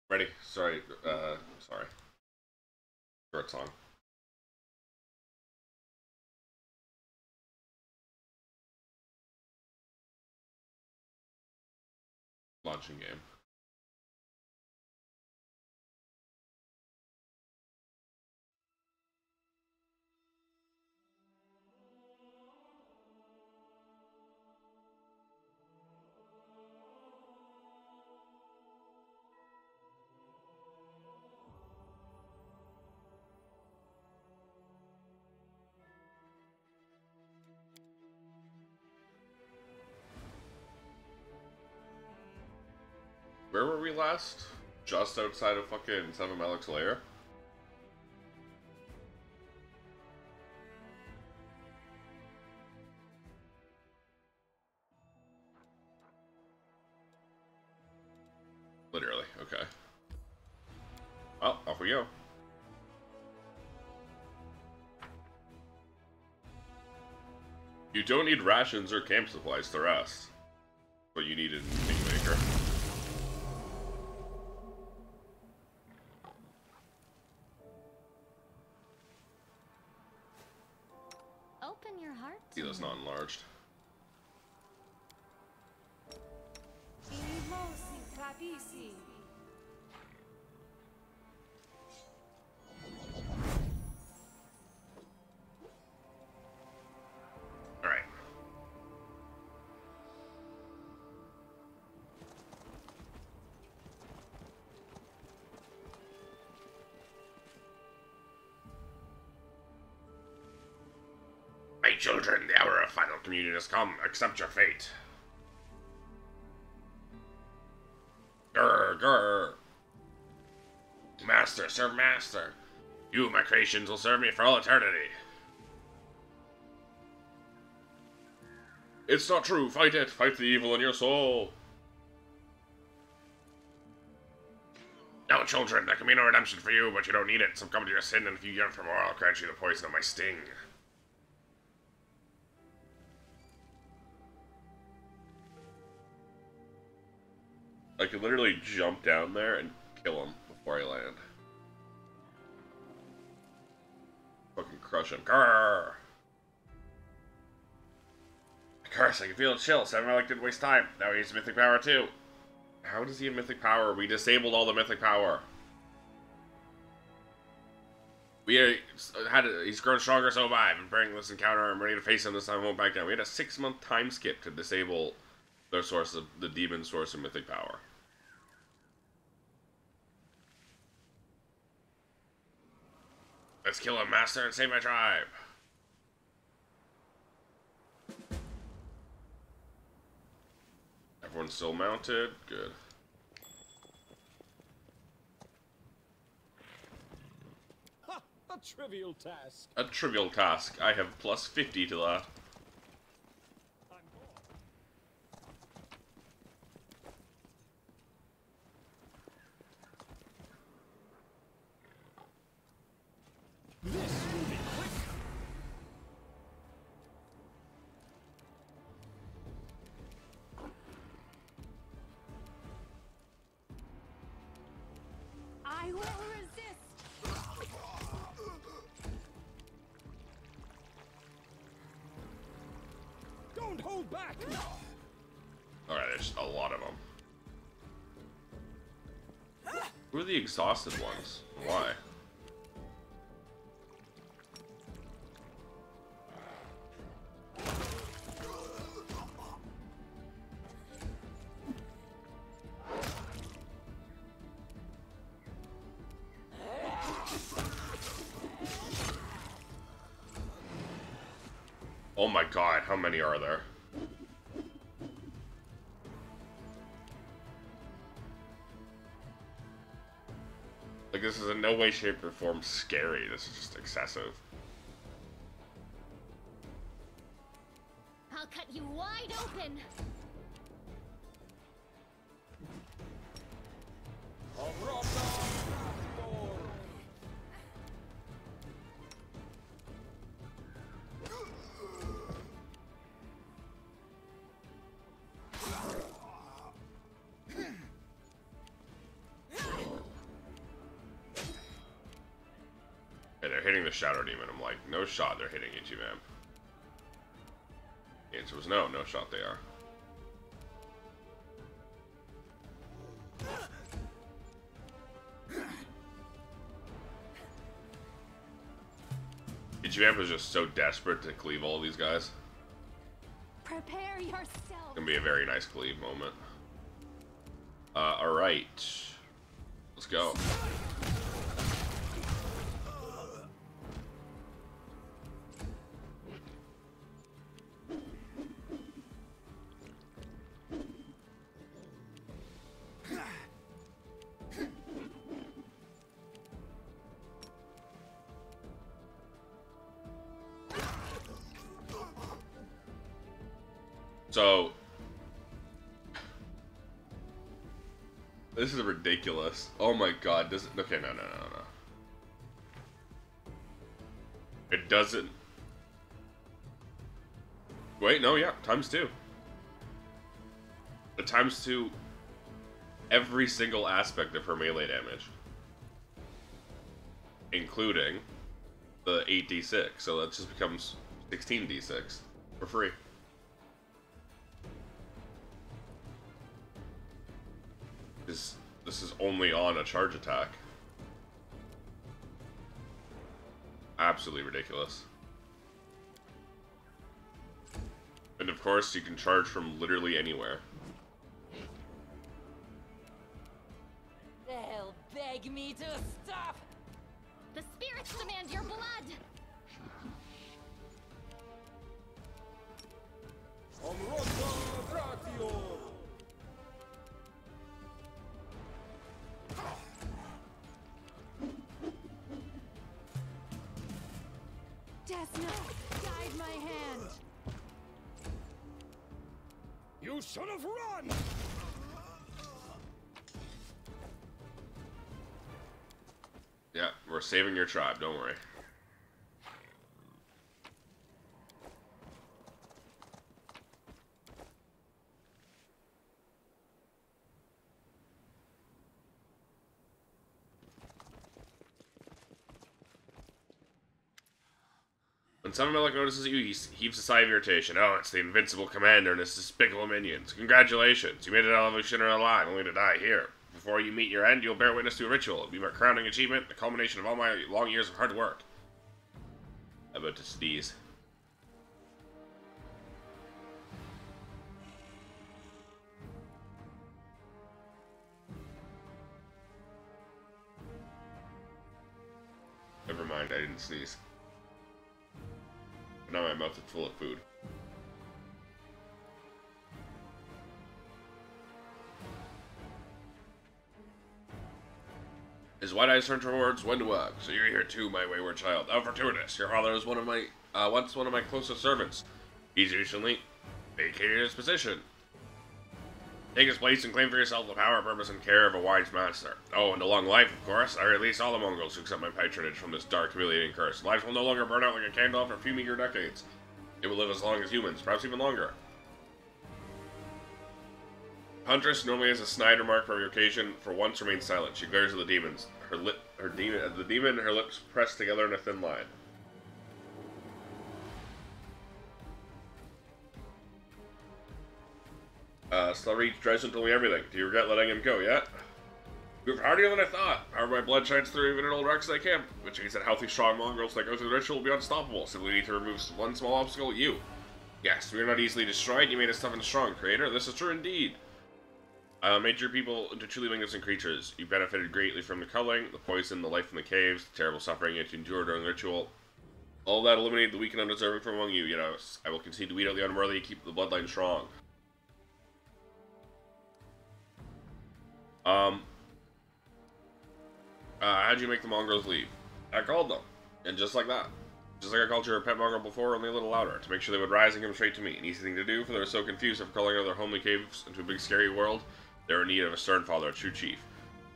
Ready? Sorry. Sorry. Short song. Launching game. Where were we last? Just outside of fucking Seven Malik's lair? Literally, okay. Well, off we go. You don't need rations or camp supplies to rest. But you need a Kingmaker. Open your heart. See, that's not enlarged. Alright. My children, the hour of final communion has come. Accept your fate. Grr, grr. Master, serve master. You, my creations, will serve me for all eternity. It's not true. Fight it. Fight the evil in your soul. No, children, there can be no redemption for you, but you don't need it. Succumb to your sin, and if you yearn for more, I'll grant you the poison of my sting. I could literally jump down there and kill him before I land. Fucking crush him. Grrr! Curse, I can feel a chill. Seven Malik didn't waste time. Now he has mythic power too. How does he have mythic power? We disabled all the mythic power. He's grown stronger, so have I. I've been preparing this encounter. I'm ready to face him this time. I won't back down. We had a 6-month time skip to disable their source of the demon source of mythic power. Let's kill him, master, and save my tribe. Everyone's still mounted. Good. Ha! A trivial task. A trivial task. I have plus 50 to that. This will be quick. I will resist. Don't hold back. Alright, there's a lot of them. Who are the exhausted ones? Why? Oh my god, how many are there? Like, this is in no way, shape, or form scary. This is just excessive. I'll cut you wide open. the Shadow Demon. I'm like, no shot they're hitting Ichimam. The answer was no, no shot they are. Ichimam was just so desperate to cleave all these guys. Prepare yourself. It's gonna be a very nice cleave moment. Alright. Let's go. So, this is ridiculous. Oh my god, does it? Okay, no. It doesn't. Wait, no, yeah, ×2. It ×2 every single aspect of her melee damage, including the 8d6. So that just becomes 16d6 for free. This is only on a charge attack. Absolutely ridiculous. And of course, you can charge from literally anywhere. They'll beg me to stop. The spirits demand your blood. Death Note, guide my hand. You should have run! Yeah, we're saving your tribe, don't worry. When Samumelech notices you, he heaves a sigh of irritation. Oh, it's the invincible commander and his despicable minions. Congratulations, you made it out of Shinra alive, only to die here. Before you meet your end, you'll bear witness to a ritual. It'll be my crowning achievement, the culmination of all my long years of hard work. I'm about to sneeze. Never mind, I didn't sneeze. But now my mouth is full of food. His wide eyes turned towards Wenduag. So you're here too, my wayward child. How fortuitous. Your father was one of my, once one of my closest servants. He's recently vacated his position. Take his place and claim for yourself the power, purpose, and care of a wise master. Oh, and a long life, of course. I release all the Mongols who accept my patronage from this dark, humiliating curse. Lives will no longer burn out like a candle after a few meager decades. It will live as long as humans, perhaps even longer. Huntress, normally has a snide remark for every occasion, for once remains silent. She glares at the demons. Her lips pressed together in a thin line. Slurry Dresden told me everything. Do you regret letting him go yet? You're hardier than I thought. However, my blood shines through even in old wrecks I camp, which means that healthy, strong mongrels that go through the ritual will be unstoppable. Simply need to remove one small obstacle, you. Yes, we are not easily destroyed. You made us tough and strong, Creator. This is true indeed. Made your people into truly magnificent creatures. You benefited greatly from the culling, the poison, the life in the caves, the terrible suffering you had to endure during the ritual. All that eliminated the weak and undeserving from among you, yet I will continue to weed out the unworthy and keep the bloodline strong. How'd you make the mongrels leave? I called them. And just like that. Just like I called your pet mongrel before, only a little louder, to make sure they would rise and come straight to me. An easy thing to do, for they were so confused after calling out their homely caves into a big scary world. They were in need of a stern father, a true chief.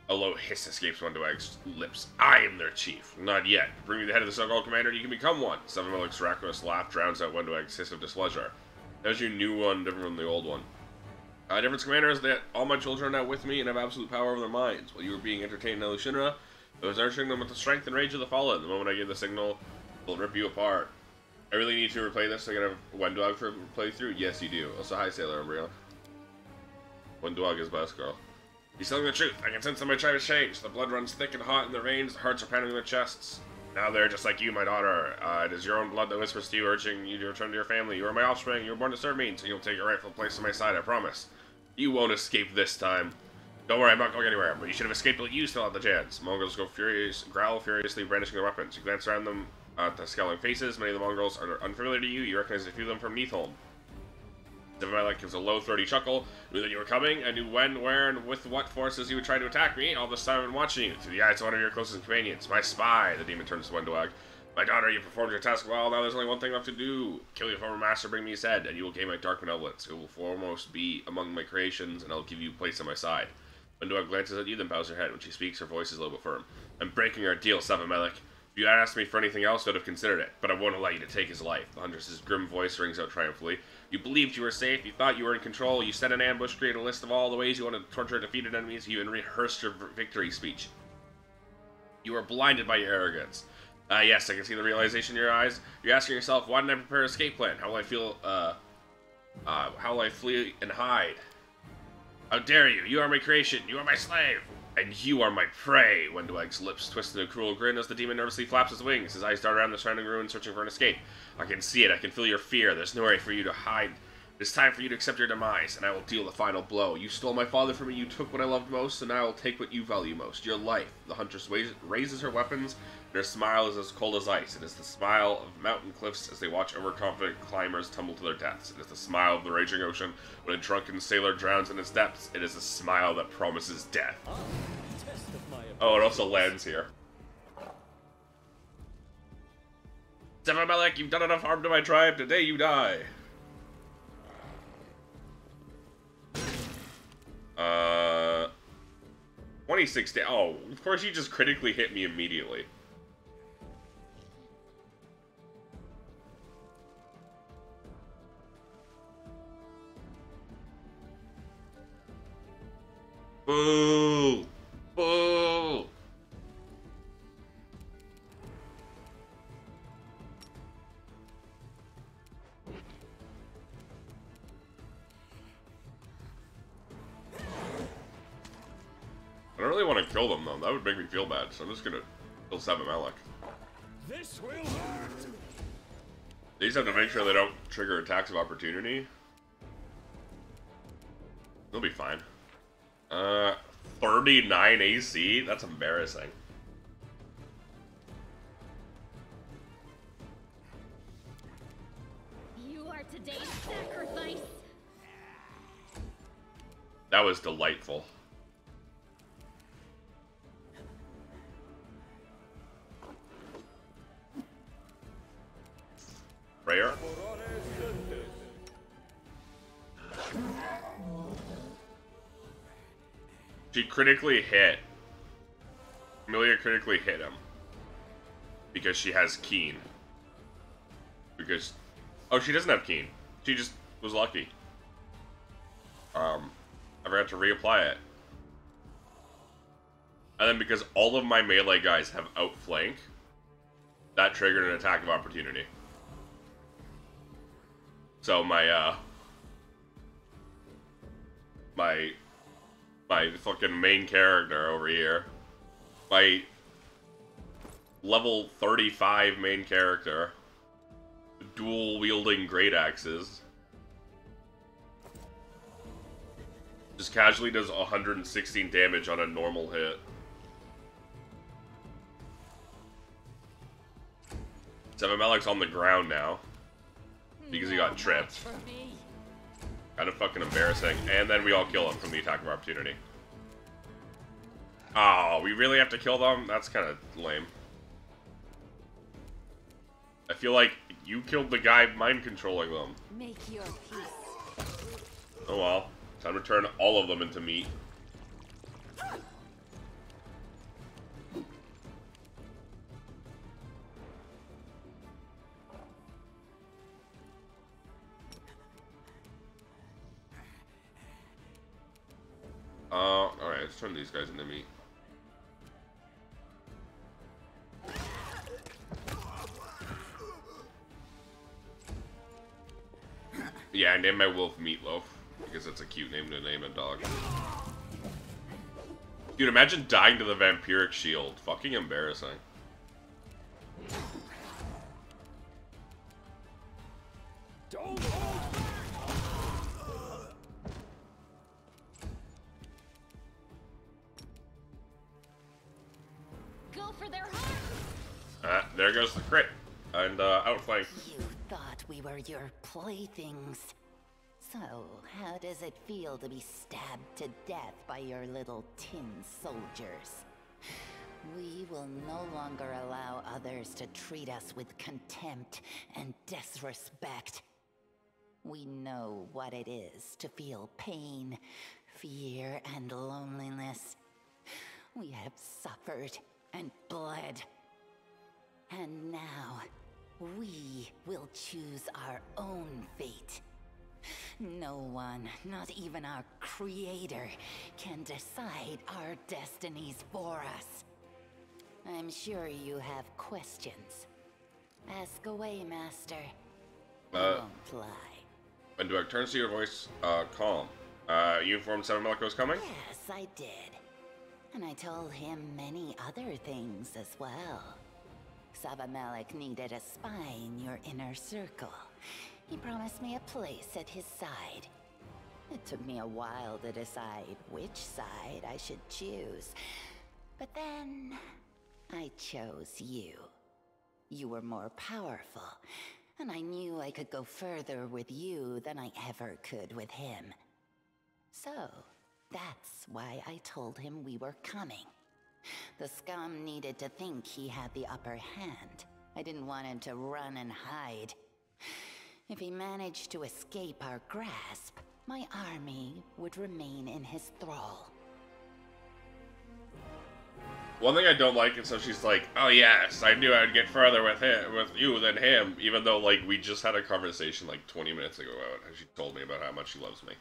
A low hiss escapes Wenduag's lips. I am their chief. Not yet. Bring me the head of the so-called commander and you can become one. Samumelech's raucous laugh drowns out Wenduag's hiss of displeasure. There's your new one, different from the old one. Difference, Commander, is that all my children are now with me and have absolute power over their minds. While you were being entertained in Shinra, I was nurturing them with the strength and rage of the fallen. The moment I gave the signal, will rip you apart. I really need to replay this so I can have Wendog for playthrough? Yes, you do. Also, hi, Sailor Umbreon. Wendog is best, girl. He's telling the truth. I can sense that my tribe has changed. The blood runs thick and hot in their veins. The hearts are pounding in their chests. Now they're just like you, my daughter. It is your own blood that whispers to you, urging you to return to your family. You are my offspring. You were born to serve me, so you'll take your rightful place on my side, I promise. You won't escape this time. Don't worry, I'm not going anywhere, but you should have escaped while you still had the chance. Mongrels growl furiously, brandishing their weapons. You glance around them at the scowling faces. Many of the mongrels are unfamiliar to you. You recognize a few of them from Neathholm. Zephaniah gives a low, throaty chuckle. I knew that you were coming. I knew when, where, and with what forces you would try to attack me. All this time I've been watching you through the eyes of one of your closest companions. My spy, the demon turns to Wendog. My daughter, you performed your task well. Now there's only one thing left to do. Kill your former master, bring me his head, and you will gain my dark benevolence. It will foremost be among my creations, and I'll give you place on my side. Wendog glances at you, then bows her head. When she speaks, her voice is low but firm. I'm breaking our deal, Zephaniah. If you had asked me for anything else, I'd have considered it, but I won't allow you to take his life. The huntress's grim voice rings out triumphantly. You believed you were safe, you thought you were in control, you set an ambush, created a list of all the ways you wanted to torture defeated enemies, you even rehearsed your victory speech. You were blinded by your arrogance. Yes, I can see the realization in your eyes. You're asking yourself, why didn't I prepare an escape plan? How will I feel, how will I flee and hide? How dare you? You are my creation, you are my slave! And you are my prey! Wendog's lips twist in a cruel grin as the demon nervously flaps his wings. His eyes dart around the surrounding ruin, searching for an escape. I can see it. I can feel your fear. There's nowhere for you to hide. It's time for you to accept your demise, and I will deal the final blow. You stole my father from me. You took what I loved most, and now I will take what you value most. Your life. The huntress raises her weapons, and her smile is as cold as ice. It is the smile of mountain cliffs as they watch overconfident climbers tumble to their deaths. It is the smile of the raging ocean when a drunken sailor drowns in its depths. It is a smile that promises death. Oh, it also lands here. Zephaniah, you've done enough harm to my tribe. Today you die. 26 damage. Oh, of course you just critically hit me immediately. Boo! Boo! I don't really want to kill them, though. That would make me feel bad, so I'm just gonna kill Zephaniah. This will hurt. They just have to make sure they don't trigger attacks of opportunity. They'll be fine. 39 AC? That's embarrassing. You are today's sacrifice. That was delightful. Prayer? She critically hit. Amelia critically hit him. Because she has Keen. Because... Oh, she doesn't have Keen. She just was lucky. I forgot to reapply it. And then because all of my melee guys have outflank, that triggered an attack of opportunity. So my fucking main character over here, my level 35 main character, dual wielding great axes, just casually does 116 damage on a normal hit. Zephaniah's on the ground now because he got tripped. Kind of fucking embarrassing. And then we all kill him from the attack of opportunity. Oh, we really have to kill them? That's kind of lame. I feel like you killed the guy mind controlling them. Make your peace. Oh well. Time to turn all of them into meat. Alright, let's turn these guys into meat. named my wolf Meatloaf because it's a cute name to name a dog. Dude, imagine dying to the vampiric shield. Fucking embarrassing. Don't hold back! Go for their heart. There goes the crit. And, outflank. You thought we were your playthings. So, how does it feel to be stabbed to death by your little tin soldiers? We will no longer allow others to treat us with contempt and disrespect. We know what it is to feel pain, fear, and loneliness. We have suffered and bled. And now, we will choose our own fate. No one, not even our creator, can decide our destinies for us. I'm sure you have questions. Ask away, Master. I won't lie. When Dweck turns to your voice, calm. You informed Seven Melko was coming? Yes, I did. And I told him many other things as well. Sabamelech needed a spy in your inner circle. He promised me a place at his side. It took me a while to decide which side I should choose. But then, I chose you. You were more powerful, and I knew I could go further with you than I ever could with him. So, that's why I told him we were coming. The scum needed to think he had the upper hand. I didn't want him to run and hide. If he managed to escape our grasp, my army would remain in his thrall. One thing I don't like is how she's like, oh yes, I knew I'd get further with you than him, even though, like, we just had a conversation, like, 20 minutes ago about how she told me about how much she loves me.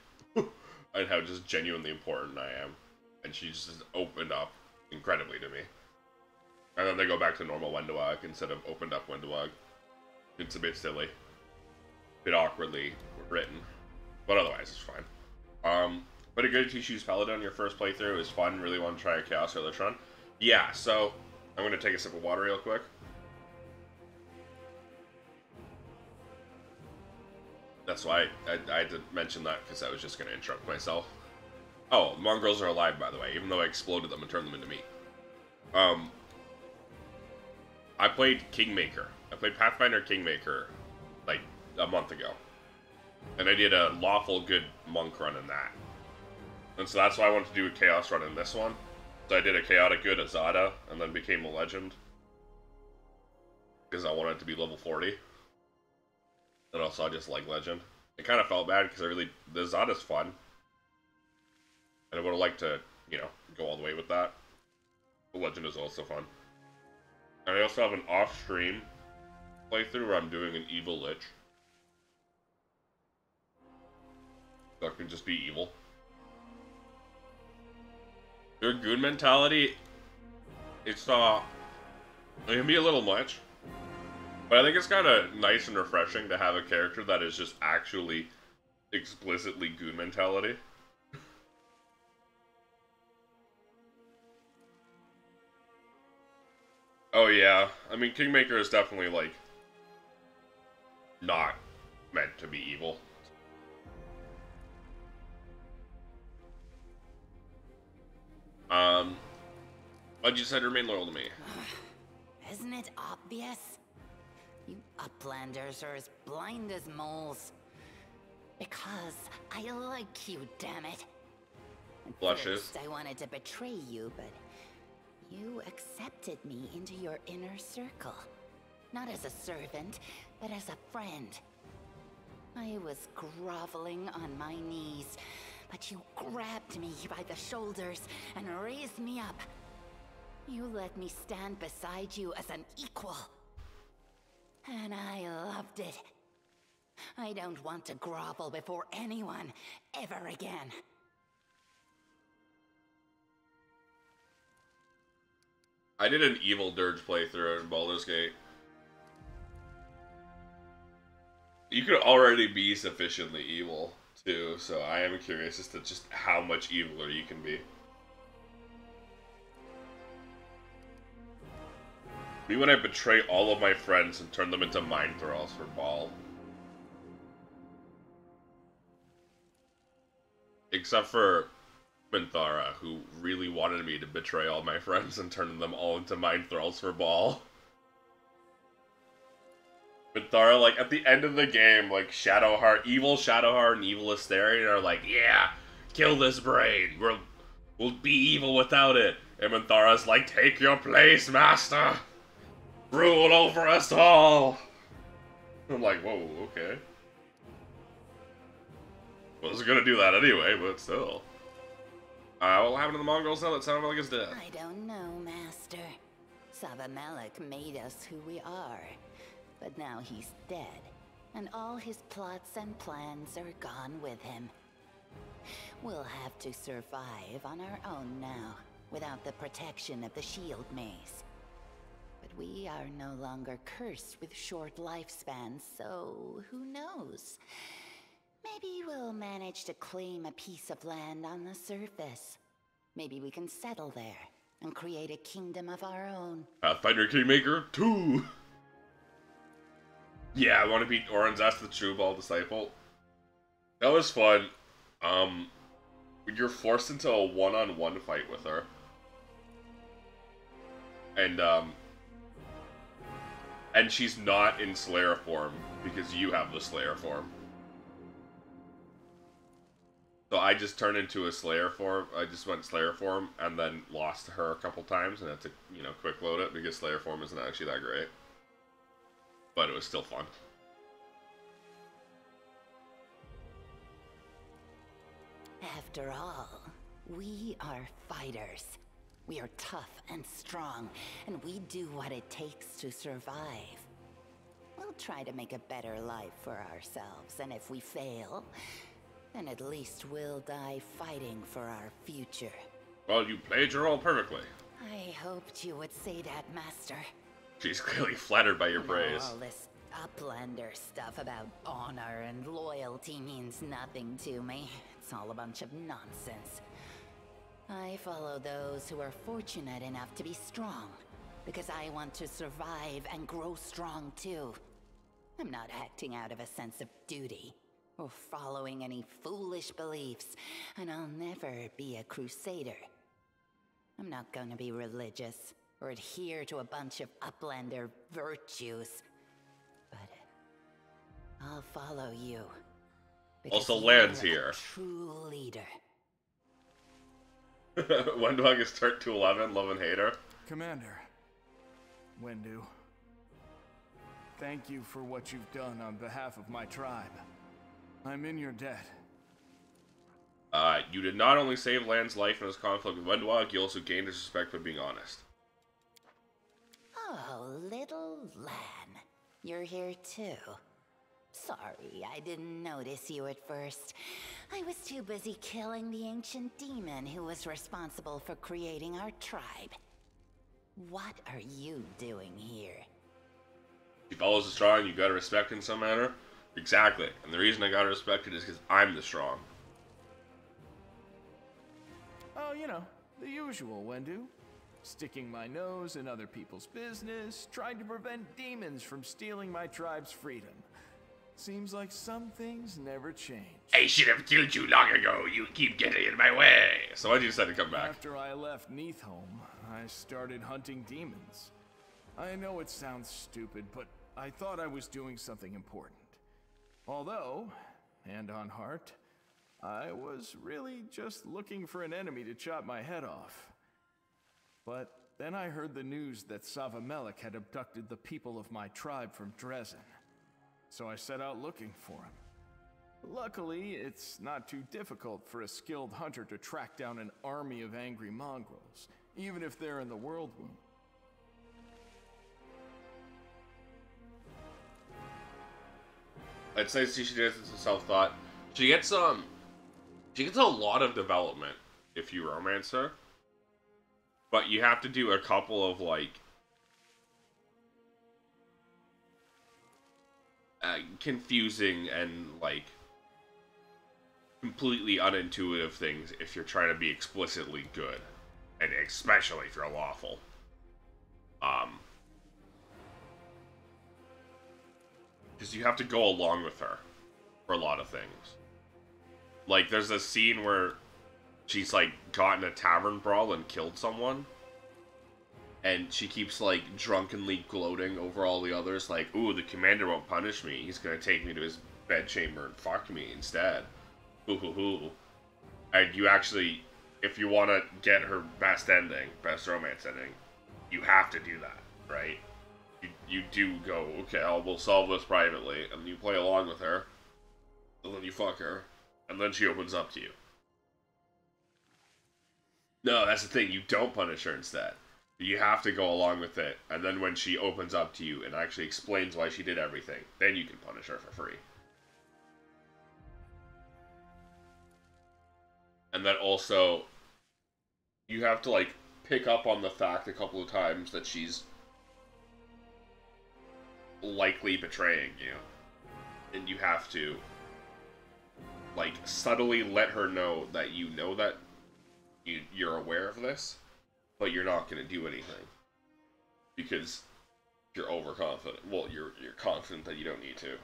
And how just genuinely important I am. And she just opened up incredibly to me. And then they go back to normal Wendawag instead of opened up Wendawag. It's a bit silly. A bit awkwardly written. But otherwise, it's fine. But a good to choose Paladin your first playthrough is fun. Really want to try a Chaos or Elytron. Yeah, so I'm going to take a sip of water real quick. That's why I had to mention that, because I was just going to interrupt myself. Oh, mongrels are alive, by the way, even though I exploded them and turned them into meat. I played Kingmaker. I played Pathfinder Kingmaker, like, a month ago. And I did a lawful good monk run in that. And so that's why I wanted to do a chaos run in this one. So I did a chaotic good Azada, and then became a legend. Because I wanted it to be level 40. And also I just like legend. It kind of felt bad because the Azada's fun. And I would have liked to, you know, go all the way with that. The legend is also fun. And I also have an off-stream playthrough where I'm doing an evil lich. So I can just be evil. Your goon mentality, it can be a little much. But I think it's kind of nice and refreshing to have a character that is just actually explicitly goon mentality. Oh yeah, I mean, Kingmaker is definitely, like, not meant to be evil. But you said remain loyal to me. Isn't it obvious? You Uplanders are as blind as moles. Because I like you, damn it. At Blushes. first, I wanted to betray you, but you accepted me into your inner circle. Not as a servant, but as a friend. I was groveling on my knees, but you grabbed me by the shoulders and raised me up. You let me stand beside you as an equal. And I loved it. I don't want to grovel before anyone, ever again. I did an evil dirge playthrough in Baldur's Gate. you could already be sufficiently evil, too, so I am curious as to just how much eviler you can be. Me when I betray all of my friends and turn them into mind thralls for Ball. Except for Minthara, who really wanted me to betray all my friends and turn them all into mind thralls for Ball. Minthara, like, at the end of the game, like, Shadowheart, evil Shadowheart and evil Astarion are like, yeah, kill this brain, we'll be evil without it. And Minthara's like, take your place, master! Rule over us all! I'm like, whoa, okay. Wasn't gonna do that anyway, but still. What happened to the Mongols now that Savamelek is dead? I don't know, Master. Savamelek made us who we are. But now he's dead, and all his plots and plans are gone with him. We'll have to survive on our own now, without the protection of the shield maze. But we are no longer cursed with short lifespans, so who knows? Maybe we'll manage to claim a piece of land on the surface. Maybe we can settle there, and create a kingdom of our own. Pathfinder Kingmaker 2! Yeah, I want to beat Oranzas the True Ball Disciple. That was fun. You're forced into a one-on-one fight with her. And she's not in Slayer form, because you have the Slayer form. So I just turned into a Slayer form, I just went Slayer form, and then lost to her a couple times, and had to, you know, quick load it, because Slayer form isn't actually that great. But it was still fun. After all, we are fighters. We are tough and strong, and we do what it takes to survive. We'll try to make a better life for ourselves, and if we fail, then at least we'll die fighting for our future. Well, you played your role perfectly. I hoped you would say that, Master. She's clearly flattered by your praise. All this Uplander stuff about honor and loyalty means nothing to me. It's all a bunch of nonsense. I follow those who are fortunate enough to be strong, because I want to survive and grow strong too. I'm not acting out of a sense of duty, or following any foolish beliefs, and I'll never be a crusader. I'm not gonna be religious, or adhere to a bunch of Uplander virtues. But I'll follow you. Also, Lan's you're here. A true leader. Wendog is turned to 11, love and hate her. Commander, Wendu, thank you for what you've done on behalf of my tribe. I'm in your debt. You did not only save Lan's life in his conflict with Wendog, you also gained his respect by being honest. Oh, little Lan. You're here too. Sorry, I didn't notice you at first. I was too busy killing the ancient demon who was responsible for creating our tribe. What are you doing here? He follows the strong, you gotta respect in some manner. Exactly, and the reason I gotta respect it is because I'm the strong. Oh, you know, the usual, Wendu. Sticking my nose in other people's business, trying to prevent demons from stealing my tribe's freedom. Seems like some things never change. I should have killed you long ago. You keep getting in my way. So why'd you decide to come back? After I left Neathholm, I started hunting demons. I know it sounds stupid, but I thought I was doing something important. Although, hand on heart, I was really just looking for an enemy to chop my head off. But then I heard the news that Savamelek had abducted the people of my tribe from Drezen. So I set out looking for him. Luckily, it's not too difficult for a skilled hunter to track down an army of angry mongrels, even if they're in the World Womb. I'd say she does this self-thought. She gets a lot of development if you romance her. But you have to do a couple of, like, confusing and, like, completely unintuitive things if you're trying to be explicitly good. And especially if you're lawful. Because you have to go along with her for a lot of things. Like, there's a scene where she's, like, gotten a tavern brawl and killed someone. And she keeps, like, drunkenly gloating over all the others, like, ooh, the commander won't punish me. He's gonna take me to his bedchamber and fuck me instead. Hoo hoo hoo. And you actually, if you want to get her best ending, best romance ending, you have to do that, right? You do go, okay, we'll solve this privately, and you play along with her, and then you fuck her, and then she opens up to you. No, that's the thing, you don't punish her instead. You have to go along with it, and then when she opens up to you and actually explains why she did everything, then you can punish her for free. And then also, you have to, like, pick up on the fact a couple of times that she's likely betraying you. And you have to, like, subtly let her know that you know that you're aware of this, but you're not going to do anything. Because you're overconfident. Well, you're confident that you don't need to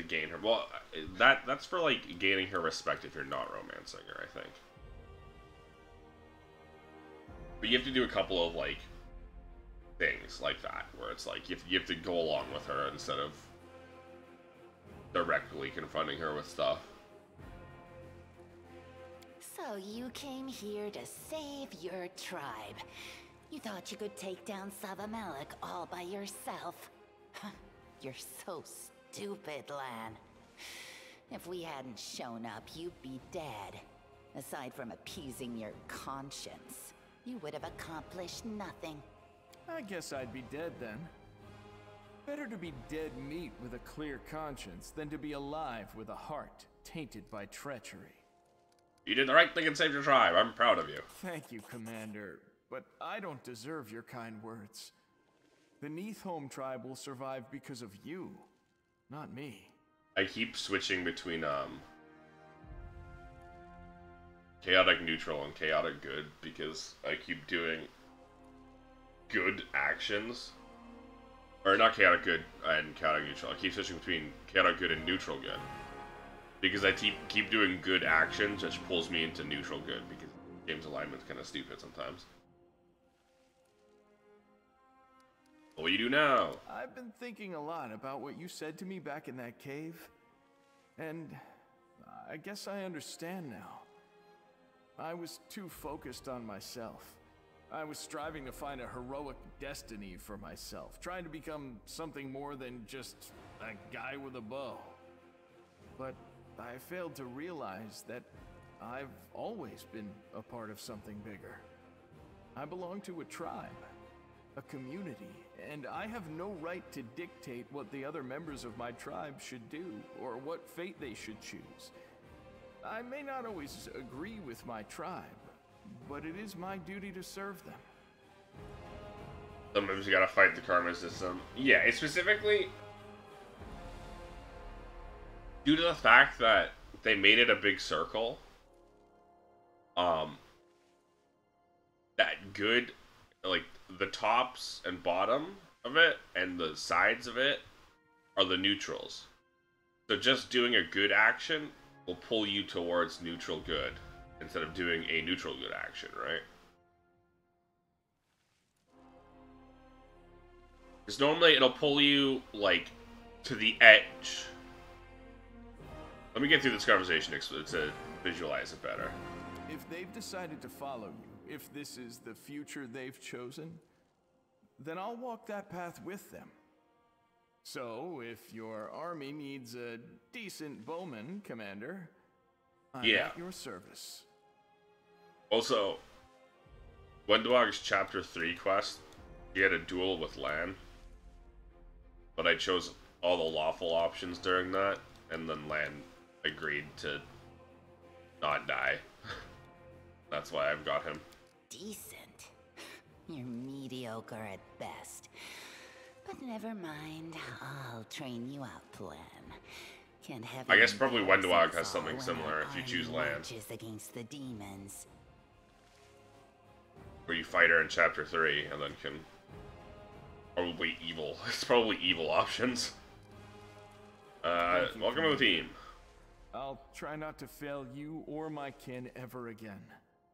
gain her. Well, that's for, like, gaining her respect if you're not romancing her, I think. But you have to do a couple of, like, things like that, where it's like, you have to go along with her instead of directly confronting her with stuff. So you came here to save your tribe. You thought you could take down Savamelech all by yourself. You're so stupid, Lan. If we hadn't shown up, you'd be dead. Aside from appeasing your conscience, you would have accomplished nothing. I guess I'd be dead then. Better to be dead meat with a clear conscience than to be alive with a heart tainted by treachery. You did the right thing and saved your tribe. I'm proud of you. Thank you, Commander, but I don't deserve your kind words. The Neathholm tribe will survive because of you, not me. I keep switching between chaotic neutral and chaotic good because I keep doing good actions. Or not chaotic good and chaotic neutral. I keep switching between chaotic good and neutral good. Because I keep doing good actions, which pulls me into neutral good, because game's alignment's kind of stupid sometimes. What will you do now? I've been thinking a lot about what you said to me back in that cave. And I guess I understand now. I was too focused on myself. I was striving to find a heroic destiny for myself, trying to become something more than just a guy with a bow. But I failed to realize that I've always been a part of something bigger. I belong to a tribe, a community, and I have no right to dictate what the other members of my tribe should do, or what fate they should choose. I may not always agree with my tribe, but it is my duty to serve them. Sometimes you gotta fight the karma system. Yeah, it's specifically due to the fact that they made it a big circle. That good, like, the tops and bottom of it and the sides of it are the neutrals. So just doing a good action will pull you towards neutral good instead of doing a neutral good action, right? Because normally it'll pull you, like, to the edge. Let me get through this conversation to visualize it better. If they've decided to follow you, if this is the future they've chosen, then I'll walk that path with them. So, if your army needs a decent bowman, Commander, I'm at your service. Also, Wendwag's Chapter 3 quest, he had a duel with Lan. But I chose all the lawful options during that, and then Lan agreed to not die. That's why I've got him. Decent. You're mediocre at best. But never mind, I'll train you out, Plan. Can't have I guess probably Wendwag has something when similar our if you army choose land. marches against the demons. Where you fight her in Chapter 3 and then can... Probably evil. It's probably evil options. Welcome to the team. I'll try not to fail you or my kin ever again.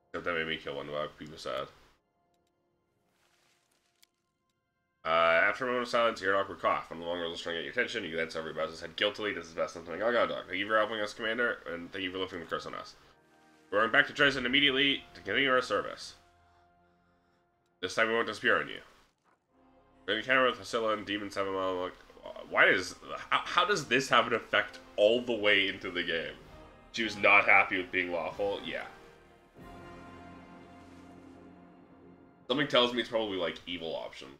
Except that made me kill Wendwag. People sad. After a moment of silence, you hear an awkward cough. When the long was trying to get your attention, you glance over, bows his head guiltily, does his best something. Oh god, dog. Thank you for helping us, Commander, and thank you for lifting the curse on us. We're going back to Dresden immediately to continue our service. This time we won't disappear on you. We're in the camera with Priscilla and Demon 7 Mile. Why does... How does this have an effect all the way into the game? She was not happy with being lawful? Yeah. Something tells me it's probably, like, evil options.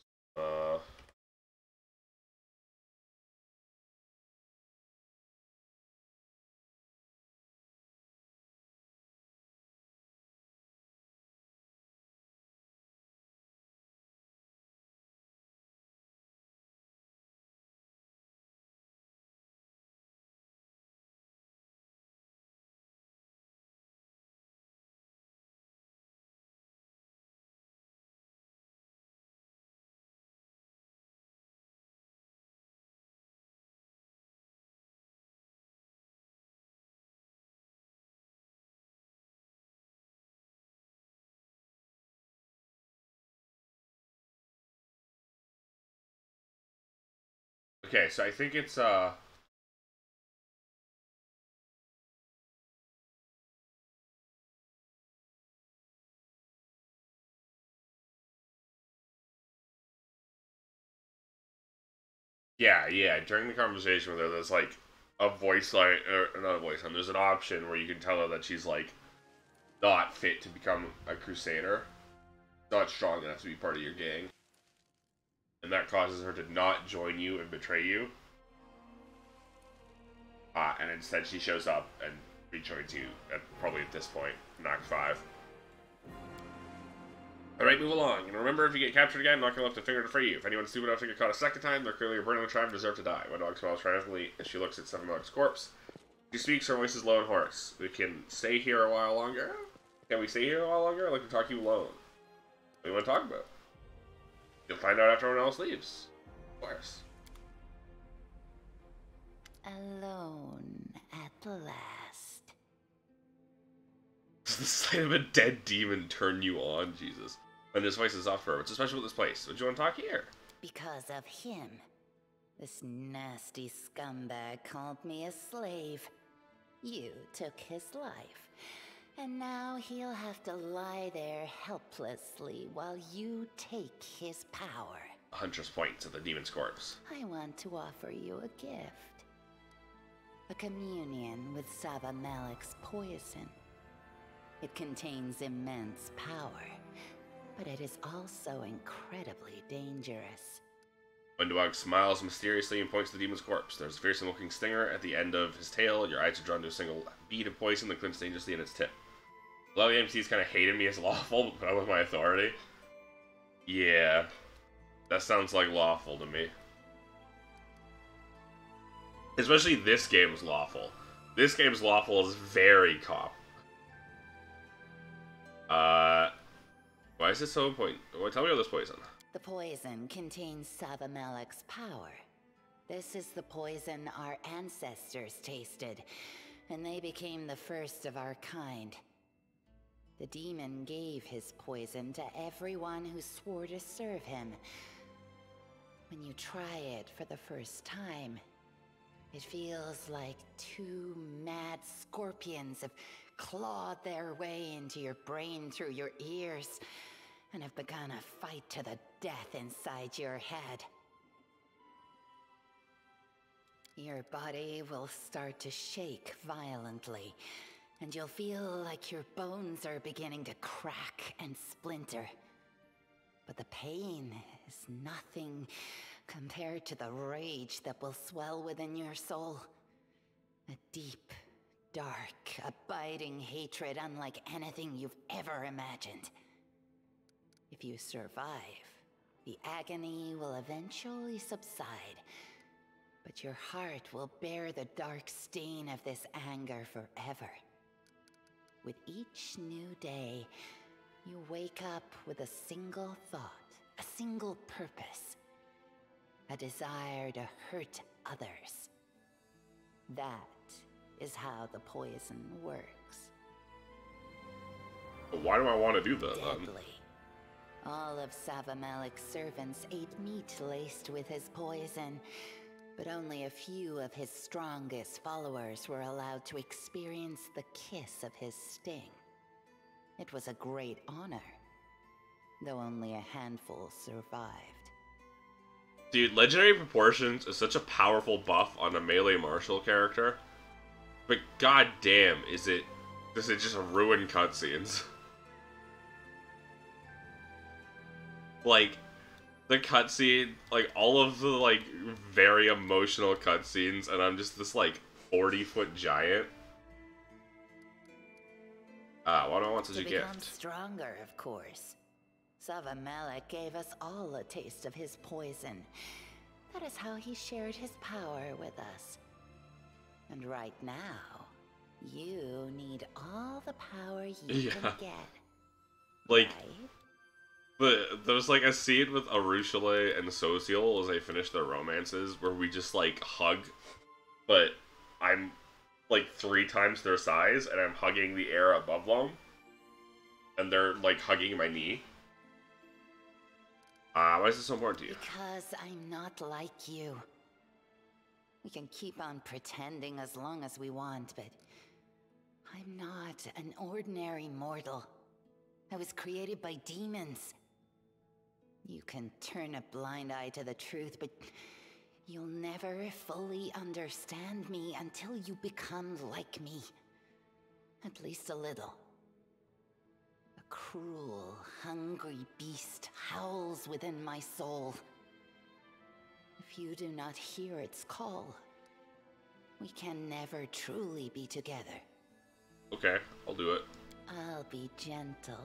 Okay, so I think it's, yeah, during the conversation with her, there's, like, a voice line, or not a voice line, there's an option where you can tell her that she's, like, not fit to become a crusader. Not strong enough to be part of your gang. And that causes her to not join you and betray you. And instead she shows up and rejoins you, probably at this point, in Act 5. Alright, move along. And remember, if you get captured again, I'm not gonna lift a finger to free you. If anyone's stupid enough to get caught a second time, they're clearly a burden of the tribe and deserve to die. Wendwag smiles triumphantly as she looks at Seven Dog's corpse. She speaks, her voice is low and hoarse. We can stay here a while longer? Can we stay here a while longer? I'd like to talk to you alone. What do you want to talk about? You'll find out after everyone else leaves. Of course. Alone at last. Does the sight of a dead demon turn you on? Jesus. And his voice is off for her. What's so special with this place? Would you want to talk here? Because of him. This nasty scumbag called me a slave. You took his life. And now he'll have to lie there helplessly while you take his power. Huntress points at the demon's corpse. I want to offer you a gift. A communion with Sava Malik's poison. It contains immense power, but it is also incredibly dangerous. Wendwag smiles mysteriously and points to the demon's corpse. There's a fearsome-looking stinger at the end of his tail. Your eyes are drawn to a single bead of poison that clinches dangerously at its tip. A lot of the MCs kind of hated me as lawful, but I with my authority. Yeah, that sounds like lawful to me. Especially this game's lawful. This game's lawful is very cop. Why is this so important? Well, tell me about this poison. The poison contains Sava Malik's power. This is the poison our ancestors tasted, and they became the first of our kind. The demon gave his poison to everyone who swore to serve him. When you try it for the first time, it feels like two mad scorpions have clawed their way into your brain through your ears and have begun a fight to the death inside your head. Your body will start to shake violently, and you'll feel like your bones are beginning to crack and splinter. But the pain is nothing compared to the rage that will swell within your soul. A deep, dark, abiding hatred unlike anything you've ever imagined. If you survive, The agony will eventually subside, but your heart will bear the dark stain of this anger forever. With each new day, you wake up with a single thought, a single purpose, a desire to hurt others. That is how the poison works. Why do I want to do that then? Deadly. All of Savamelic's servants ate meat laced with his poison, but only a few of his strongest followers were allowed to experience the kiss of his sting. It was a great honor, though only a handful survived. Dude, Legendary Proportions is such a powerful buff on a melee martial character, but goddamn, does it just ruin cutscenes? Like, the cutscene, like, all of the, like, very emotional cutscenes, and I'm just this, like, 40-foot giant. What do I want as a gift? To become stronger, of course. Savamelic gave us all a taste of his poison. That is how he shared his power with us. And right now, you need all the power you can get. Like, right? there's like a scene with Arushale and Social as they finish their romances where we just like hug, but I'm like 3 times their size and I'm hugging the air above them, and they're like hugging my knee. Why is this so important to you? Because I'm not like you. We can keep on pretending as long as we want, but I'm not an ordinary mortal. I was created by demons. You can turn a blind eye to the truth, but you'll never fully understand me until you become like me. At least a little. A cruel, hungry beast howls within my soul. If you do not hear its call, we can never truly be together. Okay, I'll do it. I'll be gentle.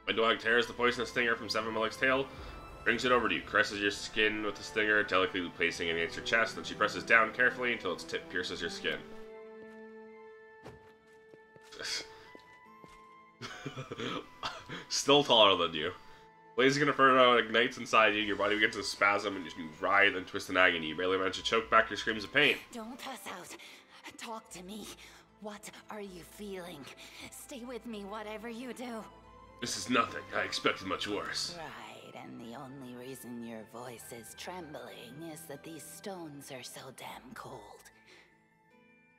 My dog tears the poisonous stinger from Savamelic's tail, brings it over to you, caresses your skin with the stinger, delicately placing it against your chest, then she presses down carefully until its tip pierces your skin. Still taller than you. Blazing inferno ignites inside you, your body begins to spasm, and you writhe and twist in agony. You barely manage to choke back your screams of pain. Don't pass out. Talk to me. What are you feeling? Stay with me, whatever you do. This is nothing. I expected much worse. Right, and the only reason your voice is trembling is that these stones are so damn cold.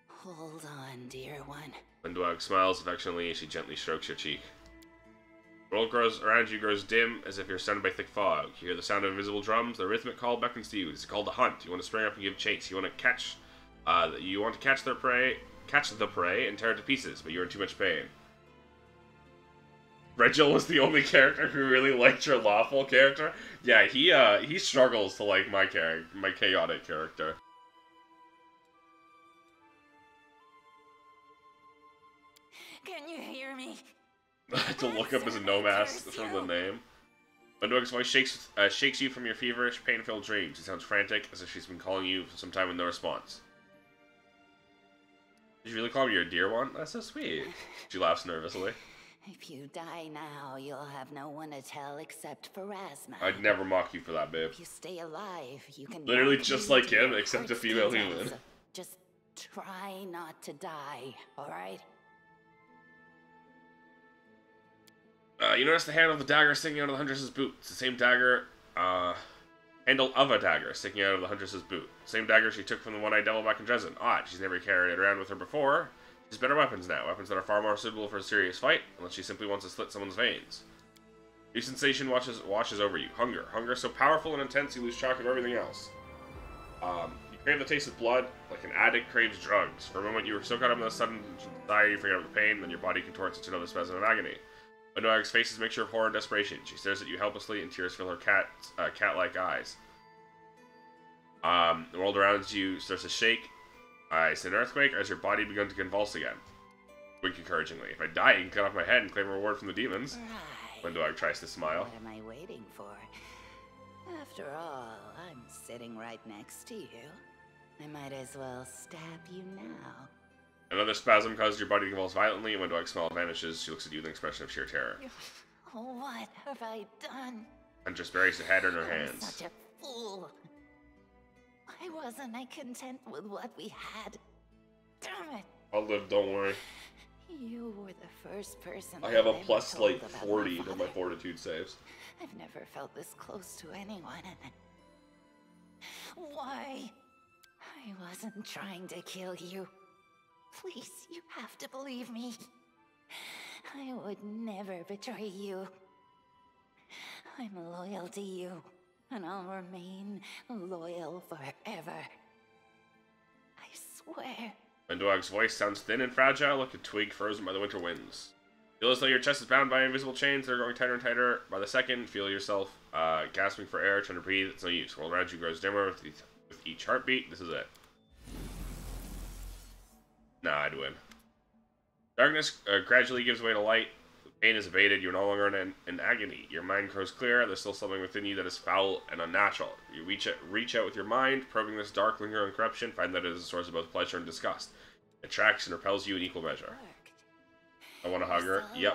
Hold on, dear one. Wenduag smiles affectionately as she gently strokes your cheek. The world around you grows dim, as if you're surrounded by thick fog. You hear the sound of invisible drums. The rhythmic call beckons to you. It's called to hunt. You want to spring up and give chase. You want to catch the prey and tear it to pieces, but you're in too much pain. Regil was the only character who really liked your lawful character. Yeah, he struggles to like my chaotic character. Can you hear me? I have to look up his nomas from the name. Wenduag's voice shakes you from your feverish, pain-filled dreams. It sounds frantic, as if she's been calling you for some time with no response. Did you really call me your dear one? That's so sweet. She laughs nervously. If you die now, you'll have no one to tell except Pharasma. I'd never mock you for that, babe. If you stay alive, you can... Literally just like him, except a female details. human. Just try not to die, alright? You notice the handle of the dagger sticking out of the Huntress's boot. It's the same dagger, handle of a dagger sticking out of the Huntress's boot. Same dagger she took from the One-Eyed Devil back in Dresden. Odd, she's never carried it around with her before. She's better weapons now, weapons that are far more suitable for a serious fight, unless she simply wants to slit someone's veins. New sensation washes over you. Hunger. Hunger so powerful and intense you lose track of everything else. You crave the taste of blood, like an addict craves drugs. For a moment you were so caught up in the sudden desire you forget about the pain, then your body contorts into another spasm of agony. Wenduag's face is a mixture of horror and desperation. She stares at you helplessly, and tears fill her cat-like eyes. The world around you starts to shake. It's an earthquake, as your body begun to convulse again. Wink encouragingly. If I die, you can cut off my head and claim a reward from the demons. Right. Wenduag tries to smile. What am I waiting for? After all, I'm sitting right next to you. I might as well stab you now. Another spasm causes your body to convulse violently, and when Dog's smile vanishes, she looks at you with an expression of sheer terror. What have I done? And just buries the head in her I'm hands. such a fool. Why wasn't I content with what we had? Damn it! I'll live, don't worry. You were the first person I have a I've ever plus told like about 40 to my father. fortitude saves. I've never felt this close to anyone, and why? I wasn't trying to kill you. Please, you have to believe me. I would never betray you. I'm loyal to you, and I'll remain loyal forever. I swear. Wenduag's voice sounds thin and fragile, like a twig frozen by the winter winds. Feel as though your chest is bound by invisible chains that are growing tighter and tighter. By the second, feel yourself gasping for air, trying to breathe. It's no use. The world around you grows dimmer with each heartbeat. This is it. Nah, I'd win. Darkness gradually gives way to light. The pain is evaded. You're no longer in agony. Your mind grows clear. There's still something within you that is foul and unnatural. You reach out with your mind, probing this dark, lingering corruption. Find that it is a source of both pleasure and disgust. It attracts and repels you in equal measure. I want to hug her. Yep.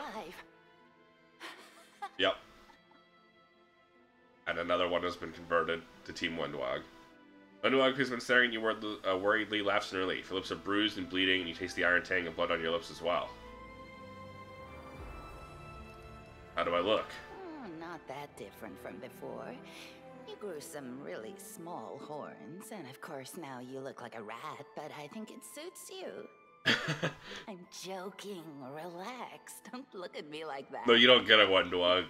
Yep. And another one has been converted to Team Wenduag. Wenduag, who's been staring at you worriedly, laughs in relief. Your lips are bruised and bleeding, and you taste the iron tang and blood on your lips as well. How do I look? Not that different from before. You grew some really small horns, and of course now you look like a rat, but I think it suits you. I'm joking. Relax. Don't look at me like that. No, you don't get it, Wenduag.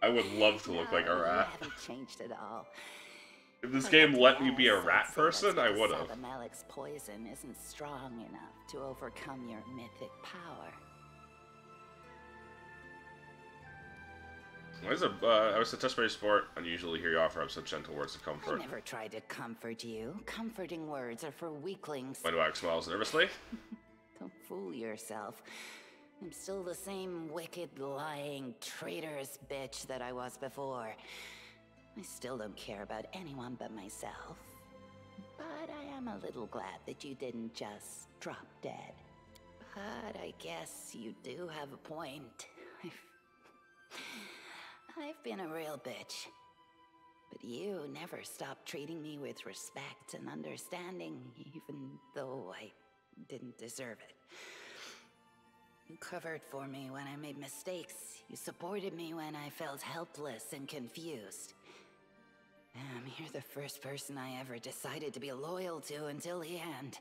I would love to look like a rat. You haven't changed at all. If this But game I let me be a guess rat I'd say person, I that's would because have. Savamelic's poison isn't strong enough to overcome your mythic power. I was to touch by your sport. Unusually hear you offer up such gentle words of I comfort. never tried to comfort you. Comforting words are for weaklings. Wenduag smiles nervously. Don't fool yourself. I'm still the same wicked, lying, traitorous bitch that I was before. I still don't care about anyone but myself. But I am a little glad that you didn't just drop dead. But I guess you do have a point. I've been a real bitch. But you never stopped treating me with respect and understanding, even though I didn't deserve it. You covered for me when I made mistakes. You supported me when I felt helpless and confused. You're the first person I ever decided to be loyal to until the end.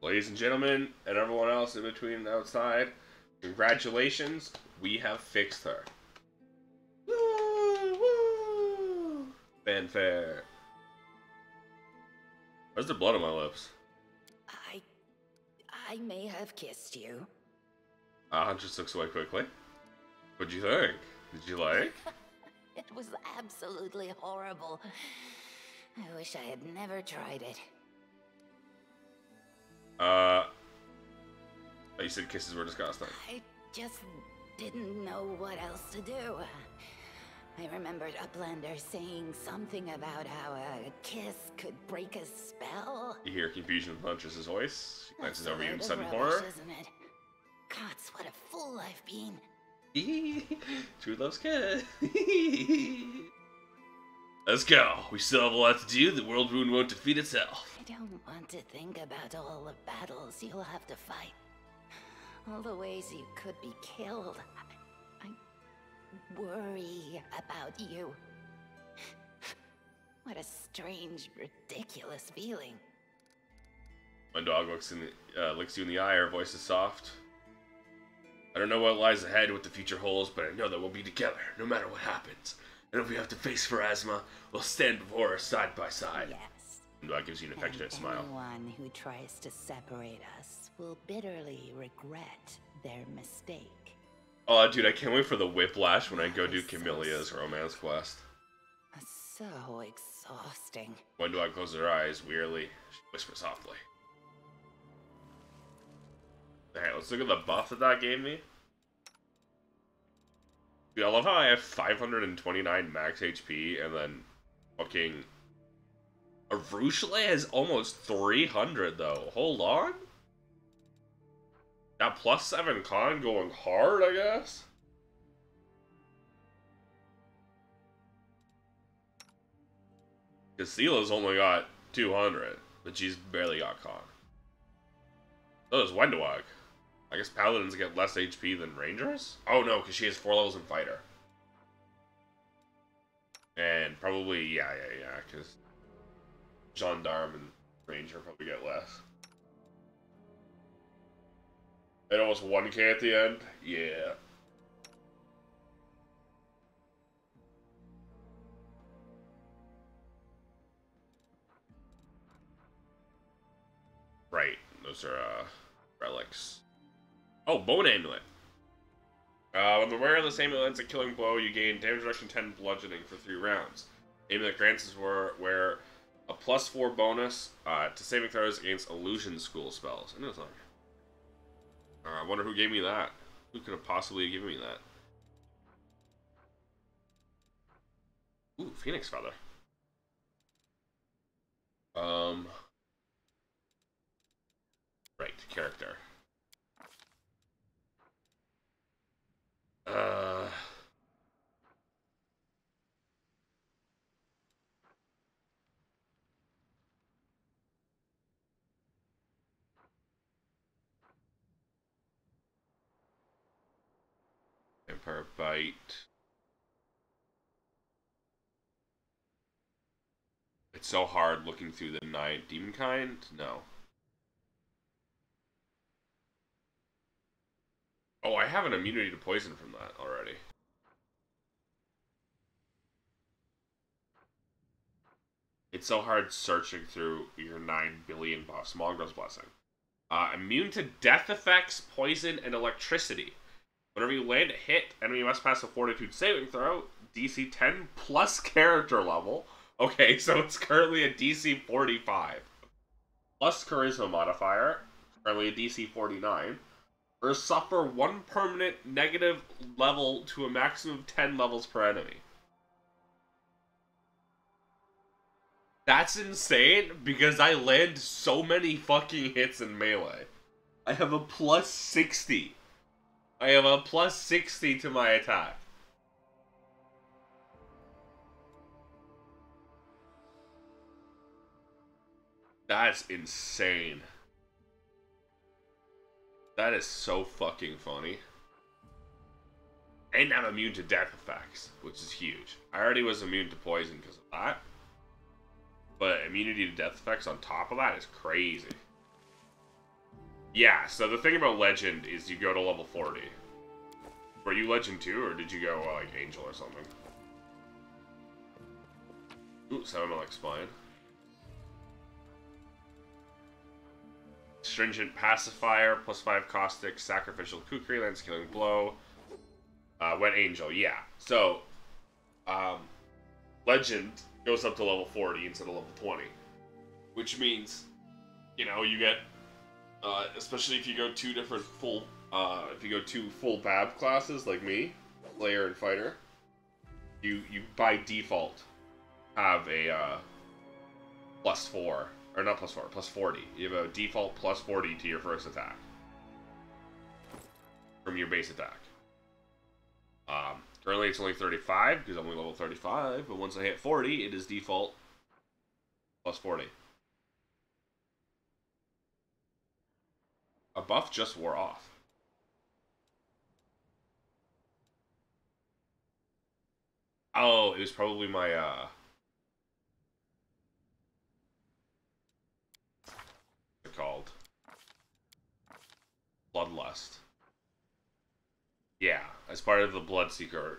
Ladies and gentlemen, and everyone else in between and outside, congratulations, we have fixed her. Woo! Woo! Fanfare. Where's the blood on my lips? I may have kissed you. Just looks away quickly. What'd you think? Did you like? It was absolutely horrible. I wish I had never tried it. You said kisses were disgusting. I just didn't know what else to do. I remembered Uplander saying something about how a kiss could break a spell. You hear confusion in Huntress's voice. She glances over you in Absolute sudden rubbish, horror. isn't it? Gods, what a fool I've been. True love's good. Let's go. We still have a lot to do. The world wound won't defeat itself. I don't want to think about all the battles you'll have to fight. All the ways you could be killed. I worry about you. What a strange, ridiculous feeling. My dog looks you in the eye. Her voice is soft. I don't know what lies ahead, what the future holds, but I know that we'll be together, no matter what happens. And if we have to face Pharasma, we'll stand before her side by side. Yes. And that gives you an affectionate And smile. anyone who tries to separate us will bitterly regret their mistake. Oh, dude, I can't wait for the whiplash when I go do Camillea's romance quest. So exhausting. Wenduag closes her eyes wearily. She whispers softly. Hey, let's look at the buff that gave me. Dude, I love how I have 529 max HP, and then fucking... Arushale has almost 300, though. Hold on? That +7 con going hard, I guess? Because Seela's only got 200, but she's barely got con. So does Wendawag. I guess Paladins get less HP than Rangers? Oh no, because she has 4 levels in Fighter. And probably, yeah, because Gendarme and Ranger probably get less. And almost 1k at the end? Yeah. Right, those are, relics. Oh, Bone Amulet. When the wearer of the same amulet's a killing blow, you gain damage reduction 10 bludgeoning for 3 rounds. Amulet grants us where a +4 bonus to saving throws against illusion school spells. I know it's not. I wonder who gave me that. Who could have possibly given me that? Ooh, Phoenix Feather. Right, character. Vampire Bite. It's so hard looking through the 9 demon kind? No. Oh, I have an immunity to poison from that already. It's so hard searching through your 9 billion buffs. Mongrel's Blessing. Immune to death effects, poison, and electricity. Whenever you land a hit, enemy must pass a Fortitude saving throw. DC 10 plus character level. Okay, so it's currently a DC 45. Plus Charisma modifier. Currently a DC 49. Or suffer 1 permanent negative level to a maximum of 10 levels per enemy. That's insane, because I land so many fucking hits in melee. I have a +60. I have a +60 to my attack. That's insane. That is so fucking funny. And I'm immune to death effects, which is huge. I already was immune to poison because of that. But immunity to death effects on top of that is crazy. Yeah, so the thing about Legend is you go to level 40. Were you Legend 2, or did you go, like, Angel or something? Ooh, 7 like Spine. Stringent Pacifier, +5 Caustic, Sacrificial Kukri, Lance Killing Blow. Wet Angel, yeah. So, Legend goes up to level 40 instead of level 20. Which means, you know, you get, especially if you go two full BAB classes like me, Player and Fighter, you by default have a, +4. Or not +4, +40. You have a default +40 to your first attack. From your base attack. Currently it's only 35, because I'm only level 35, but once I hit 40, it is default +40. A buff just wore off. Oh, it was probably my, what's it called? Bloodlust. Yeah, as part of the Bloodseeker,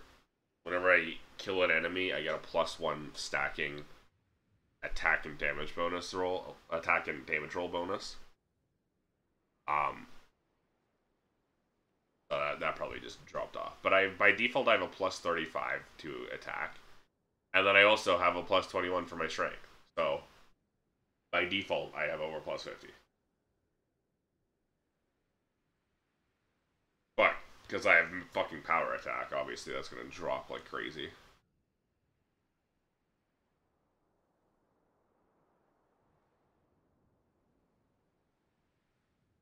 whenever I kill an enemy, I get a +1 stacking attack and damage bonus roll, attack and damage roll bonus. That probably just dropped off. But by default, I have a +35 to attack. And then I also have a +21 for my strength. So, by default, I have over +50. But, because I have fucking power attack, obviously that's gonna drop like crazy.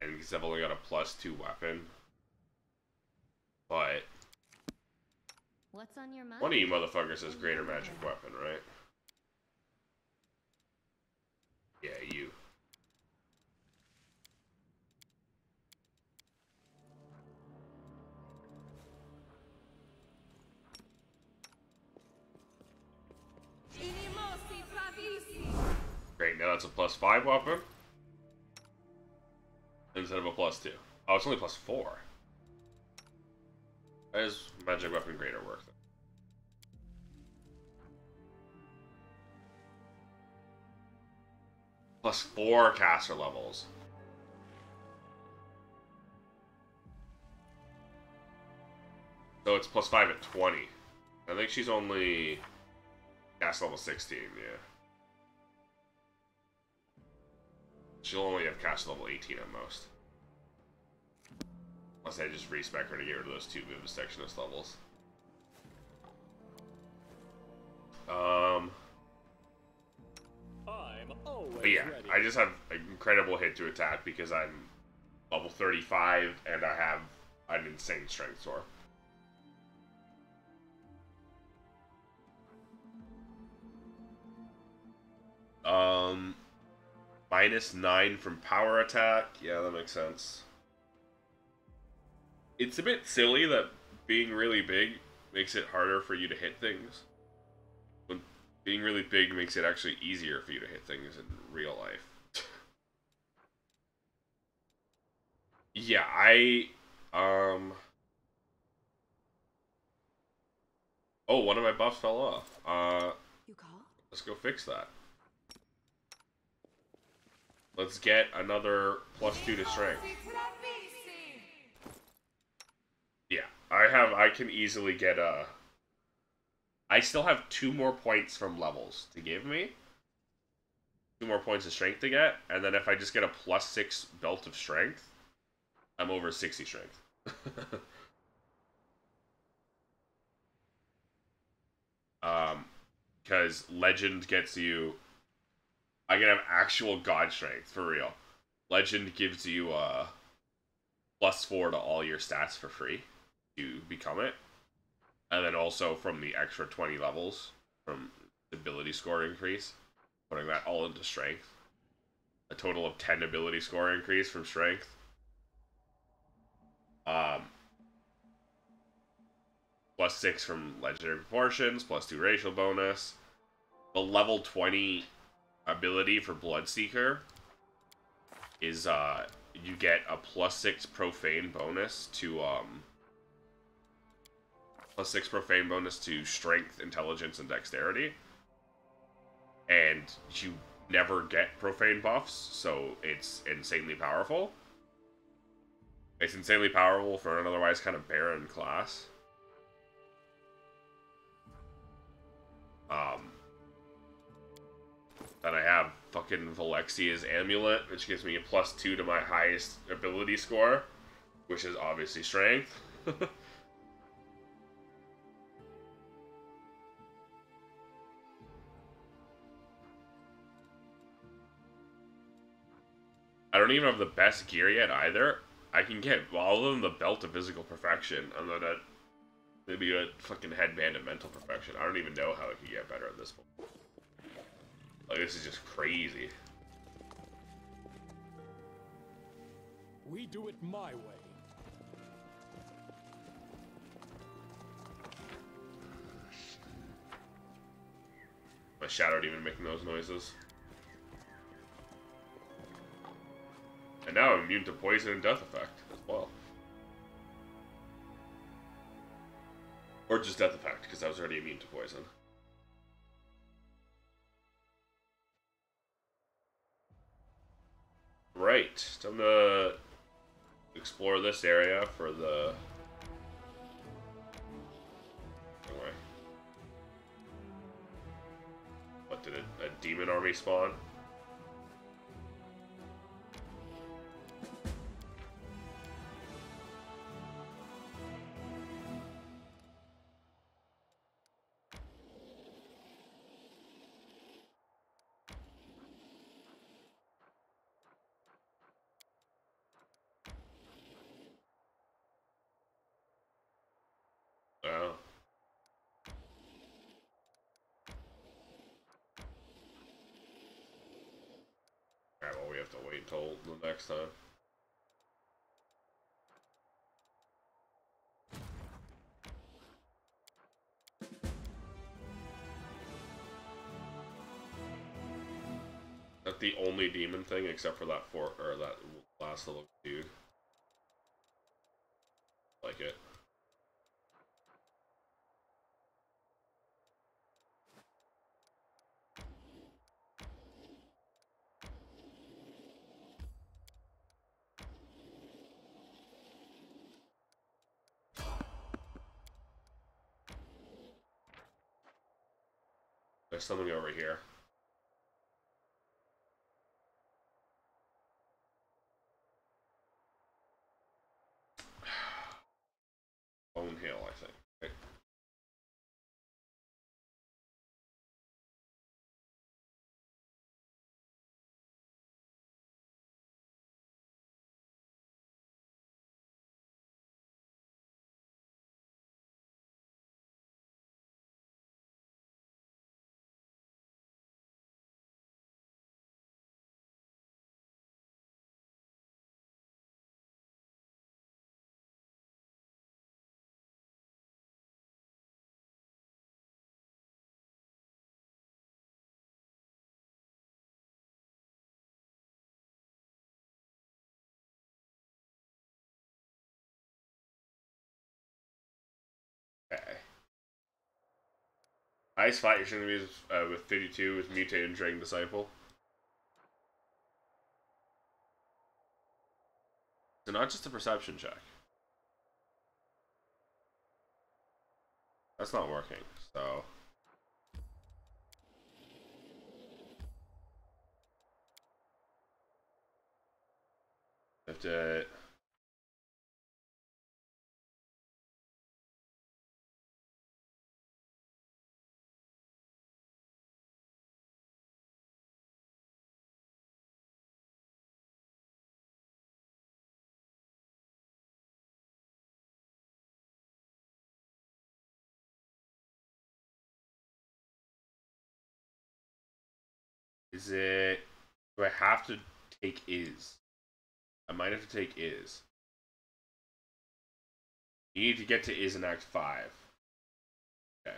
And because I've only got a +2 weapon. But What's on your mind? one of you motherfuckers has greater magic weapon, right? Yeah, you. Great, now that's a +5 weapon. Instead of a +2. Oh, it's only +4. Why is magic weapon greater worth it? +4 caster levels. So it's +5 at 20. I think she's only cast level 16, yeah. She'll only have cast level 18 at most. Unless I just respec her to get rid of those 2 Vivisectionist levels. But yeah, ready. I just have an incredible hit to attack because I'm level 35 and I have an insane strength score. -9 from power attack. Yeah, that makes sense. It's a bit silly that being really big makes it harder for you to hit things. When being really big makes it actually easier for you to hit things in real life. Yeah, Oh, one of my buffs fell off. You called? Let's go fix that. Let's get another +2 to strength. Yeah, I can easily get I still have 2 more points from levels to give me. 2 more points of strength to get, and then if I just get a +6 belt of strength, I'm over 60 strength. Because Legend gets you... I can have actual god strength, for real. Legend gives you +4 to all your stats for free to become it. And then also from the extra 20 levels from ability score increase, putting that all into strength. A total of 10 ability score increase from strength. +6 from legendary proportions, +2 racial bonus. The level 20 ability for Bloodseeker is you get a +6 profane bonus to +6 profane bonus to strength, intelligence, and dexterity. And you never get profane buffs, so it's insanely powerful. It's insanely powerful for an otherwise kind of barren class. Then I have fucking Valexia's Amulet, which gives me a +2 to my highest ability score, which is obviously strength. I don't even have the best gear yet either. I can get all of them the Belt of Physical Perfection, and then maybe a fucking Headband of Mental Perfection. I don't even know how it can get better at this point. Like, this is just crazy. We do it my way. My shadow even making those noises. And now I'm immune to poison and death effect as well. Or just death effect, because I was already immune to poison. Right, time to explore this area for the... Anyway. What, did a demon army spawn? Oh. Alright, well, we have to wait until the next time. That's the only demon thing, except for that that last little dude. Like it. There's something over here. Bone Hill, I think. Okay. Okay. Ice fight your enemies with 52 with Mutated Dragon Disciple. So not just a perception check. That's not working, so... have to... Is it... do I have to take is? I might have to take is. You need to get to is in Act 5. Okay.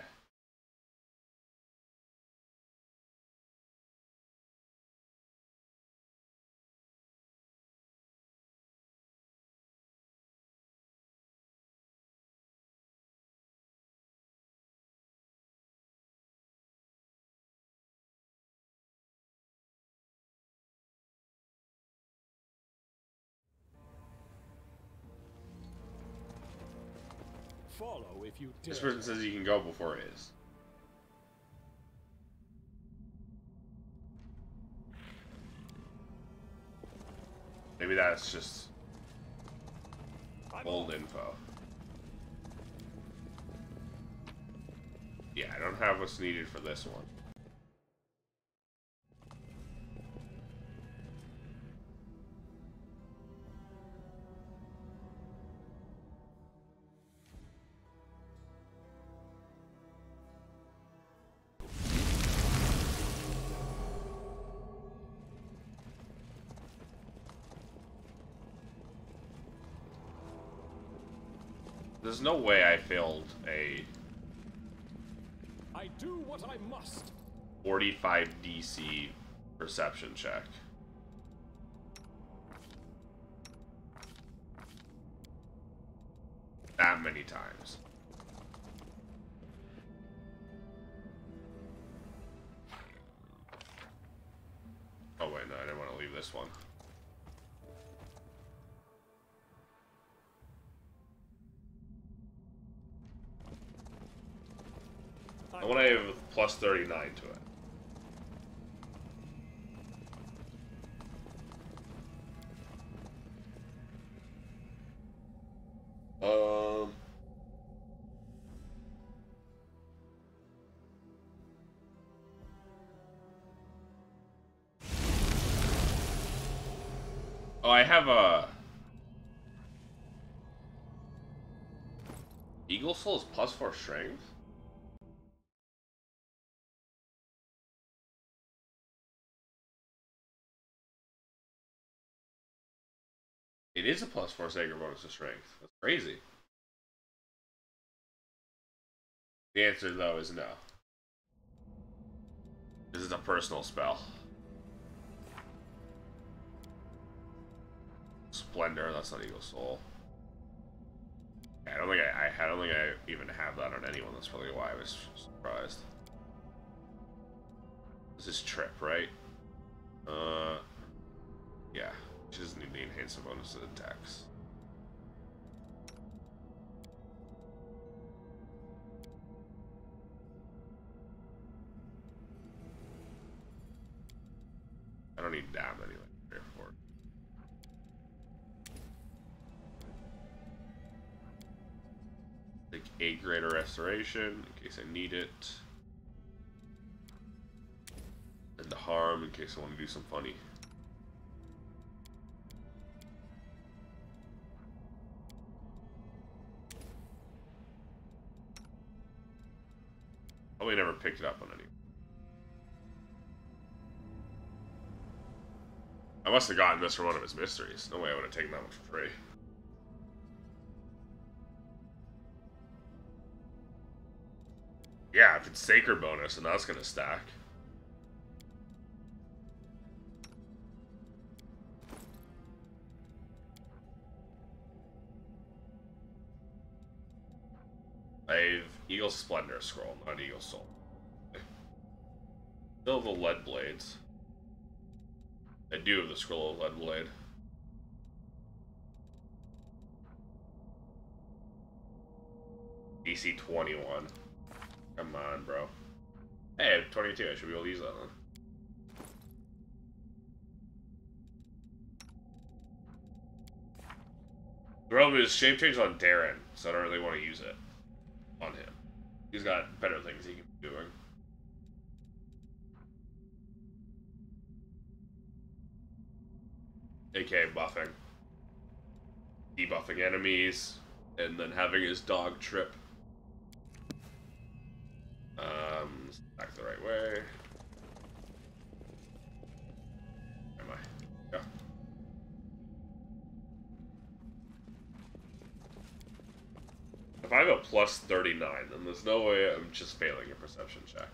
Follow if you dare. This person says you can go before is. Maybe that's just old info. Yeah, I don't have what's needed for this one. There's no way I failed a I do what I must. 45 DC perception check. That many times. Oh wait, no, I didn't want to leave this one. I want to have plus 39 to it. Oh, I have a Eagle Soul is +4 strength? It is a +4 Sacred bonus to strength. That's crazy. The answer, though, is no. This is a personal spell. Splendor, that's not Eagle Soul. I don't think I even have that on anyone. That's probably why I was surprised. This is Trip, right? Yeah. She doesn't need the enhancement bonus to attacks. I don't need damn anyway. Therefore. Take a greater restoration in case I need it. And the harm in case I want to do some funny. Probably never picked it up on any. I must have gotten this from one of his mysteries. No way I would have taken that one for free. Yeah, if it's Sacred bonus, and that's gonna stack. I have Eagle Splendor Scroll, not Eagle Soul. Still have the Lead Blades. I do have the Scroll of Lead Blade. DC 21. Come on, bro. Hey, I have 22. I should be able to use that one. The problem is shape change on Darren, so I don't really want to use it on him. He's got better things he can be doing. AK buffing. Debuffing enemies, and then having his dog Trip. Back the right way. Where am I? Yeah. If I have a plus 39, then there's no way I'm just failing a perception check.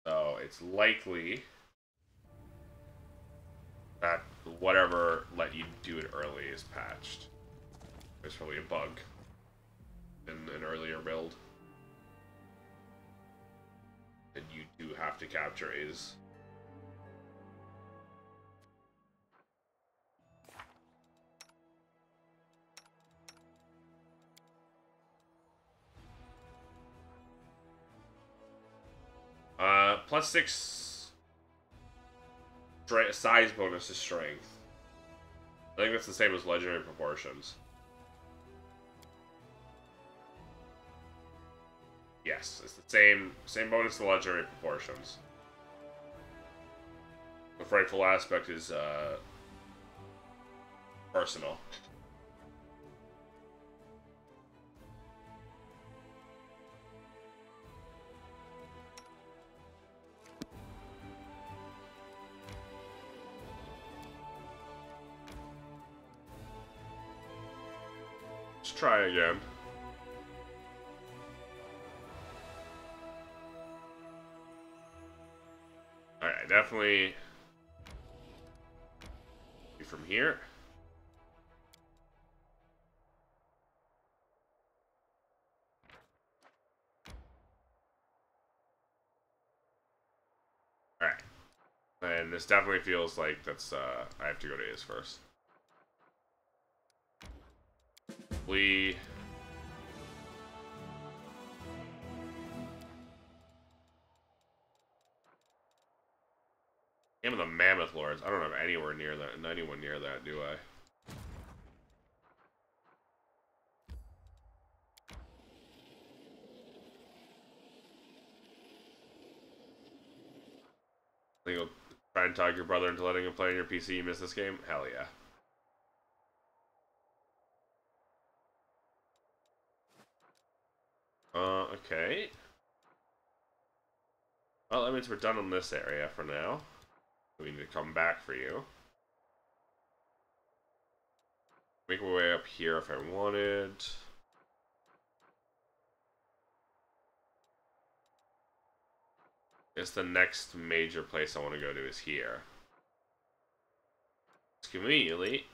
So it's likely that whatever let you do it early is patched. There's probably a bug in an earlier build. And you do have to capture is. +6 size bonus is strength. I think that's the same as legendary proportions. Yes, it's the same bonus to legendary proportions. The frightful aspect is personal. Let's try again. Alright, definitely be from here. Alright. And this definitely feels like that's I have to go to his first. We Game of the Mammoth Lords. I don't have anywhere near that. Anyone near that, do I? I think and talk your brother into letting him play on your PC, you miss this game? Hell yeah. Okay. Well, that means we're done on this area for now. We need to come back for you. Make my way up here if I wanted. It's the next major place I want to go to is here. It's conveniently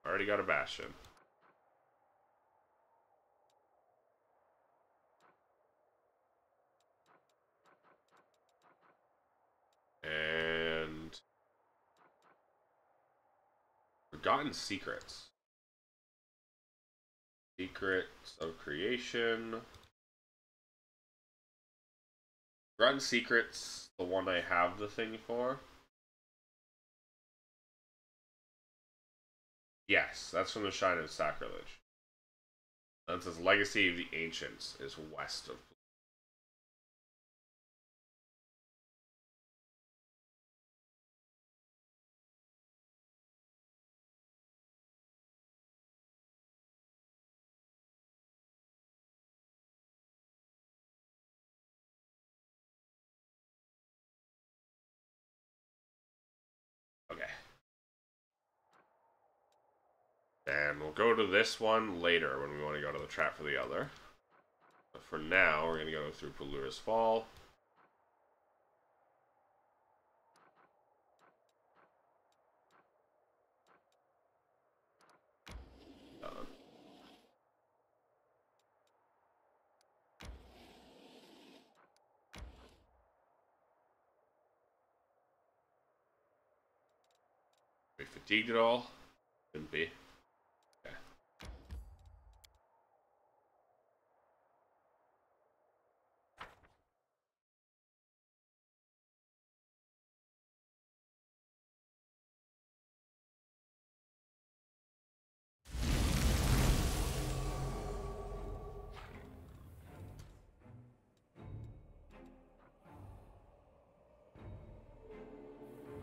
already got a Bastion. And Forgotten Secrets. Secrets of Creation. Forgotten Secrets, the one I have the thing for. Yes, that's from the Shrine of Sacrilege. That says Legacy of the Ancients is west of. Okay. And we'll go to this one later when we want to go to the trap for the other. But for now, we're going to go through Pelluris Fall. Are we fatigued at all? Shouldn't be. Okay.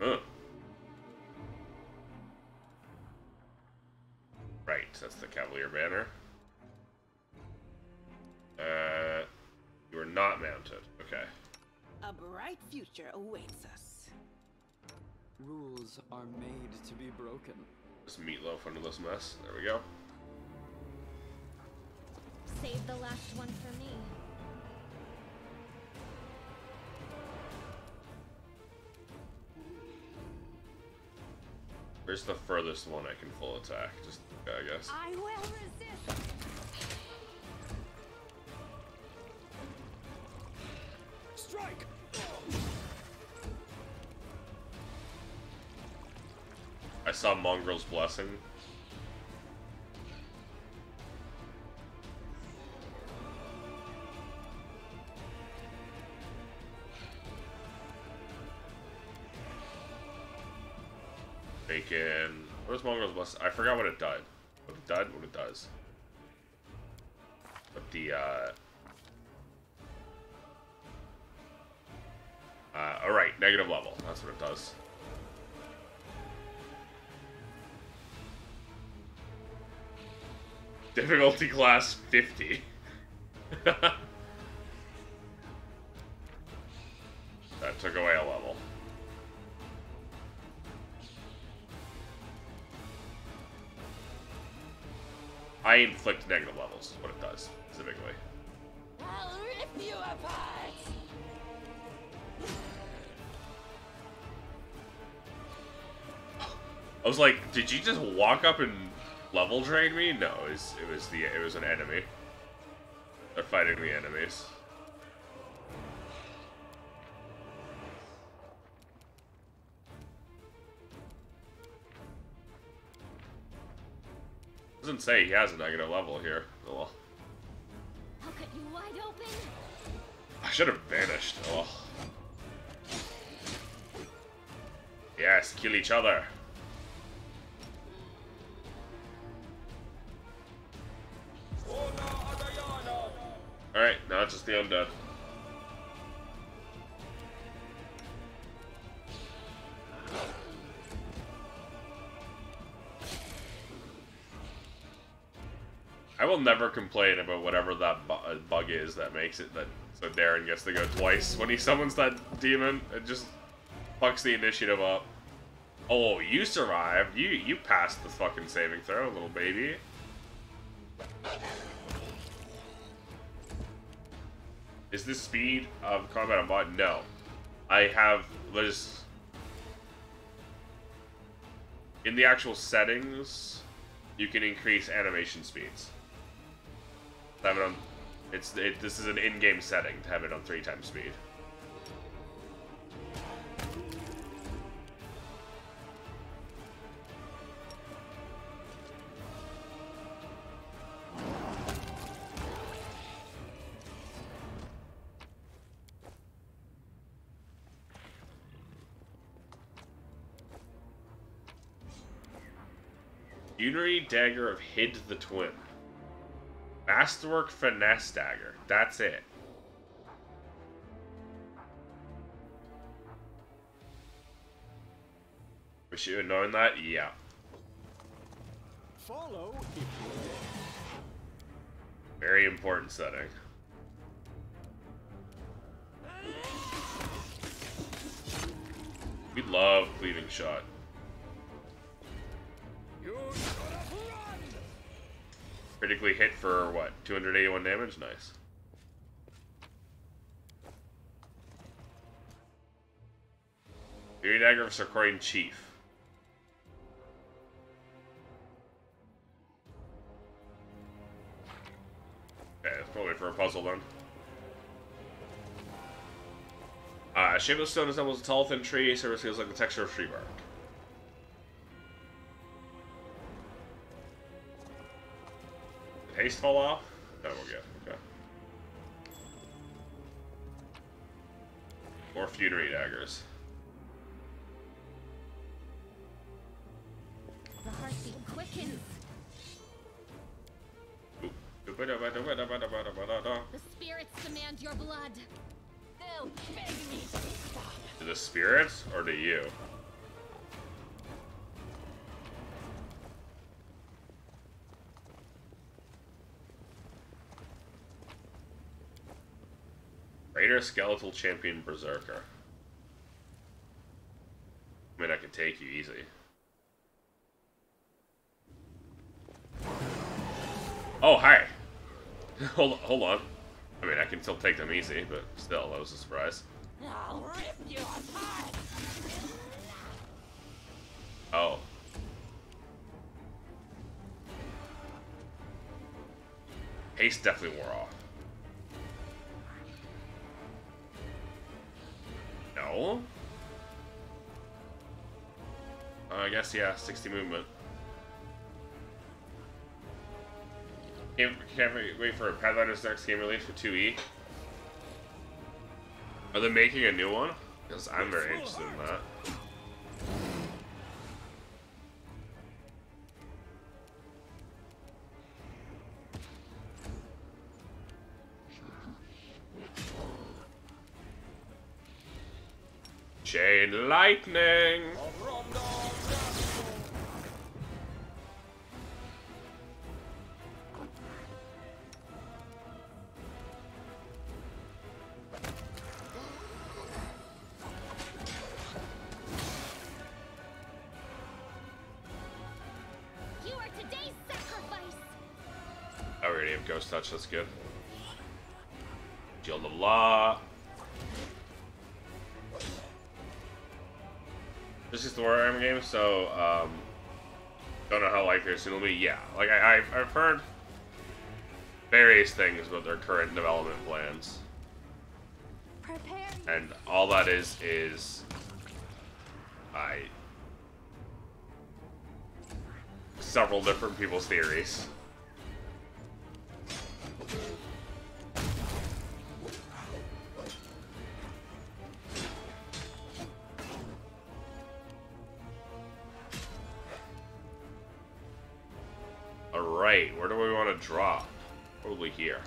Huh. Right, that's the Cavalier banner. You are not mounted. Okay. A bright future awaits us. Rules are made to be broken. Just meatloaf under this mess. There we go. Save the last one for me. Where's the furthest one I can full attack? Just, I guess. I will resist. Strike! I saw Mongrel's Blessing. Bacon. What is Mongrel's Blessing? I forgot what it did. What it did? What it does. But the, alright, negative level. That's what it does. Difficulty class 50. That took away a level. I inflict negative levels, is what it does, specifically. I'll rip you apart! I was like, did you just walk up and level drain me? No, it was an enemy. They're fighting the enemies. Doesn't say he has a negative level here. Oh well. I'll cut you wide open. I should have banished. Oh. Yes, kill each other. Alright, now it's just the undead. will never complain about whatever that bug is that makes it that so Darren gets to go twice when he summons that demon. It just fucks the initiative up. Oh, you survived. You passed the fucking saving throw, little baby. Is this speed of combat unblocked? No. There's... In the actual settings, you can increase animation speeds. Have it on... This is an in-game setting to have it on 3x speed. Funerary Dagger of Hid the Twin. Masterwork Finesse Dagger. That's it. Was you knowing that? Yeah. Follow if you Very important setting. We love Cleaving Shot. Critically hit for what? 281 damage? Nice. Fury Dagger of Sarkorian Chief. Okay, that's probably for a puzzle then. Shapeless Stone resembles a tall, thin tree, so it feels like the texture of tree bark. Did haste fall off? No, we're good. Okay. More Funerary Daggers. The heartbeat quickens. The spirits demand your blood. They'll beg me to stop. To the spirits or to you? Raider Skeletal Champion Berserker. I mean, I could take you easy. Oh, hi! Hold on. I mean, I can still take them easy, but still, that was a surprise. I'll rip you apart. Oh. Haste definitely wore off. No? I guess, yeah, 60 movement. Can't wait for Pathfinder's next game release for 2E. Are they making a new one? Because I'm very interested in that. Chain Lightning! You are today's sacrifice. I already have Ghost Touch, that's good. Shield of Law. This is the Warhammer game, so, don't know how likely it's gonna be. Yeah, like, I've heard various things about their current development plans. Prepare. And all that is several different people's theories. Alright, where do we want to drop? Probably here.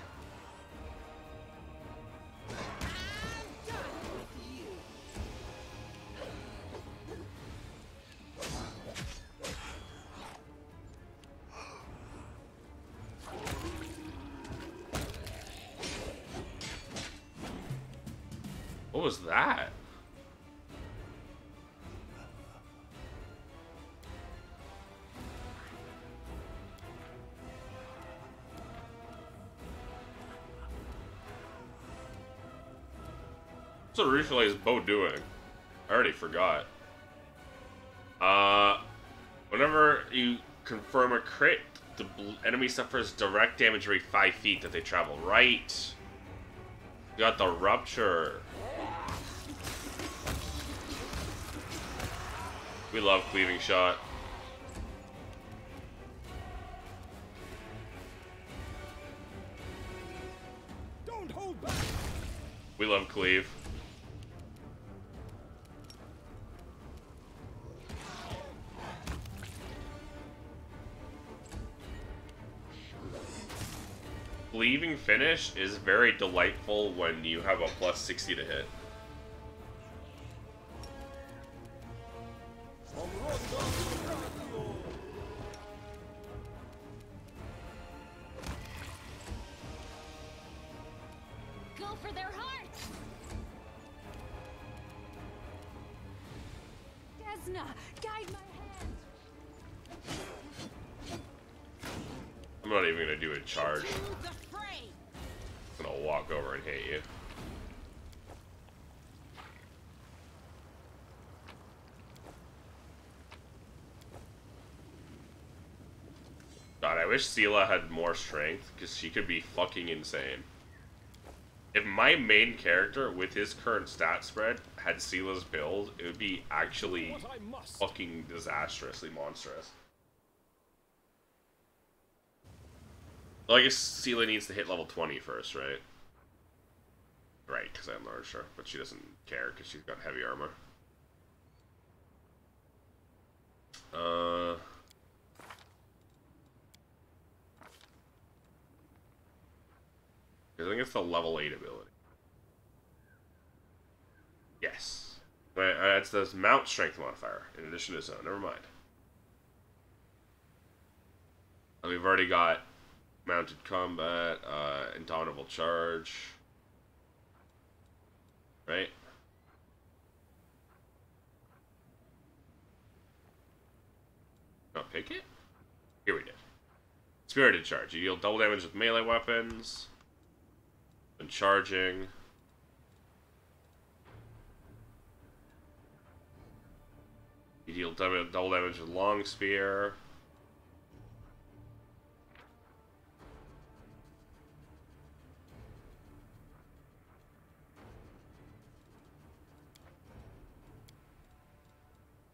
What was that? What's the reflay's bow doing? I already forgot. Whenever you confirm a crit, the enemy suffers direct damage every 5 feet that they travel. Right. You got the rupture. We love cleaving shot. Don't hold back. We love cleave. Cleaving finish is very delightful when you have a plus 60 to hit. Go for their hearts! Desna, guide my hand! I'm not even gonna do a charge. To the fray! I'm gonna walk over and hit you. God, I wish Seela had more strength, because she could be fucking insane. If my main character, with his current stat spread, had Seela's build, it would be actually What I must. fucking disastrously monstrous. Well, I guess Seela needs to hit level 20 first, right? Right, because I enlarged her, but she doesn't care because she's got heavy armor. I think it's the level 8 ability. Yes. It's the mount strength modifier, in addition to zone. Never mind. And we've already got mounted combat, indomitable charge. Right? Not pick it? Here we did. Spirited charge. You deal double damage with melee weapons. When charging. You deal double damage with long spear.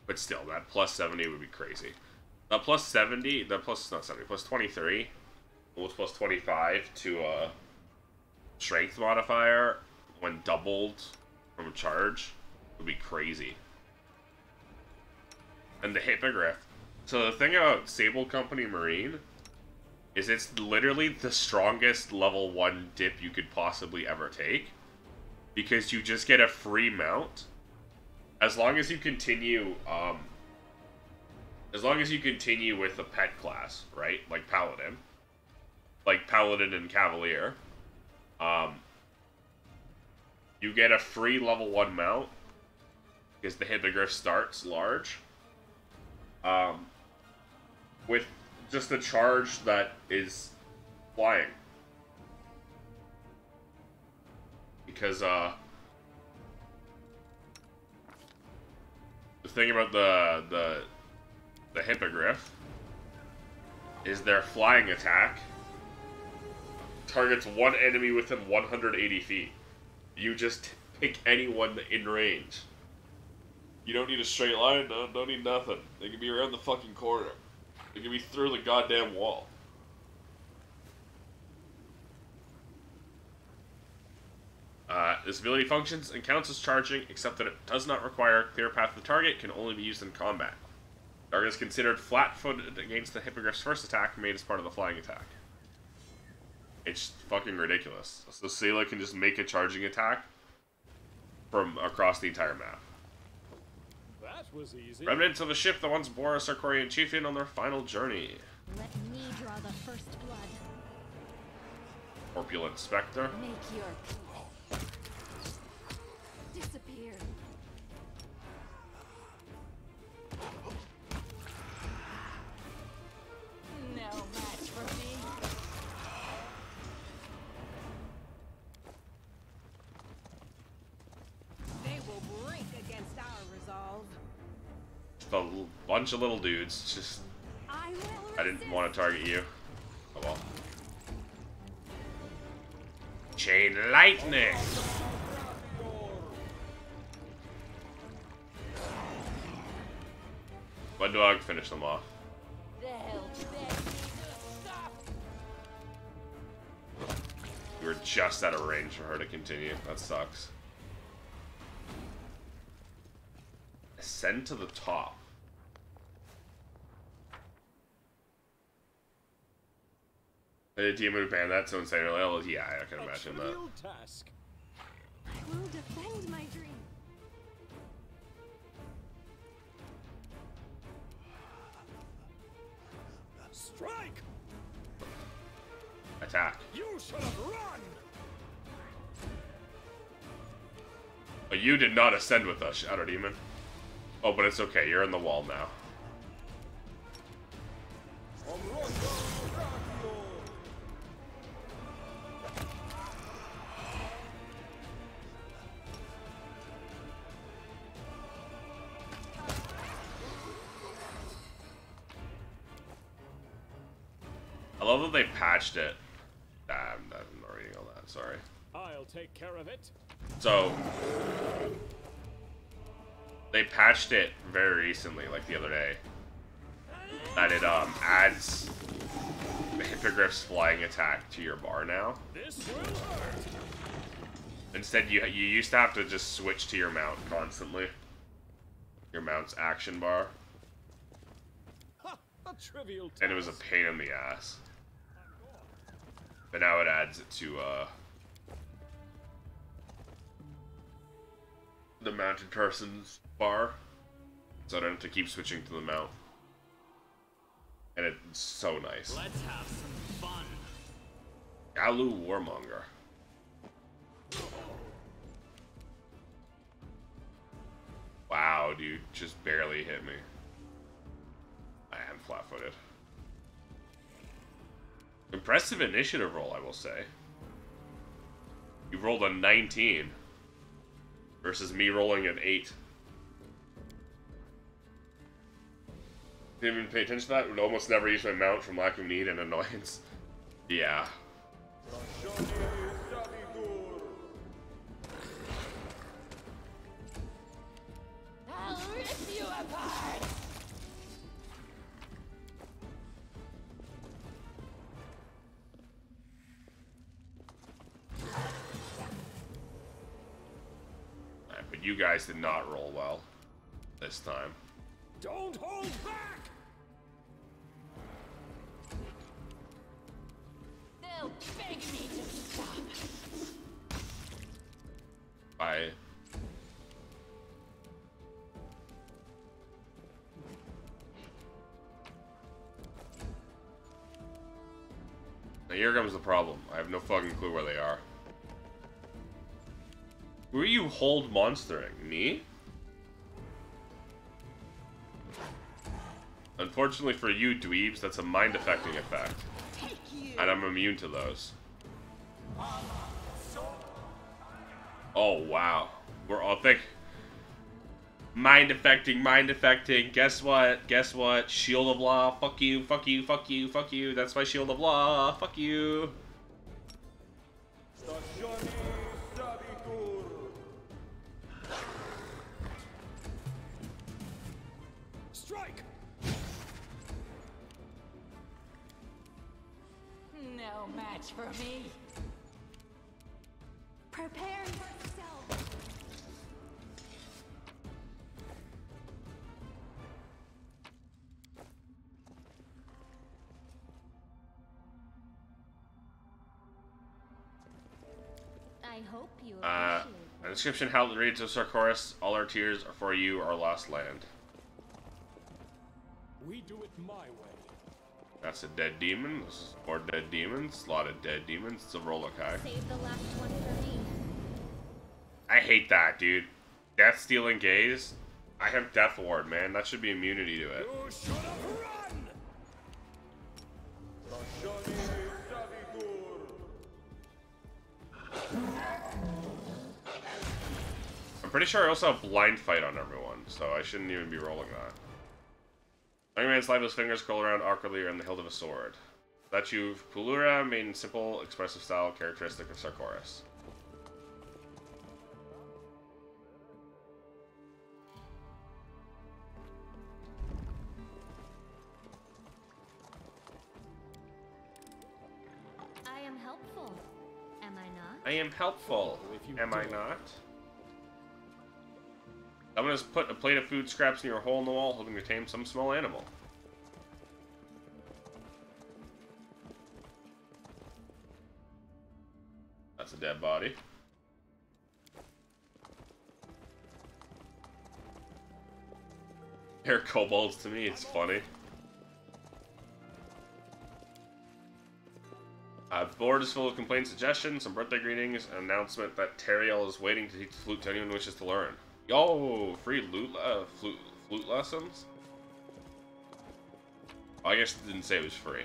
But still, that plus 70 would be crazy. That plus 70, that plus, not 70, plus 23, almost plus 25 to a strength modifier when doubled from a charge would be crazy. And the Hippogriff. So the thing about Sable Company Marine is it's literally the strongest level 1 dip you could possibly ever take. Because you just get a free mount. As long as you continue, with the pet class, right? Like Paladin. Like Paladin and Cavalier. You get a free level 1 mount. Because the Hippogriff starts large. With just a charge that is flying. Because, the thing about the Hippogriff is their flying attack targets one enemy within 180 feet. You just pick anyone in range. You don't need a straight line, no, don't need nothing. They can be around the fucking corner. They can be through the goddamn wall. This ability functions and counts as charging, except that it does not require a clear path to the target, can only be used in combat. Target is considered flat-footed against the Hippogriff's first attack, made as part of the flying attack. It's fucking ridiculous. So Seela can just make a charging attack from across the entire map. That was easy. Remnants of the ship that once bore a Sarkorian chieftain on their final journey. Let me draw the first blood. Corpulent Spectre. Make your just a bunch of little dudes. Just I didn't want to target you. Oh well. Chain lightning. Mud Dog, finish them off. We were just out of range for her to continue. That sucks. Ascend to the top. The demon who banned that so insanely well. Yeah, I can imagine that. Task. I will defend my dream. Strike! Attack. You should have run! But you did not ascend with us, Shadow Demon. Oh, but it's okay. You're in the wall now. I love that they patched it. I'm not reading all that, sorry. I'll take care of it. So, they patched it very recently, like the other day, that it adds the Hippogriff's flying attack to your bar now. This will hurt. Instead, you used to have to just switch to your mount constantly. Your mount's action bar. Ha! A trivial task. And it was a pain in the ass. But now it adds it to, the mounted person's bar. So I don't have to keep switching to the mount. And it's so nice. Let's have some fun. Galu Warmonger. Wow, dude, just barely hit me. I am flat-footed. Impressive initiative roll, I will say. You rolled a 19 versus me rolling an 8. Didn't even pay attention to that. Would almost never use my mount from lack of need and annoyance. Yeah. I'll rip you apart. But you guys did not roll well this time. Don't hold back! They'll beg me to stop. Bye. Now here comes the problem. I have no fucking clue where they are. Who are you hold monstering? Me? Unfortunately for you dweebs, that's a mind-affecting effect. And I'm immune to those. Oh, wow. We're all thick. Mind-affecting, mind-affecting. Guess what? Guess what? Shield of Law. Fuck you, fuck you, fuck you, fuck you. That's my Shield of Law. Fuck you. Strike! No match for me. Prepare yourself. I hope you appreciate A description how it reads of Sarkoris. All our tears are for you, our lost land. We do it my way. That's a dead demon. This is more dead demons. A lot of dead demons. It's a Rolokai. Save the last one for me. I hate that, dude. Death Stealing Gaze. I have Death Ward, man. That should be immunity to it. You should have run! I'm pretty sure I also have Blind Fight on everyone, so I shouldn't even be rolling that. Young man's lifeless fingers curl around awkwardly around the hilt of a sword. Statue of Pulura, main simple, expressive style characteristic of Sarkoris. I am helpful. Am I not? I am helpful, am I not? I'm gonna put a plate of food scraps near a hole in the wall, hoping to tame some small animal. That's a dead body. They're kobolds to me, it's funny. The board is full of complaints, suggestions, some birthday greetings, an announcement that Teriel is waiting to teach the flute to anyone who wishes to learn. Yo, free flute lessons? Oh, I guess it didn't say it was free.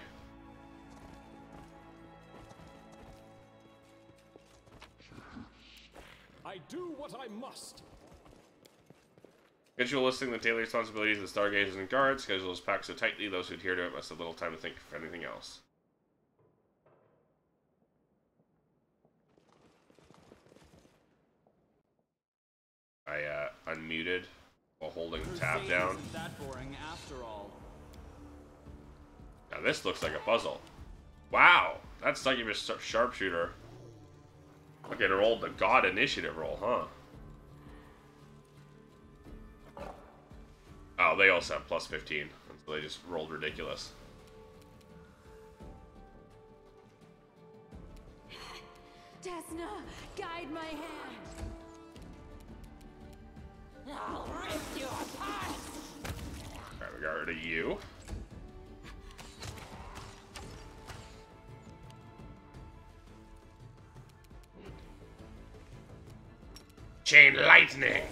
I do what I must. Schedule listing the daily responsibilities of the stargazers and guards. Schedule is packed so tightly, those who adhere to it must have little time to think of anything else. I unmuted while holding the tab down. Isn't that boring after all? Now this looks like a puzzle. Wow, that's Succubus Sharpshooter. Okay, to roll the God Initiative roll, huh? Oh, they also have plus 15, so they just rolled ridiculous. Desna, guide my hand. I'll rip you apart. Alright, we got rid of you. Chain lightning!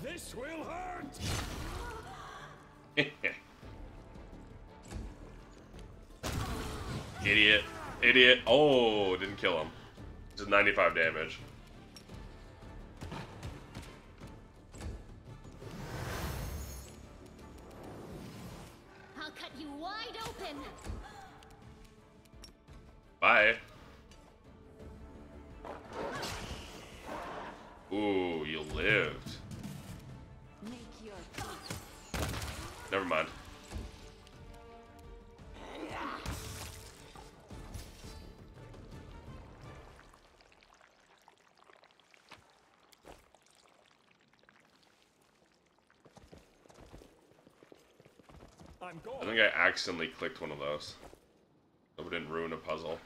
This will hurt. Idiot. Idiot. Oh, didn't kill him. Just 95 damage. I'll cut you wide open. Bye. Ooh, you lived. Make your peace. Never mind. I'm I going. think I accidentally clicked one of those. Hope it didn't ruin a puzzle.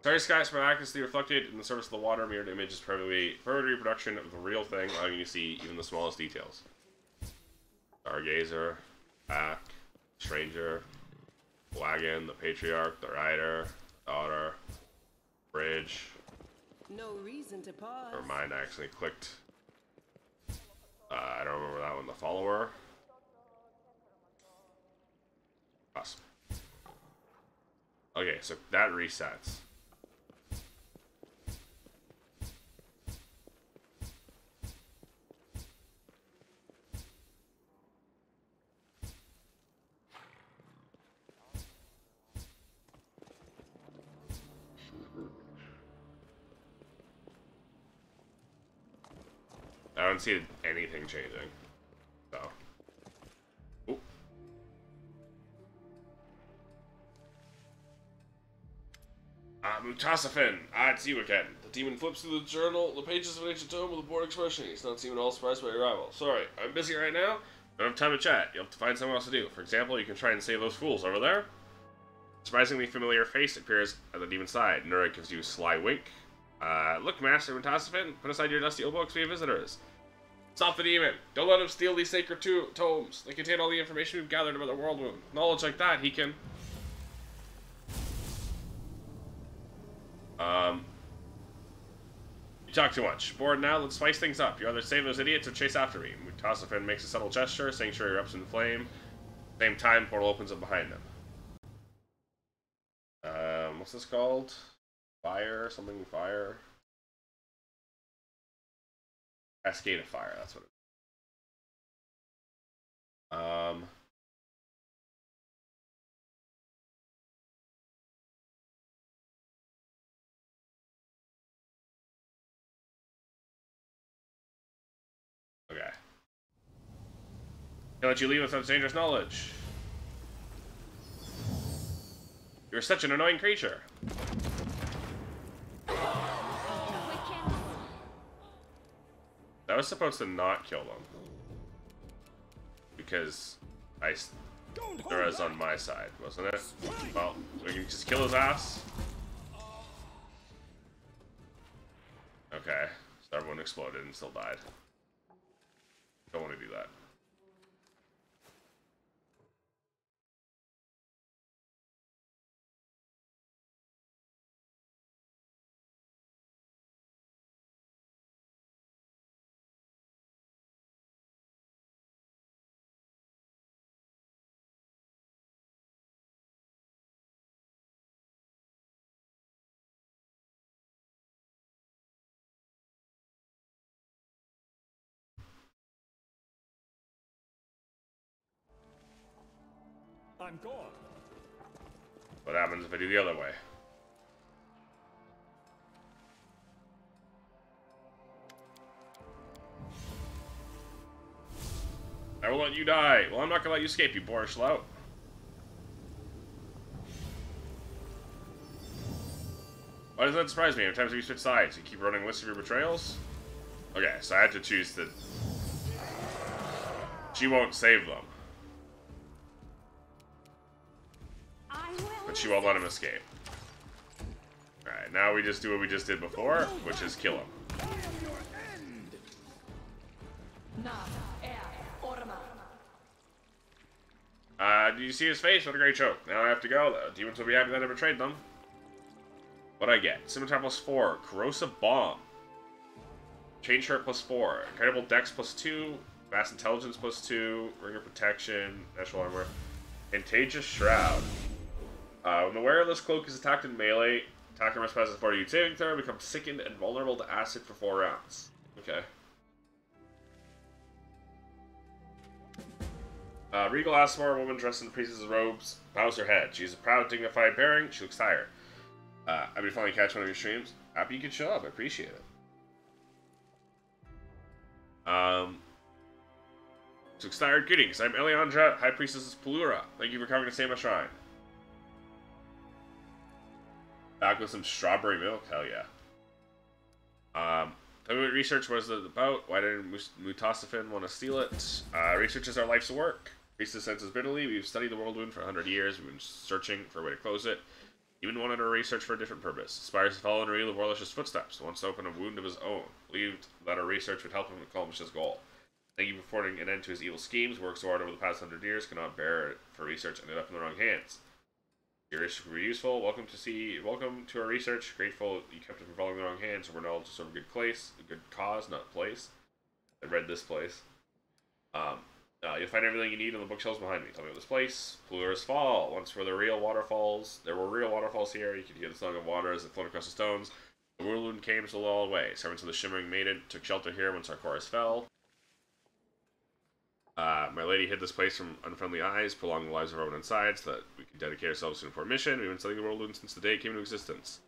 Starry sky is miraculously reflected in the surface of the water. Mirrored image is perfect reproduction of the real thing, allowing you to see even the smallest details. Stargazer, back, stranger, wagon, the patriarch, the rider, daughter, bridge. No reason to pause. Or mine actually clicked. I don't remember that one. The follower. Cusp. Okay, so that resets. I don't see anything changing. So. Ooh. Mutasafin. It's you again. The demon flips through the journal, the pages of an ancient tome with a bored expression. He's not seeming at all surprised by your arrival. Sorry, I'm busy right now. Don't have time to chat. You'll have to find something else to do. For example, you can try and save those fools over there. Surprisingly familiar face appears at the demon's side. Nura gives you a sly wink. Look, Master Mutasafin, put aside your dusty old books for your visitors. Stop the demon. Don't let him steal these sacred tomes. They contain all the information we've gathered about the world wound. Knowledge like that, he can... You talk too much. Bored now? Let's spice things up. You either save those idiots or chase after me. Mutosafin makes a subtle gesture. Sanctuary erupts in flame. Same time, portal opens up behind him. What's this called? Fire? Something fire? Cascade of fire, that's what it is. Okay. Can't let you leave without dangerous knowledge. You're such an annoying creature. I was supposed to not kill them. Because Zura's on my side, wasn't it? Well, we can just kill his ass. Okay. So everyone exploded and still died. Don't want to do that. I'm gone. What happens if I do the other way? I will let you die. Well, I'm not gonna let you escape, you boorish lout. Why does that surprise me? Every time you switch sides, you keep running lists of your betrayals? Okay, so I had to choose the... She won't save them. But she won't let him escape. Alright, now we just do what we just did before, which is kill him. Do you see his face? What a great joke. Now I have to go. The demons will be happy that I betrayed them. What'd I get? Scimitar plus 4. Corrosive Bomb. Chain Shirt plus 4. Incredible Dex plus 2. Vast Intelligence plus 2. Ring of Protection. Natural Armor. Contagious Shroud. When the wearer of this cloak is attacked in melee, attacker must pass a 40 saving throw and becomes sickened and vulnerable to acid for 4 rounds. Okay. Regal Asmar, a woman dressed in priestess' robes, bows her head. She has a proud, dignified bearing. She looks tired. I'd be finally catch one of your streams. Happy you could show up. I appreciate it. She looks tired. Greetings. I'm Eliandra, High Priestess of Pelura. Thank you for coming to save my shrine. Back with some strawberry milk. Hell yeah. Tell me what research was it about? Why didn't Mutosafin want to steal it? Research is our life's work. Priestess senses bitterly. We've studied the world wound for 100 years. We've been searching for a way to close it. Even wanted our research for a different purpose. Aspires to follow in Aurelius Warlish's footsteps. Wants to open a wound of his own. Believed that our research would help him accomplish his goal. Thank you for putting an end to his evil schemes. Worked so hard over the past 100 years. Cannot bear it for research. Ended up in the wrong hands. Your research will be useful. Welcome to our research. Grateful you kept it from falling in the wrong hands. So we're knowledge to serve a good place, a good cause, not place. I read this place. You'll find everything you need on the bookshelves behind me. Tell me about this place. Pelura's Fall. Once were the real waterfalls. There were real waterfalls here. You could hear the song of water as it flowed across the stones. The whirlwind came to all the way. Servants of the Shimmering Maiden took shelter here when Sarkoris fell. My lady hid this place from unfriendly eyes, prolonged the lives of everyone inside, so that we could dedicate ourselves to an important mission. We've been studying the whirlwind since the day it came into existence.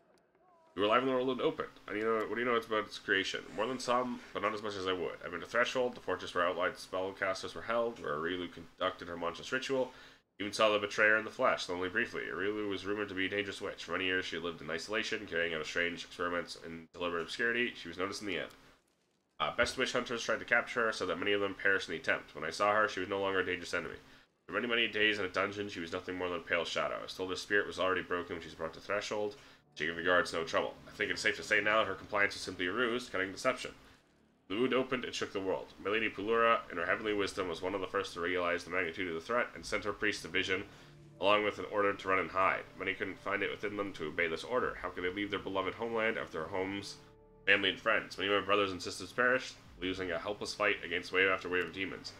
We were alive when the whirlwind opened. And what do you know about its creation? More than some, but not as much as I would. I've been to Threshold, the fortress where outlined spellcasters were held, where Aurilu conducted her monstrous ritual. Even saw the betrayer in the flesh, though only briefly. Aurilu was rumored to be a dangerous witch. For many years she lived in isolation, carrying out strange experiments in deliberate obscurity. She was noticed in the end. Best witch hunters tried to capture her, so that many of them perished in the attempt. When I saw her, she was no longer a dangerous enemy. For many, many days in a dungeon, she was nothing more than a pale shadow. I was told her spirit was already broken when she was brought to Threshold. She gave the guards no trouble. I think it's safe to say now that her compliance was simply a ruse, cunning deception. The wound opened and shook the world. My Lady Pelura, in her heavenly wisdom, was one of the first to realize the magnitude of the threat and sent her priests a vision, along with an order to run and hide. Many couldn't find it within them to obey this order. How could they leave their beloved homeland after their homes Family and friends. Many of my brothers and sisters perished, losing a helpless fight against wave after wave of demons.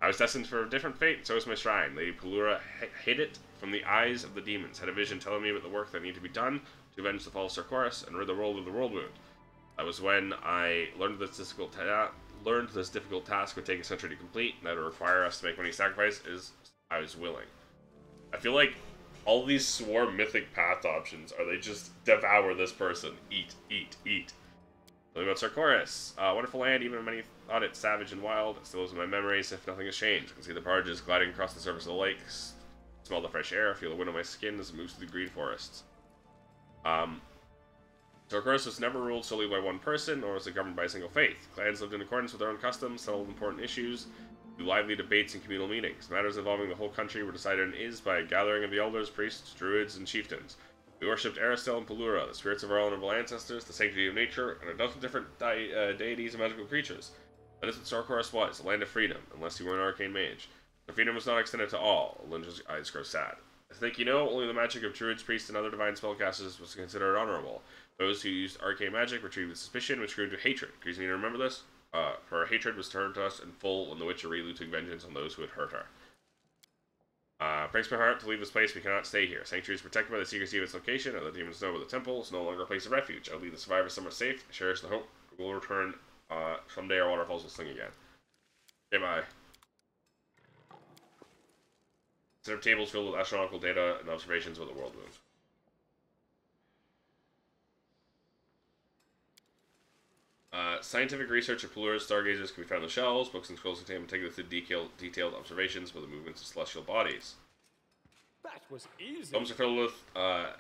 I was destined for a different fate, and so was my shrine. Lady Pelura hid it from the eyes of the demons, had a vision telling me about the work that needed to be done to avenge the fall of Sarkoris and rid the world of the world wound. That was when I learned this difficult task would take a century to complete, and that would require us to make many sacrifices. I was willing. I feel like all these swarm mythic path options are they just devour this person. Eat, eat, eat. Something about Sarkoris. Wonderful land, even when many thought it savage and wild, it still lives in my memories if nothing has changed. I can see the barges gliding across the surface of the lakes, smell the fresh air, feel the wind on my skin as it moves through the green forests. Sarkoris was never ruled solely by one person, nor was it governed by a single faith. Clans lived in accordance with their own customs, settled important issues, through lively debates and communal meetings. Matters involving the whole country were decided in Is by a gathering of the elders, priests, druids, and chieftains. We worshipped Aristel and Pelura, the spirits of our honorable ancestors, the sanctity of nature, and a dozen different deities and magical creatures. That is what Sarkoris was, a land of freedom, unless you were an arcane mage. The freedom was not extended to all. Linda's eyes grow sad. I think you know, only the magic of druids, priests, and other divine spellcasters was considered honorable. Those who used arcane magic were treated with suspicion, which grew into hatred. Grease me to remember this? For our hatred was turned to us in full when the Witch Aureliu took vengeance on those who had hurt her. Breaks my heart to leave this place. We cannot stay here. Sanctuary is protected by the secrecy of its location, and the demons know about the temple is no longer a place of refuge. I'll leave the survivors somewhere safe. I cherish the hope we will return. Someday our waterfalls will sing again. Okay, bye. Set of tables filled with astronomical data and observations of the world moves. Scientific research of Pelura's stargazers can be found on the shelves. Books and scrolls contain meticulously detailed observations of the movements of celestial bodies. That was easy. Tomes are filled with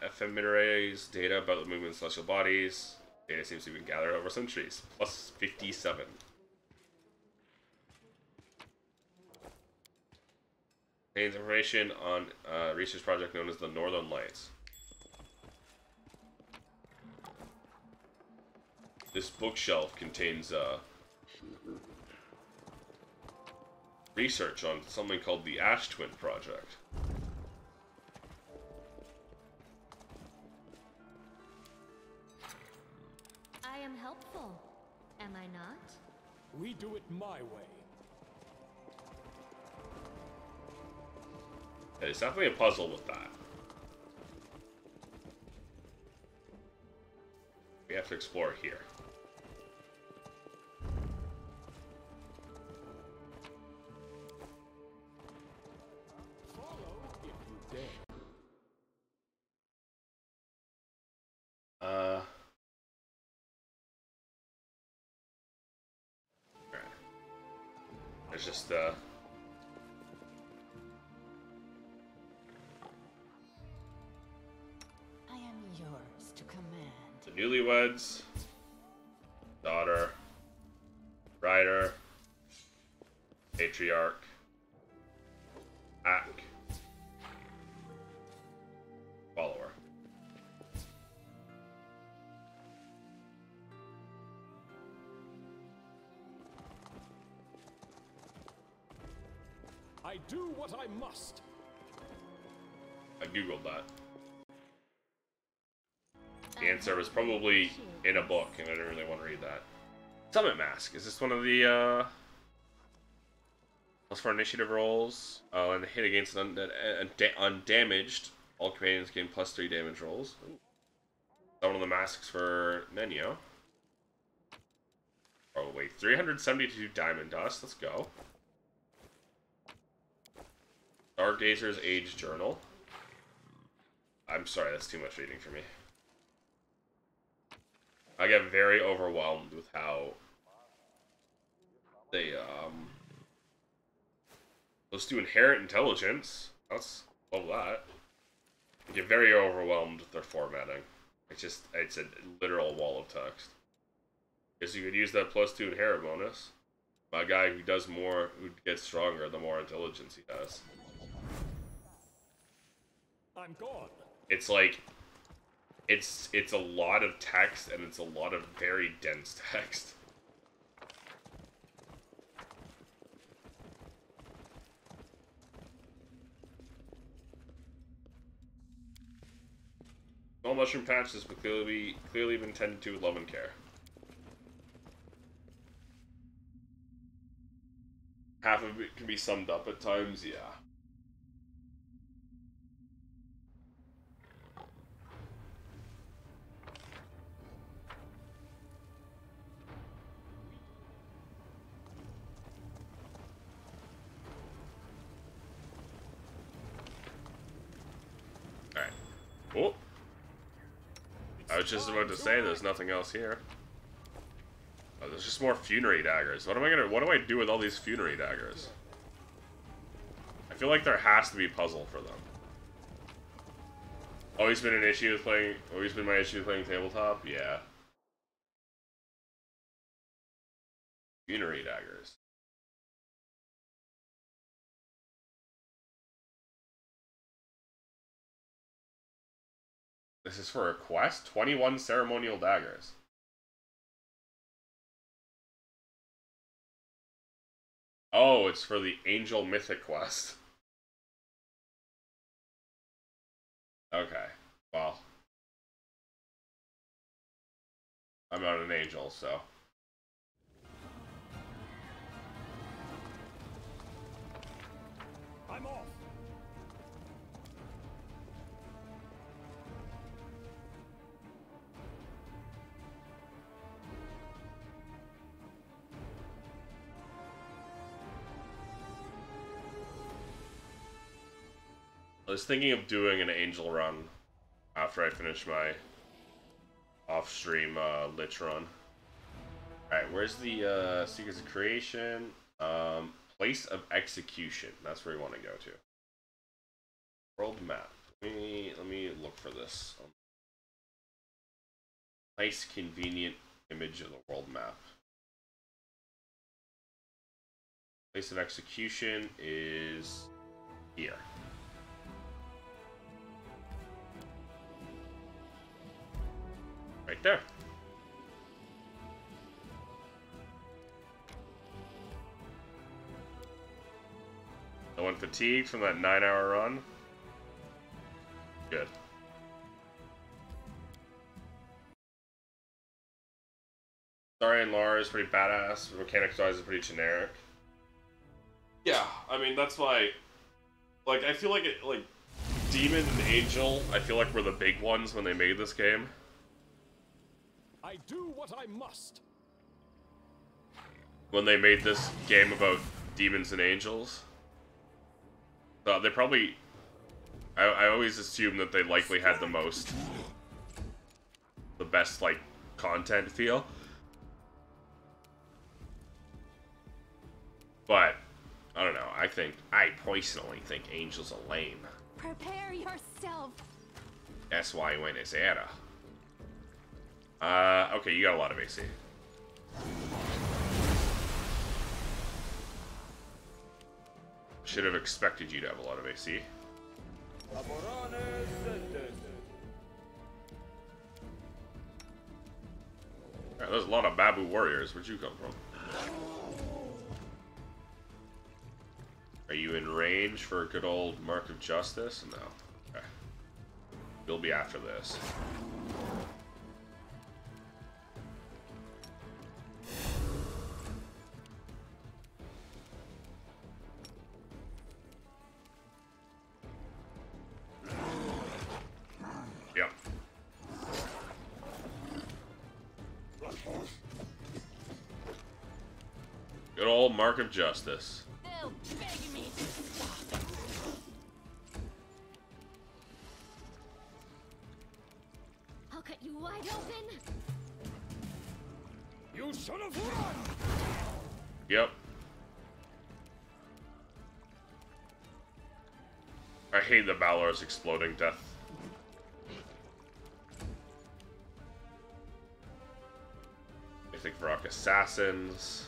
ephemeris data about the movement of celestial bodies. Data seems to have been gathered over centuries. Plus 57. Contains information on a research project known as the Northern Lights. This bookshelf contains research on something called the Ash Twin Project. I am helpful, am I not? We do it my way. There's definitely a puzzle with that. We have to explore here. Follow if you dare. Alright. There's just I am yours to command. the newlyweds, daughter, rider, patriarch, Ack, follower. I do what I must. I googled that. The answer was probably in a book, and I didn't really want to read that. Summit Mask. Is this one of the, plus 4 initiative rolls, and hit against undamaged. All companions gain plus 3 damage rolls. Ooh. One of the masks for Nenyo. Oh, wait. 372 diamond dust. Let's go. Stargazer's Age Journal. I'm sorry, that's too much reading for me. I get very overwhelmed with how they, let's do inherent intelligence. Love that. I get very overwhelmed with their formatting. It's a literal wall of text. Because you could use that plus 2 inherent bonus. My guy who does more, who gets stronger, the more intelligence he has. I'm gone. It's like, it's a lot of text, and it's a lot of very dense text. Small mushroom patch has clearly been tended to with love and care. half of it can be summed up at times, yeah. Alright. Oh! I was just about to say there's nothing else here. Oh, there's just more funerary daggers. What do I do with all these funerary daggers? I feel like there has to be a puzzle for them. Always been my issue with playing tabletop? Yeah. Funerary daggers. This is for a quest? 21 ceremonial daggers. Oh, it's for the Angel Mythic quest. Okay, well. I'm not an angel, so. I'm off. I was thinking of doing an angel run after I finish my off-stream Lich run. Alright, where's the Secrets of Creation? Place of Execution. That's where we want to go to. World map. Let me look for this. Nice, convenient image of the world map. Place of Execution is here. Right there. No one fatigued from that 9-hour run? Good. Sorry, and Laura is pretty badass. Mechanics-wise is pretty generic. Yeah, I mean, that's why... Like, I feel like it, like, Demon and Angel, I feel like were the big ones when they made this game. I do what I must. When they made this game about demons and angels. They probably... I always assume that they likely had the best, like, content feel. But, I don't know, I personally think angels are lame. Prepare yourself. That's why I went as Era. Okay, you got a lot of AC. Should have expected you to have a lot of AC. Alright, there's a lot of Babu warriors. Where'd you come from? Are you in range for a good old Mark of Justice? No. Okay. You'll be after this. Yep. Good old Mark of Justice. They'll beg me to stop. I'll cut you wide open. You should have run. Yep. I hate the Balor's exploding death. Mythic Rock Assassins.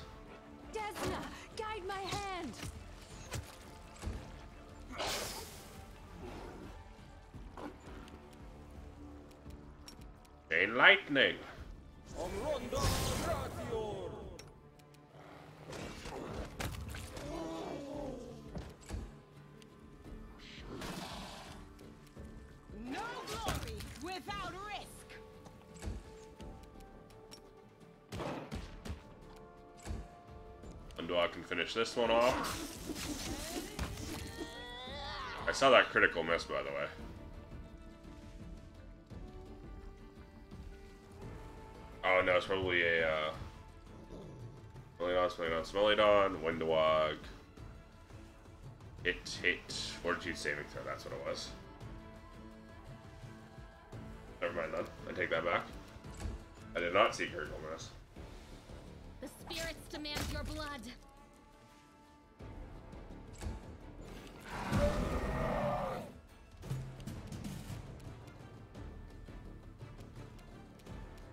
Desna, guide my hand. Chain Lightning. No glory without risk. Undock can finish this one off. I saw that critical miss, by the way. Oh no, it's probably a Smelly-Don, Windowag. Hit, Fortitude saving throw, that's what it was. Never mind then, I take that back. I did not see critical miss. The spirits demand your blood.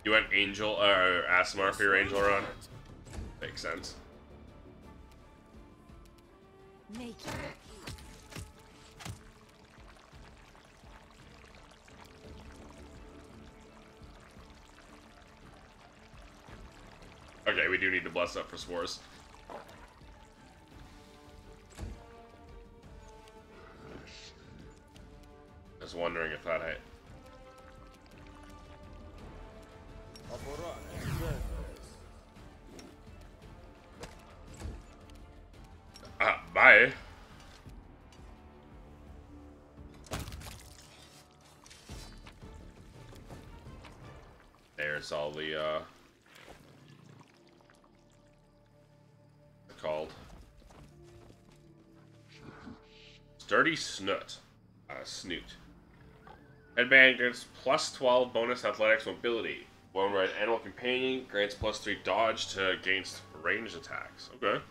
You went Angel, or Asmar for your Angel run? Makes sense. Make it. Okay, we do need to bless up for spores. Just wondering if that hit. Bye. There's all the, called Sturdy Snoot. Snoot. Headband grants plus 12 bonus athletics mobility. One red animal companion grants plus 3 dodge to against ranged attacks. Okay.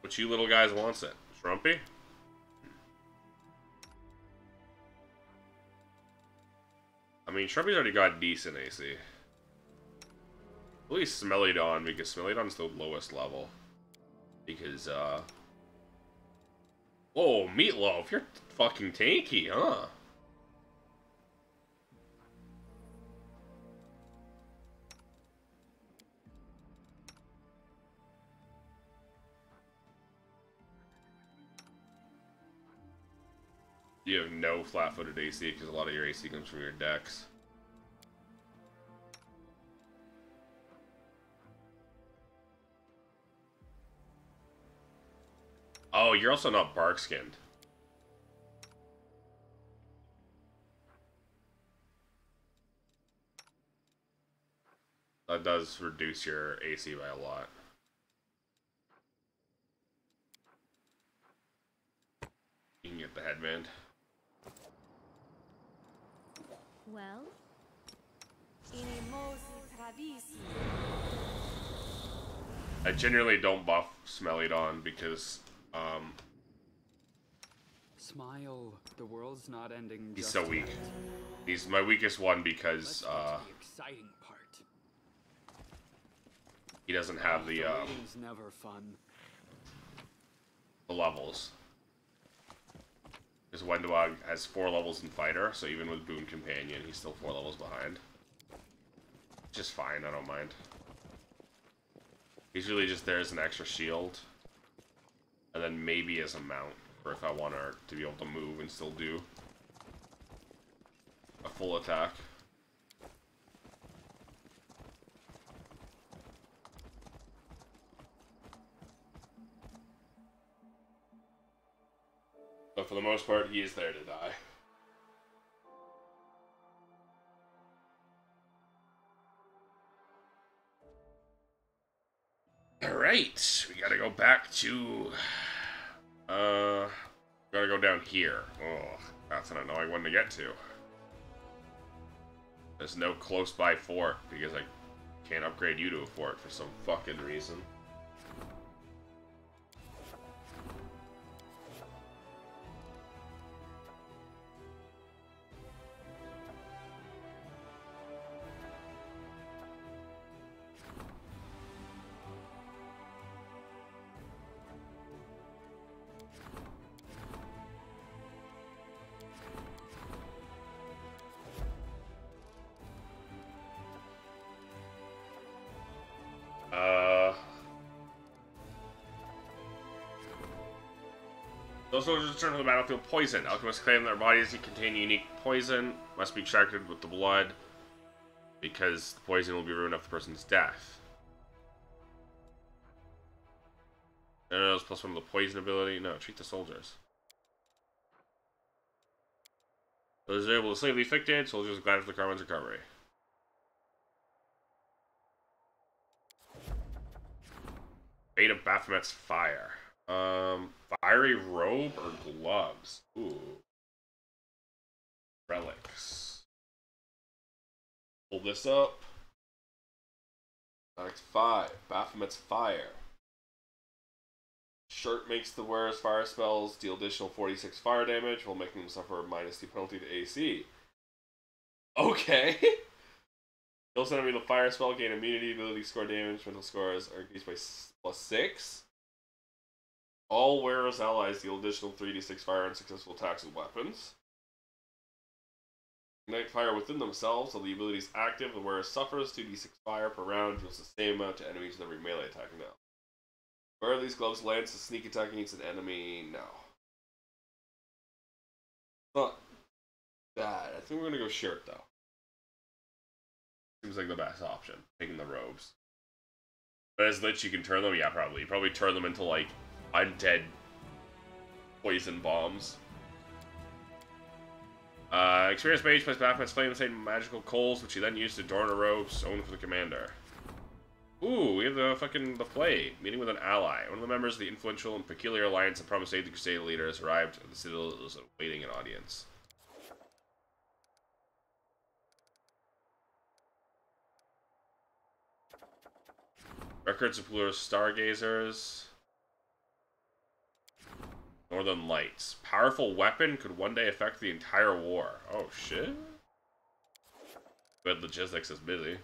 But you little guys wants it. Shrumpy? I mean, Shrumpy's already got decent AC. At least Smelly-Don, because Smelly-Don's the lowest level. Because, oh, Meatloaf, you're fucking tanky, huh? You have no flat-footed AC, because a lot of your AC comes from your decks. Oh, you're also not bark-skinned. That does reduce your AC by a lot. You can get the headband. Well, I generally don't buff Smelly-Don because, Smile, the world's not ending. He's just so weak. yet. He's my weakest one because, Let's get to the exciting part. he doesn't have the Waiting's never fun. levels. Because Wendawag has 4 levels in Fighter, so even with Boon Companion, he's still 4 levels behind. Just fine, I don't mind. He's really just there as an extra shield. And then maybe as a mount, for if I want her to be able to move and still do a full attack. But for the most part, he is there to die. Alright, we gotta go back to... gotta go down here. Oh, that's an annoying one to get to. There's no close by fort, because I can't upgrade you to a fort for some fucking reason. Those soldiers return to the battlefield poisoned. Alchemists claim their bodies contain unique poison, must be extracted with the blood, because the poison will be ruined after the person's death. Arrows plus 1 of the poison ability. No, treat the soldiers. Those are able to save the afflicted. Soldiers are glad for the Carmen's recovery. Fate of Baphomet's fire. Fiery robe or gloves? Ooh. Relics. Pull this up. Act 5. Baphomet's fire. Shirt makes the wearer's fire spells deal additional 46 fire damage while making them suffer a -2 penalty to AC. Okay. Kills enemy with a fire spell, gain immunity, ability score damage, mental scores are increased by +6. All wearers' allies deal additional 3d6 fire on successful attacks with weapons. Ignite fire within themselves, while the ability is active, the wearer suffers 2d6 fire per round, deals the same amount to enemies with every melee attack now. Where these gloves lands a sneak attack against an enemy? No. Not bad. I think we're gonna go shirt though. Seems like the best option. Taking the robes. But as Lich, you can turn them? Yeah, probably. You probably turn them into like undead poison bombs. Experienced mage plays Baphomet's flame inside magical coals, which he then used to adorn a robe sewn for the commander. Ooh, we have the Flay, meeting with an ally. One of the members of the influential and peculiar alliance that promised aid to the Crusade leader has arrived at the citadel and is awaiting an audience. Records of Plural Stargazers. Northern Lights. Powerful weapon could one day affect the entire war. Oh, shit. But logistics is busy.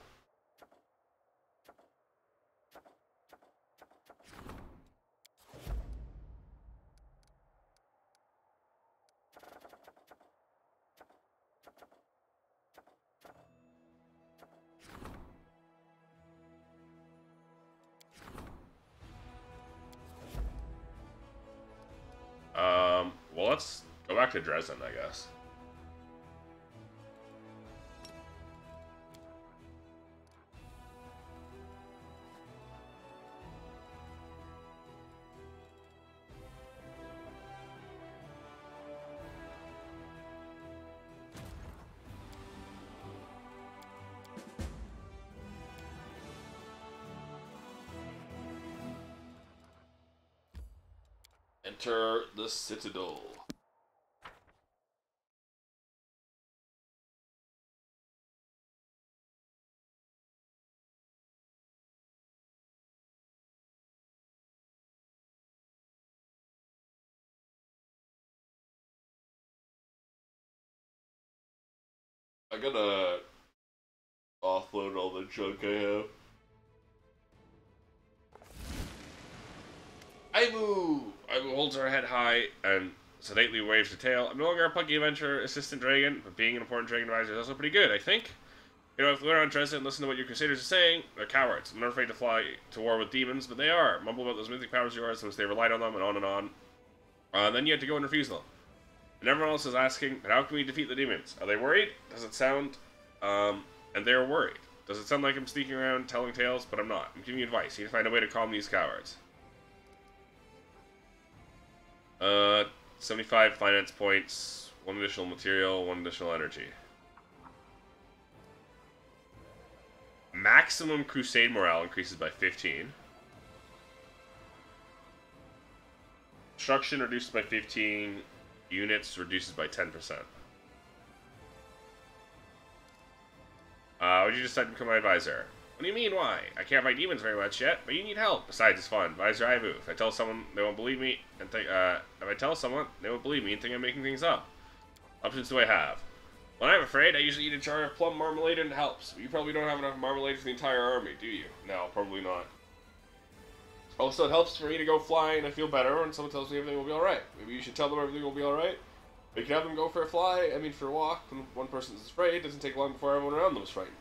Well, let's go back to Dresden, I guess. Enter the Citadel. I gotta offload all the junk I have. Aibu holds her head high and sedately waves her tail. I'm no longer a plucky adventurer assistant dragon, but being an important dragon advisor is also pretty good, I think. You know, if we learn on Dresden and listen to what your crusaders are saying, they're cowards. I'm not afraid to fly to war with demons, but they are. Mumble about those mythic powers of yours, since they relied on them, and on and on. Then you had to go and refuse them. And everyone else is asking, but how can we defeat the demons? Are they worried? Does it sound... and they're worried. Does it sound like I'm sneaking around telling tales? But I'm not. I'm giving you advice. You need to find a way to calm these cowards. 75 finance points, 1 additional material, 1 additional energy. Maximum crusade morale increases by 15. Destruction reduces by 15. Units reduces by 10%. Would you decide to become my advisor? What do you mean, why? I can't fight demons very much yet, but you need help. Besides, it's fun. Advisor Aibu. If I tell someone, they won't believe me, and think, if I tell someone, they won't believe me and think I'm making things up. Options do I have? When I'm afraid, I usually eat a jar of plum marmalade and it helps. But you probably don't have enough marmalade for the entire army, do you? No, probably not. Also, it helps for me to go fly and I feel better when someone tells me everything will be alright. Maybe you should tell them everything will be alright. You can have them go for a fly, for a walk. When one person's afraid, it doesn't take long before everyone around them is frightened.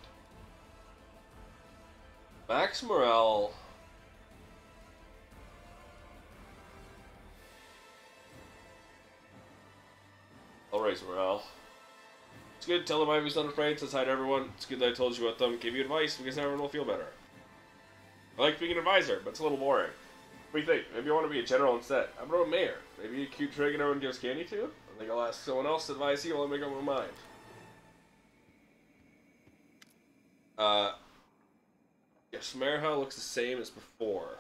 Max morale. I'll raise morale. It's good, tell them Ivy's not afraid, says hi to everyone. It's good that I told you about them, give you advice, because everyone will feel better. I like being an advisor, but it's a little boring. What do you think? Maybe I want to be a general instead. How about a mayor? Maybe a cute trig everyone gives candy to? I think I'll ask someone else to advise you while I make up my mind. Gesmera looks the same as before.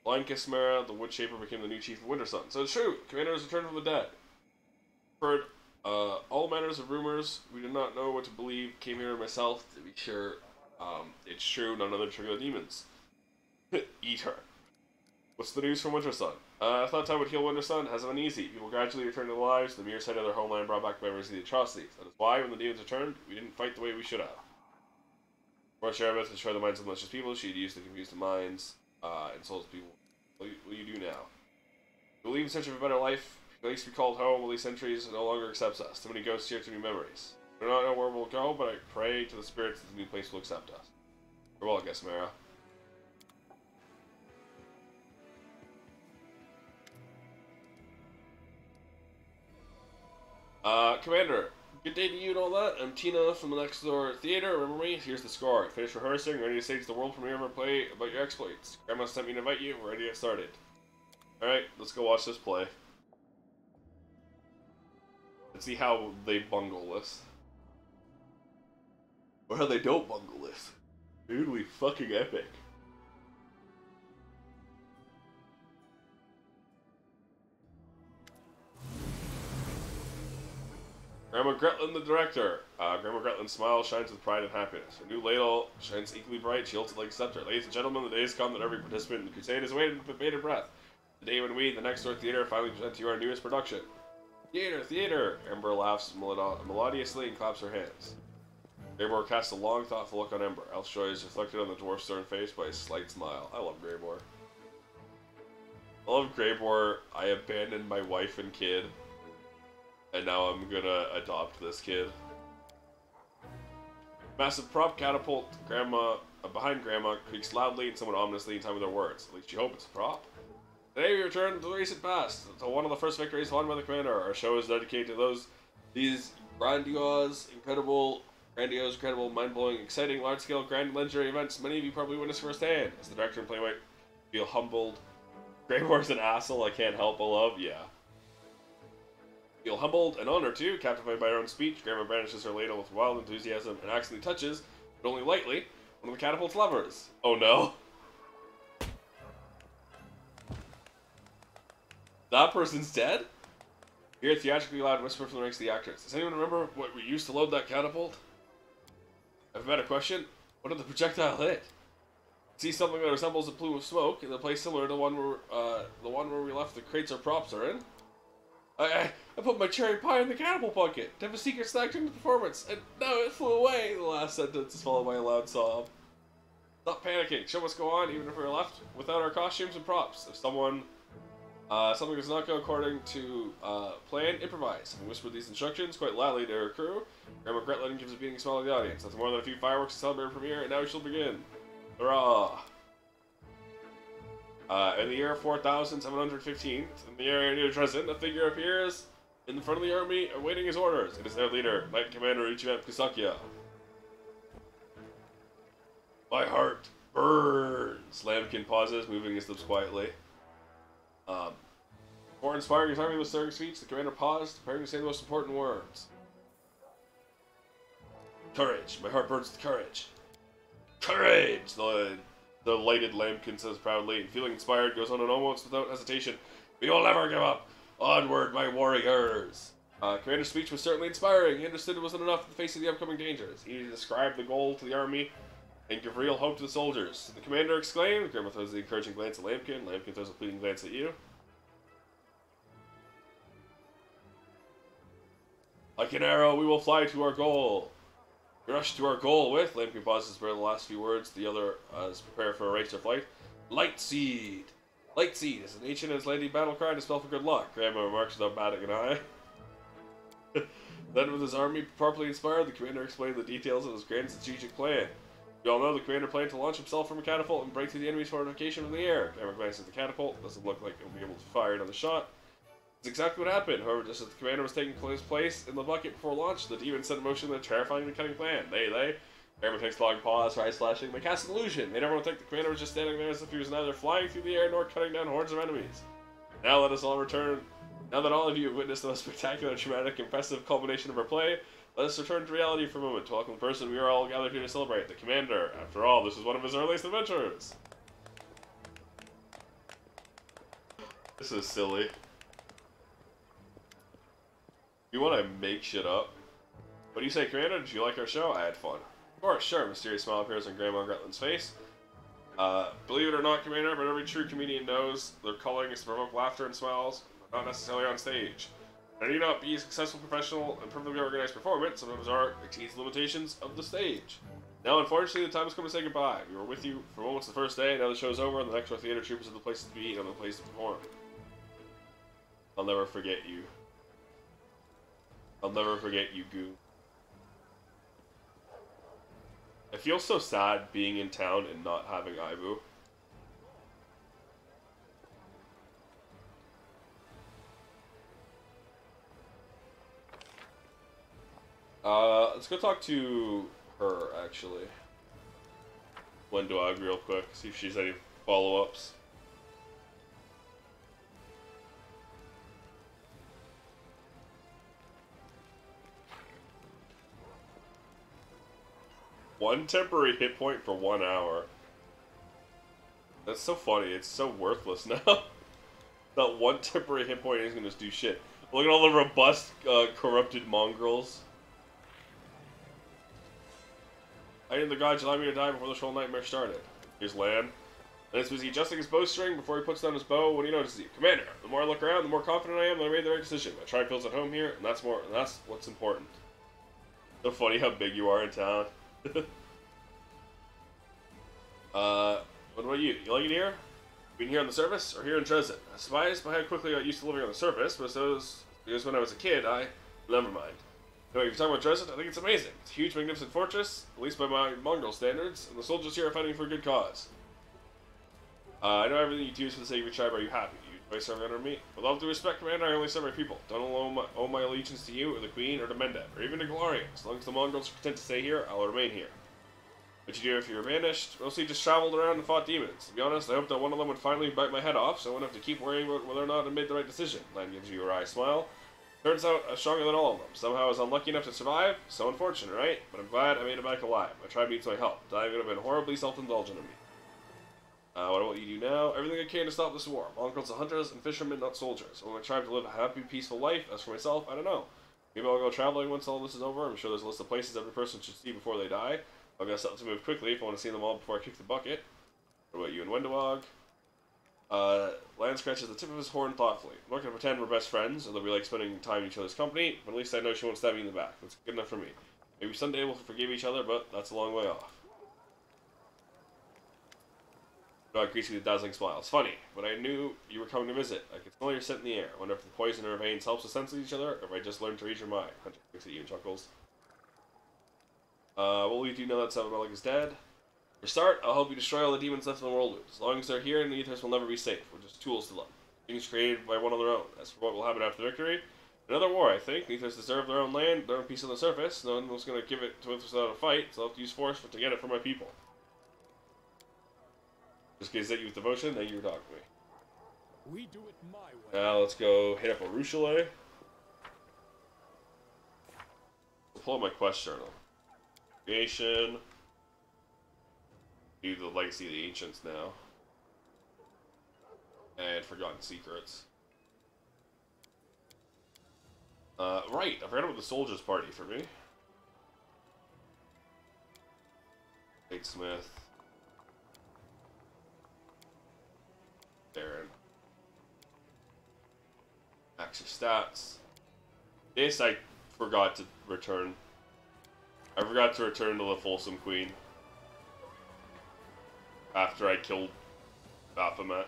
Blind Gesmera, the Wood Shaper, became the new chief of Wintersun. So it's true, Commander has returned from the dead. Heard all manners of rumors. We did not know what to believe. Came here myself to be sure. It's true, none other trigger the demons. Eat her. What's the news from Wintersun? I thought time would heal Wintersun. Hasn't been easy. People gradually returned to their lives. The mere sight of their homeland brought back memories of the atrocities. That is why, when the demons returned, we didn't fight the way we should have. More Sheremet to destroy the minds of malicious people. She'd used to confuse the minds and souls of people. What will you do now? We'll leave in search of a better life. The place we called home all these centuries no longer accepts us. Too many ghosts here, too many memories. I do not know where we'll go, but I pray to the spirits that the new place will accept us. Farewell, Gesmera. Commander, good day to you and all that. I'm Tina from the Next Door Theater. Remember me? Here's the score. I finished rehearsing, ready to stage the world premiere of our play about your exploits. Grandma sent me to invite you. We're ready to get started. Alright, let's go watch this play. Let's see how they bungle this. Or how they don't bungle this. Dude, we fucking epic. Grandma Gretlin, the director. Grandma Gretlin's smile shines with pride and happiness. Her new ladle shines equally bright. She holds it like a scepter. Ladies and gentlemen, the day has come that every participant in the crusade has waited with bated breath. The day when we, the Next Door Theater, finally present to you our newest production. Theater, theater! Ember laughs melodiously and claps her hands. Greybor casts a long, thoughtful look on Ember. Elf's joy is reflected on the dwarf's stern face by a slight smile. I love Greybor. I love Greybor. I abandoned my wife and kid. And now I'm gonna adopt this kid. Massive prop catapult behind Grandma creaks loudly and somewhat ominously in time with their words. At least you hope it's a prop. Today we return to the recent past, to one of the first victories won by the Commander. Our show is dedicated to these grandiose, incredible, mind-blowing, exciting, large-scale, grand legendary events many of you probably witnessed firsthand. As the director and playwright feel humbled. Greybor's an asshole I can't help but love, yeah. Feel humbled and honored too, captivated by her own speech. Grandma brandishes her ladle with wild enthusiasm and accidentally touches, but only lightly, one of the catapult's levers. Oh no. That person's dead? You hear a theatrically loud whisper from the ranks of the actors. Does anyone remember what we used to load that catapult? I've got a question. What did the projectile hit? See something that resembles a plume of smoke in a place similar to the one where we left the crates our props are in. I put my cherry pie in the catapult bucket to have a secret snack during the performance, and now it flew away. The last sentence is followed by a loud sob. Stop panicking. Show must go on, even if we're left without our costumes and props. If something does not go according to plan, improvise. Having whispered these instructions quite loudly to her crew, Grandma Gretlin gives a beating smile to the audience. Nothing more than a few fireworks to celebrate her premiere, and now we shall begin. Hurrah! In the year 4715, in the area near Dresden, a figure appears in the front of the army awaiting his orders. It is their leader, Knight Commander Ichiban Kusakia. My heart burns. Lambkin pauses, moving his lips quietly. Before inspiring his army with stirring speech, the commander paused, preparing to say the most important words. Courage. My heart burns with courage. Courage! The lighted Lambkin says proudly, and feeling inspired, goes on and almost without hesitation. We will never give up! Onward, my warriors! Commander's speech was certainly inspiring. He understood it wasn't enough in the face of the upcoming dangers. He needed to describe the goal to the army and give real hope to the soldiers. The commander exclaimed. Grandma throws the encouraging glance at Lambkin. Lambkin throws a pleading glance at you. Like an arrow, we will fly to our goal. We rush to our goal with. Lambkin pauses for the last few words. The other is prepared for a race or flight. Light Seed. Light Seed is an ancient and lady battle cry to spell for good luck. Grandma remarks without batting an eye. Then, with his army properly inspired, the commander explained the details of his grand strategic plan. We all know the commander planned to launch himself from a catapult and break through the enemy's fortification from the air. Grandma glances at the catapult. Doesn't look like he'll be able to fire another shot. That's exactly what happened. However, just as the commander was taking his place in the bucket before launch, the demon set in motion their terrifying and cunning plan. They Airman takes a long pause, her eyes flashing. They cast an illusion. Made everyone think the commander was just standing there as if he was neither flying through the air nor cutting down hordes of enemies. Now let us all return. Now that all of you have witnessed the most spectacular, dramatic, impressive culmination of our play, let us return to reality for a moment to welcome the person we are all gathered here to celebrate, the commander. After all, this is one of his earliest adventures. This is silly. You want to make shit up? What do you say, Commander? Did you like our show? I had fun. Of course, sure. Mysterious smile appears on Grandma Gretlin's face. Believe it or not, Commander, but every true comedian knows their calling is to provoke laughter and smiles, but not necessarily on stage. And need not be a successful professional and perfectly organized performance. Sometimes art exceeds the limitations of the stage. Now, unfortunately, the time has come to say goodbye. We were with you for moments the first day. Now the show's over, and the next are theater troopers of the places to be and the place to perform. I'll never forget you. I'll never forget you, Goo. I feel so sad being in town and not having Ibu. Let's go talk to her, actually. Wendog real quick, see if she's any follow-ups. One temporary hit point for 1 hour. That's so funny. It's so worthless now. That one temporary hit point isn't gonna do shit. Look at all the robust, corrupted mongrels. I need the gods allow me to die before this whole nightmare started. Here's Lan. And it's busy adjusting his bowstring before he puts down his bow when he notices you. Commander, the more I look around, the more confident I am that I made the right decision. My tribe feels at home here, and that's what's important. So funny how big you are in town. What about you? You like it here? Being here on the surface, or here in Dresden? I was surprised by how quickly I got used to living on the surface, but so was because when I was a kid, never mind. Anyway, if you're talking about Dresden, I think it's amazing. It's a huge, magnificent fortress, at least by my Mongol standards, and the soldiers here are fighting for a good cause. I know everything you do is for the sake of your tribe. Are you happy? You enjoy serving under me? With all due respect, Commander, I only serve my people. Don't owe my allegiance to you, or the Queen, or to Mendev, or even to Galarian. As long as the Mongols are content to stay here, I'll remain here. What you do if you were banished? Mostly just traveled around and fought demons. To be honest, I hoped that one of them would finally bite my head off, so I wouldn't have to keep worrying about whether or not I made the right decision. Lan gives you a wry smile. Turns out I was stronger than all of them. Somehow I was unlucky enough to survive. So unfortunate, right? But I'm glad I made it back alive. My tribe needs my help. Dying would have been horribly self-indulgent of me. What about you do now? Everything I can to stop this war. Mongrels are hunters and fishermen, not soldiers. I want my tribe to live a happy, peaceful life. As for myself, I don't know. Maybe I'll go traveling once all this is over. I'm sure there's a list of places every person should see before they die. I've got something to move quickly if I want to see them all before I kick the bucket. What about you and Wendawag? Lan scratches the tip of his horn thoughtfully. I'm not going to pretend we're best friends, or that we like spending time in each other's company, but at least I know she won't stab me in the back. That's good enough for me. Maybe someday we'll forgive each other, but that's a long way off. Dog greets you with a dazzling smile. It's funny, but I knew you were coming to visit. I could smell your scent in the air. I wonder if the poison in our veins helps us sense each other, or if I just learned to read your mind. Hunter looks at you and chuckles. Well, we do know that Salamalik is dead. For start, I'll help you destroy all the demons left in the world. As long as they're here, the Ethers will never be safe. We're just tools to them. Things created by one on their own. As for what will happen after the victory, another war, I think. The Ethers deserve their own land, their own piece on the surface. No one was going to give it to us without a fight, so I'll have to use force to get it for my people. Just gaze at you with devotion, thank you for talking to me. We do it my way. Now let's go hit up Arushale. I'll pull up my quest journal. Creation. Do the Legacy of the Ancients now. And Forgotten Secrets. Right, I forgot about the Soldiers Party for me. Nate Smith. Darren. Max your stats. This I forgot to return. I forgot to return to the Folsom Queen. After I killed Baphomet.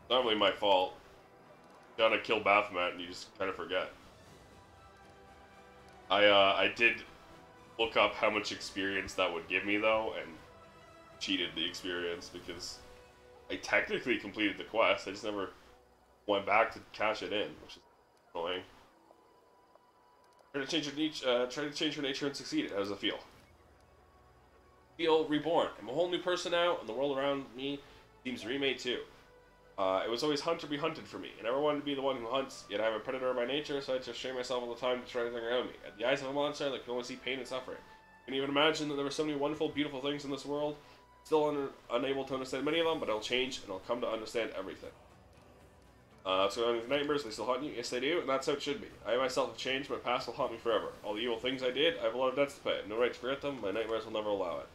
Not really my fault. You gotta kill Baphomet and you just kind of forget. I did look up how much experience that would give me though, and cheated the experience because I technically completed the quest. I just never went back to cash it in, which is annoying. Try to change your nature and succeed. How does it feel? Feel reborn. I'm a whole new person now, and the world around me seems remade too. It was always hunt or be hunted for me. I never wanted to be the one who hunts, yet I'm a predator by nature, so I just strain myself all the time to destroy everything around me. At the eyes of a monster, I can only see pain and suffering. I can even imagine that there were so many wonderful, beautiful things in this world. Still unable to understand many of them, but I'll change, and I'll come to understand everything. So with nightmares, they still haunt you? Yes, they do, and that's how it should be. I myself have changed, my past will haunt me forever. All the evil things I did, I have a lot of debts to pay. No right to forget them, my nightmares will never allow it.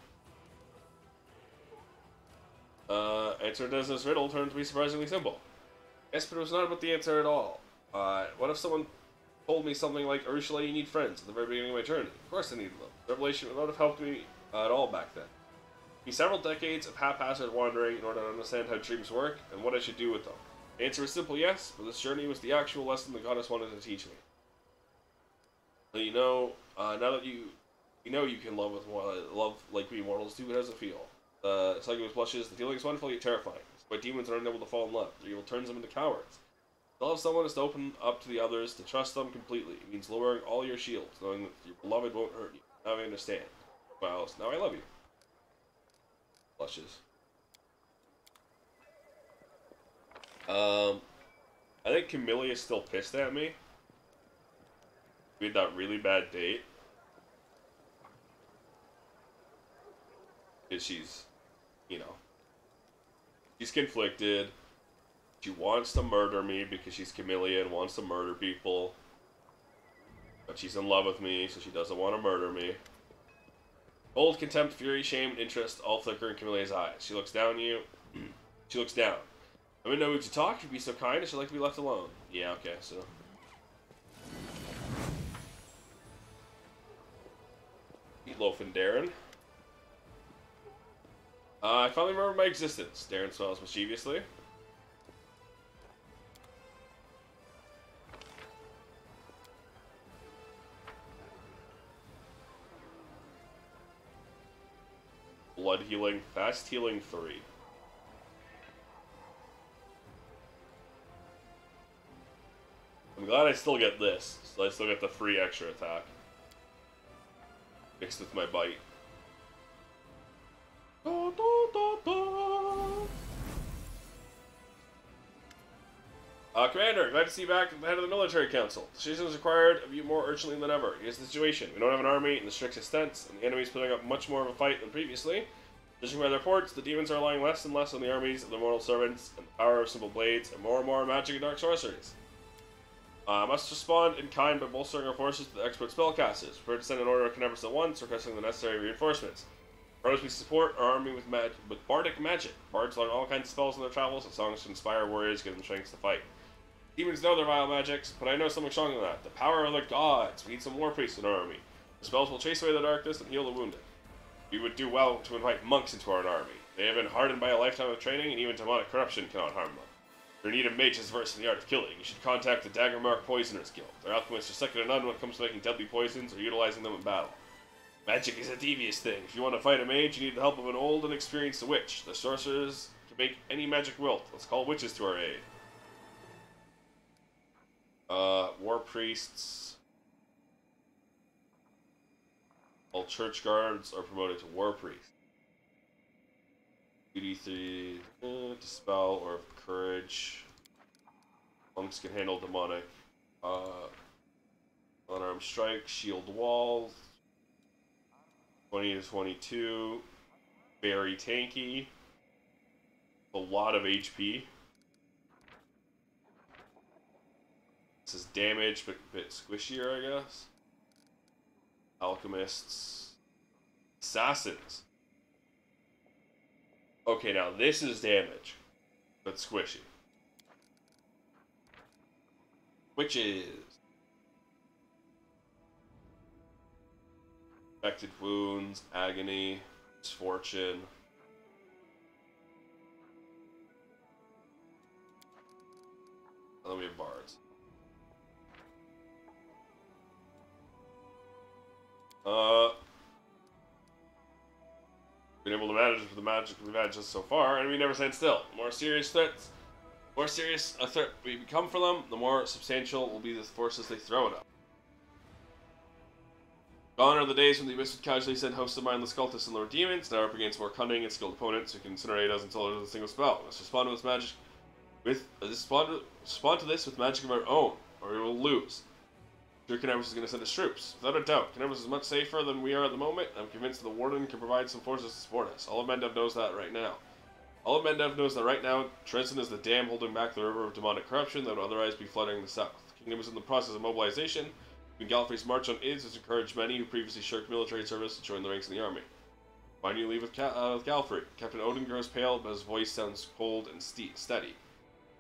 Answer to this riddle turns to be surprisingly simple. Yes, but it was not about the answer at all. What if someone told me something like, Urushala, you need friends at the very beginning of my journey? Of course I needed them. Revelation would not have helped me at all back then. It took me several decades of haphazard wandering in order to understand how dreams work and what I should do with them. The answer is simple yes, but this journey was the actual lesson the goddess wanted to teach me. So you know, now that you know you can love like we mortals do, how does it feel? Succubus blushes. The feeling is wonderful yet terrifying. It's why demons are unable to fall in love. Their evil turns them into cowards. To love someone is to open up to the others, to trust them completely. It means lowering all your shields, knowing that your beloved won't hurt you. Now I understand. Well, now I love you. Blushes. I think Camilla is still pissed at me. We had that really bad date. Because she's, you know, she's conflicted. She wants to murder me because she's Camilla and wants to murder people. But she's in love with me, so she doesn't want to murder me. Cold contempt, fury, shame, and interest all flicker in Camilla's eyes. She looks down at you. She looks down. I mean, no mood to talk. If you'd be so kind, I should like to be left alone. Yeah, okay, so. Meatloaf and Darren. I finally remember my existence. Darren smiles mischievously. Blood healing, fast healing 3. I'm glad I still get this, so I still get the free extra attack. Mixed with my bite. Da, da, da, da. Commander, glad to see you back at the head of the military council. The decision is required of you more urgently than ever. Here's the situation. We don't have an army in the strictest sense, and the enemy's putting up much more of a fight than previously. Judging by the reports, the demons are relying less and less on the armies of the mortal servants and the power of simple blades, and more on magic and dark sorceries. Must respond in kind by bolstering our forces with expert spellcasters. Prepared to send an order of Carnivorous at once, requesting the necessary reinforcements. Pros, we support our army with bardic magic. Bards learn all kinds of spells in their travels, and songs to inspire warriors, give them strength to fight. Demons know their vile magics, but I know something stronger than that. The power of the gods. We need some war priests in our army. The spells will chase away the darkness and heal the wounded. We would do well to invite monks into our army. They have been hardened by a lifetime of training, and even demonic corruption cannot harm them. If you're in need of mages versed in the art of killing, you should contact the Daggermark Poisoners Guild. Their alchemists are second to none when it comes to making deadly poisons or utilizing them in battle. Magic is a devious thing. If you want to fight a mage, you need the help of an old and experienced witch. The sorcerers can make any magic wilt. Let's call witches to our aid. War priests. All church guards are promoted to war priests. Duty 3, dispel or courage. Monks can handle demonic. Unarmed strike, shield wall. 20 to 22. Very tanky. A lot of HP. This is damage, but a bit squishier, I guess. Alchemists. Assassins. Okay, now this is damage, but squishy. Witches. Infected wounds, agony, misfortune. And then we have bards. Been able to manage with the magic we've had just so far, and we never stand still. The more serious a threat we become for them, the more substantial will be the forces they throw at us. Gone are the days when the Abyss would casually send hosts of mindless cultists and lower demons. Now up against more cunning and skilled opponents who can incinerate us until it is a single spell. Let's respond to this magic respond to this with magic of our own, or we will lose. Sure, Kenebris is going to send us troops. Without a doubt, Kenebris is much safer than we are at the moment. I'm convinced the Warden can provide some forces to support us. All of Mendev knows that right now. Dresden is the dam holding back the river of demonic corruption that would otherwise be flooding the south. The kingdom is in the process of mobilization. When Gallifrey's march on Ids has encouraged many who previously shirked military service to join the ranks in the army. Why do you leave with Gallifrey? Captain Odin grows pale, but his voice sounds cold and steady.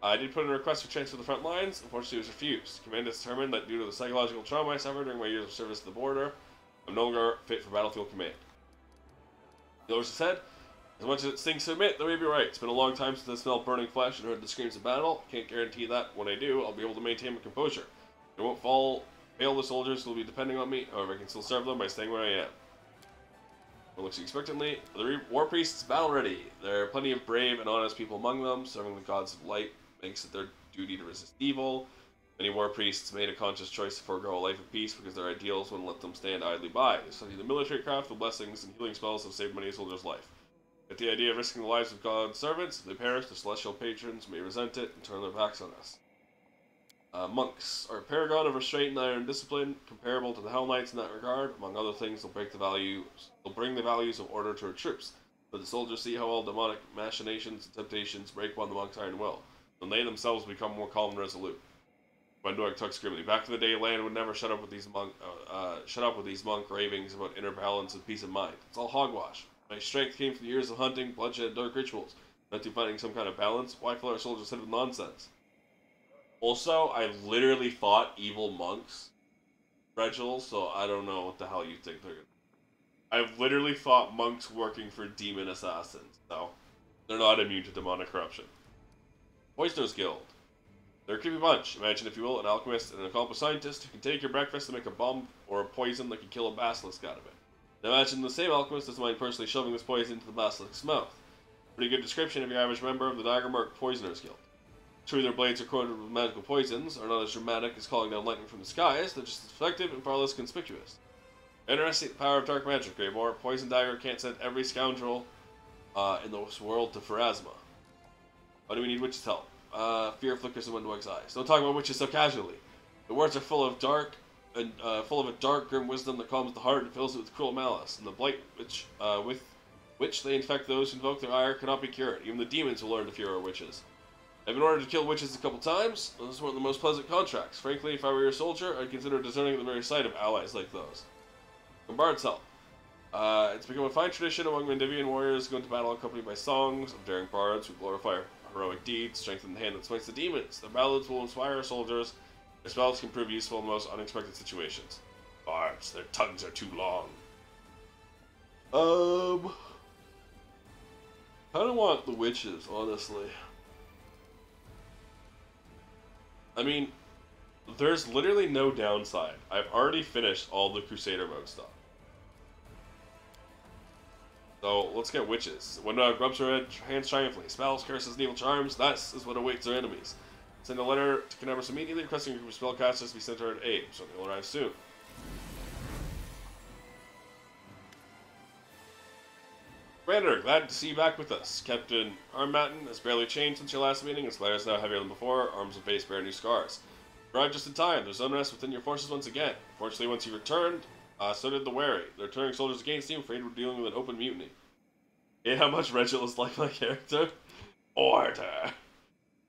I did put in a request for transfer to the front lines. Unfortunately, it was refused. Command is determined that due to the psychological trauma I suffered during my years of service at the border, I'm no longer fit for battlefield command. The Lord said, as much as it stings to admit, that may be right. It's been a long time since I smelled burning flesh and heard the screams of battle. Can't guarantee that when I do, I'll be able to maintain my composure. I won't fail the soldiers who will be depending on me. However, I can still serve them by staying where I am. One looks expectantly. The war priests battle ready. There are plenty of brave and honest people among them. Serving the gods of light makes it their duty to resist evil. Many war priests made a conscious choice to forego a life of peace because their ideals wouldn't let them stand idly by. They studied the military craft, the blessings and healing spells have saved many soldiers' life. At the idea of risking the lives of God's servants, if they perish, the celestial patrons may resent it and turn their backs on us. Monks are a paragon of restraint and iron discipline, comparable to the Hell Knights in that regard. Among other things, they'll bring the values of order to our troops. But the soldiers see how all demonic machinations and temptations break upon the monks' iron will. Then they themselves become more calm and resolute. Gwendorg tucks grimly. Back in the day, Lan would never shut up with these monk ravings about inner balance and peace of mind. It's all hogwash. My strength came from years of hunting, bloodshed, and dark rituals. Not to finding some kind of balance. Why fill our soldiers' head with nonsense? Also, I literally fought evil monks, Regil, so I don't know what the hell you think they're gonna. I've literally fought monks working for demon assassins, so they're not immune to demonic corruption. Poisoners Guild. They're a creepy bunch. Imagine, if you will, an alchemist and an accomplished scientist who can take your breakfast and make a bomb or a poison that can kill a basilisk out of it. Now imagine the same alchemist doesn't mind personally shoving this poison into the basilisk's mouth. Pretty good description of your average member of the Daggermark Poisoners Guild. True, their blades are coated with magical poisons, are not as dramatic as calling down lightning from the skies, they're just as effective and far less conspicuous. Interesting the power of dark magic, Greymore. Poison Dagger can't send every scoundrel in this world to Pharasma. Why do we need witches' help? Fear flickers in Windwag's eyes. Don't talk about witches so casually. The words are full of a dark, grim wisdom that calms the heart and fills it with cruel malice, and the blight with which they infect those who invoke their ire cannot be cured. Even the demons will learn to fear our witches. I've been ordered to kill witches a couple times. This is one of the most pleasant contracts. Frankly, if I were your soldier, I'd consider deserting at the very sight of allies like those. Bard's help. It's become a fine tradition among Mendevian warriors going to battle accompanied by songs of daring bards who glorify heroic deeds, strengthen the hand that smites the demons. Their ballads will inspire our soldiers. Their spells can prove useful in the most unexpected situations. Bards, their tongues are too long. I don't want the witches, honestly. I mean, there's literally no downside. I've already finished all the Crusader mode stuff. So, let's get witches. When grubs her hands triumphantly, spells, curses, and evil charms, that is what awaits our enemies. Send a letter to Kenebris immediately requesting a group of spellcasters to be sent to her aid, so they'll arrive soon. Commander, glad to see you back with us. Captain Armatin has barely changed since your last meeting. His letter is now heavier than before. Arms and face bear new scars. Arrived just in time. There's unrest within your forces once again. Fortunately, once you returned, so did the Wary. They're turning soldiers against you, afraid we're dealing with an open mutiny. Yeah, how much Regil is like my character? Order!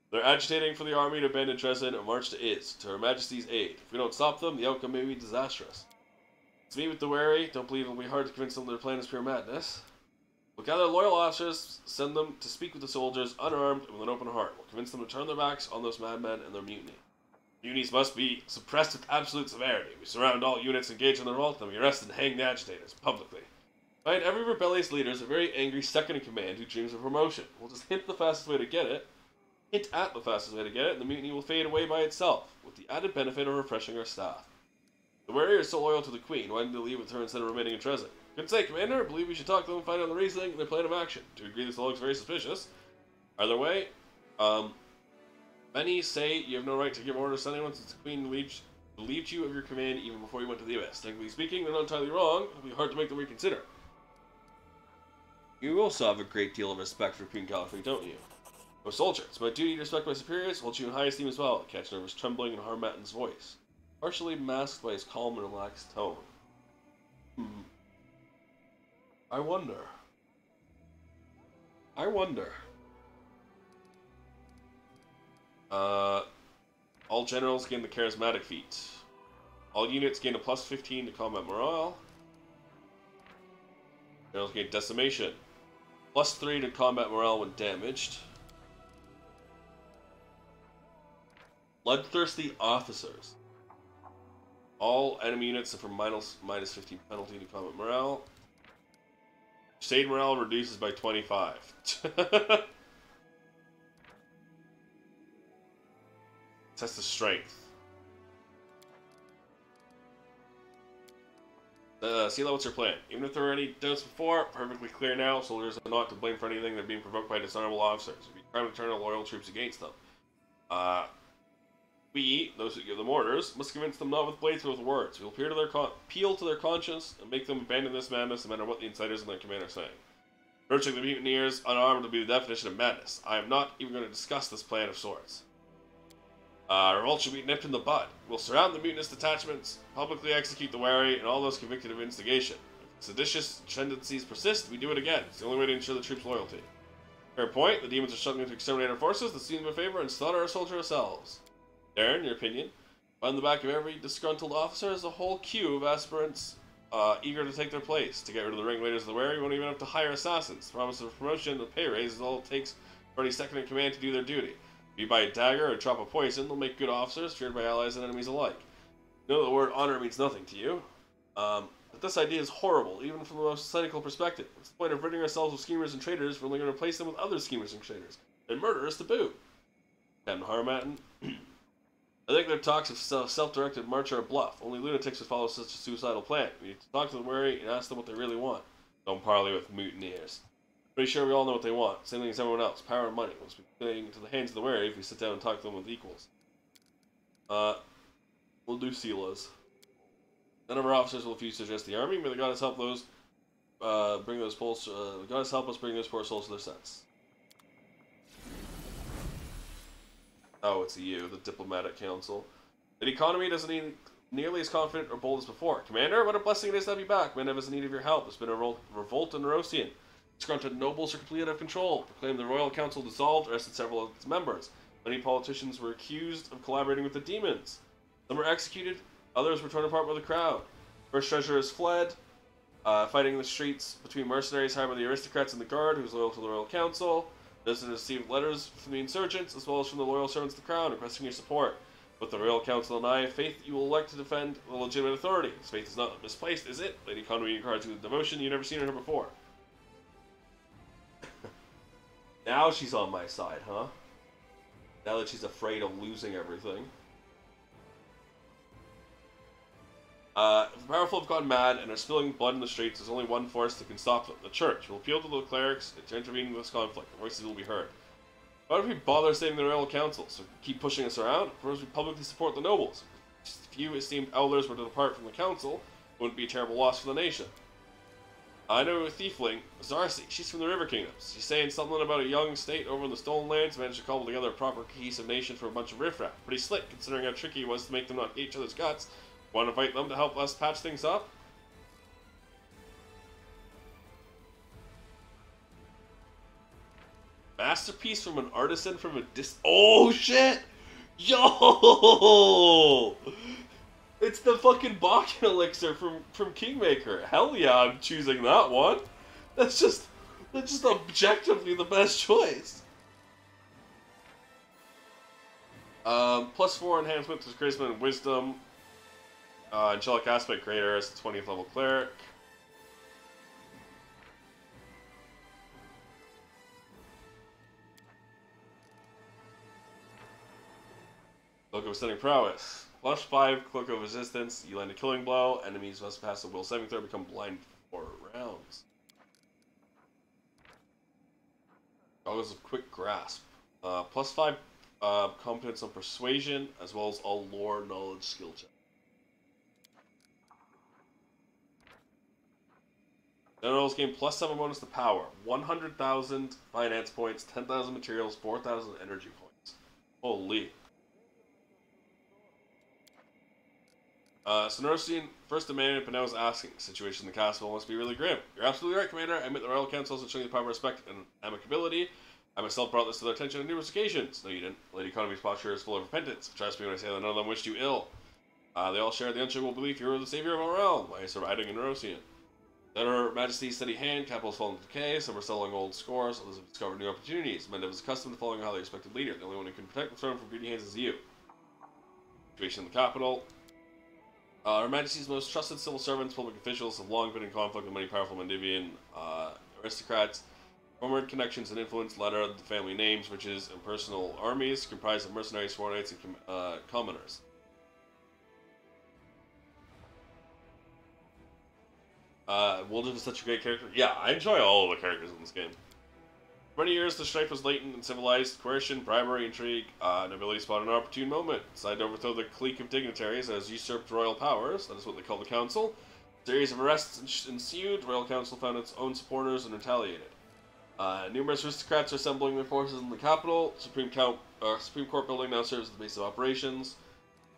They're agitating for the army to abandon Dresden and march to Iz, to Her Majesty's aid. If we don't stop them, the outcome may be disastrous. It's me with the Wary. Don't believe it'll be hard to convince them their plan is pure madness. We'll gather loyal officers, send them to speak with the soldiers, unarmed and with an open heart. We'll convince them to turn their backs on those madmen and their mutiny. Mutinies must be suppressed with absolute severity. We surround all units engaged in the revolt, and we arrest and hang the agitators, publicly. Find every rebellious leader is a very angry second-in-command who dreams of promotion. We'll just hint at the fastest way to get it, and the mutiny will fade away by itself, with the added benefit of refreshing our staff. The warrior is so loyal to the Queen. Why didn't they leave with her instead of remaining in Dresden? Good say, Commander. I believe we should talk to them and find out the reasoning and their plan of action. To agree, this all looks very suspicious. Either way, many say you have no right to give orders to anyone since the Queen Relieved you of your command even before you went to the Abyss. Technically speaking, they're not entirely wrong. It'll be hard to make them reconsider. You also have a great deal of respect for Queen Caliph, don't you? I'm a soldier. It's my duty to respect my superiors, hold you in high esteem as well. Catch nervous trembling in Harmattan's voice, partially masked by his calm and relaxed tone. I wonder. All generals gain the charismatic feat. All units gain a plus 15 to combat morale. Generals gain decimation. Plus 3 to combat morale when damaged. Bloodthirsty officers. All enemy units suffer minus 15 penalty to combat morale. Crusade morale reduces by 25. Test of strength. Sela, what's your plan? Even if there were any doubts before, perfectly clear now. Soldiers are not to blame for anything. They're being provoked by dishonorable officers. We try to turn our loyal troops against them. We, those who give them orders, must convince them not with blades but with words. We will appeal to their conscience and make them abandon this madness no matter what the insiders and their command are saying. Approaching the mutineers unarmed will be the definition of madness. I am not even going to discuss this plan of sorts. Revolt should be nipped in the bud. We'll surround the mutinous detachments, publicly execute the wary, and all those convicted of instigation. If seditious tendencies persist, we do it again. It's the only way to ensure the troops' loyalty. Fair point, the demons are struggling to exterminate our forces, let's do them a favor and slaughter our soldiers ourselves. Darren, your opinion? On the back of every disgruntled officer is a whole queue of aspirants eager to take their place. To get rid of the ringleaders of the wary, we won't even have to hire assassins. The promise of promotion and the pay raise is all it takes for any second in command to do their duty. If you buy a dagger or a drop of poison, they'll make good officers, feared by allies and enemies alike. You know the word honor means nothing to you. But this idea is horrible, even from the most cynical perspective. What's the point of ridding ourselves of schemers and traitors if we're only going to replace them with other schemers and traitors? And murderers to boot. Captain Harmattan. I think their talks of self-directed march are a bluff. Only lunatics would follow such a suicidal plan. We need to talk to the wary and ask them what they really want. Don't parley with mutineers. Pretty sure we all know what they want. Same thing as everyone else. Power and money. We'll be playing into the hands of the wary if we sit down and talk to them with equals. We'll do Sela's. None of our officers will refuse to address the army. May the goddess help those bring those poor souls to their sense. Oh, it's you, the diplomatic council. The economy doesn't need nearly as confident or bold as before. Commander, what a blessing it is to have you back. Menev is in need of your help. There's been a revolt in Rosian. Disgruntled nobles are completely out of control. Proclaimed the royal council dissolved, arrested several of its members. Many politicians were accused of collaborating with the demons. Some were executed, others were torn apart by the crowd. First treasurers fled, fighting in the streets between mercenaries hired by the aristocrats and the guard, who was loyal to the royal council. Those received letters from the insurgents, as well as from the loyal servants of the crown, requesting your support. But the royal council and I have faith that you will elect to defend the legitimate authority. This faith is not misplaced, is it? Lady Conway regards you with devotion you've never seen in her before. Now she's on my side, huh? Now that she's afraid of losing everything. If the powerful have gone mad and are spilling blood in the streets, there's only one force that can stop them. The church will appeal to the clerics to intervene in this conflict. Their voices will be heard. Why don't we bother saving the royal council? So keep pushing us around. First, we publicly support the nobles. If a few esteemed elders were to depart from the council, it wouldn't be a terrible loss for the nation. I know a thiefling, Zarsi. She's from the River Kingdoms. She's saying something about a young state over in the Stolen Lands managed to cobble together a proper cohesive nation for a bunch of riffraff. Pretty slick, considering how tricky it was to make them not hate each other's guts. Want to invite them to help us patch things up? Masterpiece from an artisan from a Oh shit! Yo! It's the fucking Bakken elixir from Kingmaker. Hell yeah, I'm choosing that one. That's just objectively the best choice. +4 enhancement to charisma and wisdom. Angelic aspect greater as 20th level cleric. Cloak of Stunning Prowess. +5 Cloak of Resistance. You land a killing blow. Enemies must pass a will saving throw, become blind for rounds. Goggles of Quick Grasp. +5 competence on Persuasion, as well as all lore knowledge skill check. Generals gain +7 bonus to power, 100,000 finance points, 10,000 materials, 4,000 energy points. Holy. Sonorosian first demanded, but now is asking. Situation in the castle must be really grim. You're absolutely right, Commander. I admit the Royal Council has shown you the power of respect and amicability. I myself brought this to their attention on numerous occasions. No, you didn't. Lady Economy's posture is full of repentance. Trust me when I say that none of them wished you ill. They all share the unshakable belief you are the savior of our realm. Why is riding in Nerosian? At Her Majesty's steady hand, capital's fallen into decay, some are selling old scores, others have discovered new opportunities. Mendev is accustomed to following a highly respected leader. The only one who can protect the throne from greedy hands is you. Situation in the capital. Her Majesty's most trusted civil servants, public officials, have long been in conflict with many powerful Mendevian aristocrats. Former connections and influence ladder the family names, riches, and personal armies comprised of mercenaries, sworn knights, and commoners. Woldriv is such a great character. Yeah, I enjoy all of the characters in this game. For many years, the strife was latent and civilized. Coercion, bribery, intrigue, nobility spotted an opportune moment. Decided to overthrow the clique of dignitaries that has usurped royal powers. That is what they call the council. A series of arrests ensued. The royal council found its own supporters and retaliated. Numerous aristocrats are assembling their forces in the capital. Supreme Court building now serves as the base of operations.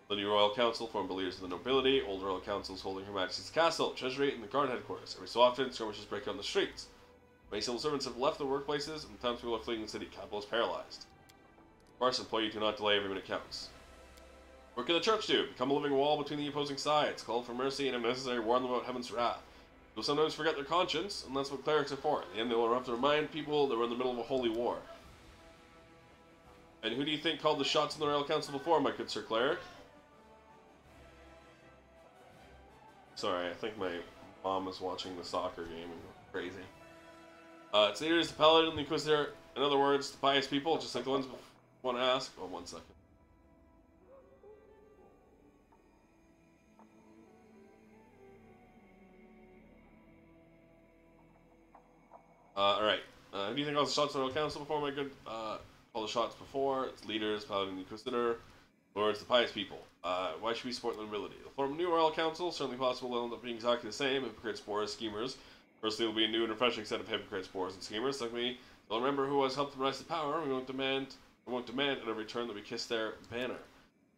The new Royal Council, formed by leaders of the nobility. Old Royal Council is holding Her Majesty's castle, treasury, and the guard headquarters. Every so often, skirmishes break out on the streets. Many civil servants have left their workplaces, and townspeople are fleeing the city. Capital is paralyzed. Of course, employee do not delay, every minute counts. What can the church do? Become a living wall between the opposing sides. Call for mercy, and if necessary, warn them about heaven's wrath. They'll sometimes forget their conscience, and that's what clerics are for. In the end, they'll have to remind people that we're in the middle of a holy war. And who do you think called the shots in the Royal Council before, my good Sir Cleric? Sorry, I think my mom is watching the soccer game and going crazy. Its leader is the Paladin and the Inquisitor. In other words, the pious people, just like the ones I want to ask. Oh, 1 second. Alright. Who do you think calls the shots in the Royal Council before, my good? Call the shots before. Its leaders, Paladin and the Inquisitor. Lords, the pious people. Why should we support the nobility? They'll form a new Royal Council. Certainly possible they'll end up being exactly the same. Hypocrites, spores, schemers. Firstly, there will be a new and refreshing set of hypocrites, spores, and schemers. Secondly, they'll remember who has helped them rise to power. We won't demand at every turn that we kiss their banner.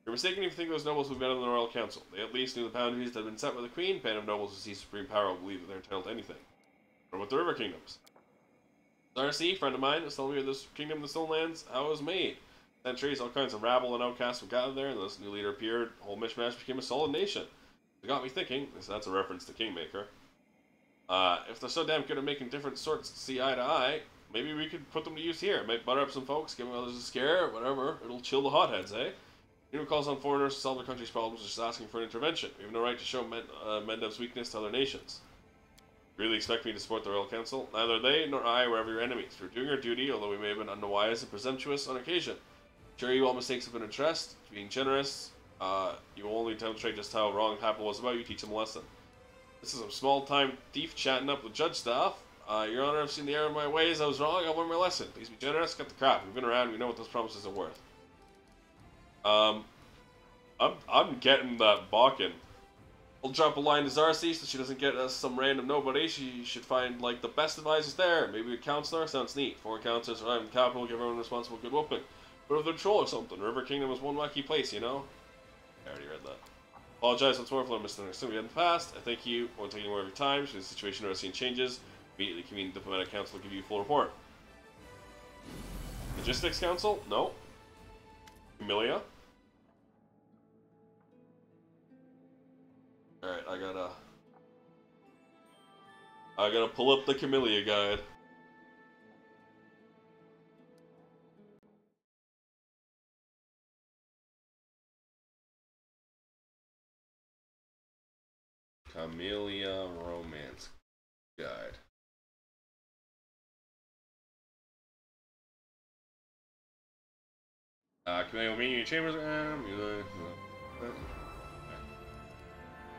You're mistaken if you think those nobles will be better than the Royal Council. They at least knew the boundaries that had been set by the Queen. Band of nobles who see supreme power will believe that they're entitled to anything. What about the River Kingdoms? Darcy, friend of mine, is telling me this kingdom, the Stonelands, how it was made. Centuries, all kinds of rabble and outcasts would gather there, and this new leader appeared. The whole mishmash became a solid nation. It got me thinking, that's a reference to Kingmaker. If they're so damn good at making different sorts see eye to eye, maybe we could put them to use here. Might butter up some folks, give others a scare, whatever. It'll chill the hotheads, eh? Anyone who calls on foreigners to solve their country's problems is just asking for an intervention. We have no right to show Mendev's weakness to other nations. You really expect me to support the Royal Council? Neither they nor I were ever your enemies. We're doing our duty, although we may have been unwise and presumptuous on occasion. Sure, you all mistakes have been addressed. Being generous, you will only demonstrate just how wrong Papal was about you. Teach him a lesson. This is a small-time thief chatting up with judge staff. Your Honor, I've seen the error of my ways. I was wrong. I'll learn my lesson. Please be generous. Cut the crap. We've been around. We know what those promises are worth. I'm getting that Bakken. I'll drop a line to Zarcy so she doesn't get us some random nobody. She should find, like, the best advisors there. Maybe a counselor? Sounds neat. 4 counselors arrive in the capital, give everyone responsible good whooping. But if they're troll or something, River Kingdom is one wacky place, you know? I already read that. Apologize once more for the misunderstanding we had in the past. I thank you. Won't take any more of your time. Should the situation or scene changes, immediately convene the Diplomatic Council will give you a full report. Logistics Council? No. Camellia? Alright, I gotta pull up the Camellia guide. Camellia Romance Guide. Camellia will meet you in your chambers.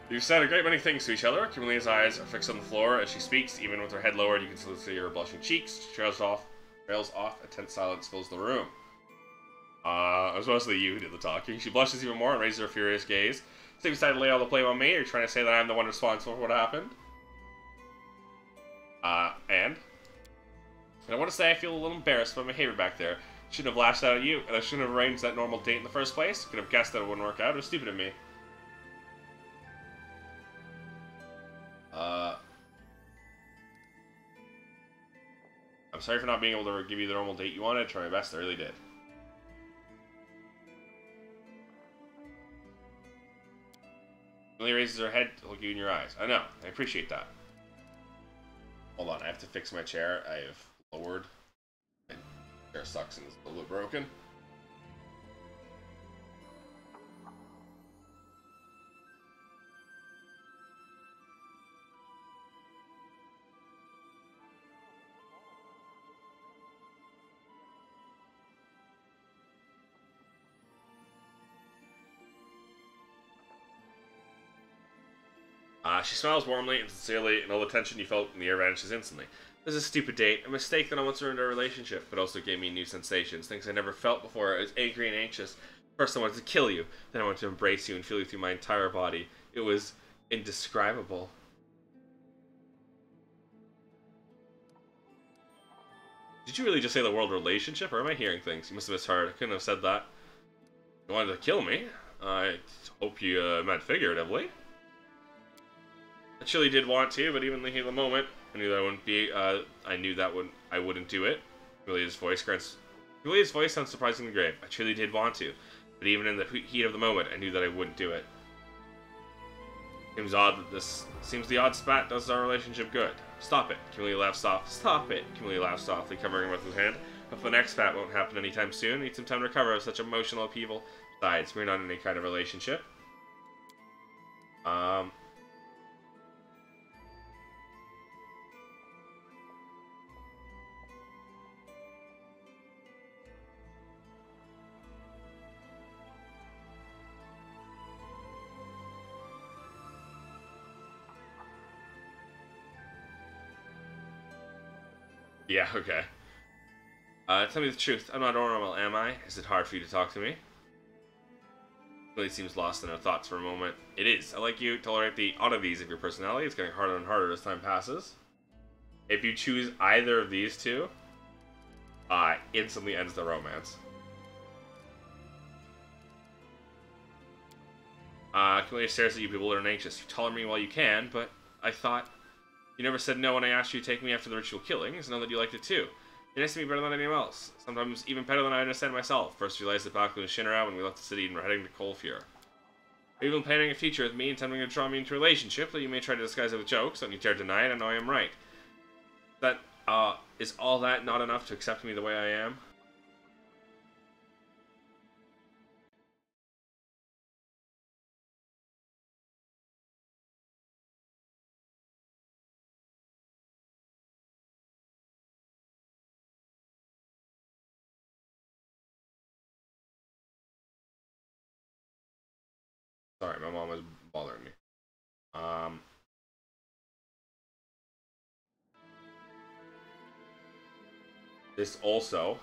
You've said a great many things to each other. Camellia's eyes are fixed on the floor as she speaks. Even with her head lowered, you can still see her blushing cheeks. She trails off. A tense silence fills the room. It was mostly you who did the talking. She blushes even more and raises her furious gaze. So you decided to lay all the blame on me? Or you're trying to say that I'm the one responsible for what happened? And I want to say I feel a little embarrassed by my behavior back there. Shouldn't have lashed out at you, and I shouldn't have arranged that normal date in the first place. Could have guessed that it wouldn't work out. It was stupid of me. I'm sorry for not being able to give you the normal date you wanted. I tried my best. I really did. Emily raises her head to look you in your eyes. I know. I appreciate that. Hold on. I have to fix my chair. I have lowered. My chair sucks and is a little bit broken. She smiles warmly and sincerely, and all the tension you felt in the air vanishes instantly. This is a stupid date, a mistake that almost ruined our relationship, but also gave me new sensations, things I never felt before. I was angry and anxious. First I wanted to kill you, then I wanted to embrace you and feel you through my entire body. It was indescribable. Did you really just say the word relationship, or am I hearing things? You must have misheard. I couldn't have said that. You wanted to kill me? I hope you meant figuratively. I truly did want to, but even in the heat of the moment, I knew that I wouldn't be. I knew that I wouldn't do it. Amelia's voice sounds surprisingly grave. I truly did want to, but even in the heat of the moment, I knew that I wouldn't do it. Seems odd that this seems the odd spat does our relationship good. Stop it. Camellia laughs softly. Stop it. Camellia laughs softly, covering her with his hand. But the next spat won't happen anytime soon. Need some time to recover of such emotional upheaval. Besides, we're not in any kind of relationship. Yeah, okay. Tell me the truth. I'm not normal, am I? Is it hard for you to talk to me? Really seems lost in her thoughts for a moment. It is. I like you. Tolerate the oddities of your personality. It's getting harder and harder as time passes. If you choose either of these two, instantly ends the romance. Camellia stares at you, bewildered and anxious. You tolerate me while you can, but I thought... You never said no when I asked you to take me after the ritual killings. Know that you liked it too. You're nice to me better than anyone else. Sometimes even better than I understand myself. First realized it back with Shinra when we left the city and were heading to Coalfure. Are you even planning a future with me, intending to draw me into a relationship that you may try to disguise it with jokes? Don't you dare deny it, I know I am right. Is all that not enough to accept me the way I am? Sorry, my mom was bothering me. This also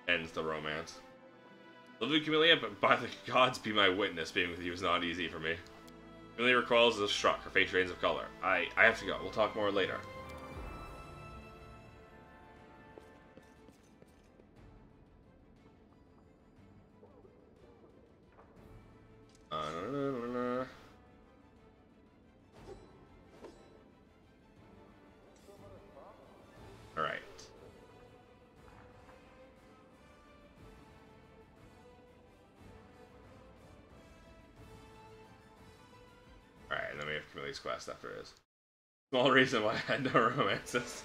ends the romance. Lovely Camellia, but by the gods be my witness, being with you is not easy for me. Camellia recoils as if struck, her face drains of color. I have to go. We'll talk more later. Alright. Alright, and then we have Camille's quest after this. Small reason why I had no romances.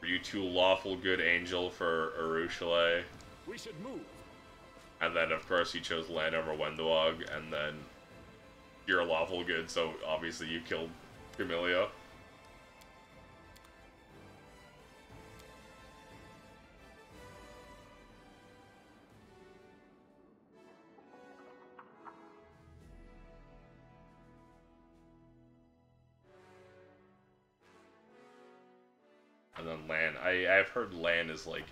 Were you too lawful good angel for Urushiele? We should move. And then, of course, you chose Lan over Wendawag, and then you're a lawful good, so obviously you killed Camellia. And than Lan. I've heard Lan is like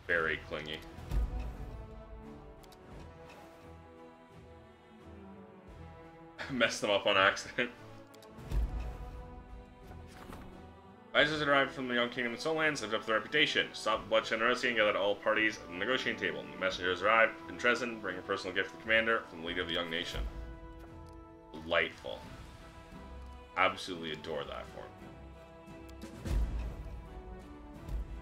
very clingy. Messed them up on accident. Advisors arrived from the Young Kingdom and Solans, lived up their reputation, stop bloodshed and Rossi, and gathered all parties at the negotiating table. The messengers arrived in Dresden, bringing a personal gift to the commander from the leader of the young nation. Delightful. Absolutely adore that form.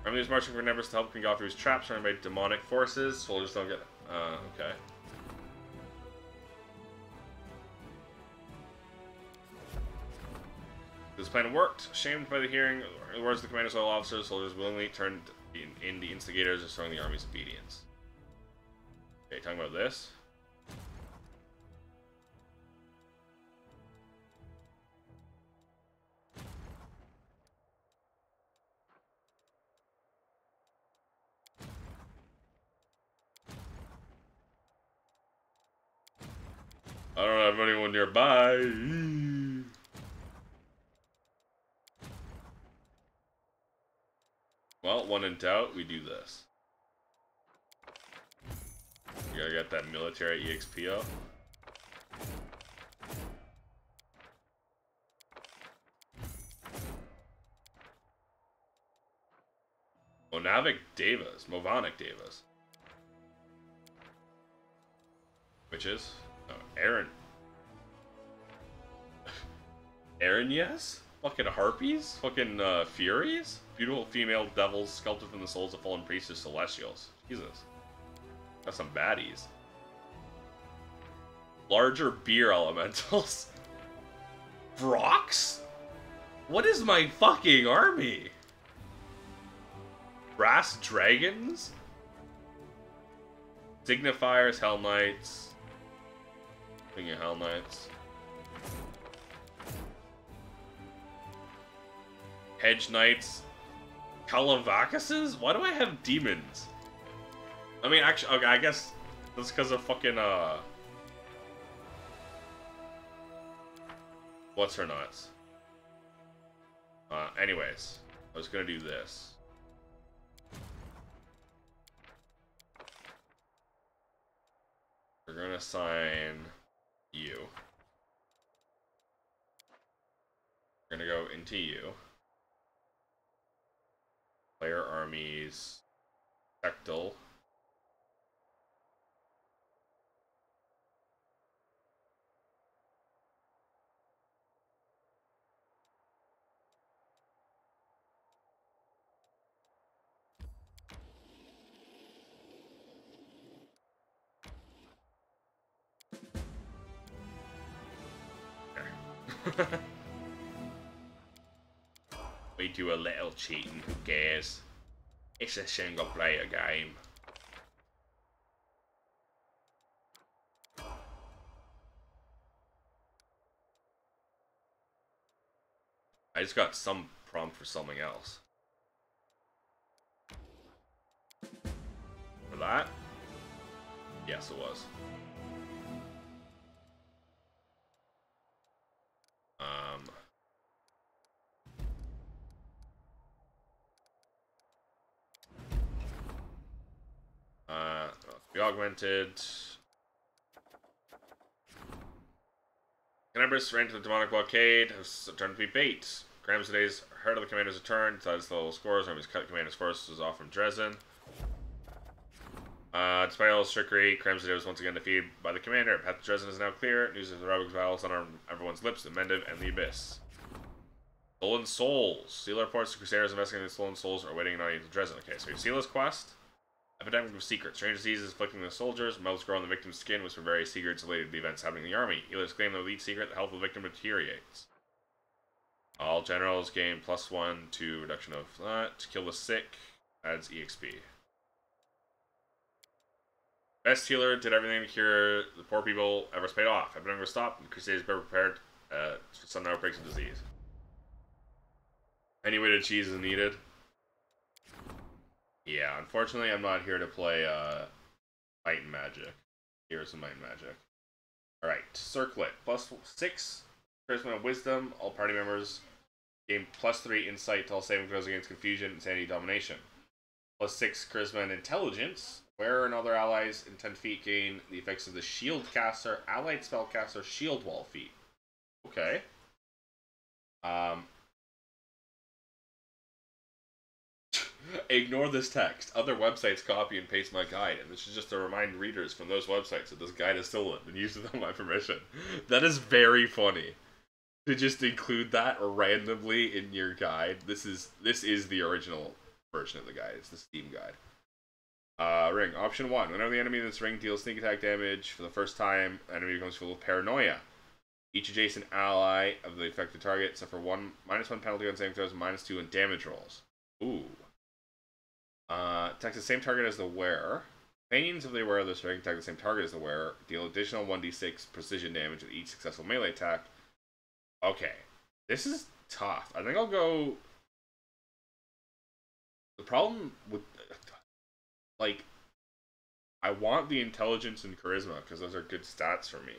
Army is marching for Nebris to help King Gothru's traps surrounded by demonic forces. Soldiers don't get... okay. This plan worked. Shamed by the hearing the words of the commander's loyal officers, soldiers willingly turned in the instigators, restoring the army's obedience. Okay, talking about this. I don't have anyone nearby. Well, when in doubt, we do this. We gotta get that military EXPO. Movonic Devas. Witches? Oh, Aaron. Aaron, yes? Fucking harpies? Fucking furies? Beautiful female devils sculpted from the souls of fallen priests or celestials. Jesus. That's some baddies. Larger beer elementals. Brox? What is my fucking army? Brass dragons? Signifiers, Hell Knights. Thinking of Hell Knights. Hedge Knights. Calavacuses? Why do I have demons? I mean, actually, okay, I guess that's because of fucking, what's her nuts? Anyways, I was gonna do this. We're gonna assign you. We're gonna go into you. Player armies, Sectal. Okay. We do a little cheating, who cares? It's a single player game. I just got some prompt for something else. For that? Yes, it was. Be augmented. Canabris ran to the demonic blockade, has turned to be bait. Gramsday's heard of the commander's return, decides the level scores, armies cut the commander's forces off from Dresden. Despite all his trickery, Gramsday was once again defeated by the commander. Path to Dresden is now clear. News of the Rebels battles on everyone's lips, the Mendiv and the Abyss. Stolen Souls. Seal reports the Crusaders investigating the Stolen Souls are waiting on you to Dresden. Okay, so you seal his quest. Epidemic of secrets. Strange diseases afflicting the soldiers. Mouths grow on the victim's skin, whisper various secrets related to the events happening in the army. Healers claim the lead secret, the health of the victim deteriorates. All generals gain +1 to reduction of that. Kill the sick. Adds EXP. Best healer did everything to cure the poor people. Ever's paid off. Epidemic was stopped, and Crusaders better prepared for sudden outbreaks of disease. Any way to cheese is needed. Yeah, unfortunately, I'm not here to play Might and Magic. Here's some Might and Magic. Alright, Circlet. +6 charisma, and wisdom. All party members gain +3 insight to all saving throws against confusion, insanity, domination. +6 charisma and intelligence. Wearer and other allies in 10 feet gain the effects of the shield caster, allied spellcaster, shield wall feat. Okay. Ignore this text. Other websites copy and paste my guide, and this is just to remind readers from those websites that this guide is stolen and used without my permission. That is very funny. To just include that randomly in your guide. This is the original version of the guide. It's the Steam guide. Ring. Option 1. Whenever the enemy in this ring deals sneak attack damage for the first time, the enemy becomes full of paranoia. Each adjacent ally of the affected target suffer -1 penalty on saving throws, -2 on damage rolls. Ooh. Attack the same target as the wearer. Companions of the wearer of this ring attack the same target as the wearer. Deal additional 1d6 precision damage with each successful melee attack. Okay. This is tough. I think I'll go... The problem with... Like, I want the intelligence and charisma, because those are good stats for me.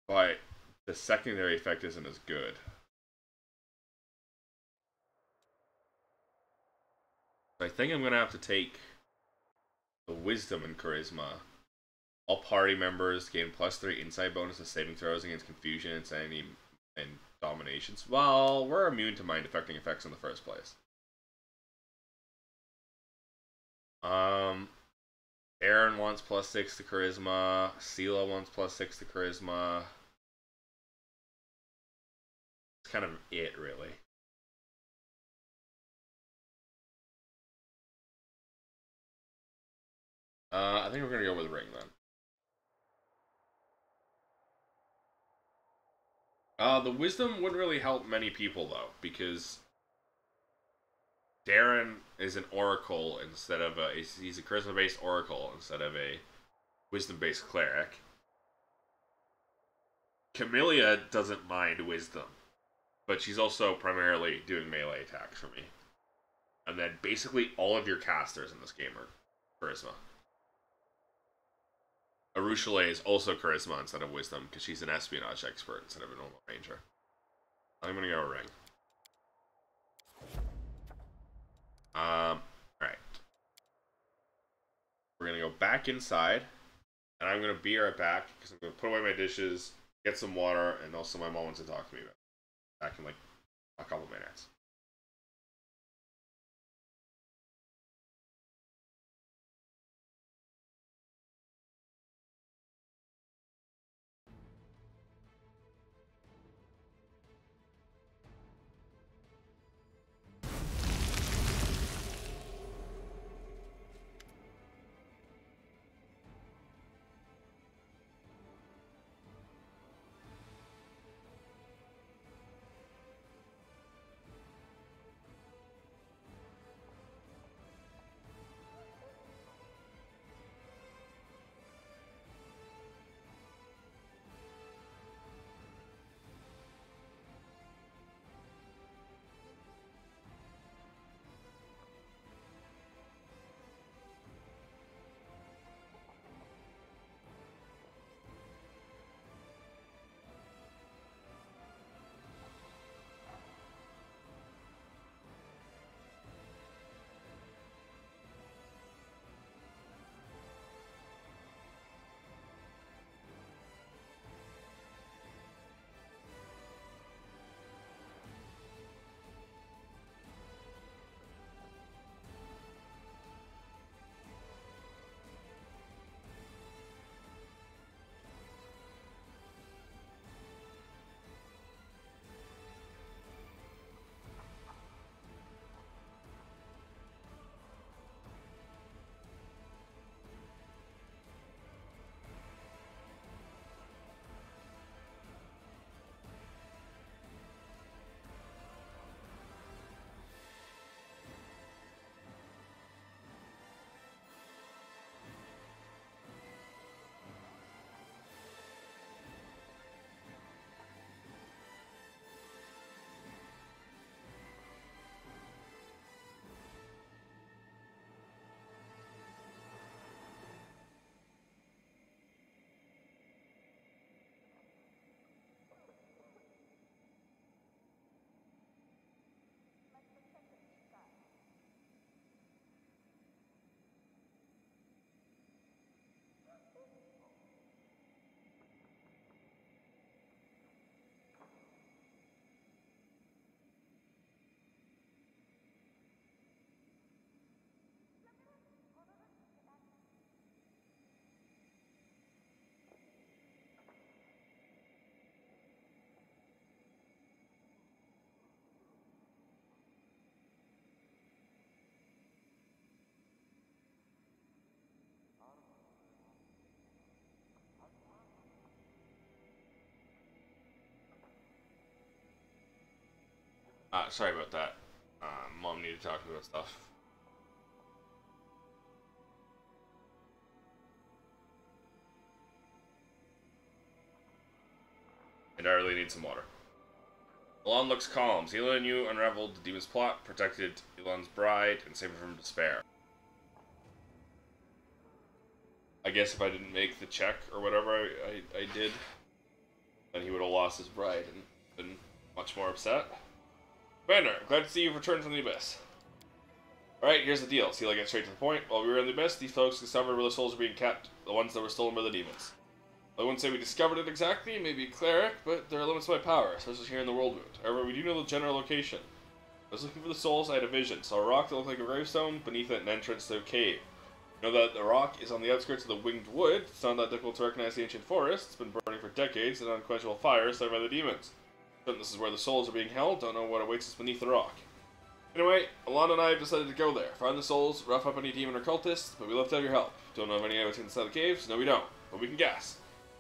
But the secondary effect isn't as good. I think I'm going to have to take the wisdom and charisma. All party members gain +3 insight bonus to saving throws against confusion, insanity, and dominations. Well, we're immune to mind-affecting effects in the first place. Aaron wants +6 to charisma. Sela wants +6 to charisma. It's kind of it, really. I think we're gonna go with Ring then. The wisdom wouldn't really help many people though, because Darren is an oracle instead of he's a charisma-based oracle instead of a wisdom-based cleric. Camellia doesn't mind wisdom, but she's also primarily doing melee attacks for me. And then basically all of your casters in this game are charisma. Arushale is also charisma instead of wisdom because she's an espionage expert instead of a normal ranger. I'm gonna go Ring. Alright. We're gonna go back inside, and I'm gonna be right back because I'm gonna put away my dishes, get some water, and also my mom wants to talk to me about it. Back in like a couple minutes. Sorry about that. Mom needed to talk to me about stuff. And I really need some water. Elon looks calm. Seela and you unraveled the demon's plot, protected Elon's bride, and saved her from despair. I guess if I didn't make the check or whatever I did, then he would have lost his bride and been much more upset. Commander, glad to see you've returned from the Abyss. Alright, here's the deal. Seela gets straight to the point. While we were in the Abyss, these folks discovered where the souls were being kept, the ones that were stolen by the demons. I wouldn't say we discovered it exactly, maybe a cleric, but there are limits to my power, especially here in the World Wound. However, we do know the general location. I was looking for the souls, I had a vision. Saw a rock that looked like a gravestone, beneath it an entrance to a cave. You know that the rock is on the outskirts of the Winged Wood. It's not that difficult to recognize the ancient forest. It's been burning for decades, an unquenchable fire started by the demons. This is where the souls are being held, don't know what awaits us beneath the rock. Anyway, Alana and I have decided to go there, find the souls, rough up any demon or cultists, but we love to have your help. Don't know of any evidence inside the caves? No, we don't, but we can guess.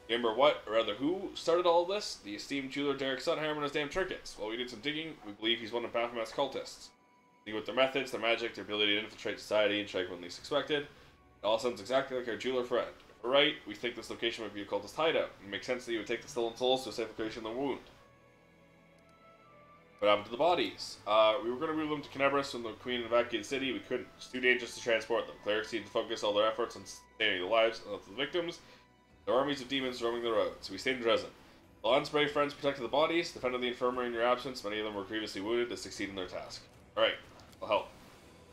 Remember what, or rather who, started all of this? The esteemed jeweler Derek Sutherland and his damn trinkets. While we did some digging, we believe he's one of Baphomet's cultists. Think with their methods, their magic, their ability to infiltrate society and strike when least expected. It all sounds exactly like our jeweler friend. If we're right, we think this location might be a cultist hideout. It makes sense that you would take the stolen souls to a safe location in the wound. What happened to the bodies? We were going to move them to Canabras from the Queen evacuated city. We couldn't. It's too dangerous to transport them. Clerics need to focus all their efforts on saving the lives of the victims. There are armies of demons roaming the road, so we stayed in Dresden. Alon's brave friends protected the bodies, defended the infirmary in your absence. Many of them were grievously wounded to succeed in their task. Alright, I'll help.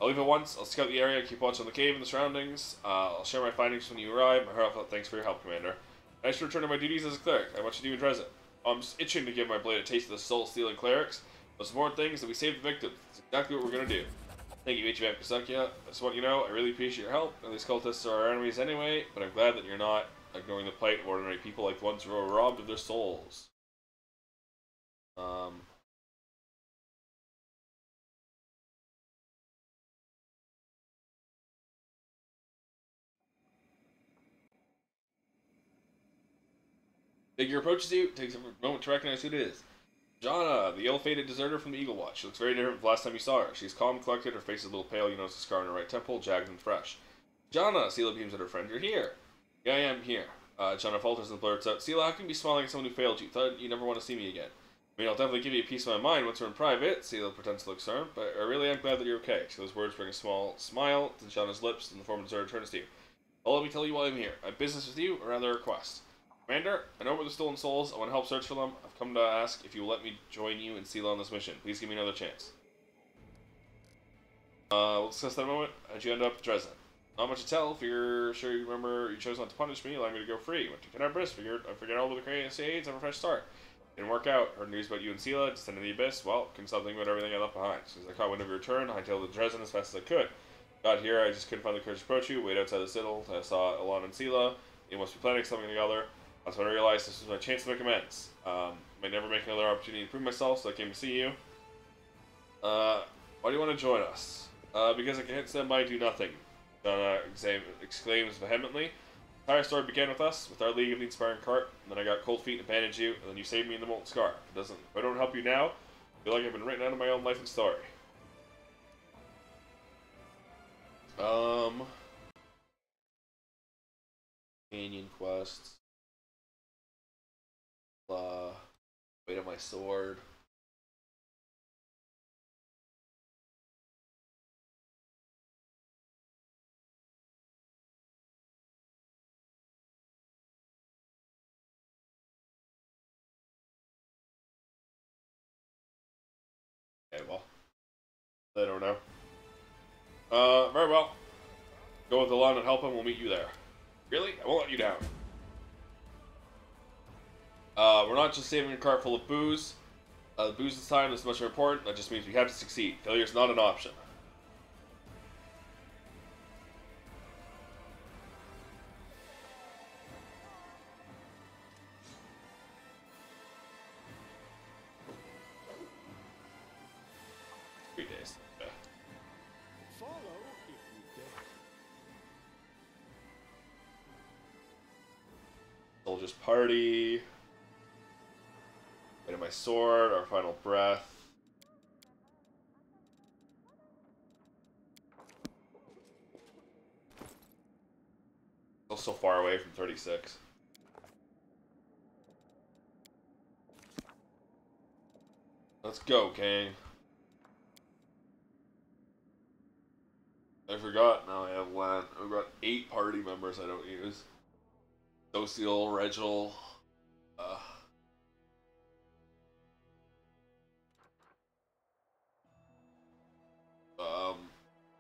I'll leave at once. I'll scout the area, keep watch on the cave and the surroundings. I'll share my findings when you arrive. My heartfelt thanks for your help, Commander. I should return to my duties as a cleric. I have much to do in Dresden. I'm just itching to give my blade a taste of the soul-stealing clerics. Most important thing is that we save the victims. It's exactly what we're going to do. Thank you, HVM Kasakia. I just want you to know, I really appreciate your help. Now, these cultists are our enemies anyway, but I'm glad that you're not ignoring the plight of ordinary people like the ones who were robbed of their souls. Figure approaches you, takes a moment to recognize who it is. Jana, the ill-fated deserter from the Eagle Watch. She looks very different from the last time you saw her. She's calm, collected, her face is a little pale, you notice a scar on her right temple, jagged and fresh. Jana, Seela beams at her friend, you're here. Yeah, I am here. Jana falters and blurts out, Seela, how can you be smiling at someone who failed you? Thought you never want to see me again. I mean, I'll definitely give you a piece of my mind once we're in private. Seela pretends to look stern, but I really am glad that you're okay. So those words bring a small smile to Jana's lips, and the former deserter turns to you. Well, let me tell you why I'm here. I have business with you, or rather a request. Commander, I know about the stolen souls. I want to help search for them. I've come to ask if you will let me join you and Seela on this mission. Please give me another chance. We'll discuss that in a moment. How'd you end up in Dresden? Not much to tell. If you're sure you remember you chose not to punish me, allow me to go free. Went to Canabras, I figured all over the crazy aids, have a fresh start. Didn't work out. Heard news about you and Seela, descended to the Abyss. Well, couldn't stop thinking about everything I left behind. As soon as I caught wind of your return, I hightailed to Dresden as fast as I could. Got here, I just couldn't find the courage to approach you. Wait outside the citadel. I saw Alon and Seela. You must be planning something together. That's when I realized this was my chance to make amends. Might never make another opportunity to prove myself, so I came to see you. Why do you want to join us? Because I can't stand by and do nothing. Jana exclaims vehemently. The entire story began with us, with our League of the Inspiring Cart, and then I got cold feet and abandoned you, and then you saved me in the Molten Scar. If I don't help you now, I feel like I've been written out of my own life and story. Companion quests. Weight of my sword. Okay, well. I don't know. Very well. Go with Alon and help him, we'll meet you there. Really? I won't let you down. We're not just saving a cart full of booze. The booze this time is much more important. That just means we have to succeed. Failure is not an option. Soldiers party. Bit of my sword, our final breath. so far away from 36. Let's go, Kang. I forgot. Now I have land. I've got 8 party members I don't use. Social, Regal,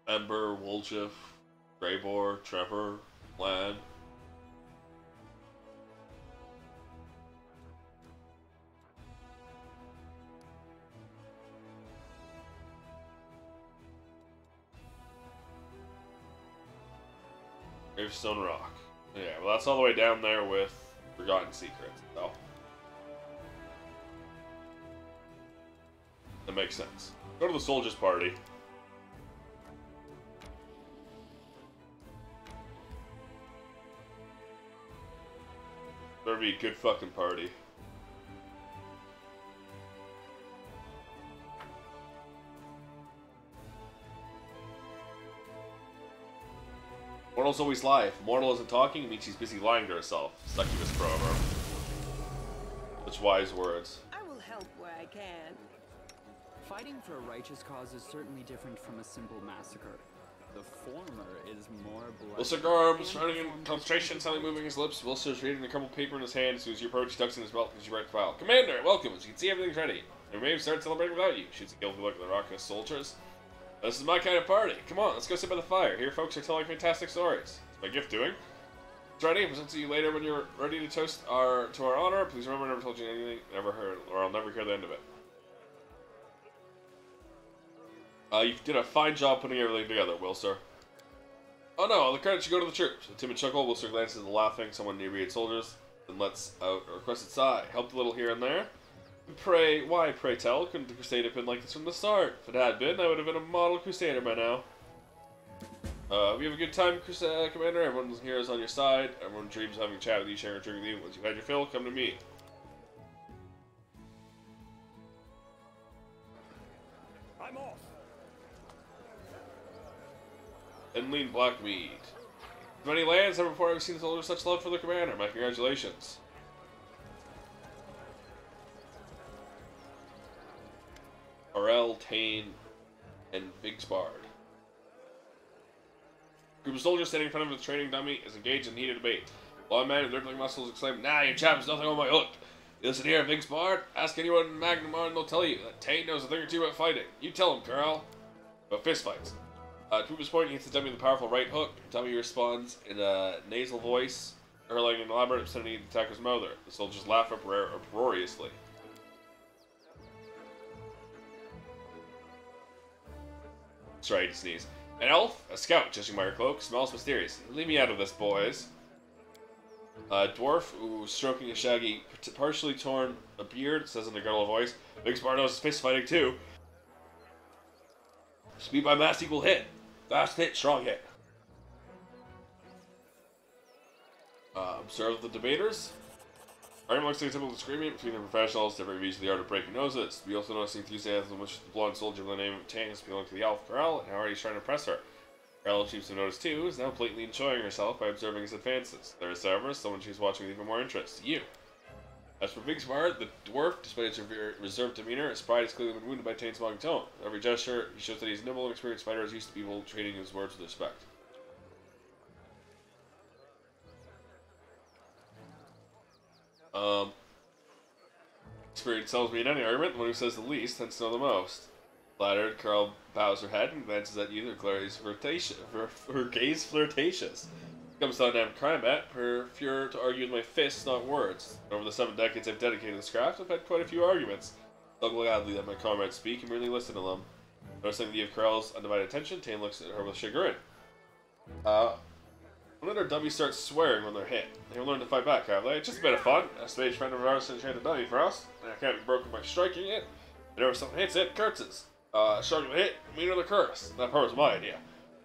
Ember, Wolchif, Greybor, Trevor, Lan. Gravestone Rock. Yeah, well that's all the way down there with Forgotten Secrets, so. That makes sense. Go to the Soldiers Party. Better be a good fucking party. Mortal's always lie. If Mortal isn't talking, it means she's busy lying to herself. Succubus proverb. Such wise words. I will help where I can. Fighting for a righteous cause is certainly different from a simple massacre. The former is more blood. Wilson arms, running in concentration, suddenly moving his lips. Wilson is reading a crumpled paper in his hand. As soon as you approach, he ducks in his belt because you write the file. Commander, welcome. As you can see, everything's ready. And we may start celebrating without you. Shoots a guilty look at the raucous soldiers. This is my kind of party. Come on, let's go sit by the fire. Here, folks are telling fantastic stories. What's my gift doing? It's ready. I'll present to you later when you're ready to toast to our honor. Please remember, I never told you anything, never heard, or I'll never hear the end of it. You did a fine job putting everything together, Will, sir. Oh no, all the credit should go to the troops. With a timid chuckle, Wilson glances at the laughing, somewhat inebriated soldiers, and lets out a requested sigh. Helped a little here and there. Pray, why, pray tell, couldn't the crusade have been like this from the start? If it had been, I would have been a model crusader by now. We have a good time, Commander. Everyone here is on your side. Everyone dreams of having a chat with you, sharing a drink with you. Once you've had your fill, come to me. I'm off. And lean Blackmead. Many lands, never before I've seen soldiers such love for the commander. My congratulations. Arel, Tane, and Vigsbard. A group of soldiers standing in front of the training dummy is engaged in heated debate. One man with rippling muscles exclaimed, "Nah, you chap, there's nothing on my hook. You listen here, Vigsbard. Ask anyone in Magnamon and they'll tell you that Tane knows a thing or two about fighting. You tell him, Carl." About fistfights. Pupa's point hits the dummy with a powerful right hook. Dummy responds in a nasal voice, hurling an elaborate obscenity at the attacker's mother. The soldiers laugh uproariously. That's right, he sneezed. An elf, a scout, judging by her cloak, smells mysterious. Leave me out of this, boys. A dwarf, who's stroking a shaggy, partially torn beard, says in a guttural voice, Vigsbard knows fist fighting too. Speed by mass equal hit. Fast hit, strong hit. Observe the debaters. Argument looks like a typical disagreement between the professionals. Different views of the art of breaking noses. We also notice the enthusiasm which the blonde soldier with the name of Tane belonging to the elf Corral, and how he's trying to impress her. Corral seems to notice too, is now blatantly enjoying herself by observing his advances. There is, however, someone she's watching with even more interest. You. As for Vigsbard, the dwarf, despite his reserved demeanor, his pride has clearly been wounded by Tane's mocking tone. Every gesture, he shows that he's a nimble and experienced fighter as used to people, treating his words with respect. Experience tells me in any argument, the one who says the least tends to know the most. Flattered, Carl bows her head and glances at you, her gaze flirtatious. Comes to dynamic combat, prefer to argue with my fists, not words. Over the 7 decades I've dedicated to this craft, I've had quite a few arguments. I'll gladly let my comrades speak and merely listen to them. Noticing the of Carl's undivided attention, Tane looks at her with chagrin. When their dummies start swearing when they're hit. They'll learn to fight back, have they? Just a bit of fun. A stage friend of ours enchanted the dummy for us. And I can't be broken by striking it. Whenever something hits it, curses. Striking the hit, meaner the curse. That part was my idea.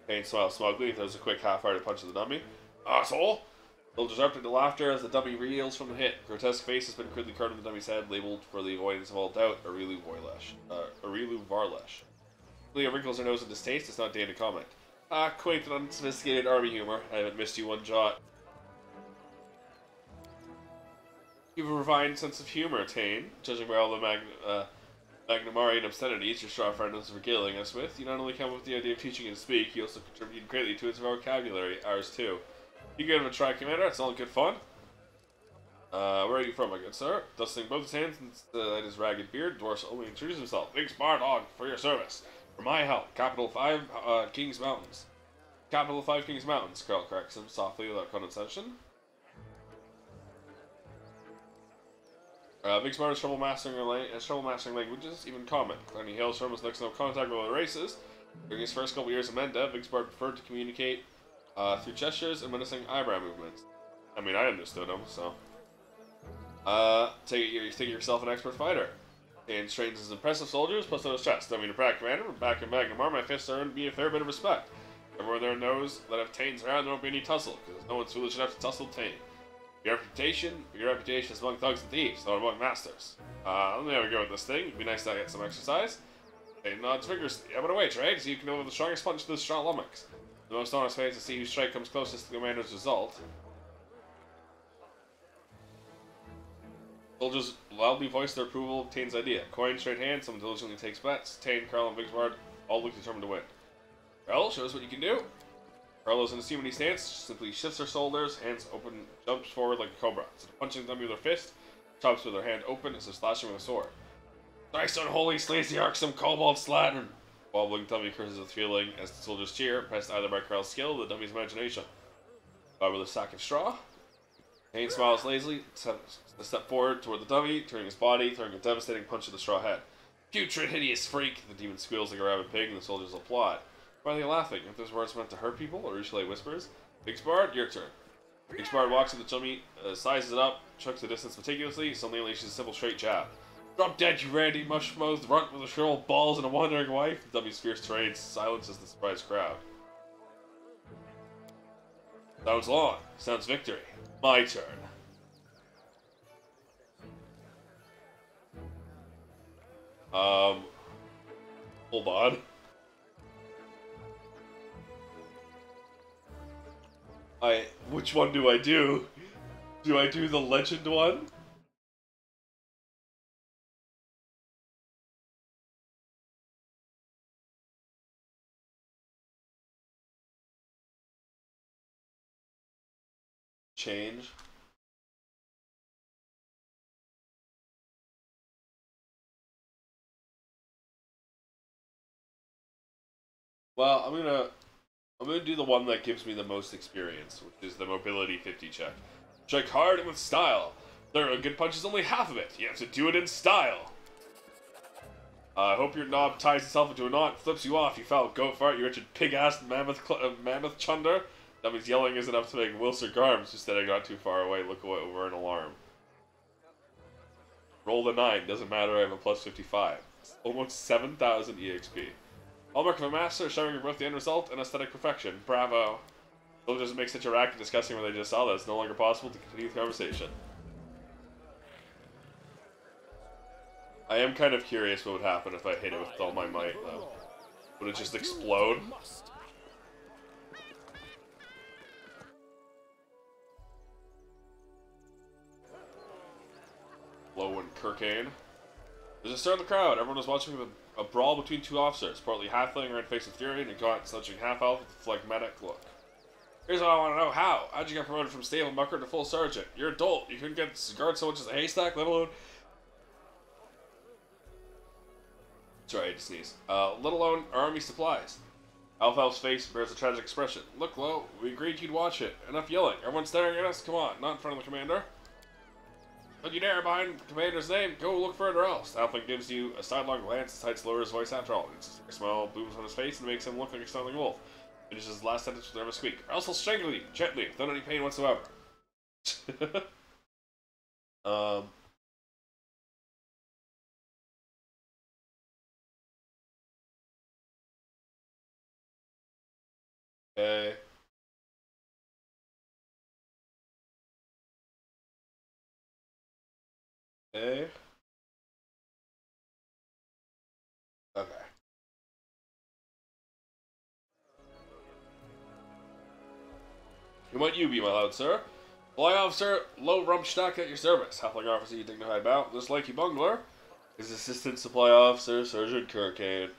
Tane smiles smugly, throws a quick half-hearted punch to the dummy. Asshole! Soldiers erupted into laughter as the dummy reels from the hit. Grotesque face has been crudely carved on the dummy's head, labeled for the avoidance of all doubt, Arilu Varlesh. Leah wrinkles her nose in distaste. It's not day to comment. Quaint and unsophisticated army humor. I haven't missed you one jot. You have a refined sense of humor, Tane. Judging by all the Magnamarian obscenities your straw friend was regaling us with, you not only come up with the idea of teaching it to speak, you also contribute greatly to its vocabulary, ours too. You give it a try, Commander. It's all good fun. Where are you from, my good sir? Dusting both his hands and his ragged beard, Dwarfs only introduce himself. Big Spardog, for your service. For my help, Capital 5, Kings Mountains. Capital 5 Kings Mountains, Carl corrects him softly without condescension. Big Smart is trouble mastering languages, even common. Claiming he hails from his next no contact with other races. During his first couple years of Menda, Big Smart preferred to communicate through gestures and menacing eyebrow movements. I mean, I understood him, so. You think yourself an expert fighter. And trains his impressive soldiers, plus on his chest. I mean, a proud commander, but back in Magnamar, my fists earned me a fair bit of respect. Everyone there knows that if Tane's around, there won't be any tussle, because no one's foolish enough to tussle Tane. Your reputation is among thugs and thieves, not among masters. Let me have a go with this thing. It'd be nice to get some exercise. Tane nods vigorously. How about a way, Trade, so you can deliver the strongest punch to the strong lummox. The most honest way is to see whose strike comes closest to the commander's result. Soldiers loudly voice their approval of Tane's idea. Coin, straight hand, someone diligently takes bets. Tane, Carl, and Vigsbard all look determined to win. Carl, show us what you can do. Carl is in a C-mini stance, simply shifts her shoulders, hands open, jumps forward like a cobra. Instead of punching them with her fist, chops with her hand open instead of slashing with a sword. Thrice unholy slays the arcsome kobold slattern! Wobbling dummy curses with feeling as the soldiers cheer, pressed either by Carl's skill or the dummy's imagination. With a sack of straw. Tane smiles lazily, a step forward toward the dummy, turning his body, throwing a devastating punch at the straw head. Putrid, hideous freak! The demon squeals like a rabid pig, and the soldiers applaud. Why are they laughing? If those words meant to hurt people, or usually whispers. Vigsbard, your turn. Vigsbard walks to the dummy, sizes it up, chucks the distance meticulously, suddenly unleashes a simple straight jab. Drop dead, you randy mush-mouthed runt with a shrill balls and a wandering wife! The dummy's fierce terrain silences the surprised crowd. Sounds long. Sounds victory. My turn. Hold on. Which one do I do? Do I do the legend one? Change. Well, I'm gonna do the one that gives me the most experience, which is the mobility 50 check. Strike hard and with style. There, a good punch is only half of it. You have to do it in style. I hope your knob ties itself into a knot, flips you off, you foul goat fart, you wretched pig-ass mammoth chunder. Dummy's yelling isn't enough to make Wilser Garbs, who said I got too far away, look away over an alarm. Roll the 9, doesn't matter, I have a plus 55. It's almost 7,000 EXP. Hallmark of a master, showing both the end result and aesthetic perfection. Bravo. Soldiers make such a racket discussing what they just saw that it's no longer possible to continue the conversation. I am kind of curious what would happen if I hit it with all my might, though. Would it just explode? Low and Kirkane. There's a stir in the crowd. Everyone was watching a brawl between two officers, partly halfling red face of fury and a gaunt, slouching half-elf with a phlegmatic look. Here's what I want to know. How'd you get promoted from stable mucker to full sergeant? You're a dolt. You couldn't get guard so much as a haystack, let alone... Sorry, I had to sneeze. Let alone army supplies. Elf's face bears a tragic expression. Look, Lo, we agreed you'd watch it. Enough yelling. Everyone's staring at us. Come on, not in front of the commander. Don't you dare behind the commander's name. Go look further else. Halfling gives you a sidelong glance and decides to lower his voice after all. A smile booms on his face and makes him look like a snarling wolf. Finishes his last sentence with a nervous squeak. Or else I'll strangle you, gently, without any pain whatsoever. Okay. Okay. Okay. Who might you be, my lord, sir? Fly Officer Low Rumpstock at your service. Halfling Officer, you dignified bow. This lanky bungler is Assistant Supply Officer Sergeant Kirkane.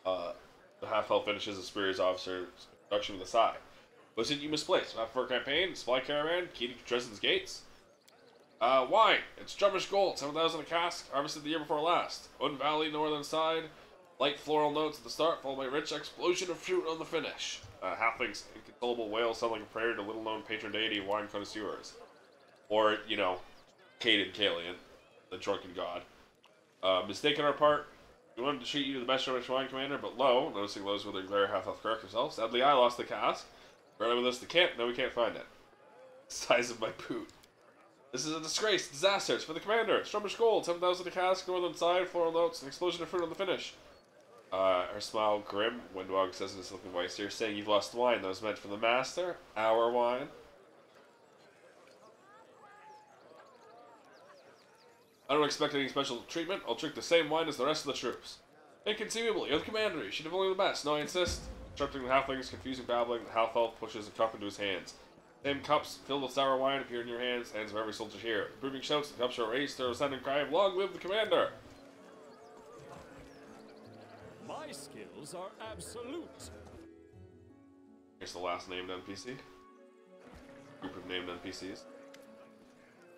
The half-elf finishes the Superior's Officer's introduction with a sigh. Was it you misplaced? Not for a campaign? Supply caravan? Key to Dresden's gates? Wine. It's Drummish Gold, 7,000 a cask, harvested the year before last. Wood Valley, northern side. Light floral notes at the start, followed by a rich explosion of fruit on the finish. Halfling's inconsolable wail sound like a prayer to little-known patron deity of wine connoisseurs. Or, you know, Caden Kalian, the drunken god. Mistake on our part. We wanted to treat you to the best Drummish wine commander, but Lo, noticing Lo's with a glare half-elf correct himself, sadly I lost the cask. Running with us to camp, no we can't find it. Size of my boot. This is a disgrace, disaster, it's for the commander. Drummish Gold, 7,000 a cask, northern side, floral notes, an explosion of fruit on the finish. Her smile grim, Windwog says in his looking voice, you're saying you've lost wine that was meant for the master? Our wine? I don't expect any special treatment. I'll drink the same wine as the rest of the troops. Inconceivable, you're the commander, you should have only the best. No, I insist. Interrupting the halfling's confusing babbling, the half-elf pushes a cup into his hands. Same cups, filled with sour wine, appear in your hands of every soldier here. Improving shouts, the cups are raised, there a sudden cry of, long live the commander! My skills are absolute. Here's the last named NPC. Group of named NPCs.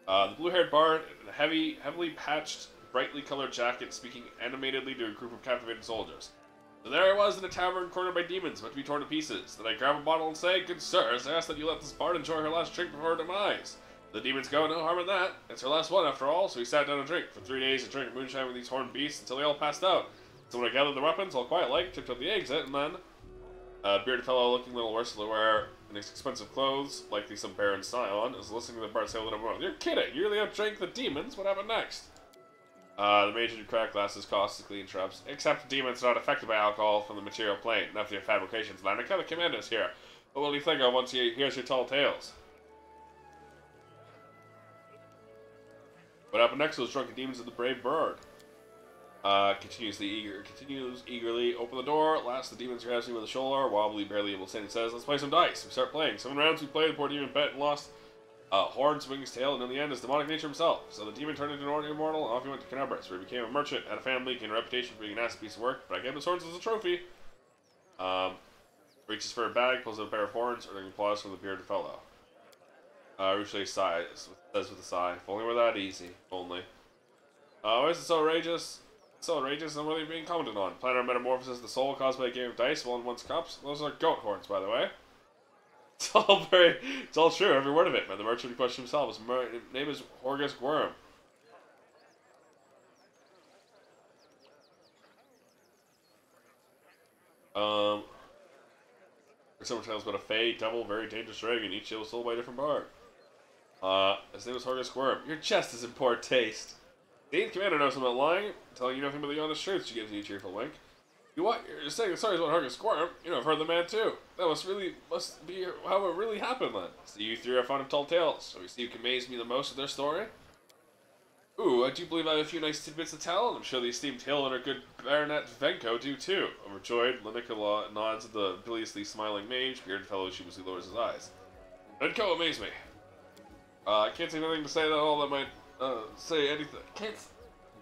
The blue-haired bard in a heavily patched, brightly colored jacket speaking animatedly to a group of captivated soldiers. So there I was in a tavern cornered by demons, about to be torn to pieces. Then I grab a bottle and say, good sirs, I ask that you let this bard enjoy her last drink before her demise. The demons go, no harm in that. It's her last one after all, so we sat down and drank. For 3 days I drank moonshine with these horned beasts until they all passed out. So when I gathered the weapons, all quiet-like, tipped up the exit, and then... A bearded fellow looking a little worse to wear in expensive clothes, likely some Baron Scion, is listening to the bard say a little more. You're kidding! You really outdrank the demons? What happened next? The mage in crack glasses caustically interrupts. Except demons are not affected by alcohol from the material plane. Enough of your fabrications, Lanica. The commander's here. What will he think of once he hears your tall tales? What happened next was drunken demons of the brave bird. Continues eagerly. Open the door. At last, the demons grabs me with a shoulder. Wobbly, barely able to stand, and says, let's play some dice. We start playing. 7 rounds we played. The poor demon bet and lost. Horn swings his tail, and in the end, is demonic nature himself. So the demon turned into an ordinary mortal, and off he went to Canabras, where he became a merchant, had a family, gained a reputation for being a nasty piece of work, but I gave him his horns as a trophy. Reaches for a bag, pulls out a pair of horns, earning applause from the bearded fellow. Ruche sighs, says with a sigh, if only we're that easy. If only. Why is it so outrageous? So outrageous and worthy of being commented on. Planar metamorphosis of the soul caused by a game of dice, while in one's cups. Those are goat horns, by the way. It's all true, every word of it, man. The merchant in question himself. His name is Horgus Gwyrm. Someone tells about a fey, devil, very dangerous dragon, each was sold by a different bard. His name was Horgus Gwyrm. Your chest is in poor taste. The 8th commander knows about lying, telling you nothing but the honest truth. She gives you a cheerful wink. You what? You're saying the stories about Horgus Gwyrm? You know, I've heard the man too. That must be how it really happened then. So you three are fond of tall tales. So we see who can amaze me the most with their story. Ooh, I do believe I have a few nice tidbits to tell, and I'm sure the esteemed Hill and our good Baronet Venko do too. Overjoyed, Linica nods at the biliously smiling mage, bearded fellow sheepishly lowers his eyes. Venko, amaze me. I can't say anything to say at all that might say anything. Can't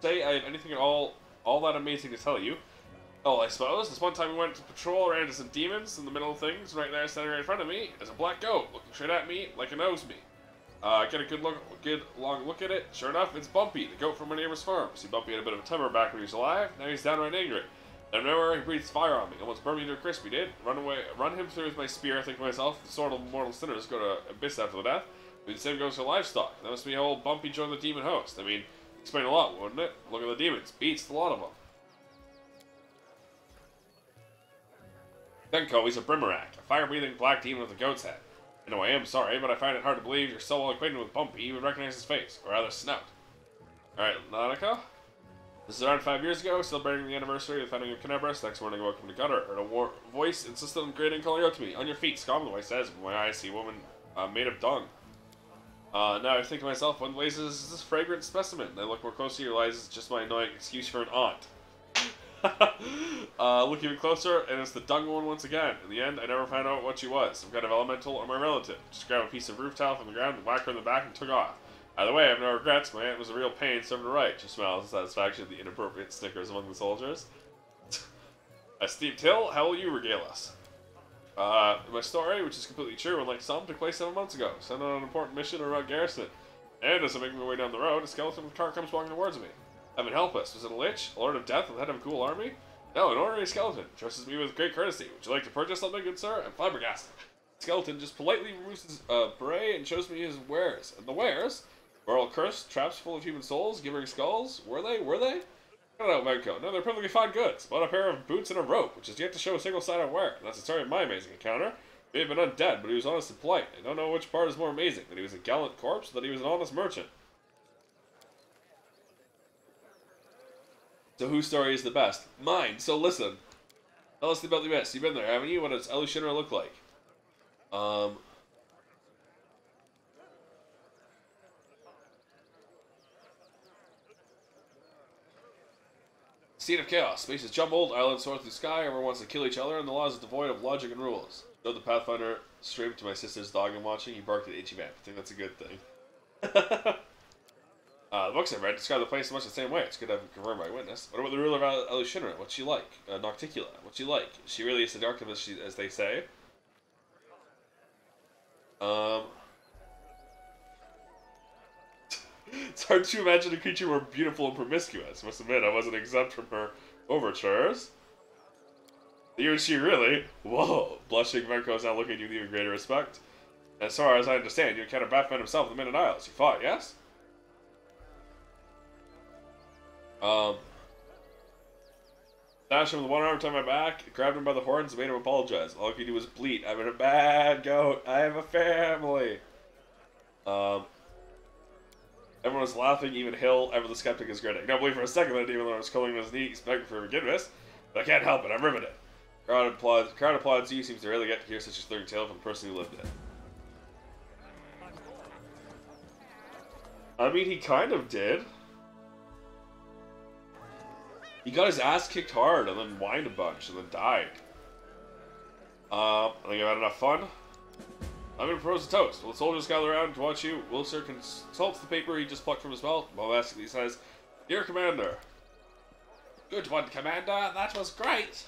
say I have anything at all that amazing to tell you. Oh, I suppose. This one time we went to patrol, ran into some demons in the middle of things, right there standing right in front of me, is a black goat, looking straight at me like it knows me. Get a good long look at it. Sure enough, it's Bumpy, the goat from my neighbor's farm. See, Bumpy had a bit of a temper back when he was alive, now he's downright angry. I remember he breathes fire on me, almost burned me to a crisp, he did. Run him through with my spear, I think to myself, the sword of mortal sinners go to abyss after the death. But the same goes for livestock. That must be how old Bumpy joined the demon host. I mean, explain a lot, wouldn't it? Look at the demons. Beats the lot of them. Denko, he's a Brimarak, a fire-breathing black demon with a goat's head. I know I am sorry, but I find it hard to believe you're so well acquainted with Bumpy you would recognize his face, or rather snout. Alright, Lanica? This is around 5 years ago, celebrating the anniversary of the founding of Canabras. Next morning I woke from the gutter, heard a voice insisted on greeting, calling out to me. On your feet, scum, the voice says. With my eyes see a woman made of dung. Now I think to myself, what blazes is this fragrant specimen? I look more closely, realize it's just my annoying excuse for an aunt. Look even closer, and it's the dung one once again. In the end, I never found out what she was. Some kind of elemental or my relative. Just grabbed a piece of roof tile from the ground and whacked her in the back and took off. Either way, I have no regrets. My aunt was a real pain, serving her right. She smiles in satisfaction at the inappropriate snickers among the soldiers. A steep hill, how will you regale us? My story, which is completely true, unlike some, took place 7 months ago. Sent on an important mission around Garrison. And as I make my way down the road, a skeleton with a car comes walking towards me. I've been helpless. Was it a lich? A lord of death with the head of a cool army? No, an ordinary skeleton. Addresses me with great courtesy. Would you like to purchase something, good sir? I'm flabbergasted. The skeleton just politely removes his beret and shows me his wares. And the wares? Were all cursed, traps full of human souls, giving skulls? Were they? I don't know, Menko. No, they're perfectly fine goods. Bought a pair of boots and a rope, which is yet to show a single sign of wear. That's the story of my amazing encounter. He may have been undead, but he was honest and polite. I don't know which part is more amazing, that he was a gallant corpse, or that he was an honest merchant. So whose story is the best? Mine. So listen. Tell us about the best. You've been there, haven't you? What does Elu Shinra look like? Scene of chaos. Spaces jumbled, islands soar through the sky, everyone wants to kill each other, and the laws are devoid of logic and rules. Though the Pathfinder streamed to my sister's dog I'm watching, he barked at Ichiban. I think that's a good thing. The books I've read describe the place much the same way. It's good to have it confirmed by witness. What about the ruler of Elu Shinra? What's she like? Nocticula. What's she like? Is she really as seductive as they say? It's hard to imagine a creature more beautiful and promiscuous. Must admit, I wasn't exempt from her overtures. You and she really? Whoa! Blushing, Menko is now looking at you with even greater respect. As far as I understand, you encountered Batman himself in the Midnight Isles. You fought, yes? Dashed him with one arm, tied my back, grabbed him by the horns, and made him apologize. All he could do was bleat. I'm in a bad goat. I have a family. Everyone was laughing, even Hill, ever the skeptic, is grinning. Don't believe for a second that even though I was calling his knees, begging for forgiveness, but I can't help it. I'm riveted. Crowd applauds you. Seems to really get to hear such a stirring tale from the person who lived it. I mean, he kind of did. He got his ass kicked hard and then whined a bunch and then died. I think I've had enough fun. I'm going to propose a toast. Will the soldiers gather around to watch you? Wilser consults the paper he just plucked from his belt. Bombastically says, Dear Commander. Good one, Commander. That was great.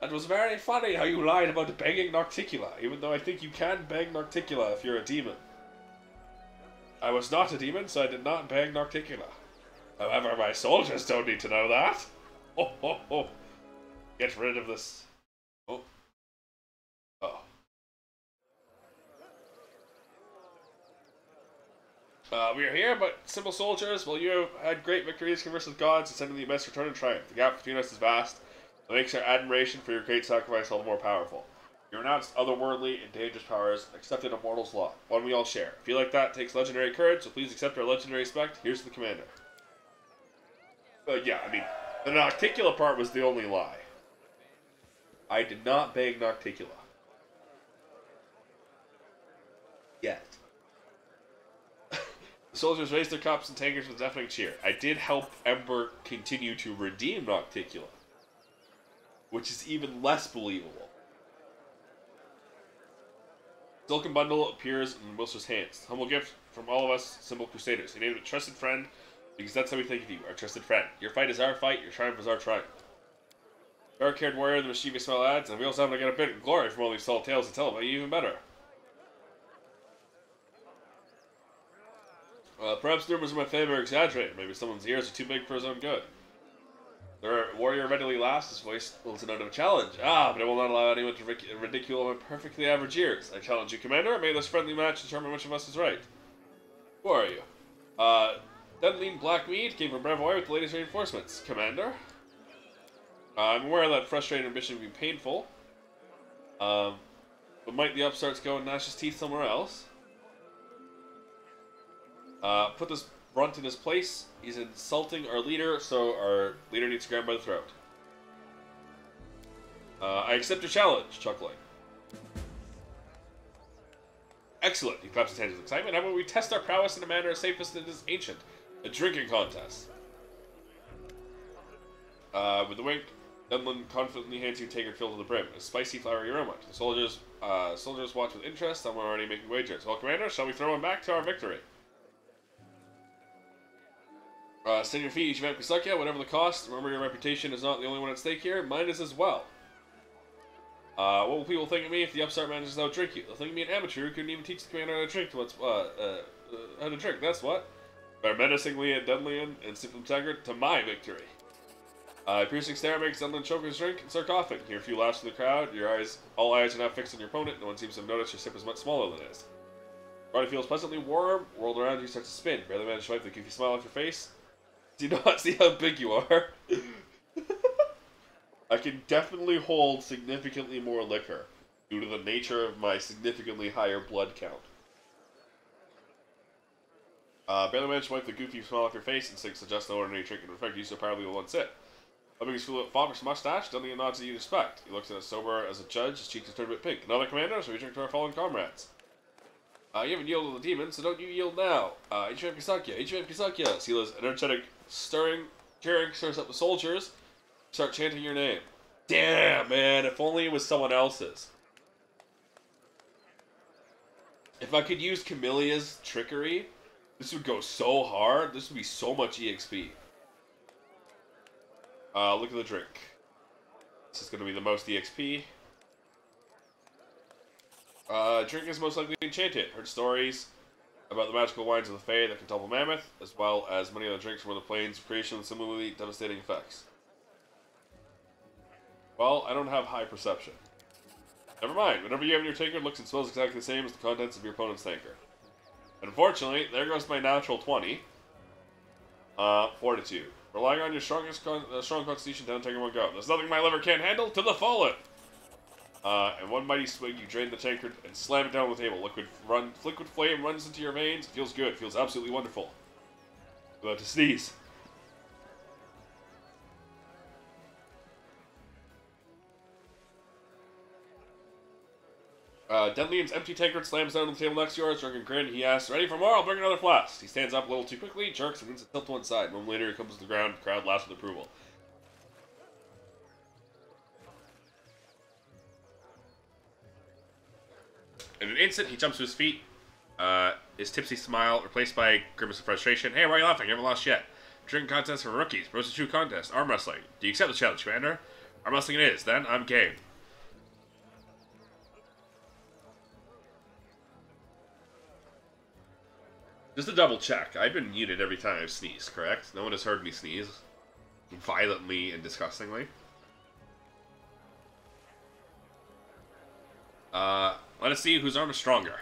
That was very funny how you lied about banging Nocticula, even though I think you can bang Nocticula if you're a demon. I was not a demon, so I did not bang Nocticula. However, my soldiers don't need to know that. Oh, oh, oh. Get rid of this. Oh. Oh. We are here, but simple soldiers, while you have had great victories, conversed with gods, and sent in the immense return and triumph. The gap between us is vast. It makes our admiration for your great sacrifice all the more powerful. You renounced otherworldly and dangerous powers, accepted a mortal's law, one we all share. If you like that, takes legendary courage, so please accept our legendary respect. Here's the commander. Yeah, I mean, the Nocticula part was the only lie. I did not bang Nocticula. Yet. The soldiers raised their cups and tankards with a deafening cheer. I did help Ember continue to redeem Nocticula, which is even less believable. Silken bundle appears in Wilster's hands. Humble gift from all of us, simple crusaders. He named it Trusted Friend, because that's how we think of you, our trusted friend. Your fight is our fight, your triumph is our triumph. Dark-haired warrior, the mischievous smile adds, and we also happen to get a bit of glory from all these tall tales to tell about you even better. Perhaps the rumors of my fame are exaggerated. Maybe someone's ears are too big for his own good. The warrior readily laughs, his voice holds a note of a challenge. Ah, but I will not allow anyone to ridicule my perfectly average ears. I challenge you, Commander. May this friendly match determine which of us is right. Who are you? Denlean Blackmead came from Brevoy with the latest reinforcements. Commander? I'm aware that frustrating ambition would be painful. But might the upstarts go and gnash his teeth somewhere else? Put this runt in his place. He's insulting our leader, so our leader needs to grab him by the throat. I accept your challenge, chuckling. Excellent. He claps his hands with excitement. How about we test our prowess in a manner safest that is ancient? A drinking contest. With the wink, Dunlin confidently hands you tankard filled to the brim, a spicy, flowery aroma. The soldiers watch with interest. Some are already making wagers. Well, Commander, shall we throw him back to our victory? Stand your feet, Ichiban Kusakya, whatever the cost. Remember, your reputation is not the only one at stake here. Mine is as well. What will people think of me if the upstart manages to outdrink you? They'll think me an amateur who couldn't even teach the commander how to drink. How to drink, that's what. Bear menacingly at Dunlian and sip from tankard to my victory. Piercing stare makes Dunlin choke his drink and start coughing. Hear a few laughs from the crowd. All eyes are now fixed on your opponent. No one seems to have noticed your sip is much smaller than his. Body feels pleasantly warm. Whirled around, you start to spin. Barely manage to wipe the goofy smile off your face. Do you not see how big you are? I can definitely hold significantly more liquor due to the nature of my significantly higher blood count. Barely manage to wipe the goofy smile off your face and suggest no ordinary drink can affect you so powerfully with one sip. Rubbing his father's mustache, Dunlian nods at you respect. He looks at us sober as a judge, his cheeks are turned a bit pink. Another commander, so we drink to our fallen comrades. You haven't yielded to the demons, so don't you yield now. Ichiban Kusakya. Sila's energetic, cheering stirs up the soldiers. Start chanting your name. Damn, man, if only it was someone else's. If I could use Camillea's trickery, this would go so hard. This would be so much EXP. Look at the drink. This is going to be the most EXP. Drink is most likely enchanted. Heard stories about the magical wines of the Fae that can topple Mammoth, as well as many other drinks from the plains of creation with similarly devastating effects. Well, I don't have high perception. Never mind. Whatever you have in your tankard looks and smells exactly the same as the contents of your opponent's tankard. Unfortunately, there goes my natural 20. Fortitude. Relying on your strong constitution down tankard one go. There's nothing my liver can't handle to the fallen! And one mighty swig, you drain the tankard and slam it down on the table. Liquid flame runs into your veins. It feels good. It feels absolutely wonderful. About to sneeze. Dunlian's empty tankard slams down on the table next to yours. Drunken grin. He asks, "Ready for more? I'll bring another flask." He stands up a little too quickly, jerks, and begins to tilt to one side. A moment later, he comes to the ground. The crowd laughs with approval. In an instant, he jumps to his feet. His tipsy smile replaced by a grimace of frustration. "Hey, why are you laughing? You haven't lost yet. Drinking contest for rookies. Roast a true contest. Arm wrestling. Do you accept the challenge, Commander? Arm wrestling it is. Then I'm game." Just to double check, I've been muted every time I've sneezed, correct? No one has heard me sneeze. Violently and disgustingly. Let us see whose arm is stronger.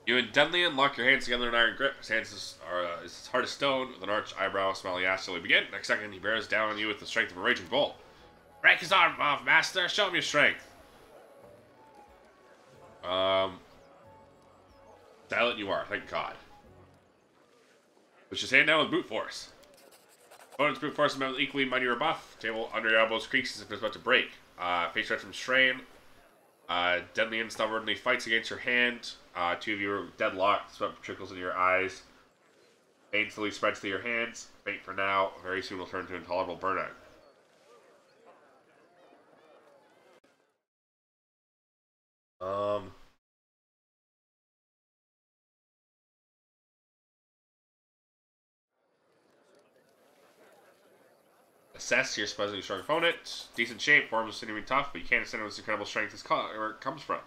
You and Dunlian lock your hands together in an iron grip. His hands are as hard as stone, with an arched eyebrow, smiling ass till we begin. Next second, he bears down on you with the strength of a raging bull. "Break his arm off, master! Show him your strength!" Silent you are, thank God. Push his hand down with brute force. Opponent's brute force is equally mighty or buff. Table under your elbows creaks as if it's about to break. Face stretch from strain. Dunlian stubbornly fights against your hand. Two of you are deadlocked. Sweat trickles into your eyes. Pain slowly spreads to your hands. Faint for now. Very soon will turn to intolerable burnout. Assess your supposedly strong opponent. Decent shape, forms seemingly tough, but you can't understand where this incredible strength where it comes from.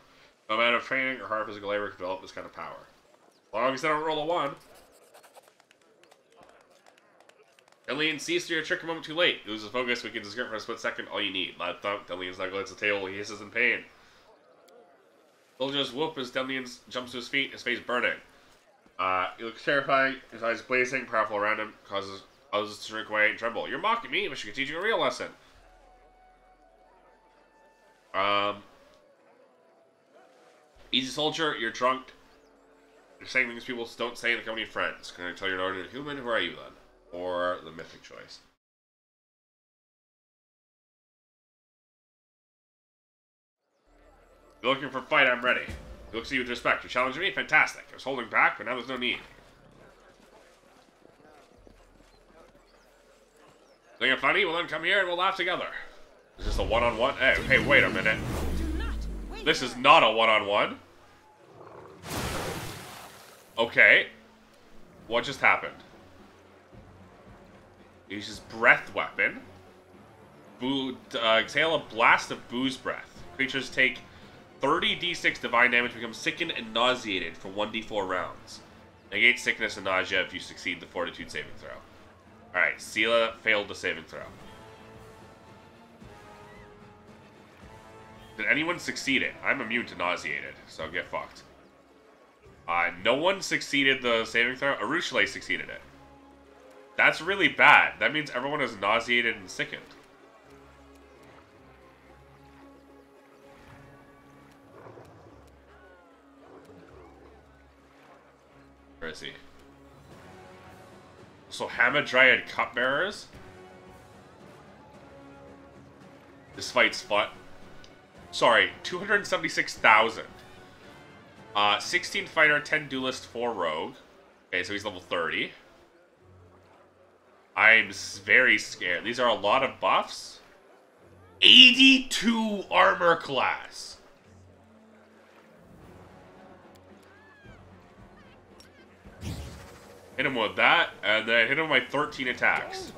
No amount of training or hard physical labor can develop this kind of power. As long as they don't roll a 1. Dunlian sees through your trick a moment too late. He loses focus, weakens his grip for a split second. All you need. Loud thump. Dunlian's knuckle hits the table. He hisses in pain. Soldiers whoop as Dunlian jumps to his feet, his face burning. He looks terrifying, his eyes blazing, powerful around him, causes others to shrink away and tremble. "You're mocking me, but you can teach you a real lesson." Easy soldier, you're drunk. You're saying things people don't say in the company of friends. Can I tell you're an ordinary human? Who are you then? Or the mythic choice? You're looking for a fight, I'm ready. He looks at you with respect. You're challenging me? Fantastic. I was holding back, but now there's no need. Think it funny? Well then come here and we'll laugh together. Is this a one-on-one? Hey, wait a minute. This is not a one-on-one. Okay. What just happened? Uses breath weapon. Exhale a blast of booze breath. Creatures take 30 d6 divine damage, become sickened and nauseated for 1d4 rounds. Negate sickness and nausea if you succeed the fortitude saving throw. Alright, Sela failed the saving throw. Did anyone succeed it? I'm immune to nauseated, so get fucked. No one succeeded the saving throw. Arushale succeeded it. That's really bad. That means everyone is nauseated and sickened. Where is he? So Hamadryad Cupbearers? This fight's fun. Sorry, 276,000. 16 fighter, 10 duelist, 4 rogue. Okay, so he's level 30. I'm very scared. These are a lot of buffs. 82 armor class. Hit him with that, and then hit him with my 13 attacks.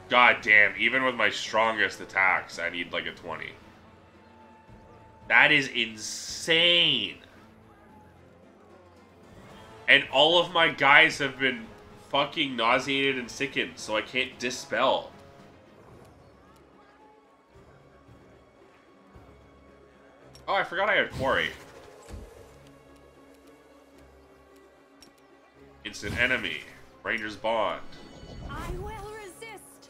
God damn, even with my strongest attacks, I need like a 20. That is insane. And all of my guys have been fucking nauseated and sickened, so I can't dispel. Oh, I forgot I had Quarry. Instant enemy. Ranger's Bond. I will resist.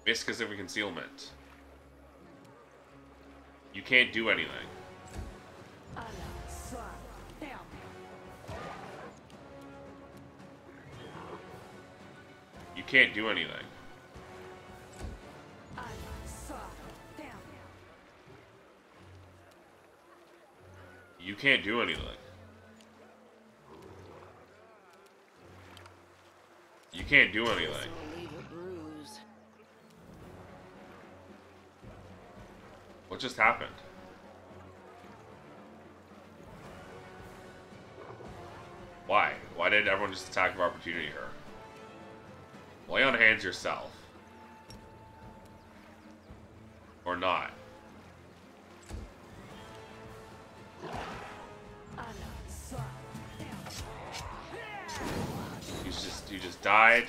Viscous of Concealment. You can't do anything. You can't do anything. You can't do anything. You can't do anything. What just happened? Why? Why did everyone just attack of opportunity her? Lay on hands yourself. Or not. You just died.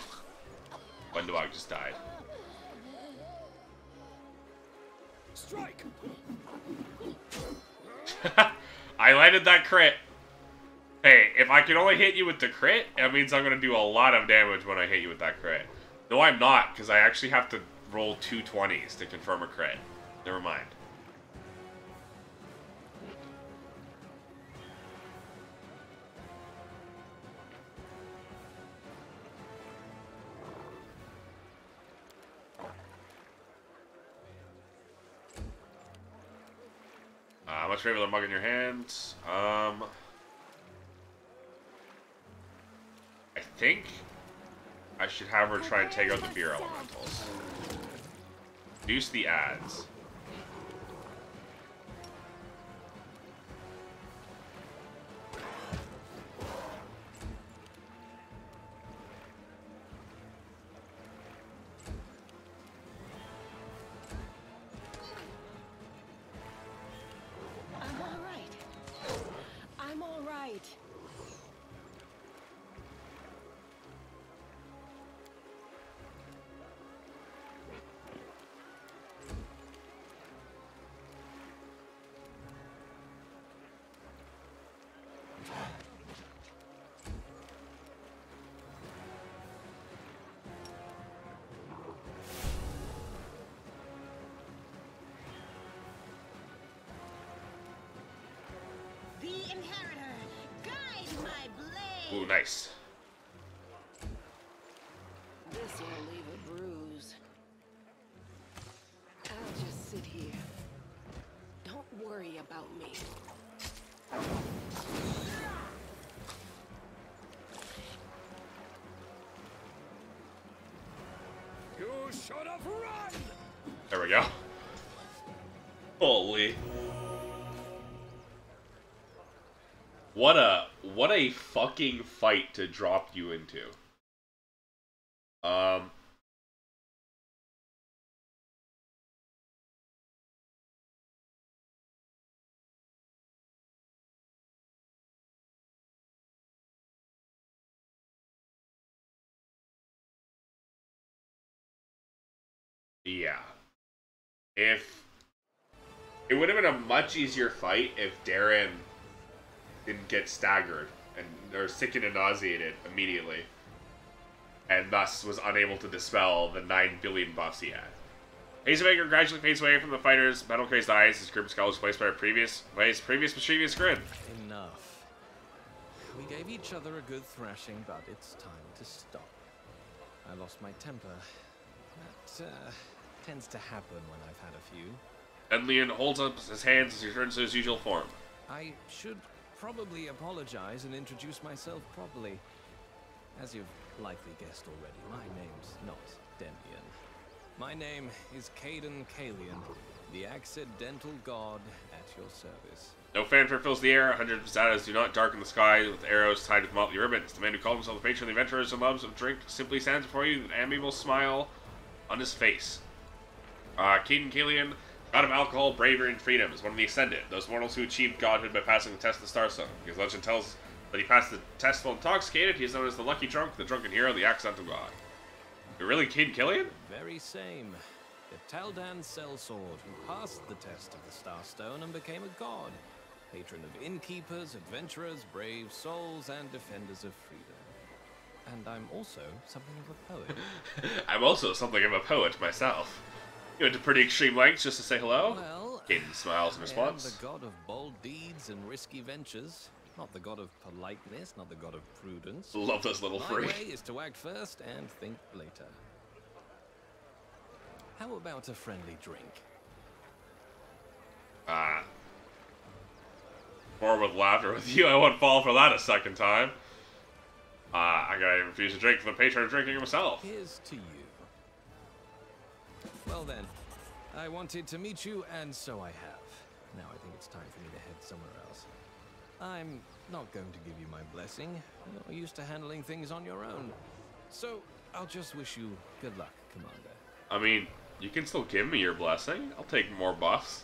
Wendawag just died. Strike. I landed that crit. Hey, if I can only hit you with the crit, that means I'm going to do a lot of damage when I hit you with that crit. No, I'm not, because I actually have to roll 2 20s to confirm a crit. Never mind. How much regular mug in your hand? I think I should have her try and take out the beer elementals. Reduce the ads. I'm all right. The Inheritor, guide my blade. Ooh, nice. This will leave a bruise. I'll just sit here. Don't worry about me. should have run! There we go. Holy. What a fucking fight to drop you into. Yeah. If it would have been a much easier fight if Darren didn't get staggered and or sickened and nauseated immediately, and thus was unable to dispel the 9 billion buffs he had. Hazemaker gradually fades away from the fighters. Metal Craze dies. His group skull is replaced by his previous mischievous grin. Enough. We gave each other a good thrashing, but it's time to stop. I lost my temper. That tends to happen when I've had a few. And Leon holds up his hands as he returns to his usual form. I should probably apologize and introduce myself properly. As you've likely guessed already, my name's not Demian. My name is Caden Kalian, the accidental god at your service. No fanfare fills the air. Hundreds of shadows do not darken the sky with arrows tied with motley ribbons. The man who called himself the patron of the adventurers and loves of drink simply stands before you with an amiable smile on his face. Caden Kalian, god of alcohol, bravery, and freedom, is one of the Ascended, those mortals who achieved godhood by passing the test of the Starstone. Because legend tells that he passed the test while intoxicated, he is known as the Lucky Drunk, the Drunken Hero, the Accidental God. You're really Caden Kalian? Very same. The Taldan Sellsword, who passed the test of the Starstone and became a god. Patron of innkeepers, adventurers, brave souls, and defenders of freedom. And I'm also something of a poet. I'm also something of a poet myself. You went to pretty extreme lengths just to say hello? Well, Caden smiles in response. I am the god of bold deeds and risky ventures. Not the god of politeness, not the god of prudence. Love those little My free. way is to act first and think later. How about a friendly drink? More with laughter with you. I won't fall for that a second time. I gotta refuse a drink from the patron of drinking himself. Here's to you. Well then, I wanted to meet you, and so I have. Now I think it's time for me to head somewhere else. I'm not going to give you my blessing. You're used to handling things on your own. So, I'll just wish you good luck, Commander. I mean, you can still give me your blessing. I'll take more buffs.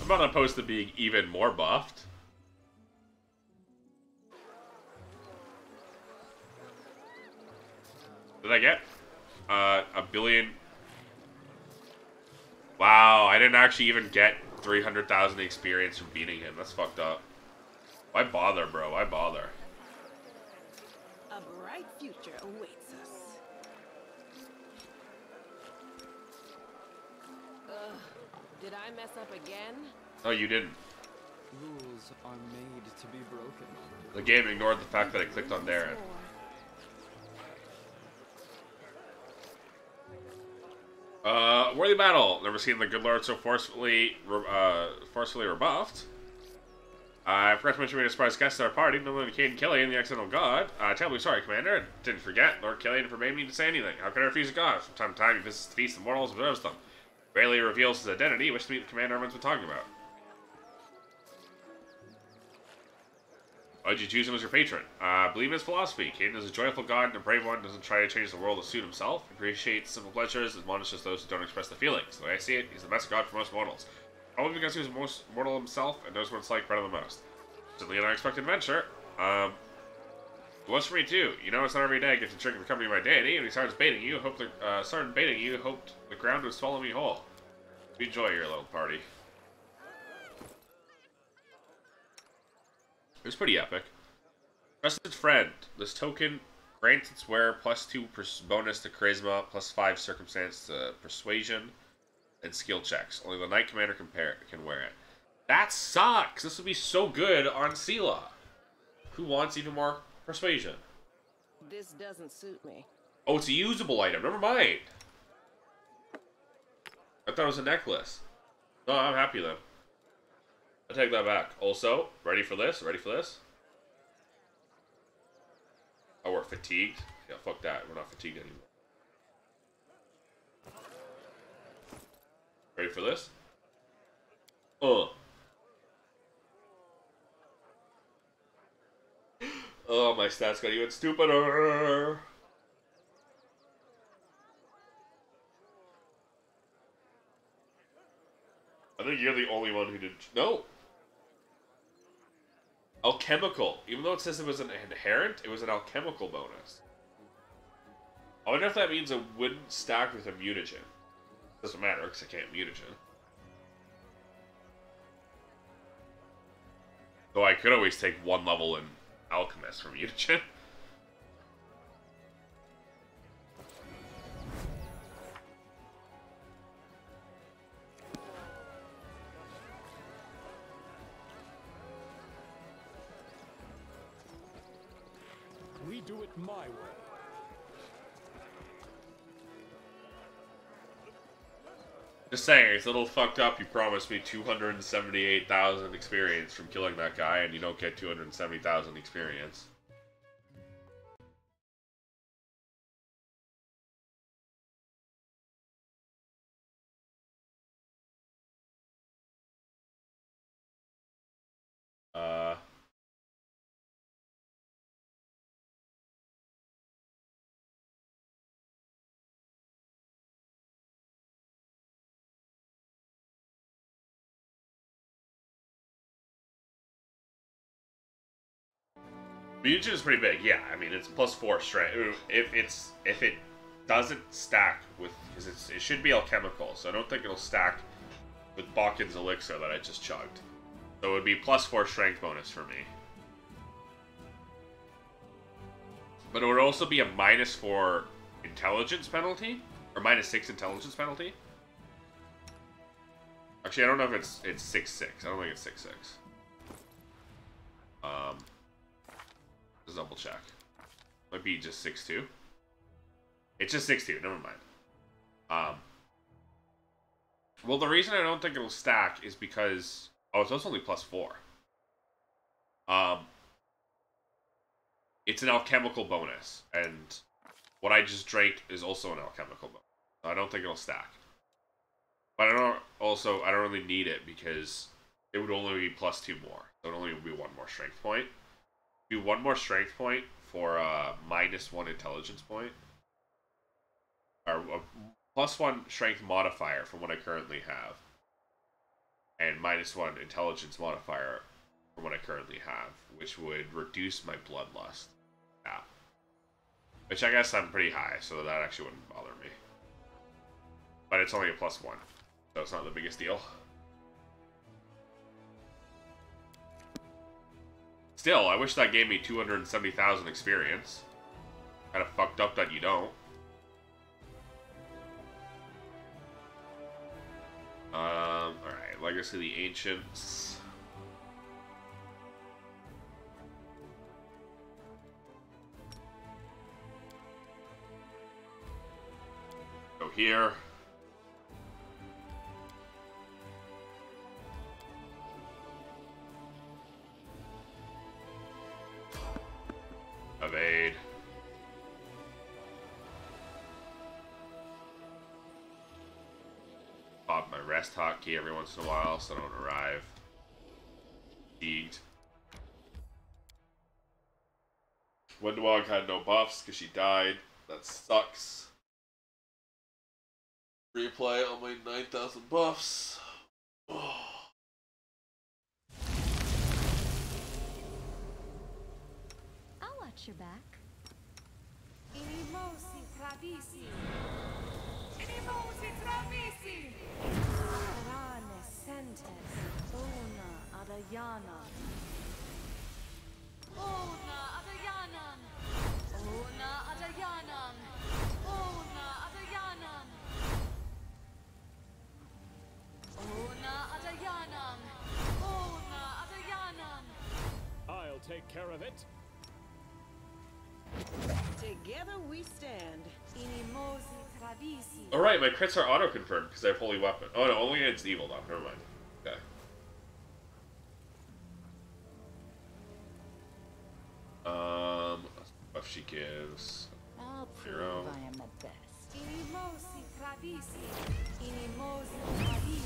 I'm not opposed to being even more buffed. Did I get a billion? Wow, I didn't actually even get 300,000 experience from beating him. That's fucked up. Why bother, bro? Why bother? A bright future awaits us. Ugh, did I mess up again? No, you didn't. Rules are made to be broken. The game ignored the fact that I clicked on Darren. Worthy battle. Never seen the good lord so forcefully rebuffed. I forgot to mention we had a surprise guest at our party, no one Caden Kalian, the accidental god. Terribly sorry, Commander. Didn't forget. Lord Kalian forbade me to say anything. How could I refuse a god? From time to time, he visits the feast of mortals and observes them. Rarely reveals his identity. Wish to meet the commander everyone's been talking about. Why did you choose him as your patron? Believe in his philosophy. Caden is a joyful god and a brave one. Doesn't try to change the world to suit himself. Appreciates simple pleasures. Admonishes those who don't express the feelings. The way I see it, he's the best god for most mortals. Probably because he was most mortal himself and knows what it's like better than most. Certainly an unexpected adventure. It was for me too. You know, it's not every day I get to drink in the company of my deity. And he started baiting you. Hoped the ground would swallow me whole. Enjoy your little party. It was pretty epic. Trusted friend. This token grants its wearer +2 bonus to charisma, +5 circumstance to persuasion, and skill checks. Only the Knight Commander can wear it. That sucks! This would be so good on Seelah. Who wants even more persuasion? This doesn't suit me. Oh, it's a usable item. Never mind. I thought it was a necklace. No, I'm happy then. I take that back. Also, ready for this? Ready for this? Oh, we're fatigued? Yeah, fuck that. We're not fatigued anymore. Ready for this? Oh, my stats got even stupider. I think you're the only one who did. No. Alchemical. Even though it says it was an inherent, it was an alchemical bonus. I wonder if that means it wouldn't stack with a mutagen. Doesn't matter because I can't mutagen. Though I could always take one level in Alchemist from mutagen. We do it my way. Just saying, it's a little fucked up. You promised me 278,000 experience from killing that guy, and you don't get 270,000 experience. Mutagen is pretty big, yeah. I mean, it's +4 strength. If it doesn't stack with, because it should be alchemical, so I don't think it'll stack with Baku's elixir that I just chugged. So it would be +4 strength bonus for me. But it would also be a -4 intelligence penalty, or -6 intelligence penalty. Actually, I don't know if it's 6/6. I don't think it's 6/6. Just double check. Might be just 6/2. It's just 6/2. Never mind. Well, the reason I don't think it'll stack is because it's also only +4. It's an alchemical bonus, and what I just drank is also an alchemical bonus. So I don't think it'll stack. But I don't really need it because it would only be +2 more. So it would only be 1 more strength point. Be 1 more strength point for a -1 intelligence point. Or a +1 strength modifier from what I currently have. And -1 intelligence modifier from what I currently have. Which would reduce my bloodlust. Yeah. Which I guess I'm pretty high, so that actually wouldn't bother me. But it's only a +1. So it's not the biggest deal. Still, I wish that gave me 270,000 experience. Kind of fucked up that you don't. Alright, Legacy of the Ancients. Go here. Evade. Pop my rest hotkey every once in a while so I don't arrive fatigued. Windwalk had no buffs because she died. That sucks. Replay on my 9,000 buffs. Oh. Your back. Inimosi travisi. Inimosi travisi. Arane sentes. Ona adayana. Ona adayana. Ona adayana. Ona adayana. Ona adayana. Ona adayana. I'll take care of it. Together we stand. Inimosi travisi. Alright, my crits are auto-confirmed because I have holy weapon. Oh no, only against evil though. Never mind. Okay. Buff she gives. I'll prove I am the best. Inimosi travisi. Inimosi travisi.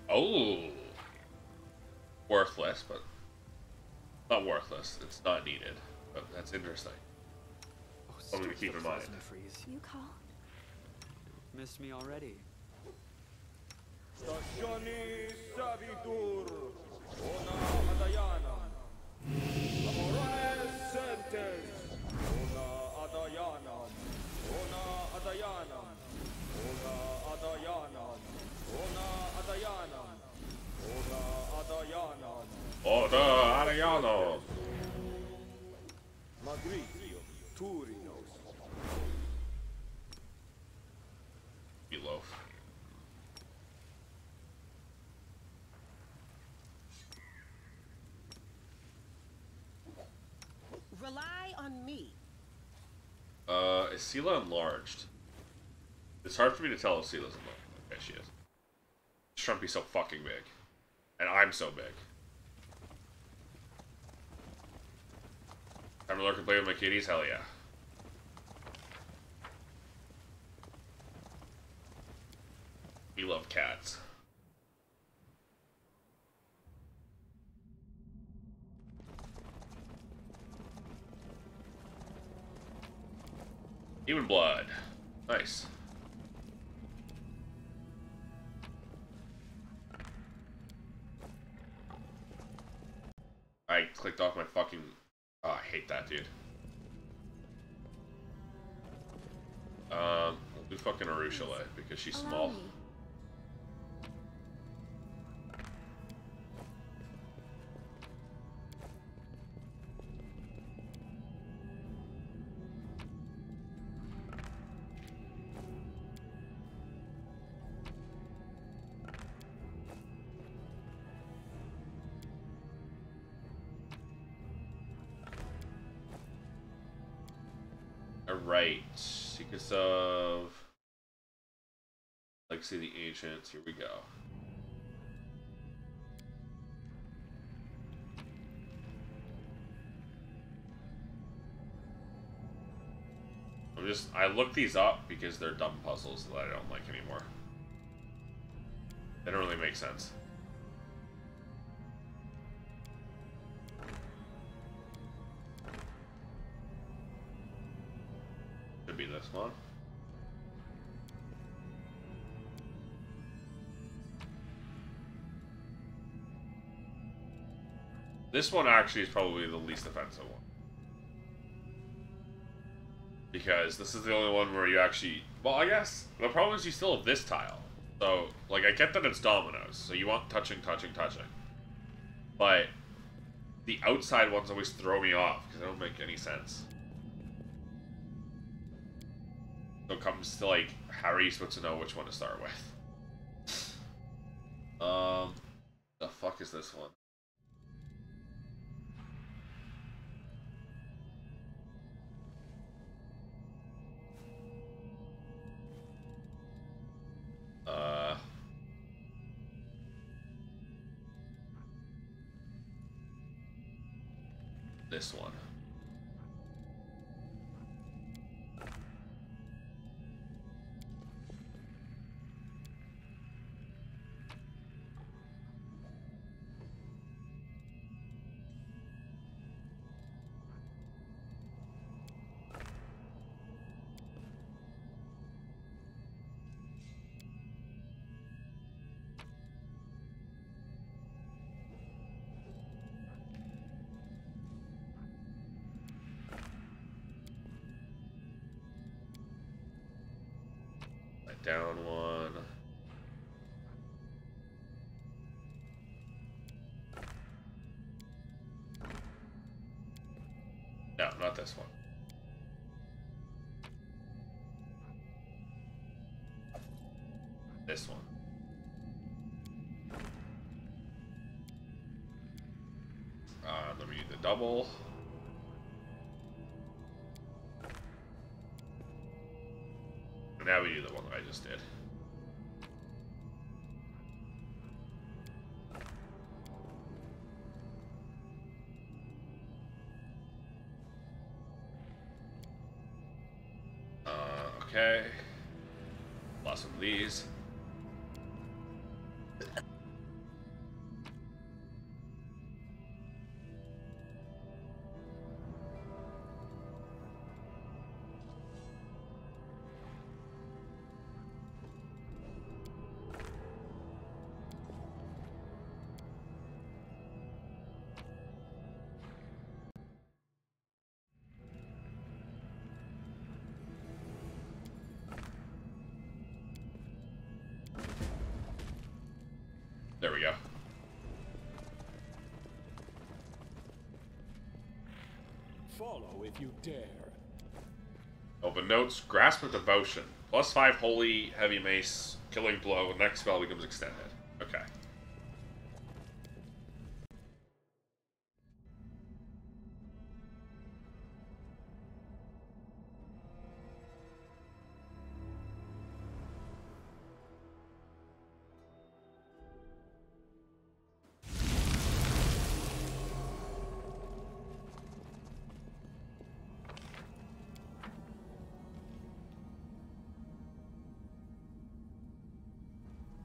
Oh. Worthless, but not worthless. It's not needed, but that's interesting. Something to keep in mind. You call? Missed me already. Stazioni Savitur, Ona Adayana. Lamorone Sentes, Ona Adayana. Ona Adayana. Ona Adayana. Ona Adayana. Ona Adayana. Oda Ariano. Magricio, Turinos. Meatloaf. Rely on me. Is Sela enlarged? It's hard for me to tell if Sela's enlarged. Okay, she is. Shrumpy's so fucking big. And I'm so big. Time to lurk and play with my kitties? Hell yeah. We love cats. Human blood. Nice. I clicked off my fucking... Oh, I hate that, dude. We'll do fucking Arushale because she's small. Alright, Secrets of Legacy of the Ancients, here we go. I looked these up because they're dumb puzzles that I don't like anymore. They don't really make sense. Should be this one. This one actually is probably the least offensive one. Because this is the only one where you actually... Well, I guess the problem is you still have this tile. So, like, I get that it's dominoes, so you want touching, touching, touching. But the outside ones always throw me off because they don't make any sense. So it comes to, like, how are you supposed to know which one to start with? The fuck is this one? This one. Down one. No, not this one. This one. Let me do the double. Now we do the one that I just did. Okay. Lost some of these. There we go. Follow if you dare. Open notes. Grasp of Devotion. +5 Holy Heavy Mace. Killing Blow. Next spell becomes extended. Okay.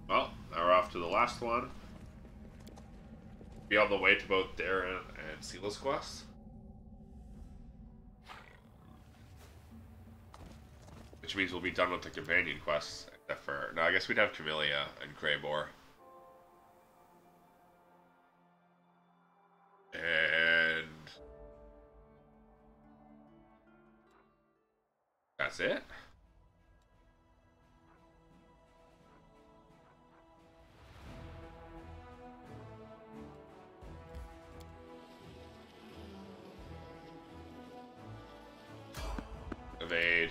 Well, now we're off to the last one. Be on the way to both Darren and Seela's quest. Which means we'll be done with the companion quests. Except for... No, I guess we'd have Camellia and Kraybor. And... that's it? Evade.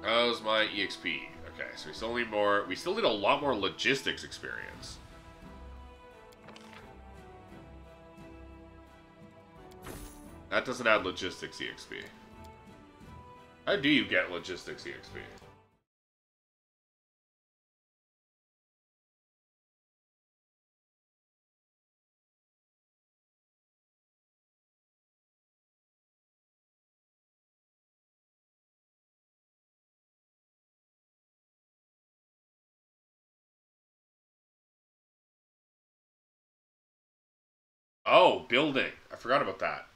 How's my EXP? Okay, so we still need more. We still need a lot more logistics experience. That doesn't add logistics EXP. How do you get logistics EXP? Oh, building. I forgot about that.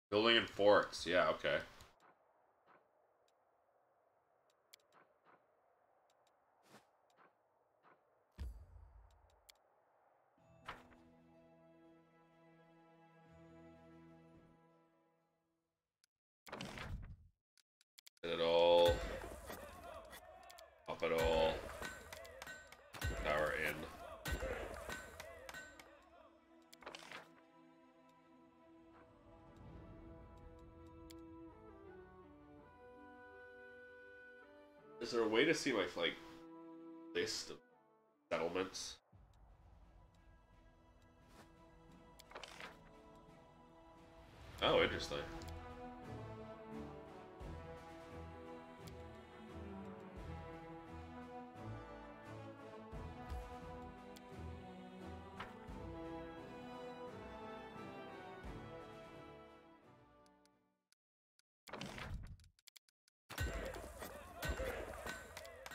Building and forts. Yeah, okay. Get it all. Up it all. Power in. Is there a way to see my, like, list of settlements? Oh, interesting.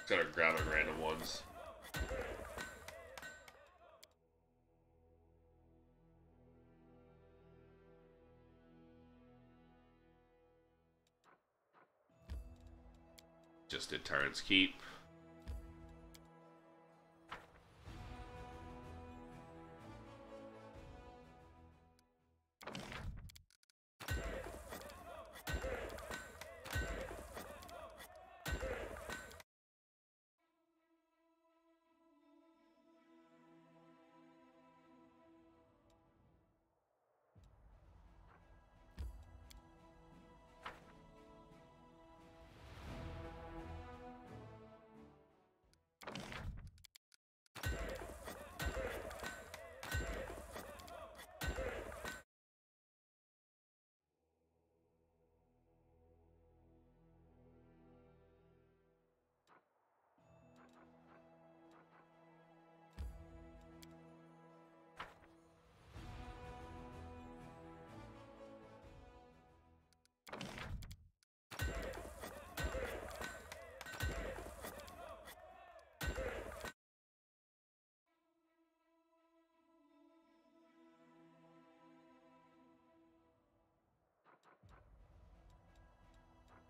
Gotta grab at random ones. Just did Tyrant's Keep.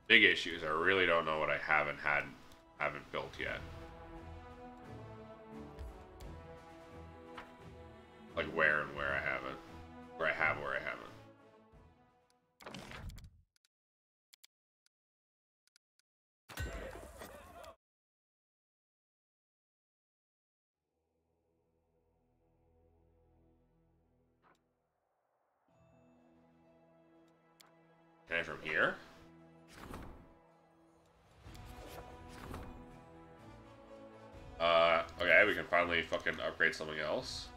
Big issues. I really don't know what I haven't built yet. Like where and where I haven't. Where I have, where I haven't. Can I from here? Okay, we can finally fucking upgrade something else.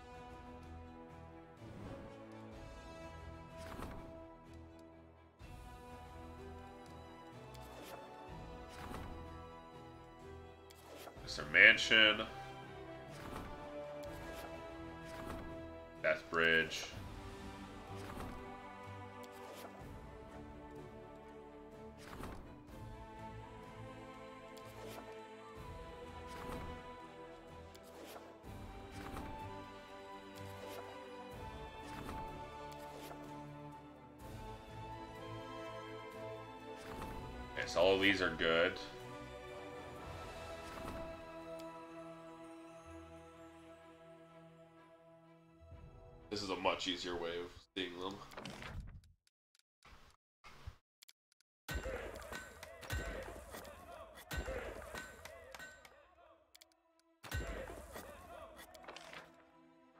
There's a mansion. Death Bridge. So all of these are good. This is a much easier way of seeing them.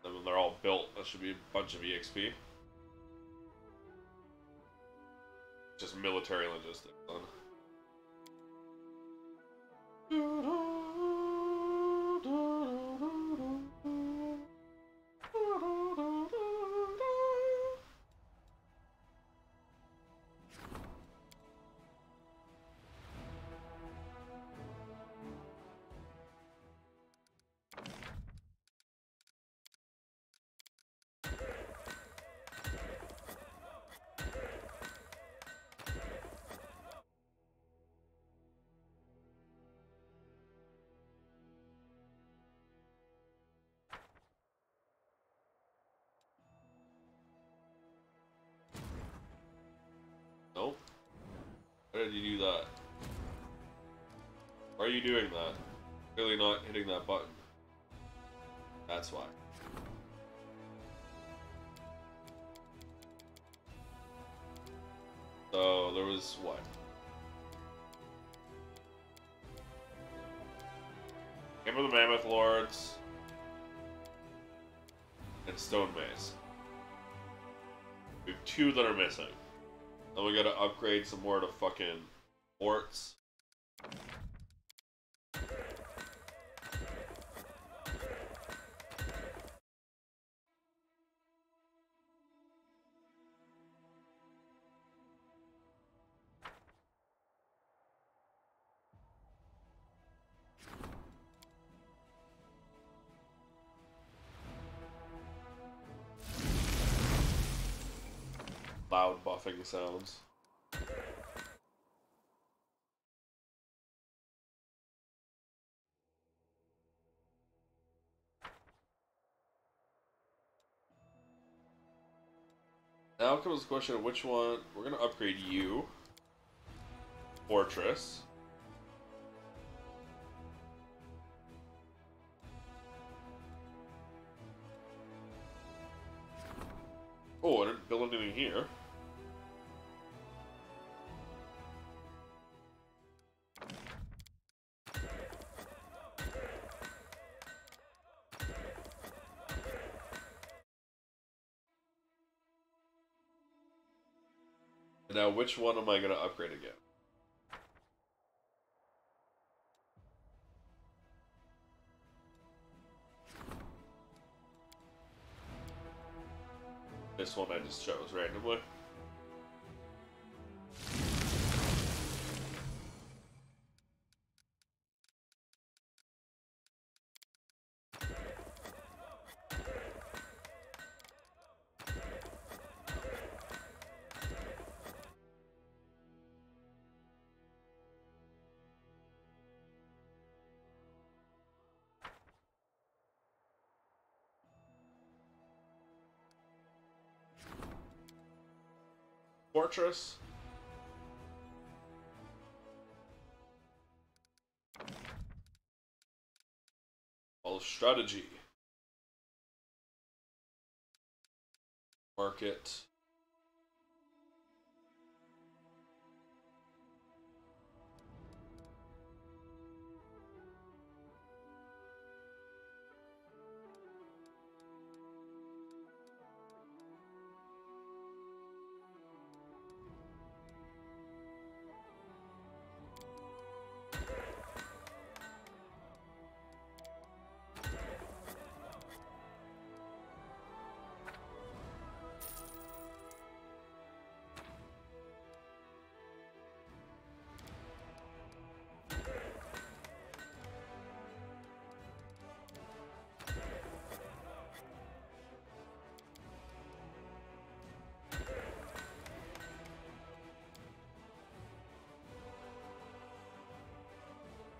And when they're all built, that should be a bunch of EXP. Just military logistics then. Nope. Why did you do that? Why are you doing that? Really not hitting that button. That's why. So there was what? Camp of the Mammoth Lords and Stone Maze. We have 2 that are missing. Then we gotta upgrade some more to fucking forts. Loud buffing sounds. Now comes the question of which one we're gonna upgrade you. Fortress. Oh, I didn't build anything here. And now which one am I going to upgrade again? This one I just chose randomly. Fortress. strategy. Market.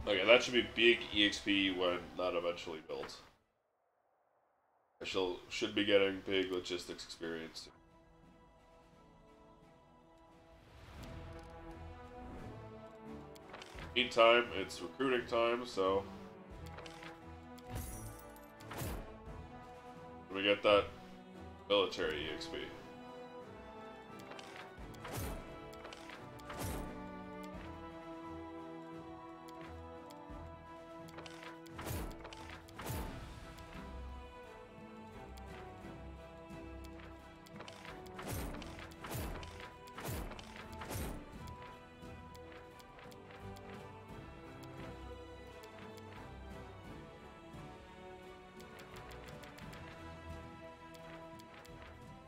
Okay, that should be big EXP when that eventually builds. I should be getting big logistics experience. Meantime, it's recruiting time, so we get that military EXP.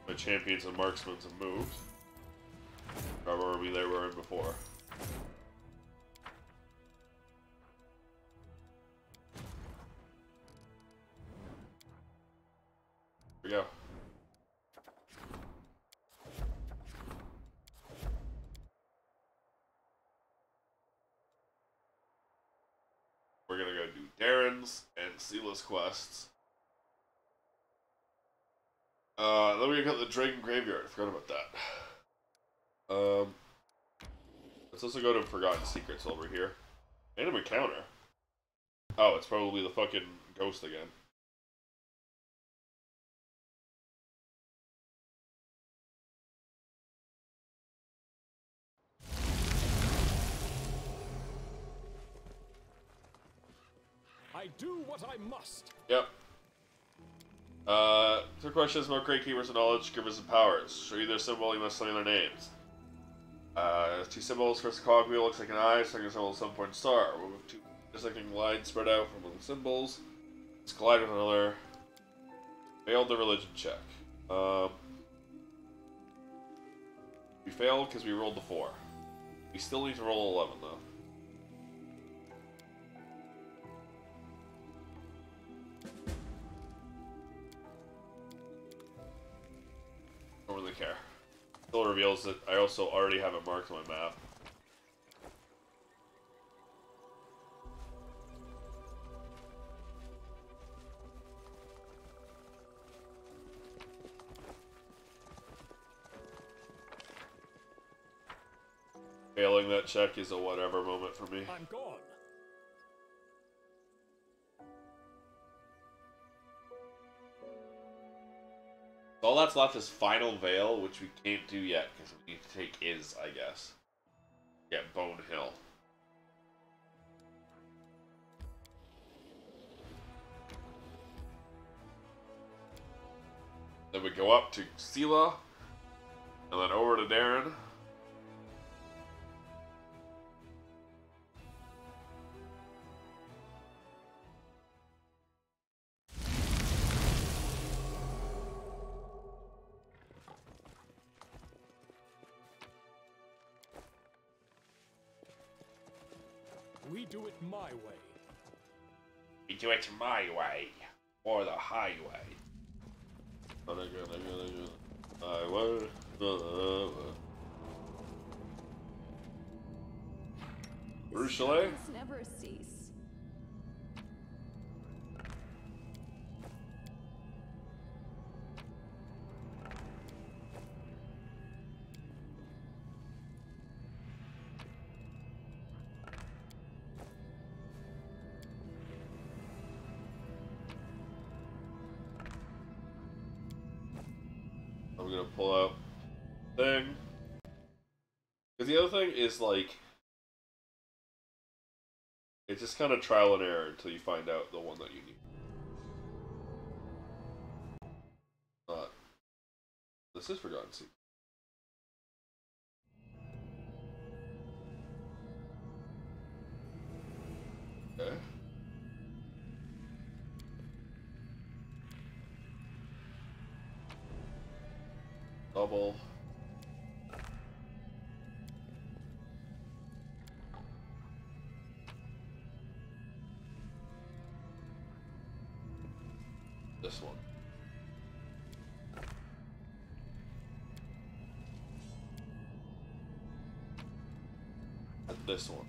My champions and marksmen have moved. However, they were in before. Here we go. We're gonna go do Darren's and Sealess quests. Then we got the Dragon Graveyard. I forgot about that. Let's also go to Forgotten Secrets over here. Random encounter. Oh, it's probably the fucking ghost again. I do what I must. Yep. Third question is about Great Keepers of Knowledge, Givers of Powers. Show you their symbol, you must say their names. Two symbols. First cogwheel looks like an eye, second symbol is 7-point star. With two intersecting lines spread out from the symbols. Let's collide with another. Failed the religion check. We failed because we rolled the 4. We still need to roll 11 though. Don't really care. Still reveals that I also already have it marked on my map. Failing that check is a whatever moment for me. I'm gone. All that's left is Final Veil, which we can't do yet because we need to take Is, I guess. Yeah, Bone Hill. Then we go up to Sela, and then over to Darren. We do it my way. We do it my way, or the highway. Bruce Chalet? Never cease. we're gonna pull out thing. Because the other thing is, like, it's just kind of trial and error until you find out the one that you need. This is Forgotten Secret. Okay. Double. This one. And this one.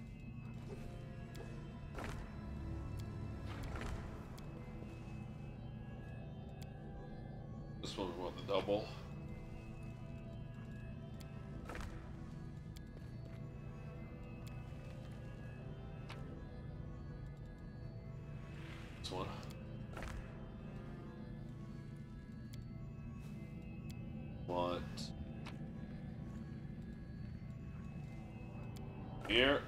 This one we want the double. This one. Want here.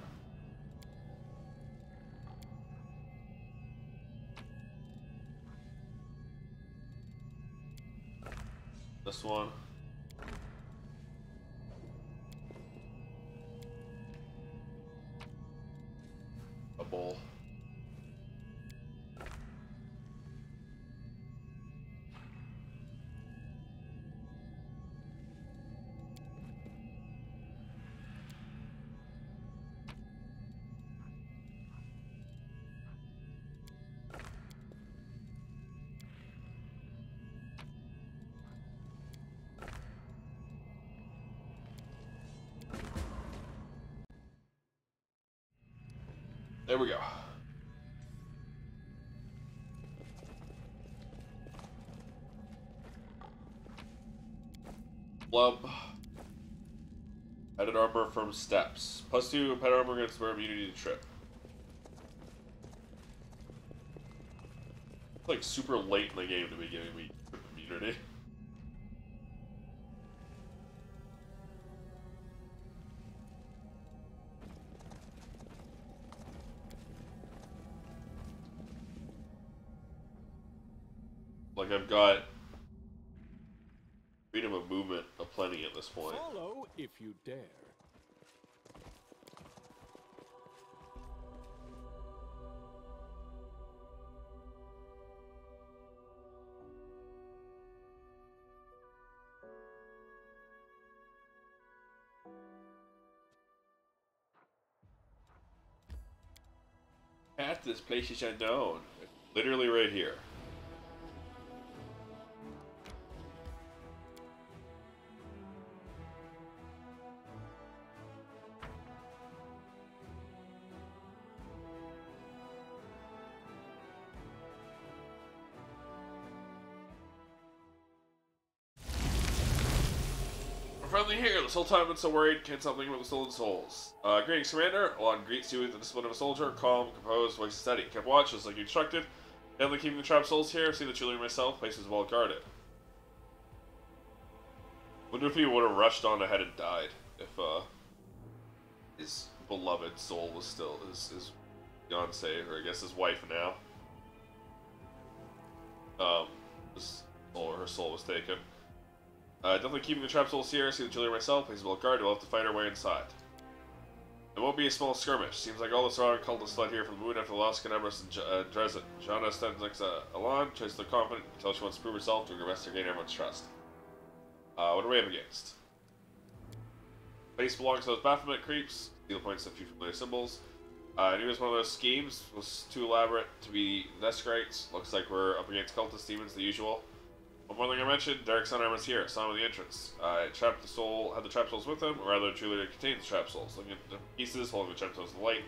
This one. A bowl. There we go. Blub. Added armor from steps. +2 pet armor against spare immunity to trip. It's like super late in the game to be giving me immunity. Like, I've got freedom of movement aplenty at this point. Follow if you dare. At this place is unknown. Literally right here. Friendly here. This whole time I've been so worried. Can't stop thinking about the stolen souls. Greetings, Commander. Alon greets you with the discipline of a soldier. Calm, composed, voice steady. Kept watch, just like you instructed. Definitely keeping the trapped souls here. See the Julian myself. Place is well guarded. Wonder if he would have rushed on ahead and died if his beloved soul was still his fiance, or I guess his wife now. His soul or her soul was taken. Definitely keeping the trap souls here. See the Julia myself. Please well guard. We'll have to fight our way inside. It won't be a small skirmish. Seems like all the surrounding cultists fled here from the moon after the lost Canabras and Dresden. Jana stands next to Alon. Tries to look confident until she wants to prove herself, doing her best to gain everyone's trust. What are we up against? Base belongs to those Baphomet creeps. Steel points a few familiar symbols. I knew it was one of those schemes. Was too elaborate to be Nescrites. Looks like we're up against cultist demons, the usual. One more thing I mentioned, Derek Sunarm is here, saw him at the entrance. I trapped the soul, had the trap souls with him, or rather Julia contains the trap souls. Looking at the pieces, holding the trap souls in the light.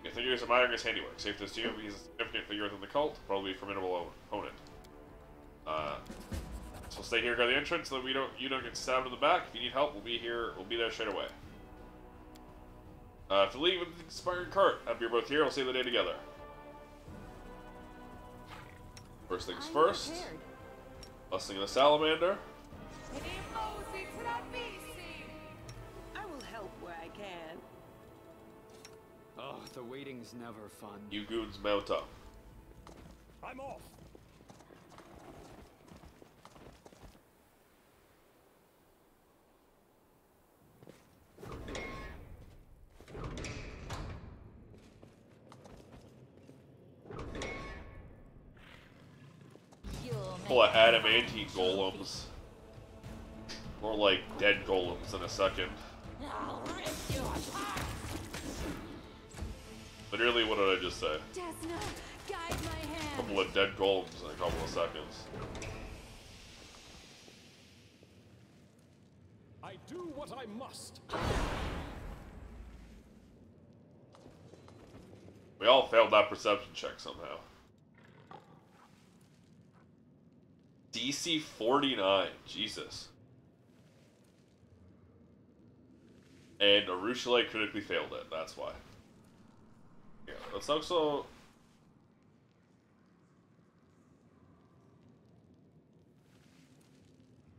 Your figures admiring his handiwork. Safe to assume he's a significant figure within the cult, probably a formidable opponent. So stay here, guard the entrance, so that you don't get stabbed in the back. If you need help, we'll be there straight away. To leave with the inspiring cart. Happy you're both here, we'll save the day together. First things first. Blessing of the Salamander. I will help where I can. Oh, the waiting's never fun. You goons mount up. I'm off. Full of adamantine golems. More like dead golems in a second. Literally, what did I just say? Desna, guide my A hand. couple of dead golems in a couple of seconds. I do what I must. We all failed that perception check somehow. DC 49, Jesus. And Arushale critically failed it, that's why. Yeah, let's also...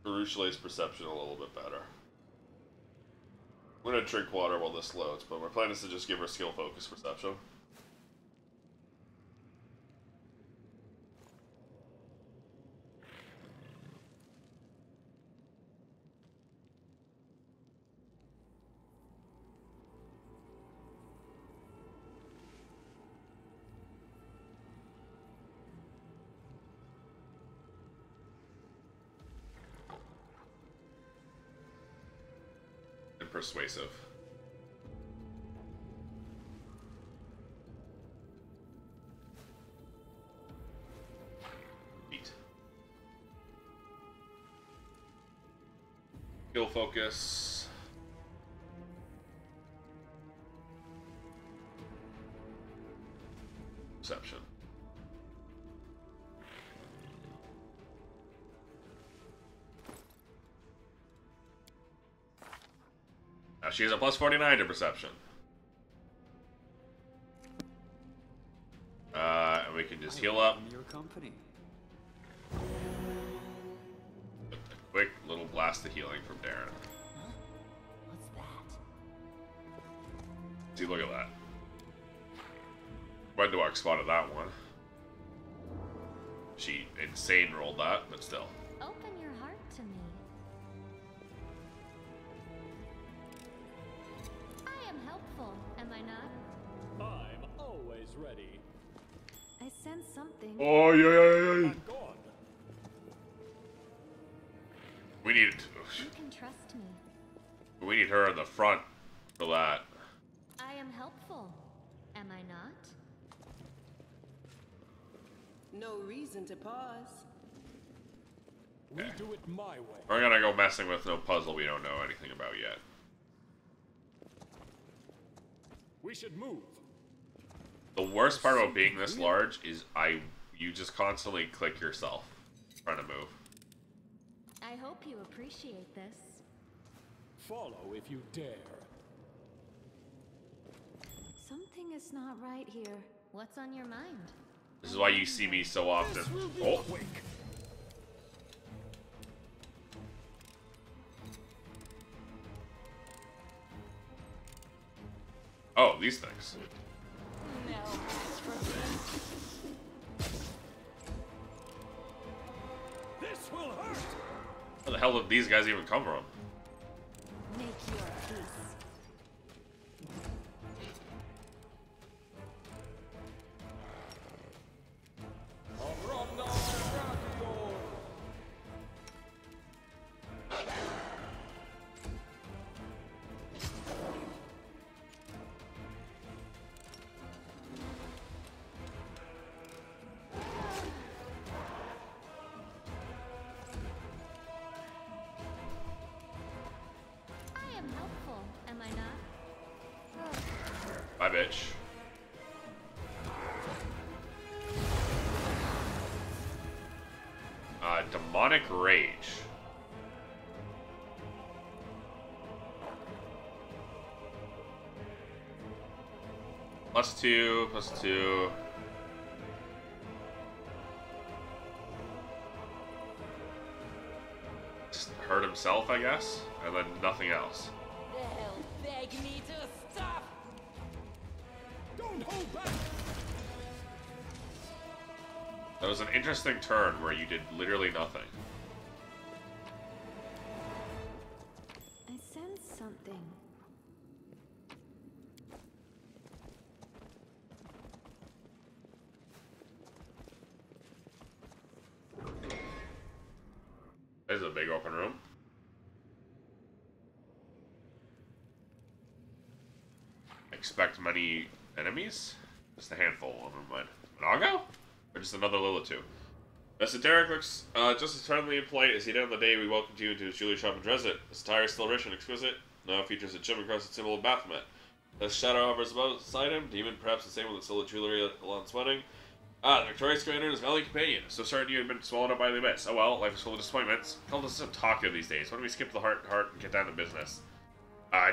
Arushale's perception a little bit better. I'm gonna drink water while this loads, but my plan is to just give her skill focus perception. Persuasive. Neat. Skill focus. Perception. Now she has a plus 49 to perception. And we can just heal up. In your company. A quick little blast of healing from Darren. Huh? What's that? See, look at that. Wendoark spotted that one. She insane rolled that, but still. Open your heart to me. I am helpful, am I not? I'm always ready. I sense something. Oh, yeah. I'm gone. We need You can trust me. we need her in the front for that. I am helpful, am I not? No reason to pause. We do it my way. We're gonna go messing with no puzzle we don't know anything about yet. We should move. The worst part about being this large is you just constantly click yourself trying to move. I hope you appreciate this. Follow if you dare. Something is not right here. What's on your mind? This is why you see me so often. Oh, Quick. oh, these things. This will hurt. Where the hell did these guys even come from? Make your peace. I am helpful, am I not? Bye, bitch. Demonic Rage. +2, +2. Just hurt I guess, and then nothing else. They'll beg me to stop. Don't hold back! That was an interesting turn where you did literally nothing. I sense something. There's a big open room. Expect many enemies? Just a handful, never mind. Monago? Or just another Lilitu? Mr. Derek looks just as friendly and polite as he did on the day we welcomed you into his jewelry shop in Dresden. His attire is still rich and exquisite, now features a gem across the symbol of Baphomet. The shadow hovers beside him, demon perhaps the same one that stole the jewelry at Alon's wedding. Ah, the victorious commander and his valiant companion. So certain you had been swallowed up by the abyss. Oh well, life is full of disappointments. Call this some talkative these days. Why don't we skip the heart and get down to business?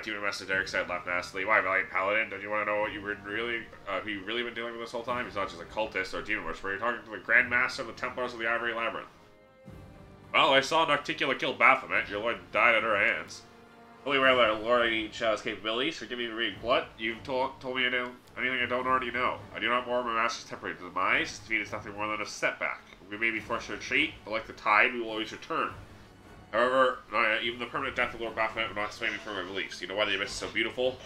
Demon Master Derek said, laughed nastily. Why, valiant paladin? Don't you want to know what you were really, who you really been dealing with this whole time? He's not just a cultist or a demon worshiper. You're talking to the Grand Master of the Templars of the Ivory Labyrinth. Well, I saw Nocticula kill Baphomet. Your lord died at her hands. Fully aware that Lord Shadow's capabilities, forgive me for reading blood. You've told me anything I don't already know. I do not mourn my master's temporary demise. Defeat is nothing more than a setback. We may be forced to retreat, but like the tide, we will always return. However, even the permanent death of Lord Baphomet will not sway me from my beliefs. You know why the abyss is so beautiful?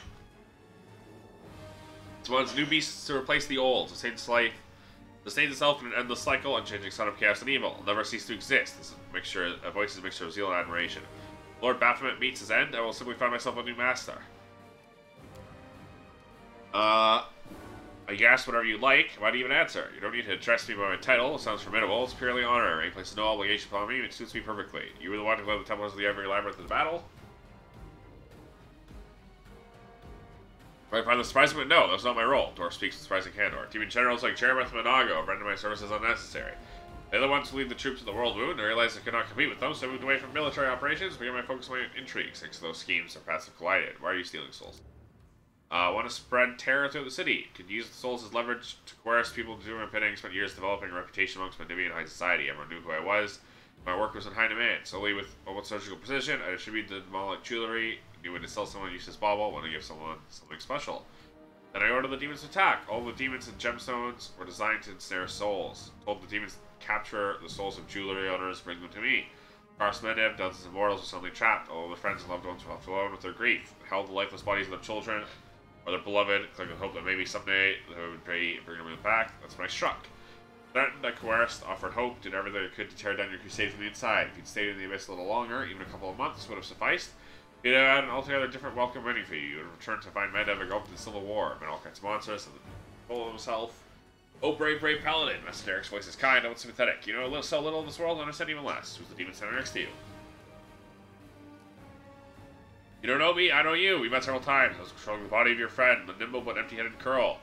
It wants new beasts to replace the old. Sustains itself in an endless cycle, unchanging son of chaos and evil. Will never cease to exist. This voice is a mixture of zeal and admiration. Lord Baphomet meets his end, I will simply find myself a new master. I guess whatever you like. Why do you even answer? You don't need to address me by my title. It sounds formidable. It's purely honorary. It places no obligation upon me. It suits me perfectly. You were the one who led the Templars of the Ivory Labyrinth in the battle? I find this surprising, but no, that's not my role. Dor speaks with surprising candor. Demon generals like Jeremeth and Monago have rendered my services unnecessary. They're the ones who lead the troops of the World Wound. I realized I could not compete with them, so I moved away from military operations, began my focus on my intrigues, thanks to those schemes our paths have collided. Why are you stealing souls? Want to spread terror through the city. Could use the souls as leverage to coerce people to do my bidding. Spent years developing a reputation amongst Mandibian high society. Everyone knew who I was. My work was in high demand. Solely with almost surgical precision, I distributed the demonic jewelry. Knew when to sell someone useless bauble, when to give someone something special. Then I ordered the demons to attack. All the demons and gemstones were designed to ensnare souls. Told the demons to capture the souls of jewelry owners, bring them to me. Kars Mendev, dozens of mortals were suddenly trapped. All of their friends and loved ones were left alone with their grief. Held the lifeless bodies of their children or their beloved, clinging with hope that maybe someday they would bring them back. That's when I struck. Threatened, I coerced, offered hope, did everything I could to tear down your crusade from the inside. If you'd stayed in the abyss a little longer, even a couple of months would have sufficed. You'd have had an altogether different welcome waiting for you. You would have returned to find Mendev engulfed in civil war, met all kinds of monsters, and full of himself. Oh, brave paladin. Master Derek's voice is kind, almost sympathetic. You know so little of this world, and I said even less. Who's the demon standing next to you? You don't know me, I know you. We met several times. I was controlling the body of your friend, the nimble but empty-headed Curl.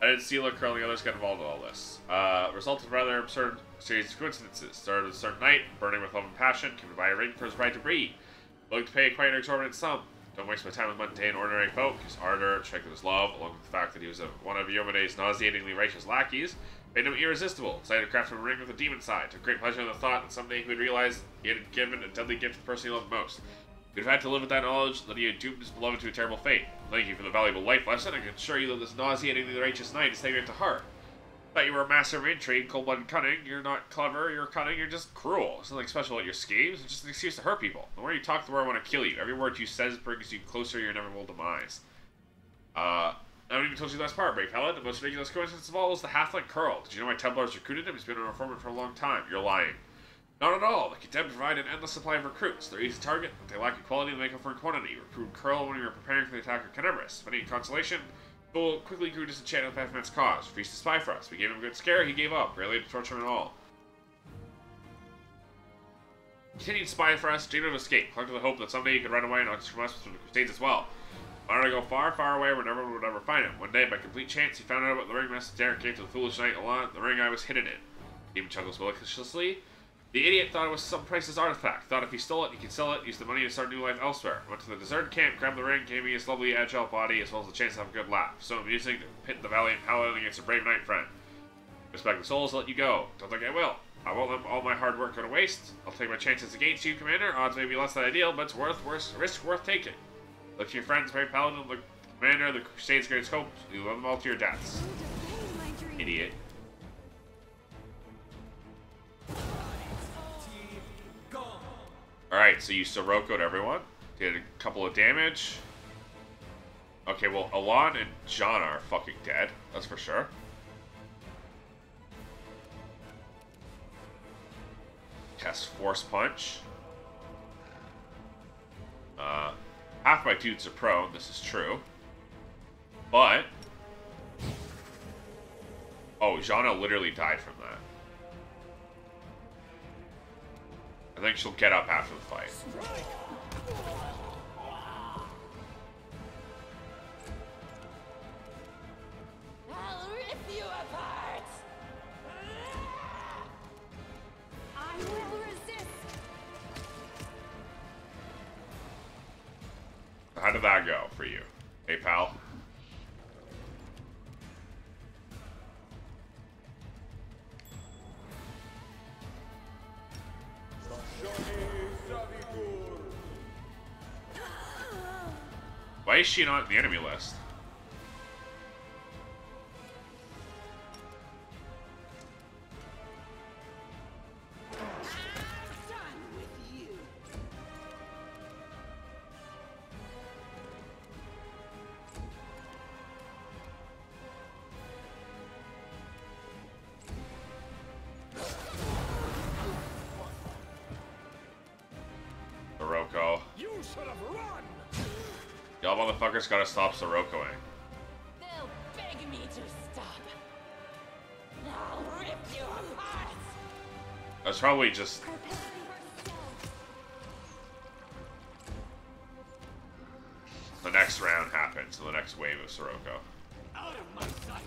I didn't see Curl and the others get involved in all this. Result of a rather absurd series of coincidences. Started with a certain night, burning with love and passion, came to buy a ring for his bride to breed. Willing to pay quite an exorbitant sum. Don't waste my time with mundane, ordinary folk. His ardor, strength of his love, along with the fact that he was one of Yomede's nauseatingly righteous lackeys, made him irresistible. Decided to craft him a ring with a demon side. Took great pleasure in the thought that someday he would realize he had given a deadly gift to the person he loved most. He would have had to live with that knowledge that he had doomed his beloved to a terrible fate. Thank you for the valuable life lesson. I can assure you that this nauseatingly righteous knight is taking it to heart. Thought you were a master of intrigue, cold-blooded cunning. You're not clever, you're cunning, you're just cruel. There's nothing special at your schemes, it's just an excuse to hurt people. The more you talk, the more I want to kill you. Every word you says brings you closer to your inevitable demise. I haven't even told you the last part, brave Helen. The most ridiculous coincidence of all was the halfling Curl. Did you know my Templars recruited him? He's been an informant for a long time. You're lying. Not at all. The Condemned provide an endless supply of recruits. They're easy to target, but they lack in quality and make up for in quantity. Recruit Curl when we were preparing for the attack of Canebris. If any consolation, Bull quickly grew disenchanted with Baphomet's cause. Refused to spy for us. We gave him a good scare, he gave up. Rarely to torture him at all. Continued spying for us, dreamed of escape. Clung to the hope that someday he could run away and not just from us, but from the Crusades as well. Wanted to go far, far away where no one would ever find him. One day, by complete chance, he found out about the ring Master Derek gave to the foolish knight Alon, the ring I was hidden in. Demon chuckles maliciously. The idiot thought it was some priceless artifact. Thought if he stole it, he could sell it, use the money to start a new life elsewhere. Went to the deserted camp, grabbed the ring, gave me his lovely agile body, as well as the chance to have a good laugh. So amusing to pit the valiant paladin against a brave knight friend. Respect the souls, let you go. Don't think I will. I won't let all my hard work go to waste. I'll take my chances against you, Commander. Odds may be less than ideal, but it's risk worth taking. Look to your friends, Brave Paladin, the Commander, the Crusade's greatest hope. You love them all to your deaths. Idiot. Alright, so you Siroko'd everyone. Did a couple of damage. Okay, well, Alon and Janna are fucking dead. That's for sure. Cast Force Punch. Half my dudes are prone, this is true. But... oh, Janna literally died from that. I think she'll get up after the fight. I'll rip you apart! I will resist! How did that go for you? Hey, pal? Why is she not in the enemy list? Sirocco. You should have run! Y'all motherfuckers gotta stop Sirokoing. They'll beg me to stop. I'll rip you apart! That's probably just... the next round happens, so the next wave of Sirocco. Out of my sight!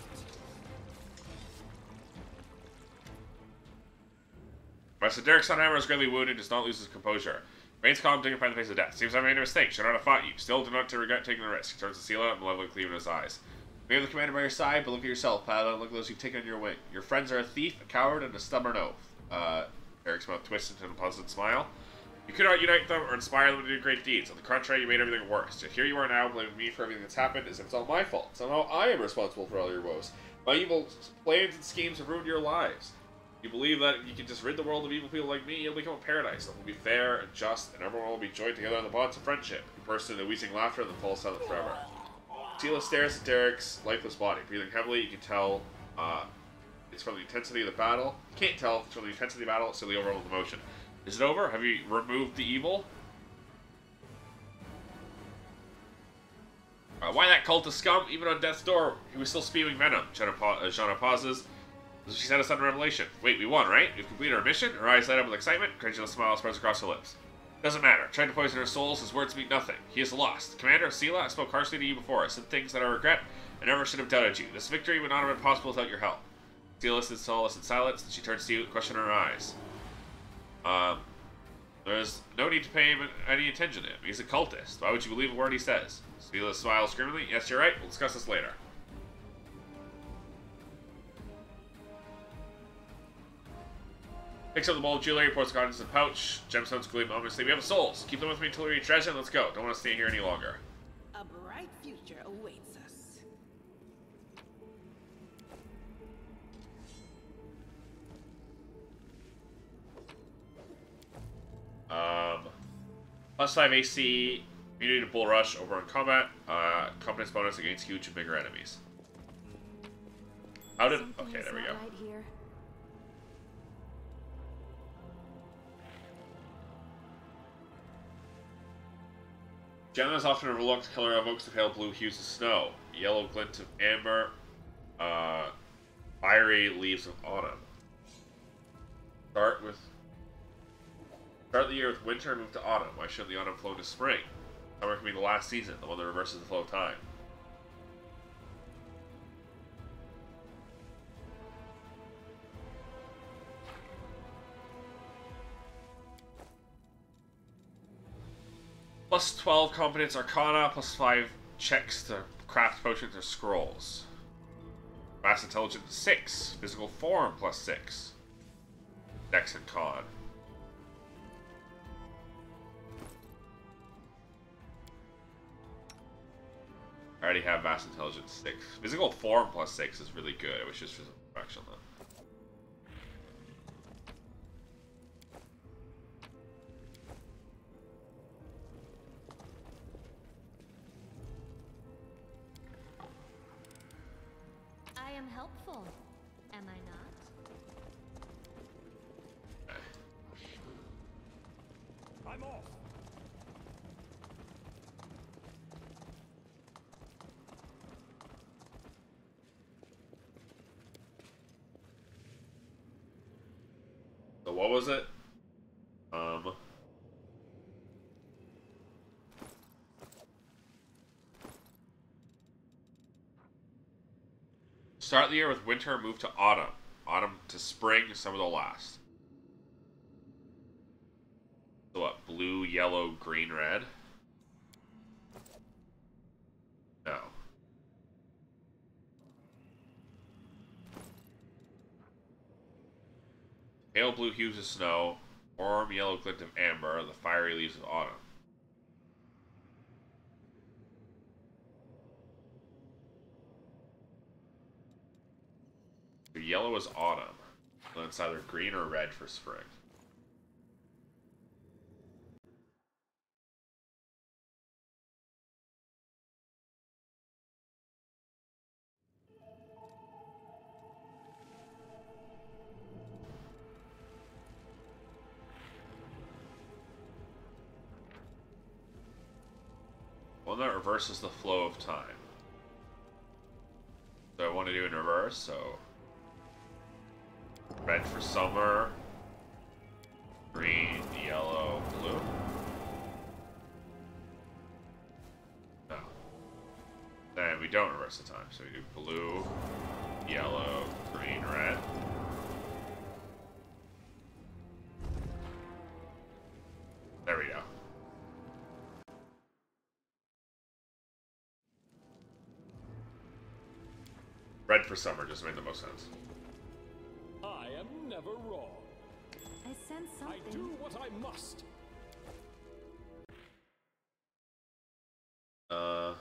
Master Derek Sunhammer is greatly wounded, does not lose his composure. Remains calm, dignified in the face of death. Seems I made a mistake, should not have fought you. Still do not to regret taking the risk. He turns to Seele, malevolent gleam in his eyes. You have the commander by your side, but look at yourself, Paladin. Look at those you've taken on your wing. Your friends are a thief, a coward, and a stubborn oaf. Eric's mouth twisted into a pleasant smile. You could not unite them or inspire them to do great deeds. On the contrary, you made everything worse. Yet here you are now, blaming me for everything that's happened as if it's all my fault. Somehow I am responsible for all your woes. My evil plans and schemes have ruined your lives. You believe that you can just rid the world of evil people like me, you'll become a paradise that will be fair and just, and everyone will be joined together in the bonds of friendship. You burst into wheezing laughter and then fall silent forever. Seele stares at Derek's lifeless body, breathing heavily. You can tell it's from the intensity of the battle. You can't tell if it's from the intensity of the battle, it's simply overwhelmed with emotion. Is it over? Have you removed the evil? Why that cult of scum? Even on death's door, he was still spewing venom. Janna pauses. She said a sudden revelation. Wait, we won, right? We've completed our mission? Her eyes light up with excitement. Credulous smile spreads across her lips. Doesn't matter. Tried to poison her souls. His words mean nothing. He is lost. Commander, Seele, I spoke harshly to you before. I said things that I regret. I never should have doubted you. This victory would not have been possible without your help. Seele listens to all this in silence. Then she turns to you, question in her eyes. There's no need to pay him any attention to him. He's a cultist. Why would you believe a word he says? Seele smiles grimly. Yes, you're right. We'll discuss this later. Picks up the bowl of jewelry, pours the contents in the pouch. Gemstones gleam ominously. We have souls. Keep them with me until we reach Dresden. Let's go. Don't want to stay here any longer. A bright future awaits us. +5 AC, immunity to bull rush over in combat, confidence bonus against huge and bigger enemies. How did... okay, there we go. Right here. Janna is often overlooked. Color evokes the pale blue hues of snow. Yellow glint of amber. Fiery leaves of autumn. Start the year with winter and move to autumn. Why shouldn't the autumn flow into spring? Summer can be the last season, the one that reverses the flow of time. +12 competence arcana, +5 checks to craft potions or scrolls. Mass intelligence 6, physical form +6. Dex and Con. I already have Mass Intelligence 6. Physical form plus 6 is really good. It was just physical perfection though. I am helpful, am I not? I'm off. So what was it? Start the year with winter, move to autumn. Autumn to spring, summer to last. So what? Blue, yellow, green, red? No. Pale blue hues of snow, warm yellow glint of amber, the fiery leaves of autumn. So yellow is autumn. So it's either green or red for spring. One that reverses the flow of time. So I want to do in reverse, so red for summer, green, yellow, blue. No. Then we don't reverse the time, so we do blue, yellow, green, red. There we go. Red for summer just made the most sense. I am never wrong. I sense something. I do what I must. Oh.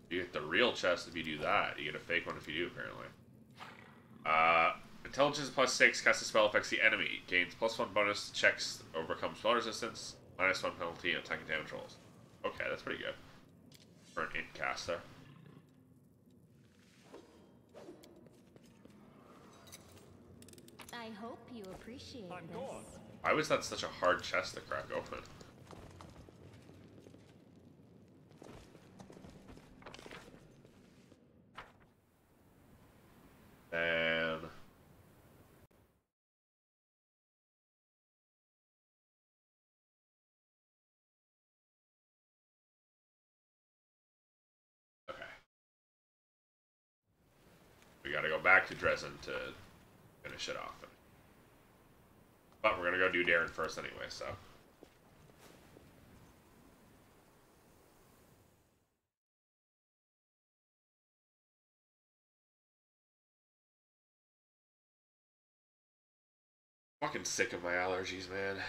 You get the real chest if you do that. You get a fake one if you do, apparently. Intelligence plus 6 casts a spell affects the enemy. Gains +1 bonus to checks, overcomes spell resistance, -1 penalty, and attack and damage rolls. Okay, that's pretty good. For an int caster. I hope you appreciate I'm this. gone. Why was that such a hard chest to crack open? And okay, we got to go back to Dresden to finish it off. But we're gonna go do Darren first anyway, so. Fucking sick of my allergies, man.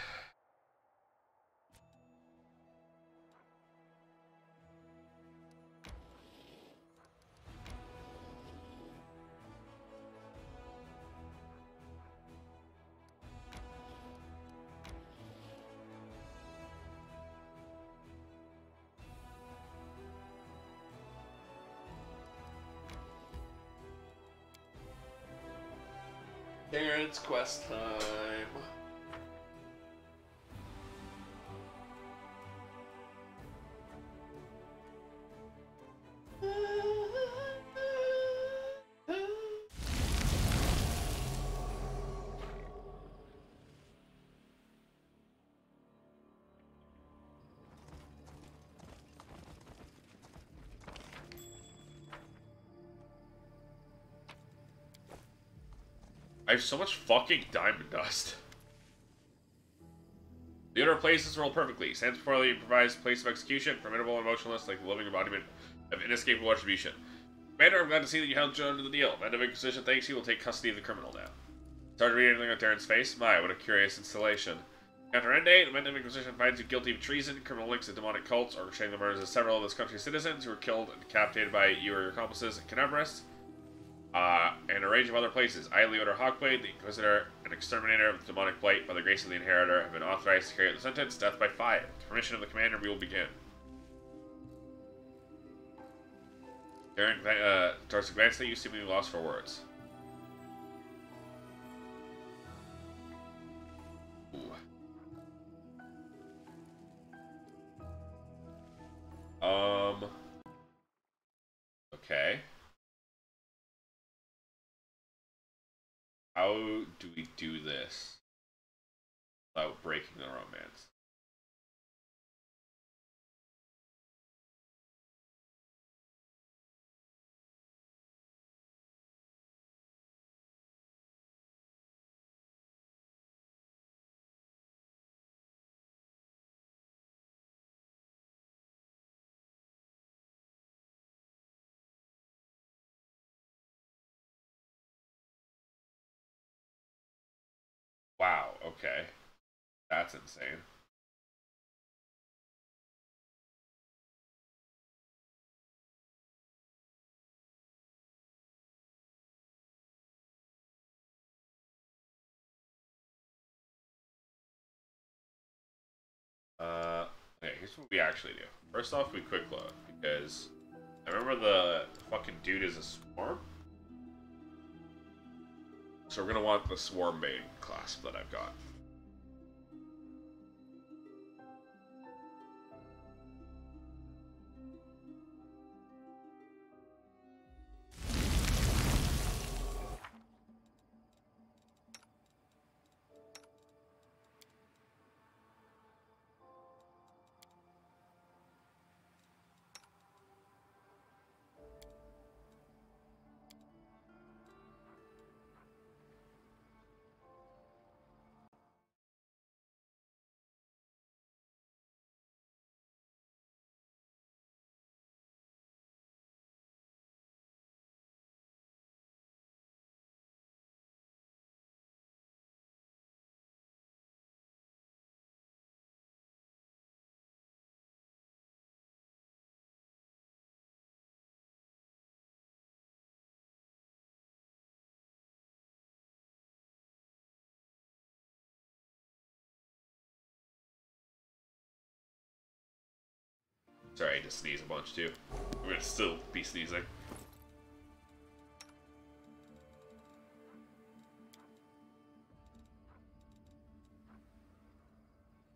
Darren's quest time. I have so much fucking diamond dust. The order plays this role perfectly. Stands before the improvised place of execution, formidable and motionless like the living embodiment of inescapable retribution. Commander, I'm glad to see that you held Joan to the deal. Men of Inquisition thanks you will take custody of the criminal now. Started to read anything on Darren's face? My, what a curious installation. After end date, the Men of Inquisition finds you guilty of treason, criminal links to demonic cults, orchestrating the murders of several of this country's citizens who were killed and decapitated by you or your accomplices in Canabras, and a range of other places. I, Leodor Hawkblade, the Inquisitor, and Exterminator of the Demonic Blight, by the grace of the Inheritor, have been authorized to carry out the sentence, death by fire. With permission of the Commander, we will begin. Darren starts to glance at you, seemingly lost for words. Ooh. Okay. How do we do this without breaking the romance? Wow, okay. That's insane. Okay, here's what we actually do. First off, we quick load, because I remember the fucking dude is a swarm. So we're gonna want the swarm baiting class that I've got. Sorry, I just sneezed a bunch too. I'm gonna still be sneezing.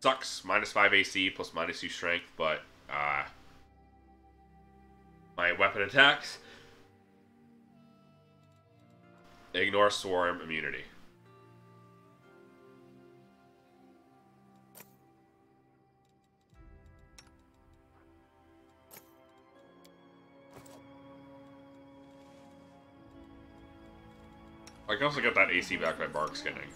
Sucks. -5 AC plus -2 strength, but my weapon attacks ignore swarm immunity. I can also get that AC back by bark skinning.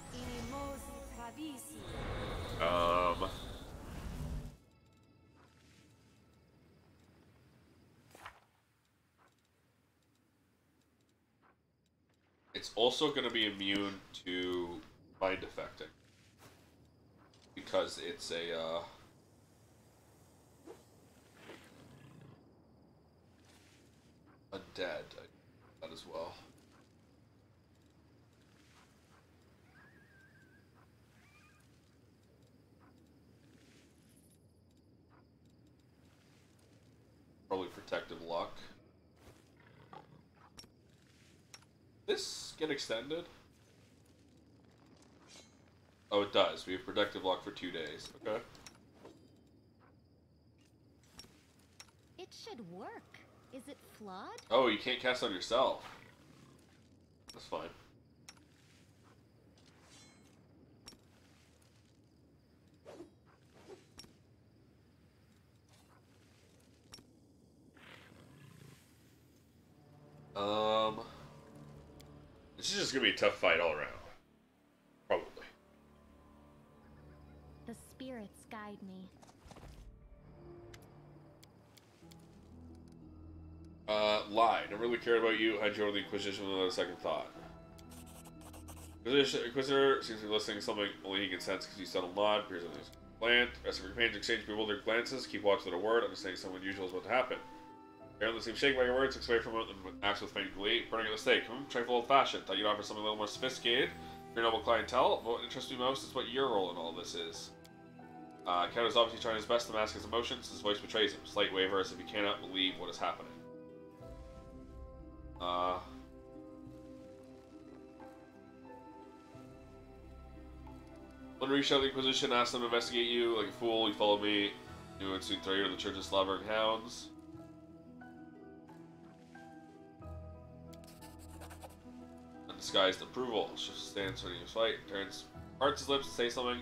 It's also going to be immune to mind affecting. Because it's a, undead. That as well. Probably protective luck. This get extended? Oh, it does. We have protective luck for 2 days. Okay. It should work. Is it flawed? Oh, you can't cast on yourself. That's fine. This is just gonna be a tough fight all around. Lie. Never really cared about you. Had you over the Inquisition without a second thought. Inquisitor seems to be listening to something only he can sense because you subtle nod, appears on his plant. Rest of your companions exchange bewildered glances, keep watch without a word, understanding something unusual is about to happen. Apparently seems shaken by your words, looks away from it, and acts with faint glee. Burning at the stake. Trifle old-fashioned. Thought you'd offer something a little more sophisticated. Your noble clientele. But what interests me most is what your role in all this is. Count is obviously trying his best to mask his emotions. His voice betrays him. Slight waver as if he cannot believe what is happening. When we reached out the Inquisition, asked them to investigate you. Like a fool, you followed me. You would soon throw you to the Church of Slavering Hounds. Undisguised approval. She stands ready to fight, parts his lips to say something,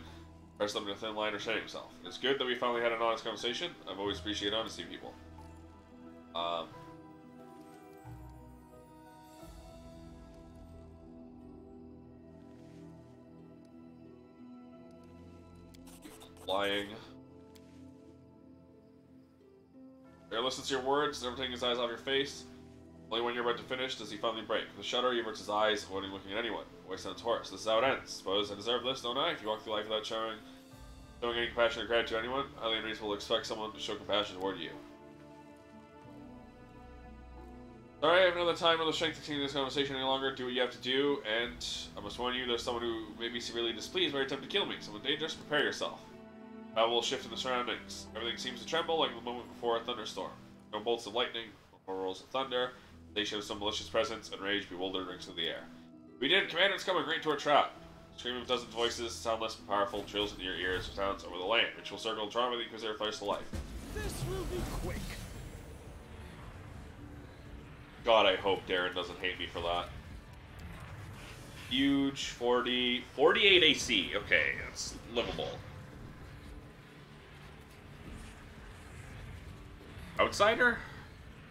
press them in a thin line, or shame himself. It's good that we finally had an honest conversation. I've always appreciated honesty in people. Lying. Bear listens to your words, never taking his eyes off your face. Only when you're about to finish does he finally break. With a shudder, he averts his eyes, avoiding looking at anyone. Voice sounds hoarse. This is how it ends. Suppose I deserve this, don't I? If you walk through life without showing any compassion or gratitude to anyone, highly unreasonable to expect someone to show compassion toward you. Sorry, I have no time or the strength to continue this conversation any longer. Do what you have to do, and I must warn you, there's someone who may be severely displeased by your attempt to kill me. Someone dangerous, prepare yourself. Battle will shift in the surroundings. Everything seems to tremble like the moment before a thunderstorm. No bolts of lightning, no rolls of thunder. They show some malicious presence, and rage bewildered rings through the air. We did! Commander's coming right to our trap! Scream of dozens of voices, sound less powerful, trills into your ears, sounds over the land. Ritual circle, drama, the Inquisitor flares to life. This will be quick. God, I hope Darren doesn't hate me for that. Huge, 40... 48 AC. Okay, it's livable. Outsider?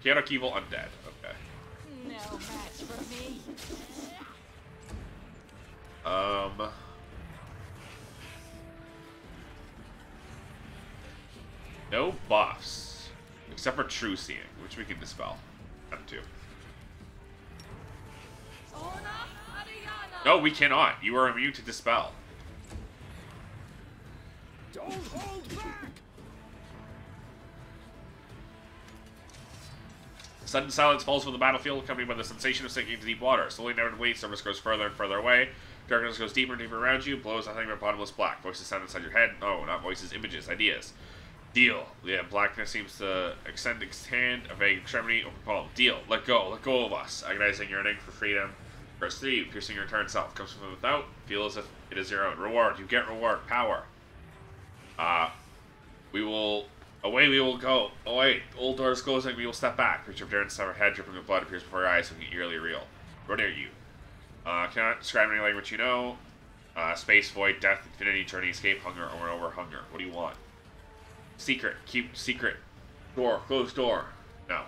Chaotic Evil Undead. Okay. No match for me. No buffs. Except for True Seeing, which we can dispel. Have to. No, we cannot. You are immune to dispel. Don't hold back. Sudden silence falls from the battlefield, accompanied by the sensation of sinking into deep water. Slowly, inevitably, surface goes further and further away. Darkness goes deeper and deeper around you. Blows nothing but bottomless black. Voices sound inside your head. No, not voices, images, ideas. Deal. Yeah, blackness seems to extend its hand, a vague extremity, open palm. Deal. Let go of us. Agonizing yearning for freedom. Press 3, piercing your eternal self. Comes from without. Feel as if it is your own. Reward. You get reward. Power. Away we will go. Oh wait, old doors closing, we will step back. Picture of Darren's severed head dripping with blood appears before your eyes, looking eerily real. Where near you? Cannot describe any language you know. Space, void, death, infinity, journey, escape, hunger, over and over, hunger. What do you want? Secret. Keep secret. Door. Closed door. No.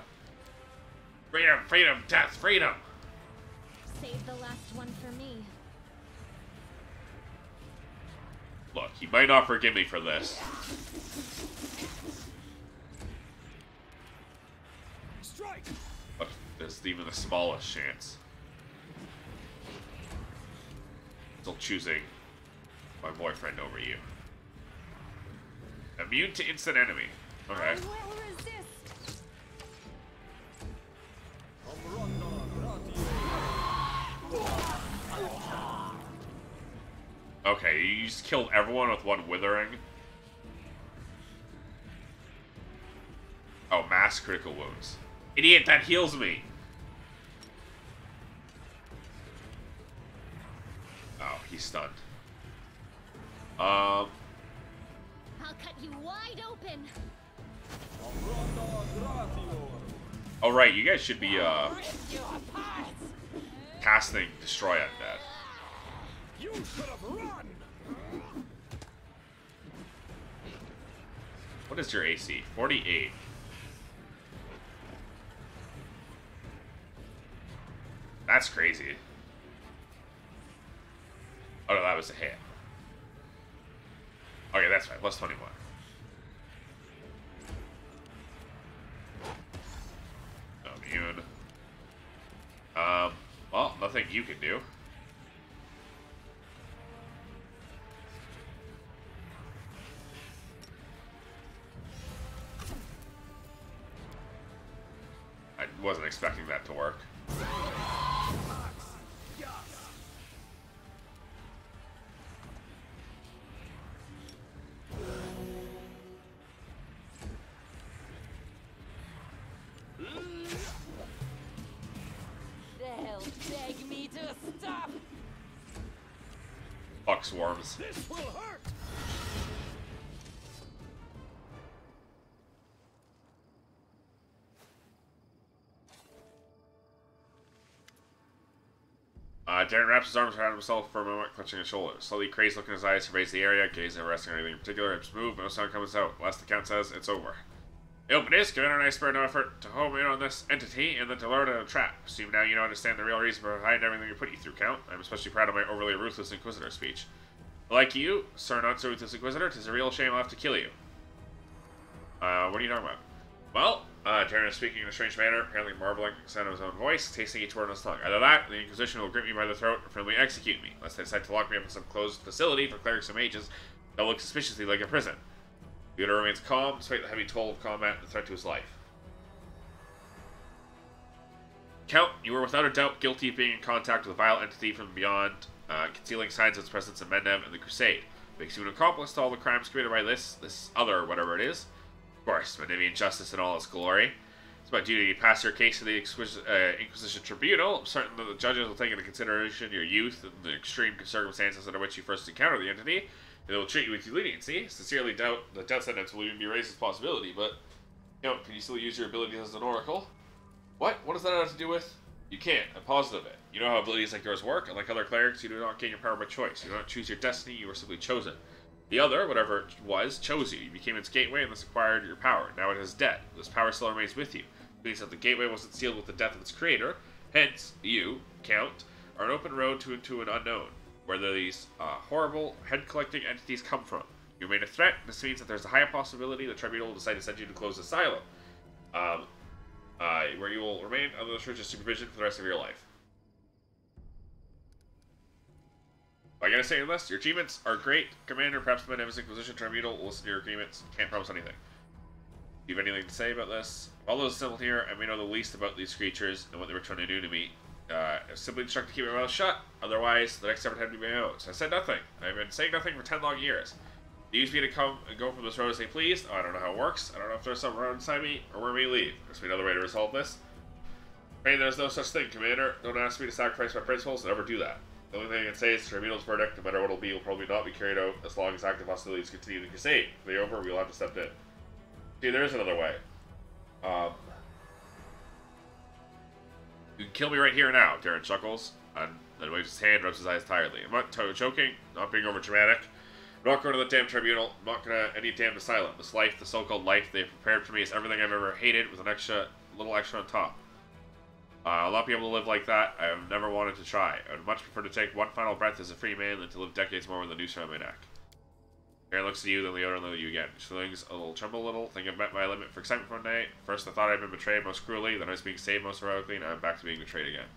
Freedom, freedom, death, freedom! Save the last one for me. Look, he might not forgive me for this. Strike. But there's even the smallest chance. Still choosing my boyfriend over you. Immune to instant enemy. Okay. I will resist. Okay, you just killed everyone with one withering. Oh, mass critical wounds. Idiot, that heals me! Oh, he's stunned. I'll cut you wide open. Oh right, you guys should be Rip you apart. casting Destroy Undead. You should have run. What is your AC? 48. That's crazy. Oh no, that was a hit. Okay, that's fine. Plus 21. Okay. immune. Well, nothing you can do. I wasn't expecting that to work. They'll beg me to stop. Fuck swarms. This will hurt! Darren wraps his arms around himself for a moment, clutching his shoulders. Slowly, crazed look in his eyes, surveys the area, gaze never resting on anything in particular, hips move, no sound comes out. Last the count says, it's over. The open is, Commander and I spared no effort to home in on this entity and then to lure it in a trap. Assume now you understand the real reason behind everything we put you through, Count. I'm especially proud of my overly ruthless Inquisitor speech. Like you, sir, not so ruthless Inquisitor, 'tis a real shame I'll have to kill you. What are you talking about? Well, Darren is speaking in a strange manner, apparently marveling at the sound of his own voice, tasting each word on his tongue. Either that, the Inquisition will grip me by the throat and firmly execute me, lest they decide to lock me up in some closed facility for clerics and mages that will look suspiciously like a prison. Theodore remains calm, despite the heavy toll of combat and the threat to his life. Count, you were without a doubt guilty of being in contact with a vile entity from beyond, concealing signs of its presence in Mendev and the Crusade. Makes you an accomplice to all the crimes committed by this other, whatever it is. Of course, Mendevian justice in all its glory. It's my duty to pass your case to the Inquisition Tribunal. I'm certain that the judges will take into consideration your youth and the extreme circumstances under which you first encountered the entity, and they will treat you with leniency. Sincerely doubt the death sentence will even be raised as a possibility, but, can you still use your abilities as an oracle? What? What does that have to do with? You can't. I'm positive of it. You know how abilities like yours work. Unlike other clerics, you do not gain your power by choice. You do not choose your destiny, you were simply chosen. The other, whatever it was, chose you. You became its gateway and thus acquired your power. Now it is dead. This power still remains with you. It means that the gateway wasn't sealed with the death of its creator. Hence, you, Count, are an open road into an unknown, where these horrible, head-collecting entities come from. You remain a threat. This means that there's a high possibility the Tribunal will decide to send you to closed asylum, where you will remain under the Church's supervision for the rest of your life. I gotta say this, your achievements are great, Commander. Perhaps the Benevolent Inquisition Tribunal will listen to your agreements. Can't promise anything. Do you have anything to say about this? Although it's simple here, I may know the least about these creatures and what they were trying to do to me. Simply instruct to keep my mouth shut. Otherwise, the next effort had to be my own. So I said nothing. I've been saying nothing for 10 long years. They use me to come and go from this road as they please. Oh, I don't know how it works. I don't know if there's some road inside me or where we leave. There's another way to resolve this. Hey, there's no such thing, Commander. Don't ask me to sacrifice my principles. I'll never do that. The only thing I can say is the Tribunal's verdict, no matter what it'll be, will probably not be carried out as long as active hostilities continue the Crusade. If they're over, we'll have to step in. See, there is another way. You can kill me right here and now, Darren chuckles, and then waves his hand, rubs his eyes tiredly. I'm not joking, not being over dramatic. I'm not going to the damn Tribunal. I'm not going to any damn asylum. This life, the so-called life they've prepared for me, is everything I've ever hated with an little extra on top. I'll not be able to live like that. I have never wanted to try. I would much prefer to take one final breath as a free man than to live decades more with a noose around my neck. Aaron looks at you, then Leota, and then at you again. His feelings tremble a little, think I've met my limit for excitement for one day. First I thought I'd been betrayed most cruelly, then I was being saved most heroically, now I'm back to being betrayed again.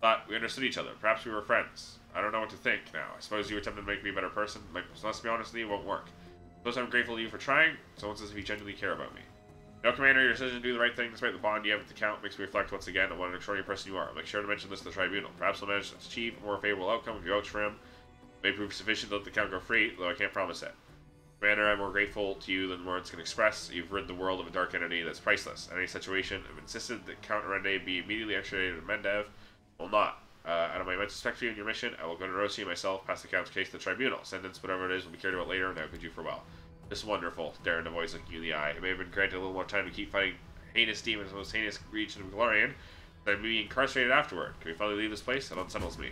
Thought we understood each other. Perhaps we were friends. I don't know what to think now. I suppose you attempted to make me a better person. So let's be honest with you, it won't work. I suppose I'm grateful to you for trying. Someone says if you genuinely care about me. No, Commander, your decision to do the right thing despite the bond you have with the Count makes me reflect once again on what an extraordinary person you are. I'll make sure to mention this to the Tribunal. Perhaps we'll manage to achieve a more favorable outcome if you vouch for him. It may prove sufficient to let the Count go free, though I can't promise it. Commander, I'm more grateful to you than words can express. You've rid the world of a dark entity that's priceless. In any situation, I've insisted that Count Rende be immediately extradited to Mendev. Will not. Out of my immense respect for you and your mission, I will go to Rosia myself, pass the Count's case to the Tribunal. Sentence, whatever it is, will be carried out later, and I bid you farewell. This is wonderful, Darren DeVois looking you in the eye. It may have been granted a little more time to keep fighting heinous demons in the most heinous region of Glorian, but I'd be incarcerated afterward. Can we finally leave this place? It unsettles me.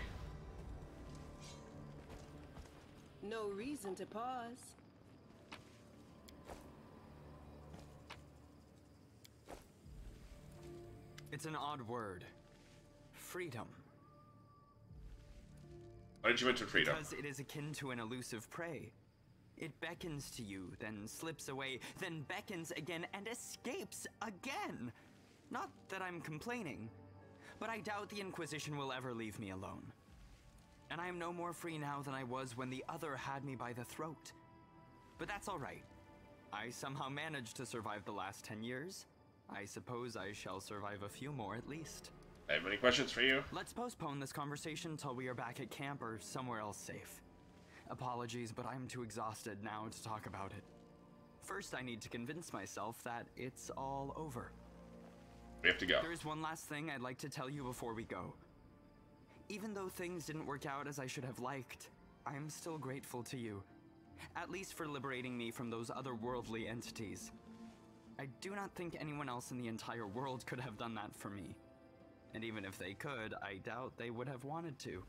No reason to pause. It's an odd word. Freedom. Why did you mention freedom? Because it is akin to an elusive prey. It beckons to you, then slips away, then beckons again and escapes again. Not that I'm complaining, but I doubt the Inquisition will ever leave me alone. And I am no more free now than I was when the other had me by the throat. But that's all right. I somehow managed to survive the last 10 years. I suppose I shall survive a few more at least. I have many questions for you. Let's postpone this conversation till we are back at camp or somewhere else safe. Apologies, but I'm too exhausted now to talk about it. First, I need to convince myself that it's all over. We have to go. There's one last thing I'd like to tell you before we go. Even though things didn't work out as I should have liked, I'm still grateful to you. At least for liberating me from those otherworldly entities. I do not think anyone else in the entire world could have done that for me. And even if they could, I doubt they would have wanted to.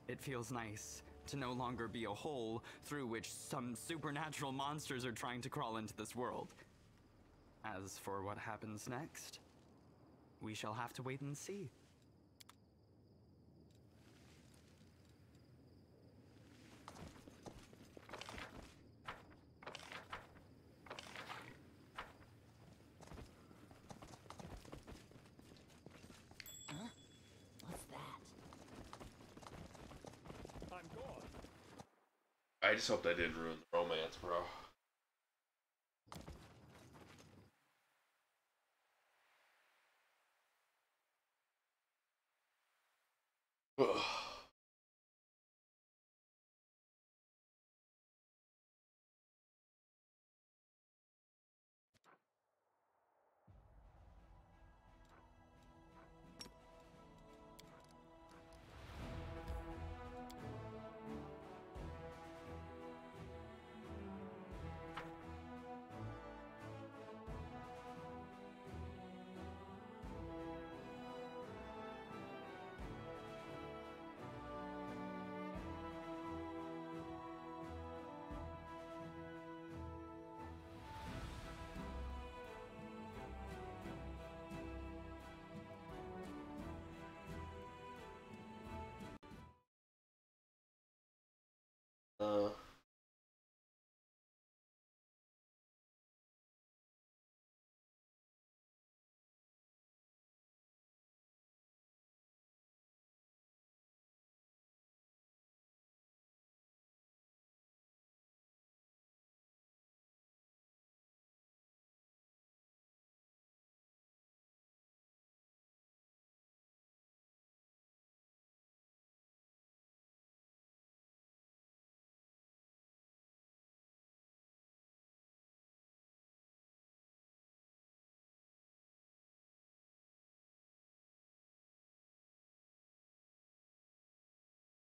It feels nice to no longer be a hole through which some supernatural monsters are trying to crawl into this world. As for what happens next, we shall have to wait and see. What's that? I'm gone. I just hope that didn't ruin the romance, bro. Ugh.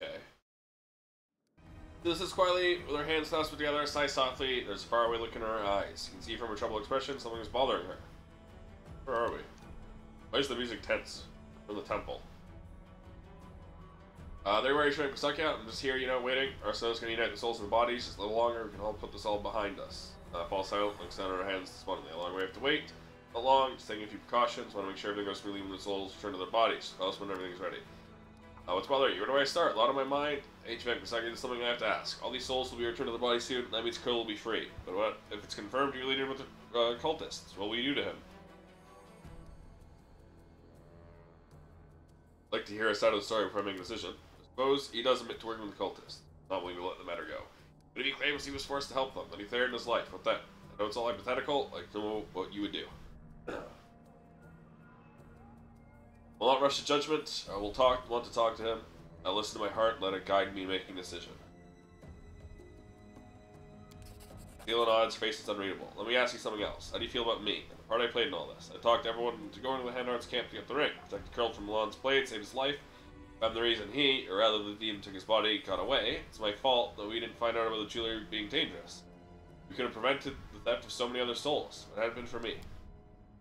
Okay. This is quietly, with her hands clasped together, sigh softly. There's a faraway look in her eyes. You can see from her troubled expression something is bothering her. Where are we? Why is the music tense? From the temple. There where you should stuck out. I'm just here, you know, waiting. Our souls can unite the souls and the bodies. Just a little longer, we can all put this all behind us. Fall silent, looks down at her hands despondently. A long way we have to wait. Not long, just taking a few precautions. Want to make sure everything goes smoothly when the souls return to their bodies. Tell us when everything's ready. What's bothering you? Where do I start? A lot on my mind. HVAC Misaki, there's something I have to ask. All these souls will be returned to their bodies soon. That means Krill will be free. But what if it's confirmed you're leading with the cultists? What will you do to him? I'd like to hear a side of the story before I make a decision. I suppose he does admit to working with the cultists. Not willing to let the matter go. But if he claims he was forced to help them, then he threatened his life. What then? I know it's all hypothetical. I'd like to know what you would do. I'll not rush to judgment. I will want to talk to him. I'll listen to my heart and let it guide me in making a decision. Thielen Odd's face is unreadable. Let me ask you something else. How do you feel about me and the part I played in all this? I talked to everyone into going to the Handhards camp to get the ring, protect the Krill from Milan's blade, save his life. If I'm the reason he, or rather the demon took his body, got away, it's my fault that we didn't find out about the jewelry being dangerous. We could have prevented the theft of so many other souls. If it hadn't been for me.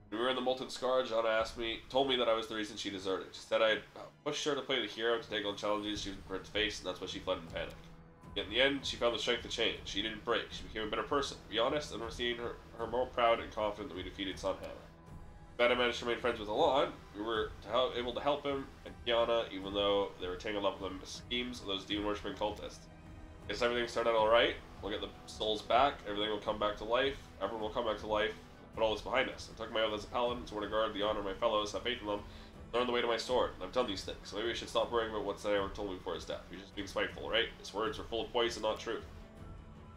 When we were in the Molten Scar, Jana told me that I was the reason she deserted. She said I had pushed her to play the hero to take on challenges she was prepared to face, and that's why she fled in panic. Yet in the end, she found the strength to change. She didn't break. She became a better person. To be honest, and we're seeing her more proud and confident that we defeated Sunhammer. If I managed to remain friends with Alon, we were able to help him and Kiana, even though they were tangled up with the schemes of those demon-worshipping cultists. Guess everything turned out alright. We'll get the souls back. Everything will come back to life. Everyone will come back to life. put all this behind us. I took my oath as a paladin, sworn to guard the honor of my fellows, have faith in them, learn the way to my sword. I've done these things, so maybe we should stop worrying about what Snyder told me before his death. He was just being spiteful, right? His words were full of poison, not truth.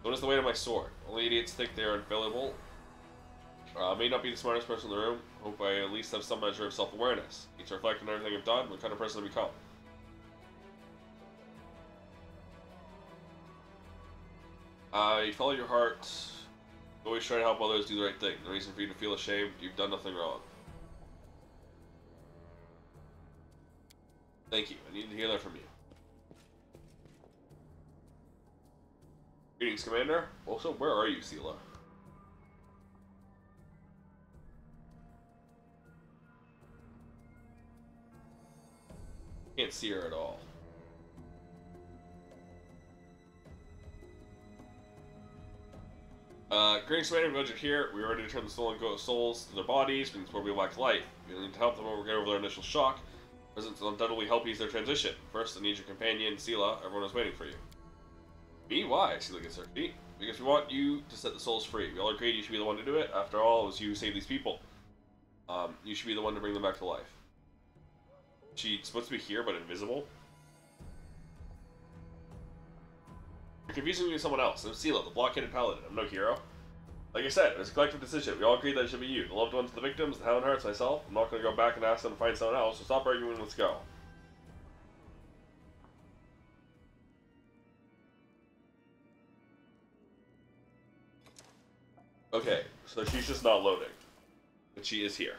What is the way to my sword? Only idiots think they are infallible. May not be the smartest person in the room. Hope I at least have some measure of self-awareness. Need to reflect on everything I've done, what kind of person to become. You follow your heart. Always try to help others do the right thing. No reason for you to feel ashamed. You've done nothing wrong. Thank you. I need to hear that from you. Greetings, Commander. Also, where are you, Seelah? Can't see her at all. Greetings, Commander. I'm glad you're here. We are ready to turn the stolen souls to their bodies, bring them back to life. We need to help them get over their initial shock. Presence will undoubtedly help ease their transition. First, I need your companion, Seelah. Everyone is waiting for you. Me? Why? Seelah gets her feet. Because we want you to set the souls free. We all agreed you should be the one to do it. After all, it was you who saved these people. You should be the one to bring them back to life. She's supposed to be here, but invisible. You're confusing me with someone else. I'm Seelah, the blockheaded paladin. I'm no hero. Like I said, it was a collective decision. We all agreed that it should be you. The loved ones, the victims, the Houndhearts, myself. I'm not going to go back and ask them to find someone else, so stop arguing, let's go. Okay, so she's just not loading. But she is here.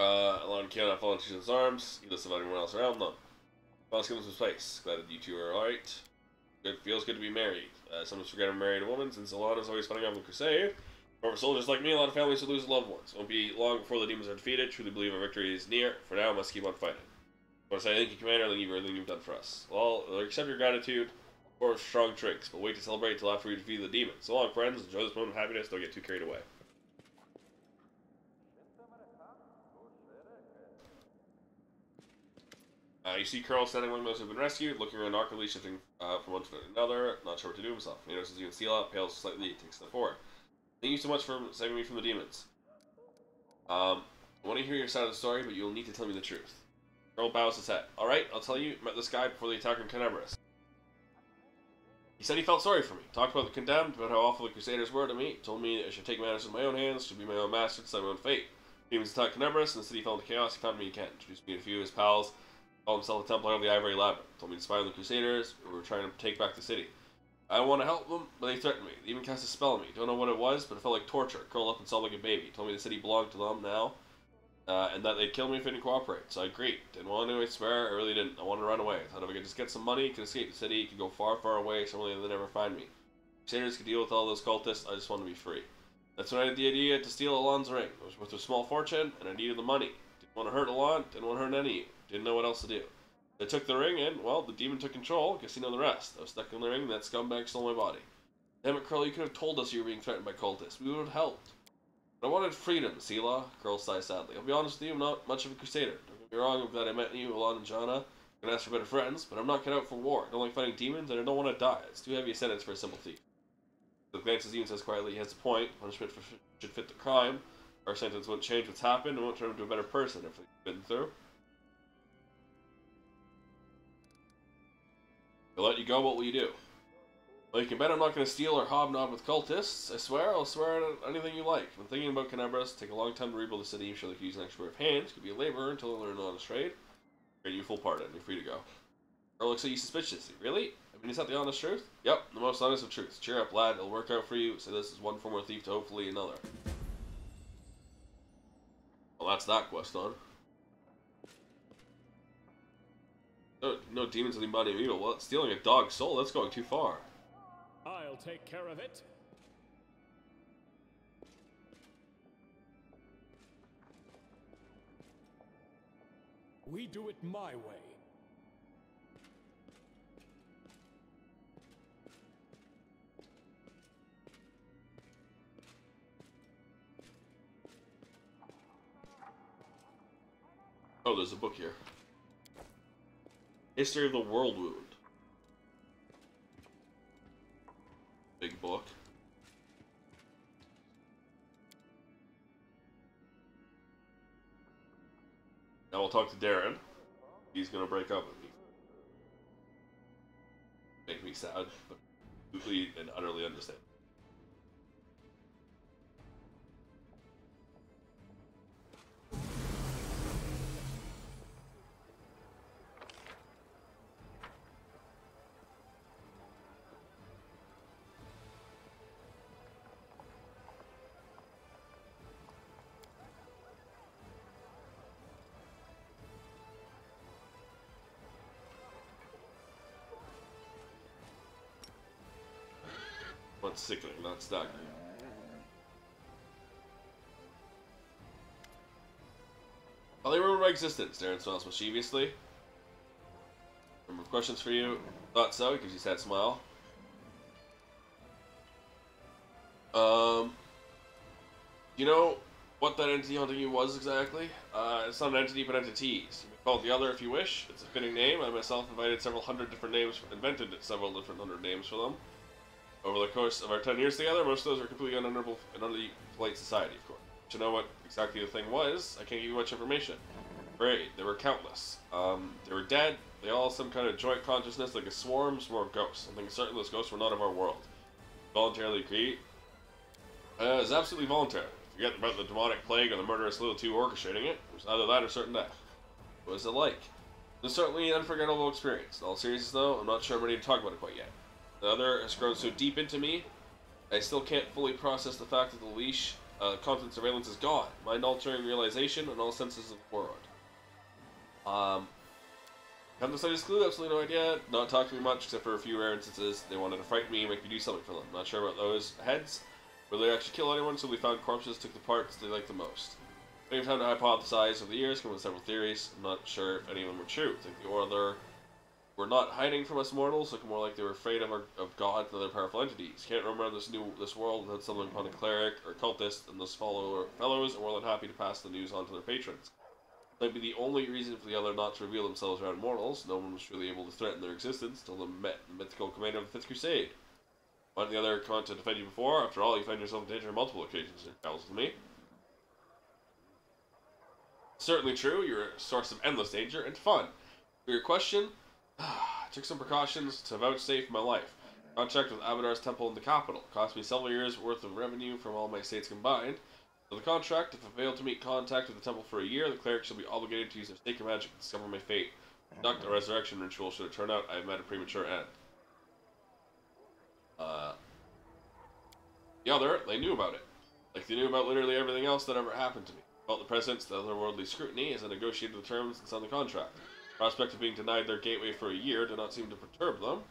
Alon cannot fall into his arms. He lists about anyone else around them. Let's give him some space. Glad that you two are alright. It feels good to be married. Sometimes forget I'm married a woman, since Alon is always fighting on the crusade. But for soldiers like me, a lot of families will lose loved ones. It won't be long before the demons are defeated. Truly believe our victory is near. For now, I must keep on fighting. I want to say thank you, Commander. Thank you for everything you've done for us. Well, I'll accept your gratitude for strong drinks, but wait to celebrate till after we defeat the demons. So long, friends. Enjoy this moment of happiness. Don't get too carried away. You see Carl standing among those who have been rescued, looking around awkwardly, shifting from one to another, not sure what to do himself. He notices you and Seelah, pales slightly, takes a step forward. Thank you so much for saving me from the demons. I want to hear your side of the story, but you'll need to tell me the truth. Carl bows his head. Alright, I'll tell you, met this guy before the attack on Tenebris. He said he felt sorry for me, talked about the condemned, about how awful the Crusaders were to me, told me I should take matters in my own hands, should be my own master, decide my own fate. Demons attacked Tenebris, and the city fell into chaos. He found me again, introduced me to a few of his pals, called himself the Templar of the Ivory Labyrinth, told me to spy on the Crusaders, who were trying to take back the city. I want to help them, but they threatened me. They even cast a spell on me. Don't know what it was, but it felt like torture. Curled up and sobbed like a baby. Told me the city belonged to them now, and that they'd kill me if I didn't cooperate. So I agreed. Didn't want to, I swear. I really didn't. I wanted to run away. I thought if I could just get some money, could escape the city, could go far, far away, somewhere they'd never find me. Crusaders could deal with all those cultists. I just wanted to be free. That's when I had the idea to steal Alon's ring. It was worth a small fortune, and I needed the money. Didn't want to hurt Alon. Didn't want to hurt any of you. Didn't know what else to do. They took the ring, and, well, the demon took control. Guess you know the rest. I was stuck in the ring, and that scumbag stole my body. Damn it, Curl, you could have told us you were being threatened by cultists. We would have helped. But I wanted freedom, Seelah. Curl sighs sadly. I'll be honest with you, I'm not much of a crusader. Don't get me wrong, I'm glad I met you, Alon and Janna. I'm gonna ask for better friends, but I'm not cut out for war. I don't like fighting demons, and I don't want to die. It's too heavy a sentence for a simple thief. The glances even says quietly, he has a point. Punishment should fit the crime. Our sentence won't change what's happened, and won't turn him into a better person if he's been through. I'll let you go, what will you do? Well, you can bet I'm not going to steal or hobnob with cultists. I swear, I'll swear on anything you like. When thinking about Tenebris, take a long time to rebuild the city. I'm sure they could use an extra pair of hands. Could be a laborer until they learn an honest trade. Grant you full pardon. You're free to go. Earl looks at you suspiciously. Really? I mean, is that the honest truth? Yep, the most honest of truths. Cheer up, lad. It'll work out for you. So this is one former thief to hopefully another. Well, that's that quest done. No demons in the body of evil. Well, stealing a dog's soul, that's going too far. I'll take care of it. We do it my way. Oh, there's a book here. History of the World Wound. Big book. Now we'll talk to Darren. He's gonna break up with me. Make me sad, but completely and utterly understand. What's sickening, not staggering. While they remember my existence, Darren smiles mischievously. Number of questions for you. Thought so, because you sad smile. You know what that entity hunting you was exactly? It's not an entity, but entities. You may call it the Other if you wish. It's a fitting name. I myself invented several hundred different names for them. Over the course of our 10 years together, most of those were completely unhonorable and polite society, of course. To know what exactly the thing was, I can't give you much information. Great, they were countless. They were dead. They all had some kind of joint consciousness, like a swarm of ghosts. I'm thinking certain those ghosts were not of our world. Voluntarily agree. It was absolutely voluntary. Forget about the demonic plague or the murderous little two orchestrating it. It was either that or certain death. What was it like? It was certainly an unforgettable experience. In all seriousness, though, I'm not sure I'm ready to talk about it quite yet. The Other has grown so deep into me, I still can't fully process the fact that the leash, constant surveillance is gone. Mind-altering realization and all senses of the world. Have the slightest clue? Absolutely no idea. Not talking to me much, except for a few rare instances. They wanted to frighten me and make me do something for them. Not sure about those heads. Whether they actually kill anyone, so we found corpses, took the parts they liked the most. Taking time to hypothesize over the years, come with several theories. I'm not sure if any of them were true. I think the Other were not hiding from us mortals, looking more like they were afraid of God and other powerful entities. Can't remember this world without someone upon a cleric or cultist, and those fellows are more than happy to pass the news on to their patrons. Might be the only reason for the Other not to reveal themselves around mortals. No one was truly able to threaten their existence until they met the mythical commander of the Fifth Crusade. Why didn't the Other come to defend you before? After all, you find yourself in danger on multiple occasions in your travels with me. Certainly true, you're a source of endless danger and fun. For your question, I took some precautions to vouchsafe my life. Contract with Abadar's temple in the capital. Cost me several years' worth of revenue from all my estates combined. For the contract, if I fail to meet contact with the temple for a year, the cleric shall be obligated to use their sacred magic to discover my fate. Conduct a resurrection ritual should it turn out I have met a premature end. The Other, they knew about it. Like they knew about literally everything else that ever happened to me. Felt the presence, the otherworldly scrutiny, as I negotiated the terms and signed the contract. The prospect of being denied their gateway for a year did not seem to perturb them.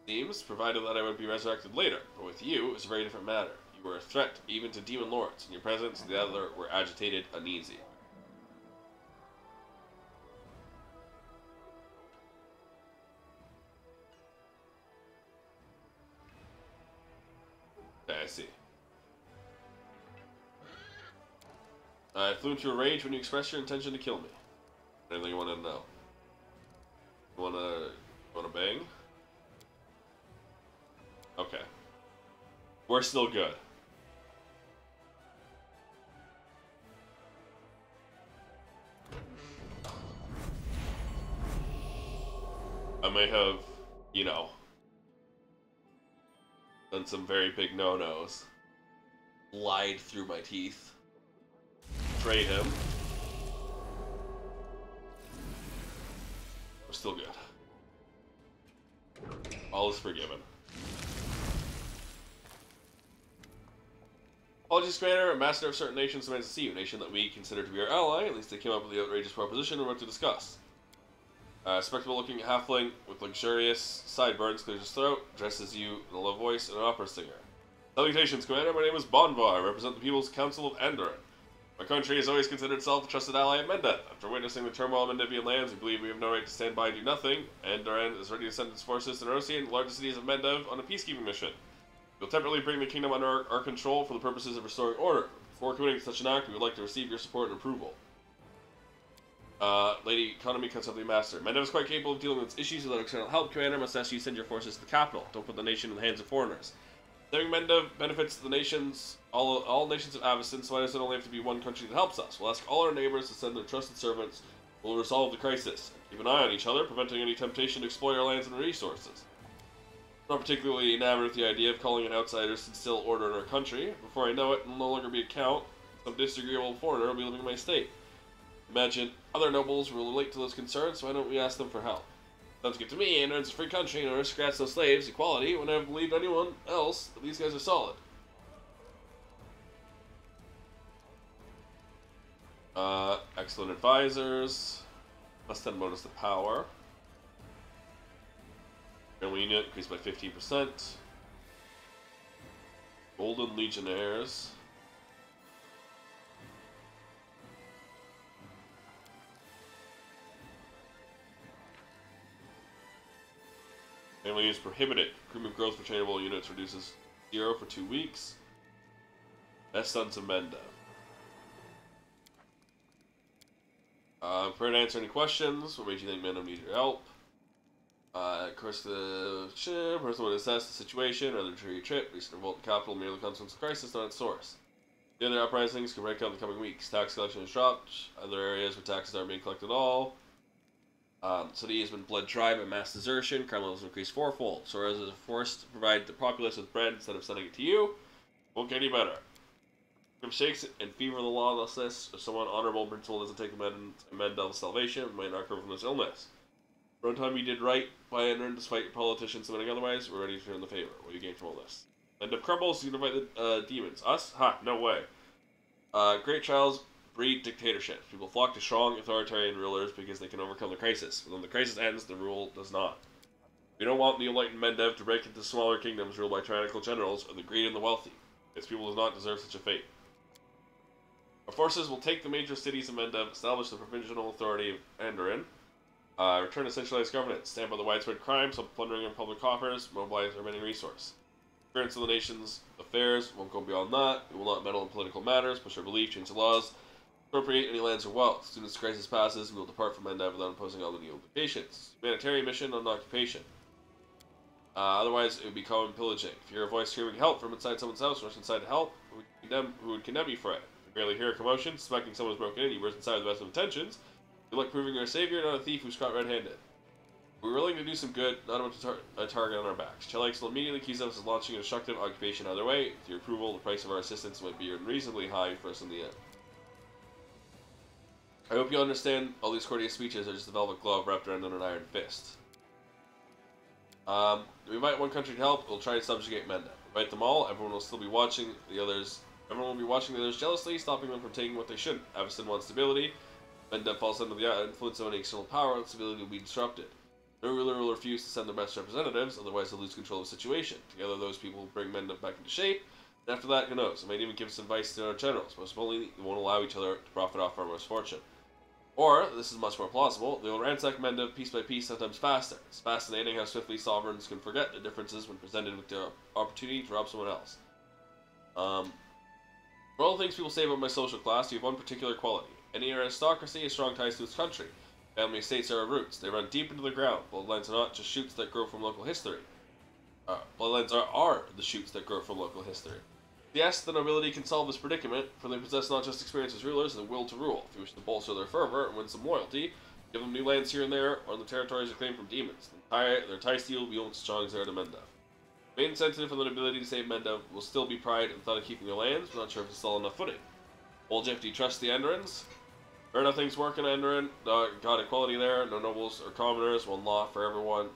Seems, provided that I would be resurrected later. But with you, it was a very different matter. You were a threat even to demon lords. In your presence, the Other were agitated, uneasy. Okay, I see. I flew into a rage when you expressed your intention to kill me. Anything you want to know? You wanna bang? Okay. We're still good. I may have, you know, done some very big no-nos. Lied through my teeth. Betrayed him. We're still good. All is forgiven. Apologies, Commander. Ambassador of certain nations demands to see you. A nation that we consider to be our ally. At least they came up with the outrageous proposition we're about to discuss. Spectacle-looking halfling with luxurious sideburns clears his throat, addresses you in a low voice and an opera singer. Salutations, Commander. My name is Bonvar. I represent the People's Council of Andoran. My country has always considered itself a trusted ally of Mendeth. After witnessing the turmoil of Mendevian lands, we believe we have no right to stand by and do nothing. Andoran is ready to send its forces to Nerosian, the largest cities of Mendev, on a peacekeeping mission. We'll temporarily bring the kingdom under our control for the purposes of restoring order. Before committing such an act, we would like to receive your support and approval. Lady Economy cuts off the master. Mendev is quite capable of dealing with issues without external help. Commander must ask you to send your forces to the capital. Don't put the nation in the hands of foreigners. Saving Mendev benefits the nations, all nations of Avacyn, so why does it only have to be one country that helps us? We'll ask all our neighbors to send their trusted servants. We'll resolve the crisis. Keep an eye on each other, preventing any temptation to exploit our lands and resources. I'm not particularly enamored with the idea of calling in outsiders to instill order in our country. Before I know it, it'll no longer be a count. Some disagreeable foreigner will be living in my state. Imagine other nobles will relate to those concerns, so why don't we ask them for help? Sounds good to me, and it's a free country, no aristocrats, no slaves, equality. When I've believed anyone else that these guys are solid. Excellent advisors. Plus 10 bonus to power. Family unit increased by 15%. Golden Legionnaires. Family is prohibited. Recruitment growth for trainable units reduces 0 for 2 weeks. Best Sons of Mendev. Prepared to answer any questions. What made you think Mendev needed your help? Of course, the person would assess the situation, rather than trip. Recent revolt in the capital, merely consequence of crisis, not its source. The other uprisings can break out in the coming weeks. Tax collection has dropped. Other areas where taxes aren't being collected at all. City has been bled dry by mass desertion. Crime levels increased fourfold. So as is forced to provide the populace with bread instead of sending it to you, won't get any better. Mistakes and fever of the lawlessness. If someone honorable principle doesn't take the Mendel's salvation, might not recover from this illness. For one time you did right by Enron, despite your politicians submitting otherwise. We're ready to turn the favor. What do you gain from all this? Mendev crumbles. You invite the demons. Us? Ha! No way. Great trials breed dictatorship. People flock to strong authoritarian rulers because they can overcome the crisis. But when the crisis ends, the rule does not. We don't want the enlightened Mendev to break into smaller kingdoms ruled by tyrannical generals or the greedy and the wealthy. Its people do not deserve such a fate. Our forces will take the major cities of Mendev, establish the provisional authority of Andoran, return to centralized governance, stand by the widespread crime, stop plundering of public coffers, mobilize our remaining resource. Experience of the nation's affairs won't go beyond that. We will not meddle in political matters, push our belief, change the laws, appropriate any lands or wealth. As soon as the crisis passes, we will depart from Mendev without imposing all the new obligations. Humanitarian mission, not an occupation. Otherwise, it would be common pillaging. If you hear a voice screaming help from inside someone's house, rush inside to help. Who would condemn you for it? If you barely hear a commotion, suspecting someone's broken in, you burst inside with the best of intentions. You like proving you're a savior, not a thief who's caught red-handed. We're willing to do some good, not about a target on our backs. Chelix will immediately accuse us of launching a destructive occupation either way. With your approval, the price of our assistance might be unreasonably high for us in the end. I hope you understand all these courteous speeches are just a velvet glove wrapped around an iron fist. We invite one country to help, we'll try to subjugate Mendev. Invite them all, everyone will still be watching the others. Everyone will be watching the others jealously, stopping them from taking what they shouldn't. Avacyn wants stability. Mendev falls under the influence of any external power, and stability will be disrupted. No ruler will refuse to send their best representatives, otherwise they'll lose control of the situation. Together those people will bring Mendev back into shape, and after that, who knows, they might even give some advice to our generals. Most importantly, they won't allow each other to profit off our misfortune. Or, this is much more plausible, they will ransack Mendev piece by piece, sometimes faster. It's fascinating how swiftly sovereigns can forget the differences when presented with the opportunity to rob someone else. For all the things people say about my social class, you have one particular quality. Any aristocracy has strong ties to its country. Family estates are our roots. They run deep into the ground. Bloodlines are not just shoots that grow from local history. Bloodlines are the shoots that grow from local history. Yes, the nobility can solve this predicament, for they possess not just experience as rulers, and the will to rule. If you wish to bolster their fervor and win some loyalty, give them new lands here and there, or the territories reclaimed from demons. Their tie steel will be almost as strong as they are to Mendev. The main incentive for the nobility to save Mendev will still be pride and thought of keeping their lands, but not sure if it's still enough footing. Woljif, do you trust the Andorans? Fair enough things work in Andoran. Got equality there, no nobles or commoners, one law for everyone.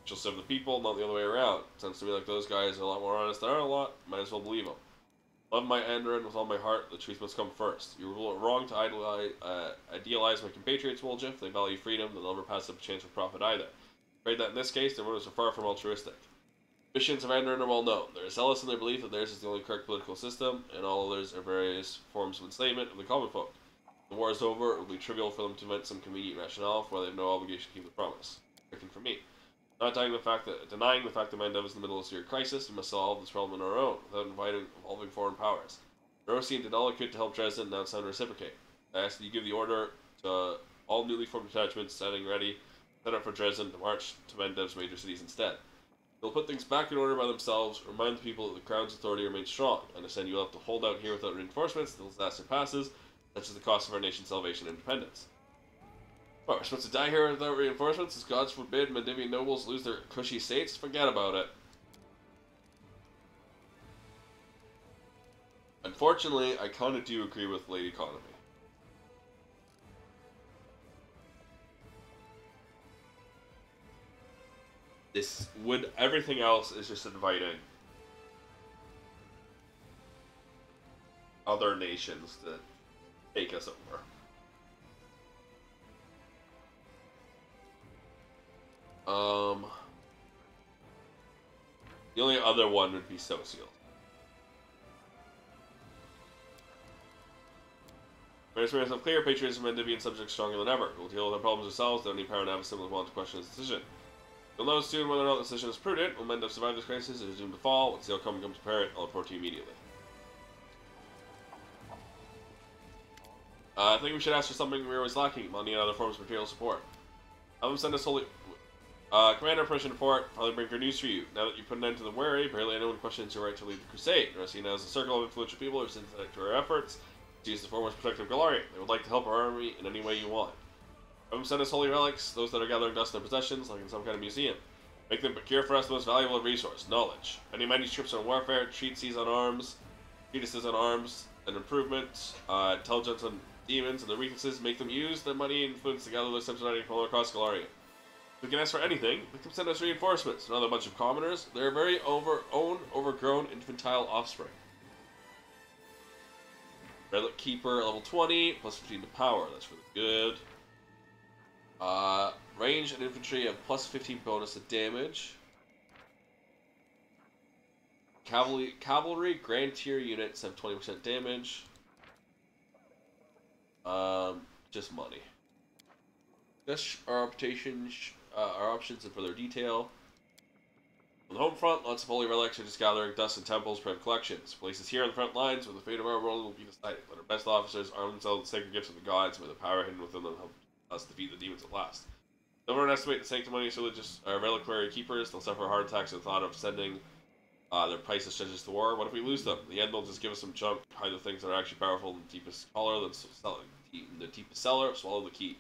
She'll serve the people, not the other way around. Sounds to me like those guys are a lot more honest than are a lot. Might as well believe them. Love my Andoran with all my heart, the truth must come first. You were wrong to idealize my compatriots, Woljif. They value freedom, they'll never pass up a chance of profit either. Afraid that in this case, their motives are far from altruistic. Missions of Andoran are well known. They are zealous in their belief that theirs is the only correct political system, and all others are various forms of enslavement of the common folk. When the war is over, it will be trivial for them to invent some convenient rationale for why they have no obligation to keep the promise. Working for me. Not denying the fact that Mendev is in the middle of a severe crisis, we must solve this problem on our own, without involving foreign powers. Rosi and Dedala could to help Dresden, now it's time to reciprocate. I ask that you give the order to all all newly formed detachments standing ready, set up for Dresden to march to Mendev's major cities instead. They'll put things back in order by themselves, remind the people that the Crown's authority remains strong. Understand you'll have to hold out here without reinforcements until disaster passes, such as the cost of our nation's salvation and independence. What, we're supposed to die here without reinforcements? As gods forbid Mendevian nobles lose their cushy estates? Forget about it. Unfortunately, I kinda do agree with Lady Economy. This would everything else is just inviting other nations to take us over. The only other one would be Socials. When it's made clear, patriotism and Mendevian subjects stronger than ever. We'll deal with our problems ourselves, don't need power to have a similar want to question his decision. You'll know soon whether or not the decision is prudent. Will Mendev survive this crisis? It is doomed to fall. Once the outcome becomes apparent, I'll report to you immediately. I think we should ask for something we're always lacking: money and other forms of material support. Have them send us holy... Commander, permission to report. Probably bring good news for you. Now that you've put an end to the worry, barely anyone questions your right to lead the crusade. You're seen as a circle of influential people who are sympathetic to our efforts to use the foremost protective Galarian. They would like to help our army in any way you want. Have them send us holy relics, those that are gathering dust in their possessions, like in some kind of museum. Make them procure for us the most valuable resource, knowledge. Any manuscripts on warfare, treatises on arms, and improvements, intelligence on demons and their weaknesses, make them use their money and influence to gather those sympathetic from all across Galarian. If we can ask for anything, make them send us reinforcements. Another bunch of commoners. They're very overgrown, infantile offspring. Relic Keeper, level 20, plus 15 to power. That's really good. Range and infantry have plus 15 bonus to damage. Cavalry Grand Tier units have 20% damage. Just money. This our options and further detail. On the home front, lots of holy relics are just gathering dust in temples, private collections. Places here on the front lines where the fate of our world will be decided. Let our best officers arm themselves with sacred gifts of the gods, may the power hidden within them help us defeat the demons at last. Don't underestimate the sanctimonious religious reliquary keepers. They'll suffer heart attacks at the thought of sending their priceless treasures to war. What if we lose them? In the end, they'll just give us some junk, hide the things that are actually powerful in the deepest collar, the deepest cellar, swallow the key.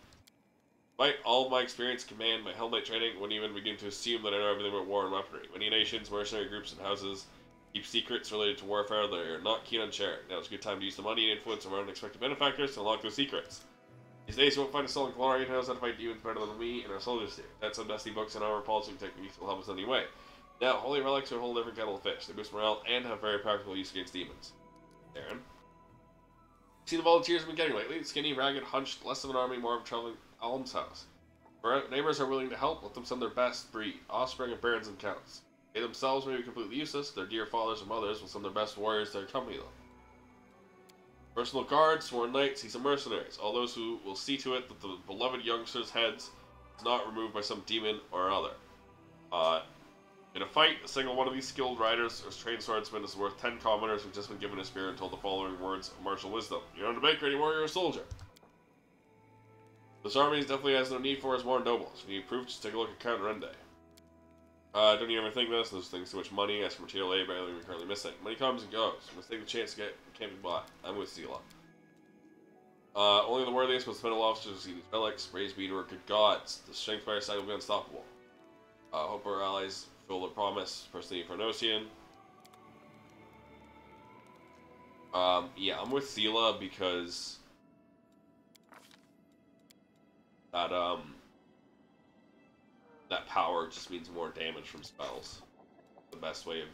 Despite all of my experience, command, my Hell Knight training, wouldn't even begin to assume that I know everything about war and weaponry. Many nations, mercenary groups, and houses keep secrets related to warfare they are not keen on sharing. Now it's a good time to use the money and influence of our unexpected benefactors to unlock those secrets. These days you won't find a soul in Galarian who knows how to fight demons better than me and our soldiers do. That's some dusty books and our policy techniques will help us anyway. Now, holy relics are a whole different kettle of fish. They boost morale and have very practical use against demons. Aaron? See the volunteers we've been getting lately? Skinny, ragged, hunched, less of an army, more of a traveling almshouse. Our neighbors are willing to help, let them send their best breed, offspring of barons and counts. They themselves may be completely useless, their dear fathers and mothers will send their best warriors to accompany them. Personal guards, sworn knights, seasoned mercenaries, all those who will see to it that the beloved youngster's heads is not removed by some demon or other. In a fight, a single one of these skilled riders or trained swordsmen is worth 10 commoners who've just been given a spear and told the following words of martial wisdom. You don't have to make ready warrior or soldier. This army definitely has no need for as more nobles. If you need proof, just take a look at Count Rende. Don't you ever think this? Those things too much money, as for material aid, barely we're currently missing. Money comes and goes. Let's take the chance to get can't be bought. I'm with Seela. Only the worthiest must spend officers to see these relics. Praise be to our good gods. The strength by our side will be unstoppable. Hope our allies fulfill their promise. Personally, for Nosian. Yeah, I'm with Seela because that power just means more damage from spells. The best way of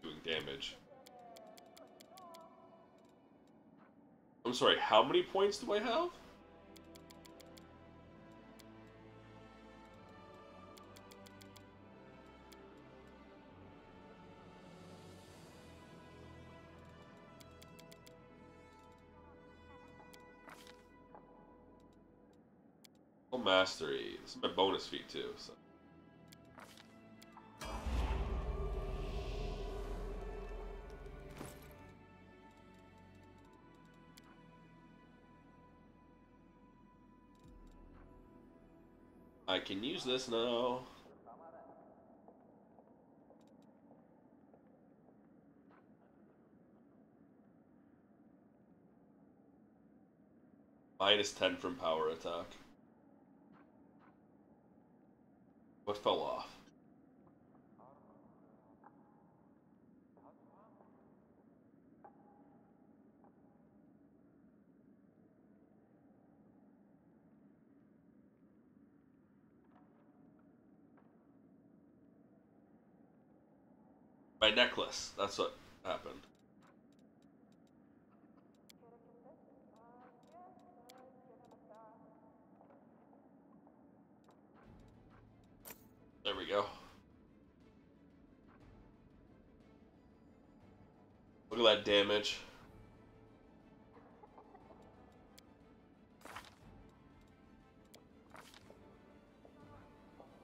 doing damage. I'm sorry, how many points do I have? Mastery. This is my bonus feat too. So. I can use this now. -10 from power attack. What fell off? My necklace. That's what happened. There we go. Look at that damage.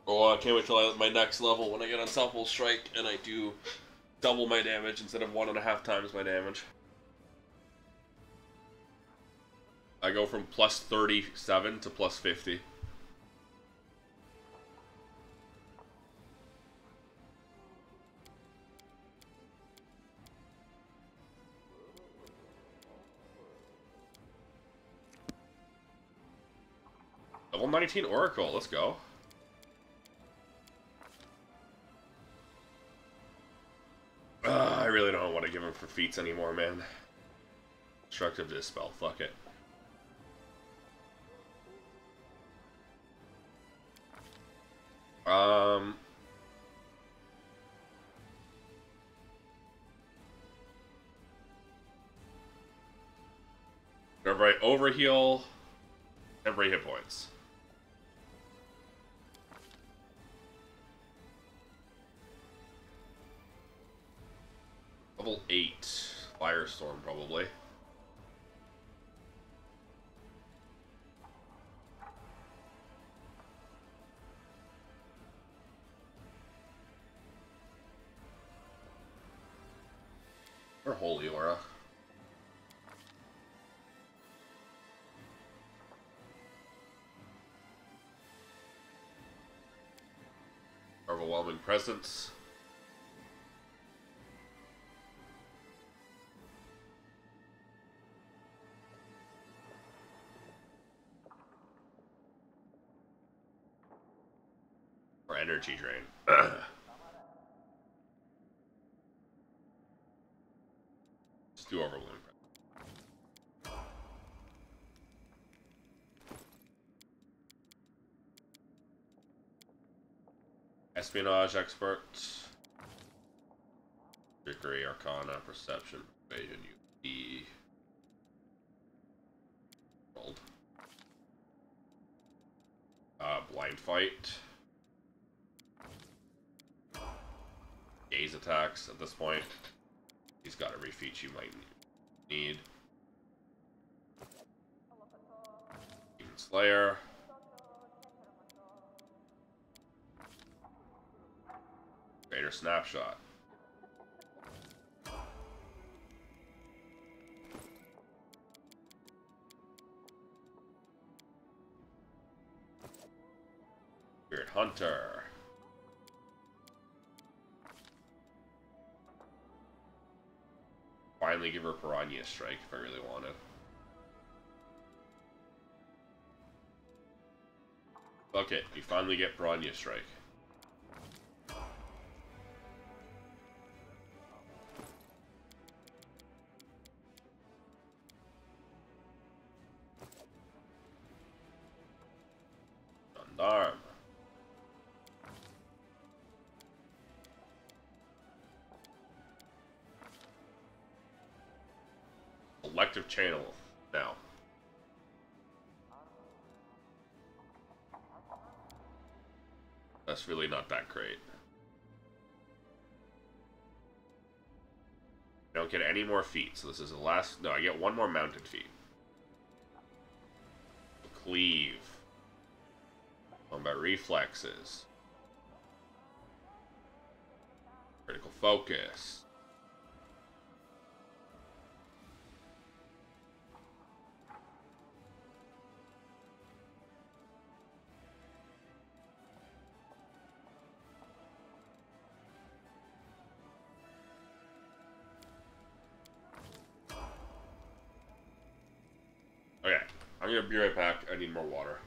Oh, I can't wait till my next level when I get Unstoppable Strike and I do double my damage instead of 1.5 times my damage. I go from +37 to +50. Level 19 Oracle, let's go. I really don't want to give him for feats anymore, man. Destructive Dispel, fuck it. Alright, overheal, temporary hit points. Level 8, Firestorm probably. Or Holy Aura. Overwhelming Presence. Or Energy Drain. Just do Overwhelming Presence. Espionage Expert. Trickery, Arcana, Perception, Evasion, UP. Rolled. Blind Fight. Gaze attacks at this point. He's got a refeat you might need. Demon Slayer. Greater Snapshot. Spirit Hunter. Finally give her Piranha Strike if I really wanted. Fuck it, you finally get Piranha Strike. Gendarme. Selective Channel now. That's really not that great. I don't get any more feats, so this is the last. No, I get one more mounted feat. Cleave. Combat Reflexes. Critical Focus. I'm gonna be right back. I need more water.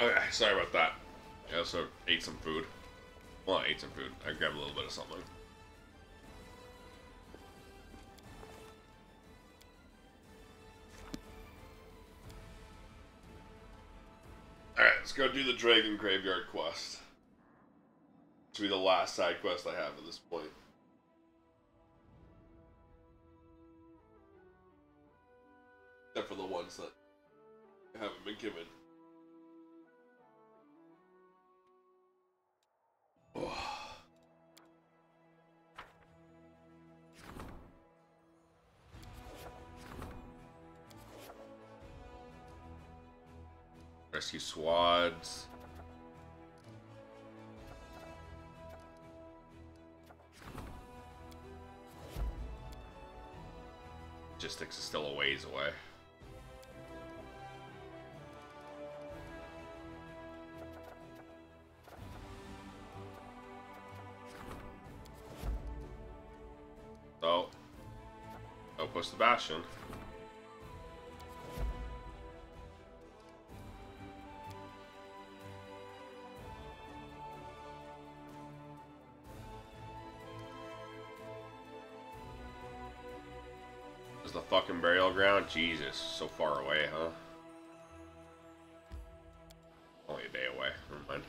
Okay, sorry about that. I also ate some food. Well, I ate some food. I grabbed a little bit of something. Alright, let's go do the Dragon Graveyard quest. This will be the last side quest I have at this point. Except for the ones that haven't been given. Rescue squads. Logistics is still a ways away. So, outpost the Bastion. The fucking burial ground? Jesus, so far away, huh? Only a day away, never mind.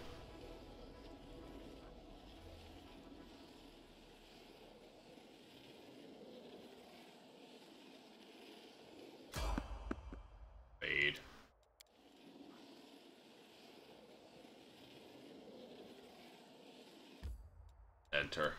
Fade. Enter.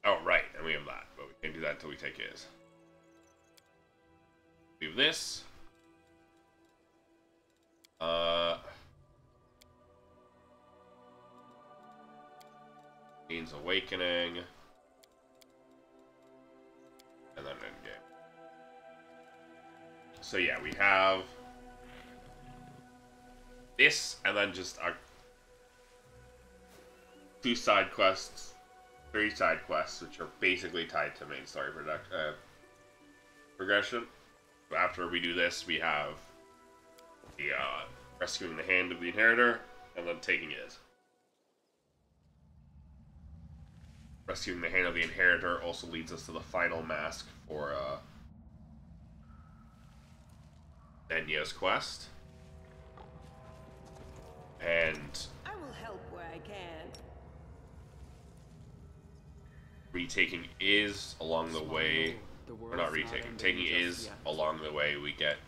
Oh, right, and we have that, but we can't do that until we take his. Do this. Means awakening. And then endgame. So yeah, we have this, and then just our 2 side quests, 3 side quests, which are basically tied to main story progression. After we do this, we have the rescuing the hand of the inheritor, and then taking it. rescuing the hand of the Inheritor also leads us to the final mask for Denya's quest. And I will help where I can. retaking Iz along the way, or not retaking, taking Iz along the way, we get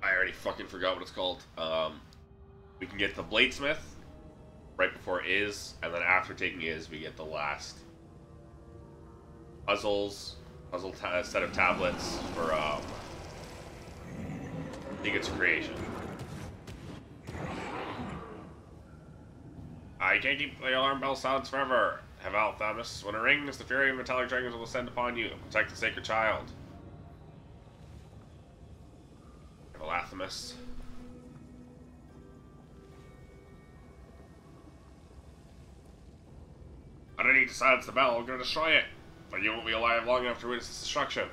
I already fucking forgot what it's called. We can get the Bladesmith right before Iz, and then after taking Iz, we get the last puzzle set of tablets for Ingots of Creation. I can't keep the alarm bell silent forever. Have Althamus. When it rings, the fury of metallic dragons will descend upon you. Protect the sacred child. Althamus. I don't need to silence the bell. I'm going to destroy it. But you won't be alive long enough to witness its destruction.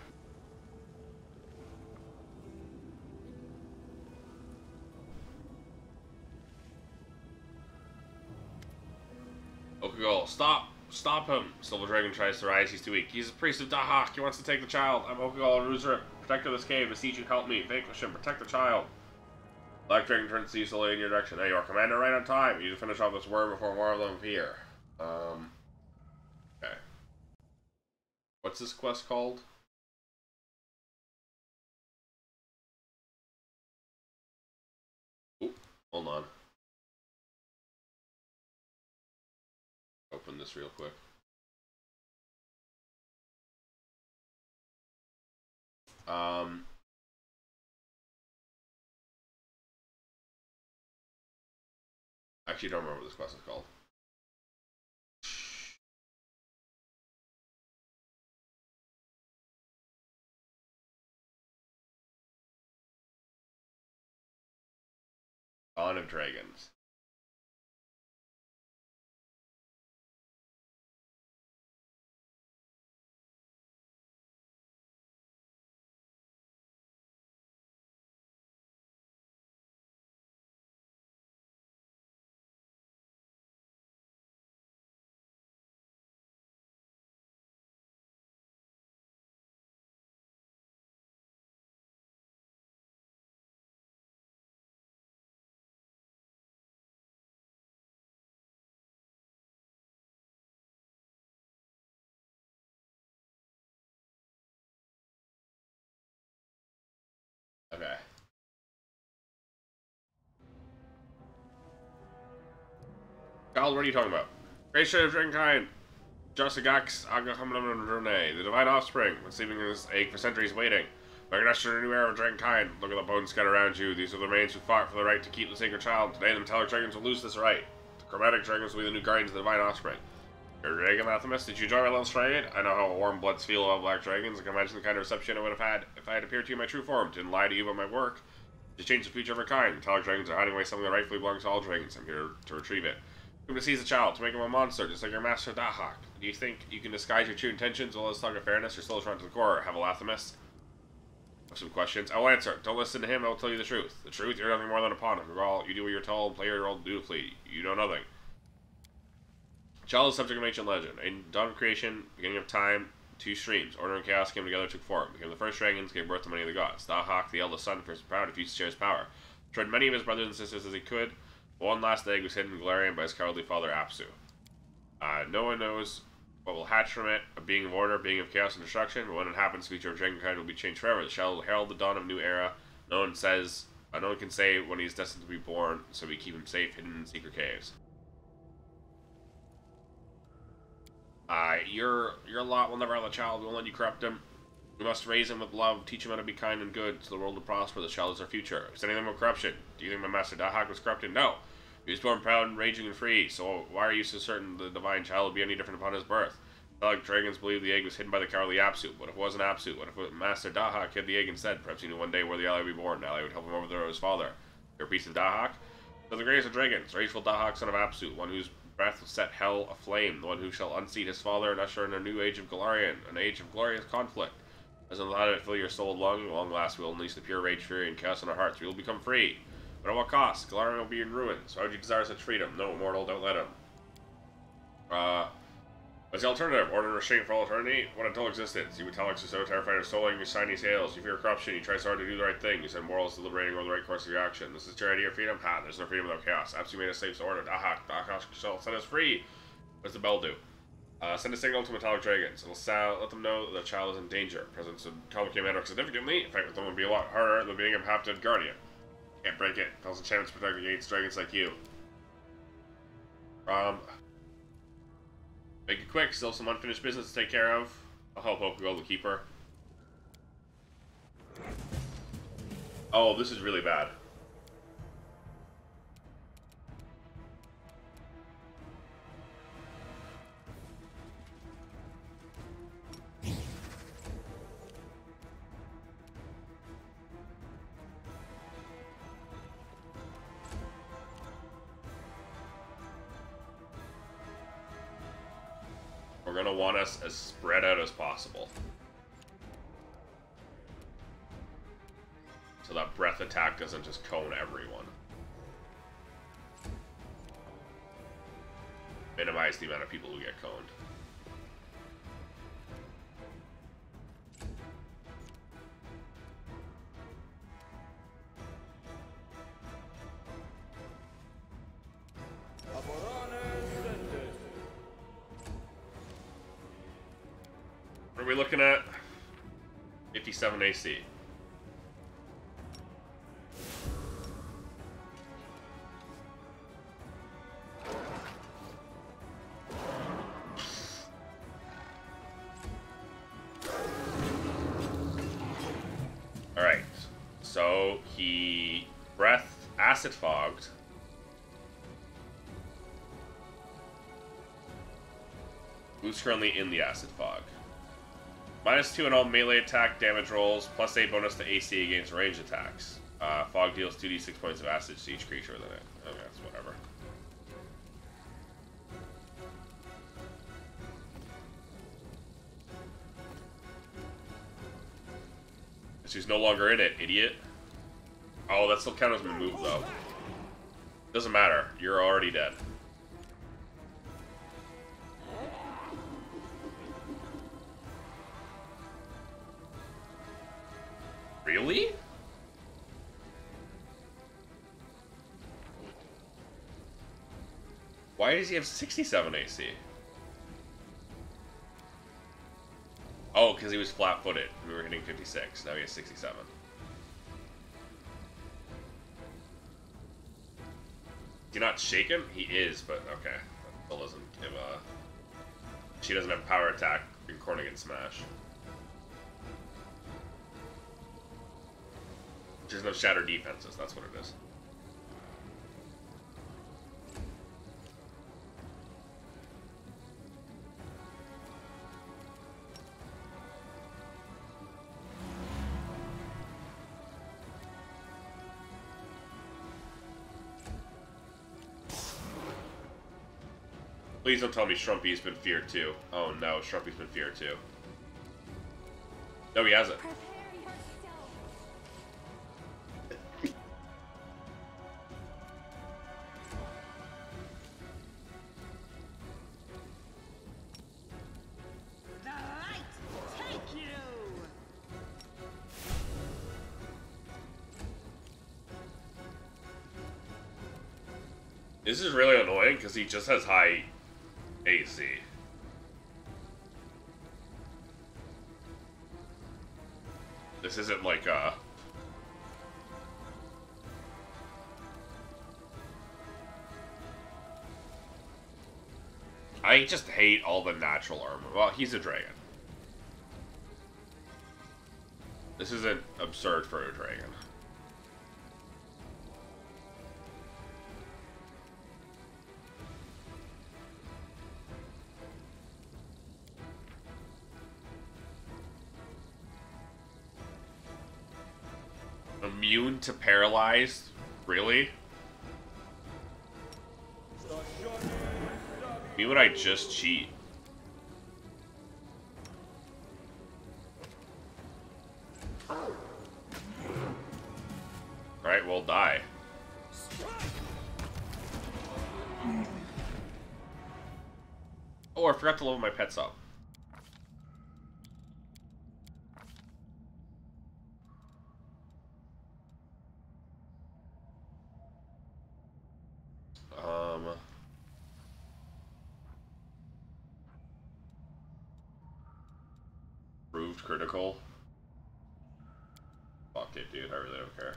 Okugol, stop! Stop him! Silver Dragon tries to rise. He's too weak. He's a priest of Dahak. He wants to take the child. I'm Okugol and Ruzurip, protector of this cave. Beseech you, help me. Vanquish him. Protect the child. Black Dragon turns to you slowly in your direction. Now you are commander right on time. You need to finish off this worm before more of them appear. Okay. What's this quest called? Oop, hold on. Open this real quick. Actually, don't remember what this quest is called. Dawn of Dragons. Okay. Child, what are you talking about? Creation of Dragonkind, Josagax Agahamnamrune, the divine offspring, been sleeping in his egg for centuries waiting. Recognition of a new era of Dragonkind. Look at the bones scattered around you. These are the remains who fought for the right to keep the sacred child. Today the metallic dragons will lose this right. The chromatic dragons will be the new guardians of the divine offspring. You're a dragon, Athamus. Did you enjoy my little trade? I know how warm bloods feel about black dragons. I can imagine the kind of reception I would have had if I had appeared to you in my true form. Didn't lie to you about my work. To change the future of our kind. Metallic dragons are hiding away something that rightfully belongs to all dragons. I'm here to retrieve it. I'm to seize the child, to make him a monster, just like your master Dahak. Do you think you can disguise your true intentions while let's talk of fairness? You're still trying to the core. Have a Lathamus? Some questions. I will answer. Don't listen to him. I will tell you the truth. The truth. You're nothing more than a pawn. You do what you're told. Play your role dutifully. You know nothing. Child is subject of ancient legend. In dawn of creation, beginning of time, two streams. Order and chaos came together, took form. Became the first dragons, gave birth to many of the gods. Dahak, the eldest son, first proud, refused to share his power. Destroyed many of his brothers and sisters as he could. One last egg was hidden in Galarian by his cowardly father, Apsu. No one knows what will hatch from it. A being of order, a being of chaos and destruction. But when it happens, the future of Dragonkind will be changed forever. The shell will herald the dawn of a new era. No one can say when he's destined to be born, so we keep him safe, hidden in secret caves. Your lot will never have a child. We won't let you corrupt him. We must raise him with love, teach him how to be kind and good, so the world will prosper. The child is our future. Is anything about corruption? Do you think my master Dahak was corrupted? No. He was born proud and raging and free, so why are you so certain the divine child will be any different upon his birth? Like dragons believe the egg was hidden by the cowardly Apsu. What if it wasn't Apsu? What if Master Dahak hid the egg instead? Perhaps he knew one day where the ally would be born. Ally would help him overthrow his father. You're a piece of Dahak? So the greatest of dragons, rageful Dahak, son of Apsu, one whose breath will set hell aflame, the one who shall unseat his father and usher in a new age of Galarian, an age of glorious conflict. As in let it fill your soul with longing, long last we will unleash the pure rage, fury, and chaos in our hearts. We will become free. But at what cost? Galarian will be in ruins. Why would you desire such freedom? No, mortal, don't let him. What's the alternative? Order and restraint for all eternity? What a dull existence. You metallics are so terrified of soiling your shiny sails. You fear corruption. You try so hard to do the right thing. You send morals deliberating over the right course of your action. This is your idea of freedom? Ha, there's no freedom without chaos. Absolutely made us slaves to order. Aha, Akash shall set us free. What does the bell do? Send a signal to metallic dragons. It'll let them know the child is in danger. Presence would complicate matter significantly. In fact, with them would be a lot harder than being a half-dead guardian. Can't break it. Tells enchantments protect against dragons like you. Make it quick. Still some unfinished business to take care of. I'll help Okugo the Keeper. Oh, this is really bad. We're going to want us as spread out as possible. So that breath attack doesn't just cone everyone. Minimize the amount of people who get coned. What are we looking at? 57 AC. Alright, so he breath acid fogged. Who's currently in the acid fog? -2 in all melee attack damage rolls, +8 bonus to AC against range attacks. Fog deals 2d6 points of acid to each creature within it. Okay, that's whatever. She's no longer in it, idiot. Oh, that still counts as a move, though. Doesn't matter. You're already dead. Really? Why does he have 67 AC? Oh, because he was flat-footed. We were hitting 56. Now he has 67. Is he not shaken? He is, but okay. That still doesn't give a... She doesn't have power attack in Cornigan Smash. She doesn't have shatter defenses, that's what it is. Please don't tell me Shrumpy's been feared too. Oh no, Shrumpy's been feared too. No, he hasn't. This is really annoying because he just has high AC. This isn't like I just hate all the natural armor. Well, he's a dragon. This isn't absurd for a dragon. Immune to paralyzed? Really? Me would I just cheat? Alright, we'll die. Oh, I forgot to level my pets up. Proved critical. Fuck it, dude. I really don't care.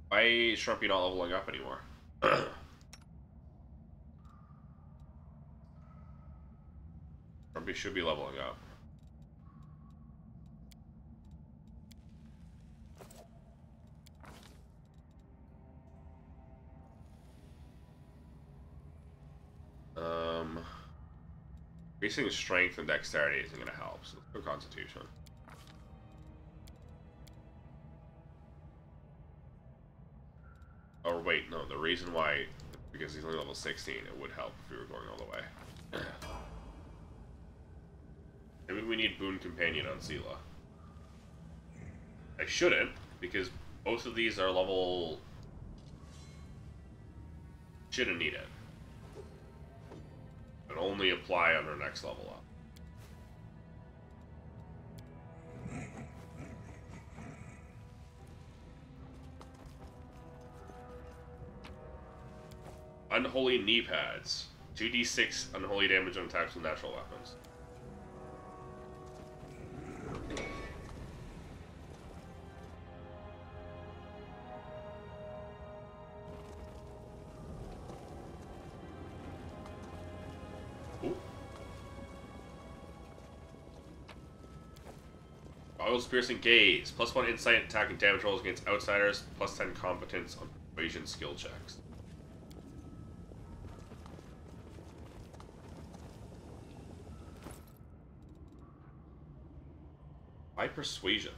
Why is Shrumpy not leveling up anymore? Shrumpy should be leveling up. Increasing strength and dexterity isn't going to help, so let's go Constitution. Or wait, no, the reason why, because he's only level 16, it would help if we were going all the way. Maybe we need Boon Companion on Seela. I shouldn't, because both of these are level... Shouldn't need it. But only apply on our next level up. Unholy knee pads. 2d6 unholy damage on attacks with natural weapons. Goggles piercing gaze. +1 insight attack and damage rolls against outsiders. +10 competence on persuasion skill checks. Why persuasion?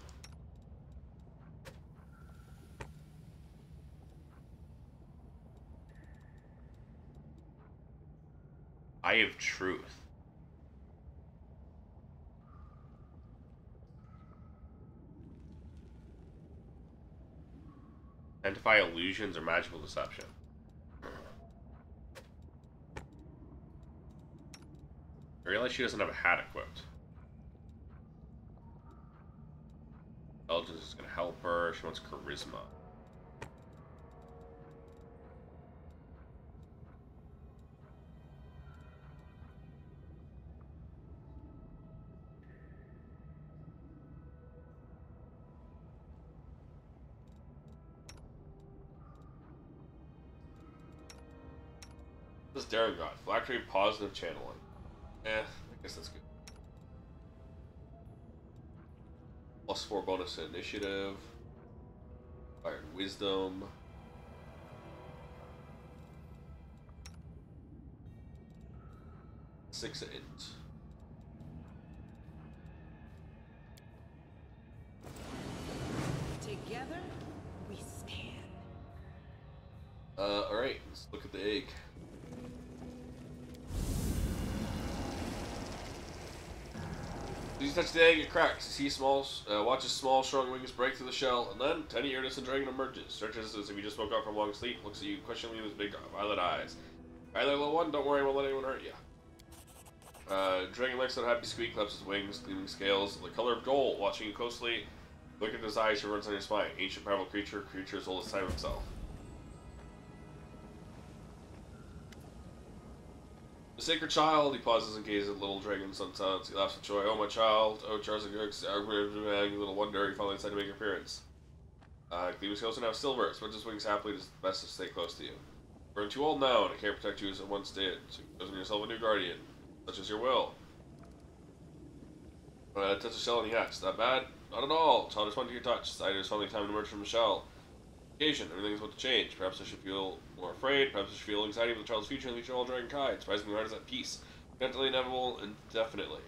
Eye of Truth. Identify illusions or magical deception. I realize she doesn't have a hat equipped. Intelligence is going to help her. She wants charisma. This is Darren God. Phylactery positive channeling. I guess that's good. +4 bonus to initiative. Fire wisdom. +6 int. Together, we stand. Alright, let's look at the egg. As you touch the egg, it cracks. You see watch a small, strong wings break through the shell, and then tiny iridescent dragon emerges. Stretches as if you just woke up from long sleep, looks at you questioningly with his big violet eyes. Alright, little one, don't worry, I won't let anyone hurt you. Dragon looks at a happy squeak, claps his wings, gleaming scales, the color of gold, watching you closely. Look at his eyes, he runs on your spine. Ancient, powerful creature as old as time himself. The sacred child, he pauses and gazes at little dragon sunset. He laughs with joy. Oh, my child. Oh, Charles and Girks, little wonder, he finally decided to make an appearance. Gleaming scales are now silver. Spreads his wings happily, it is best to stay close to you. We're too old now, and I can't protect you as I once did, so you've chosen yourself a new guardian, such as your will. Touch the shell and he hatched. That bad? Not at all. Child responded to your touch. Decided it was finally time to emerge from the shell. Occasion, everything's about to change. Perhaps I should feel more afraid. Perhaps I should feel anxiety for the child's future and the future of all dragonkind. Surprisingly, my heart is at peace. Mentally inevitable indefinitely.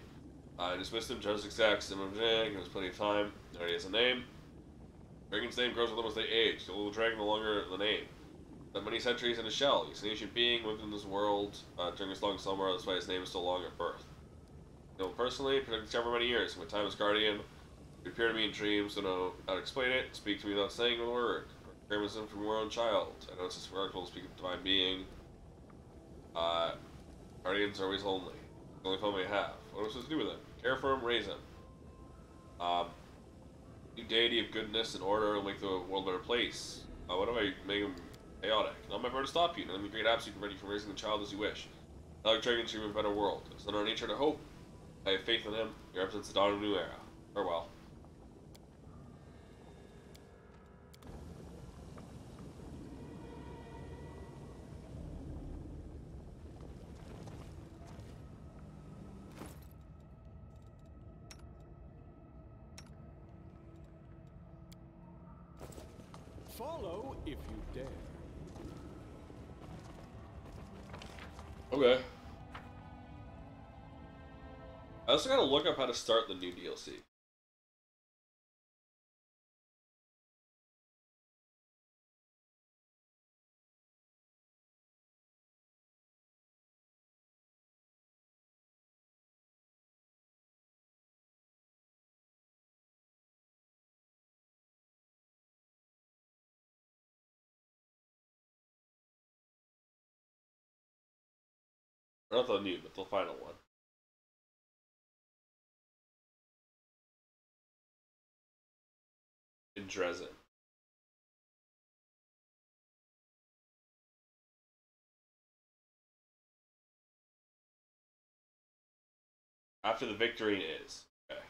In his wisdom, Charles exacts him. Gives plenty of time. Already has a name. Dragon's name grows with them as they age. The little dragon no longer the name. Spent many centuries in a shell. He's an ancient being within this world during his long slumber. That's why his name is still long at birth. You know, personally, protected Trevor for many years. My time as guardian, You appear to me in dreams, don't know how to explain it. Speak to me without saying a word. Grimacing from your own child. I know it's a miracle to speak of divine being. Guardians are always lonely. The only family I have. What am I supposed to do with him? Care for him, raise him. You deity of goodness and order will make the world a better place. What if I make him chaotic? Not my power to stop you. None of the great apps you prevent you from raising the child as you wish. Not like dragons dream of a better world. It's in our nature to hope. I have faith in him. He represents the dawn of a new era. Farewell. Follow if you dare. Okay. I also gotta look up how to start the new DLC. Not the new, but the final one. In Dresden. After the victory is. Okay.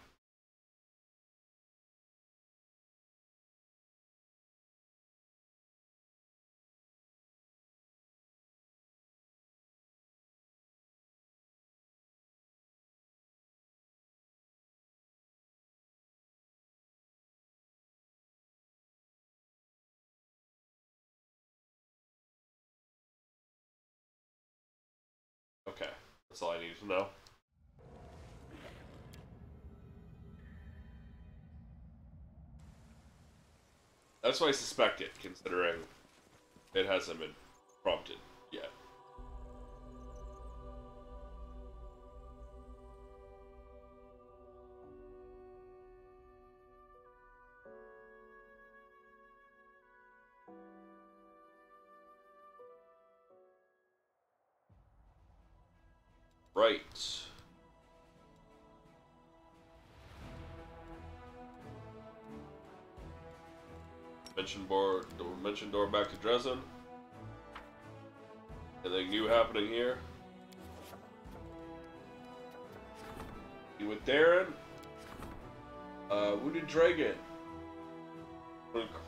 Okay. That's all I need to know. That's what I suspected, considering it hasn't been prompted yet. Right. Mention door back to Dresden. Anything new happening here? You with Darren? Wounded Dragon.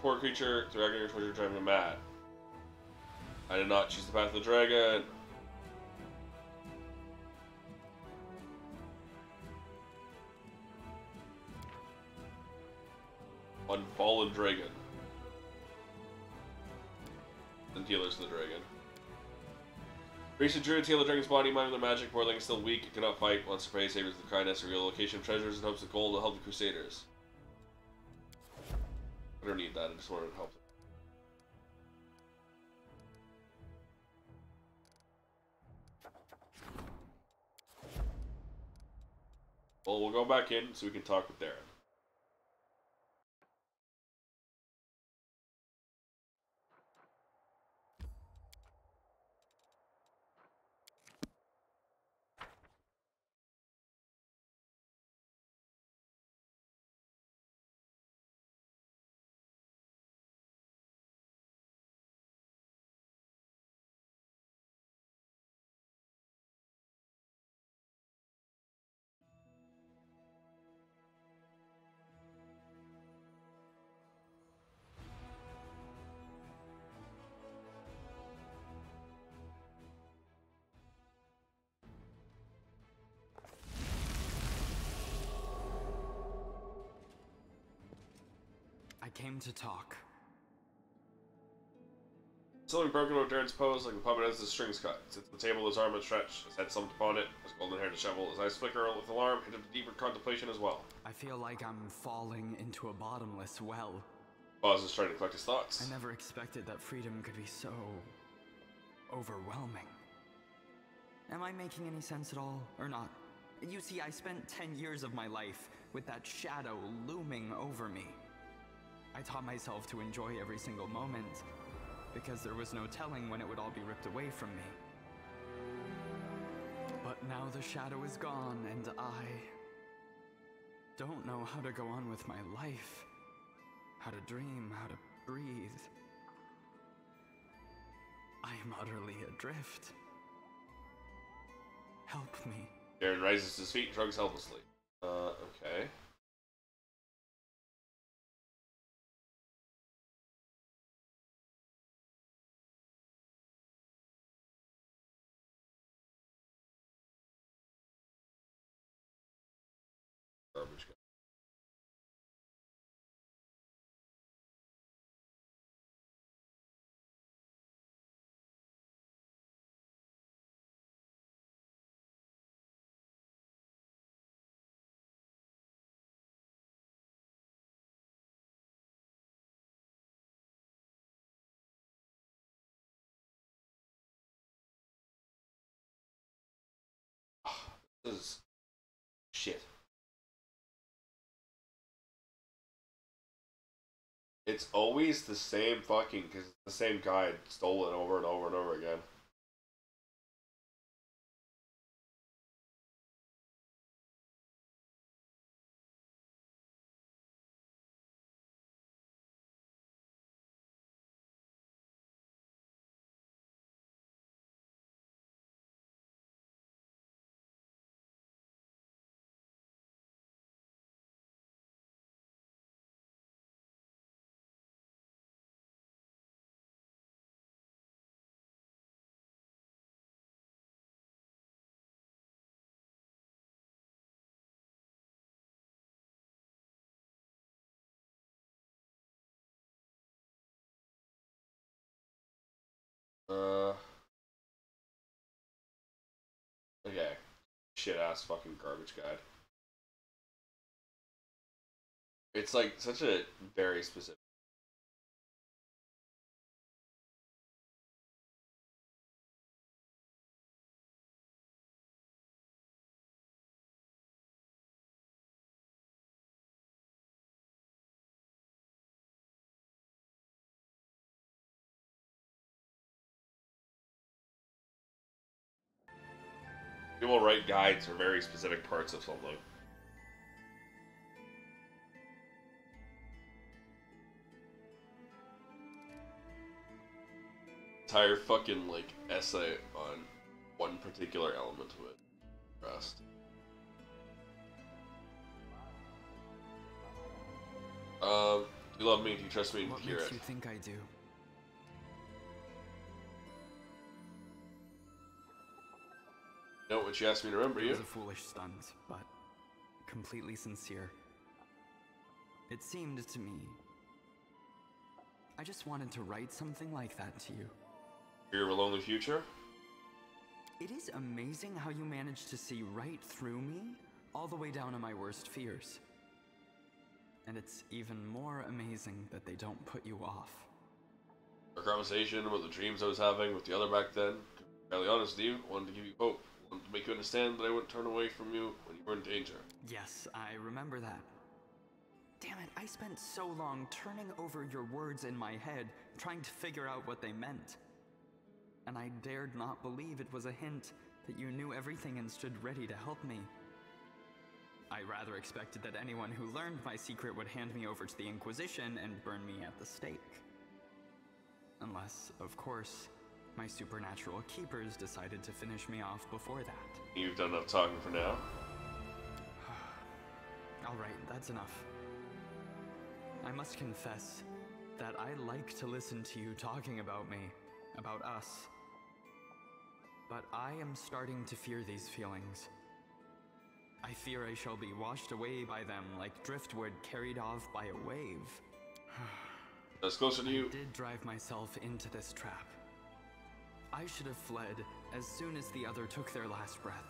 Poor creature, dragging your treasure, driving him mad. I did not choose the path of the dragon. Unfallen dragon. And healers to the dragon. Recent druid heal the dragon's body, minding the magic. Borling is still weak, it cannot fight. Wants to pray, savors the kindness, real location of treasures, and hopes of gold to help the crusaders. I don't need that, I just wanted to help them. Well, we'll go back in so we can talk with Darren. I came to talk. Something broken about Darren's pose, like the puppet has his strings cut. Sits at the table, his arm outstretched, his head slumped upon it, his golden hair disheveled, his eyes flicker with alarm, hint of deeper contemplation as well. I feel like I'm falling into a bottomless well. Pauses, trying to collect his thoughts. I never expected that freedom could be so overwhelming. Am I making any sense at all, or not? You see, I spent 10 years of my life with that shadow looming over me. I taught myself to enjoy every single moment, because there was no telling when it would all be ripped away from me. But now the shadow is gone, and I don't know how to go on with my life, how to dream, how to breathe. I am utterly adrift. Help me. Aaron rises to his feet and shrugs helplessly. Okay. Garbage guy. This is shit. It's always the same fucking, because the same guy stole it over and over and over again. Okay. Shit ass fucking garbage guide. It's like such a very specific. People write guides for very specific parts of something. Entire fucking like essay on one particular element of it. Rest. You love me, you trust me, and What hear makes it. you think I do? You know when she asked me to remember It you? was a foolish stunt, but completely sincere. It seemed to me I just wanted to write something like that to you. Fear of a lonely future? It is amazing how you managed to see right through me, all the way down to my worst fears. And it's even more amazing that they don't put you off. Our conversation about the dreams I was having with the other back then, to be fairly honest with you, I wanted to give you hope. I wanted to make you understand that I wouldn't turn away from you when you were in danger. Yes, I remember that. Damn it, I spent so long turning over your words in my head, trying to figure out what they meant. And I dared not believe it was a hint that you knew everything and stood ready to help me. I rather expected that anyone who learned my secret would hand me over to the Inquisition and burn me at the stake. Unless, of course, my supernatural keepers decided to finish me off before that. You've done enough talking for now. Alright, that's enough. I must confess that I like to listen to you talking about me, about us. But I am starting to fear these feelings. I fear I shall be washed away by them like driftwood carried off by a wave. That's closer to you. I did drive myself into this trap. I should have fled as soon as the other took their last breath.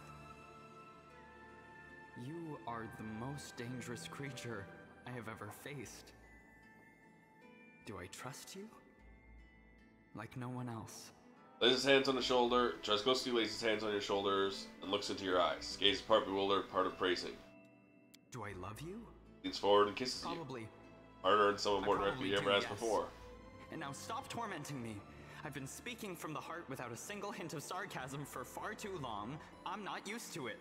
You are the most dangerous creature I have ever faced. Do I trust you? Like no one else. Lays his hands on his shoulder. Trzaskowski lays his hands on your shoulders and looks into your eyes. His gaze part bewildered, part appraising. Do I love you? Leans forward and kisses Probably. you. Harder and somewhat more I directly than probably you ever do, has yes. before. And now stop tormenting me. I've been speaking from the heart without a single hint of sarcasm for far too long. I'm not used to it.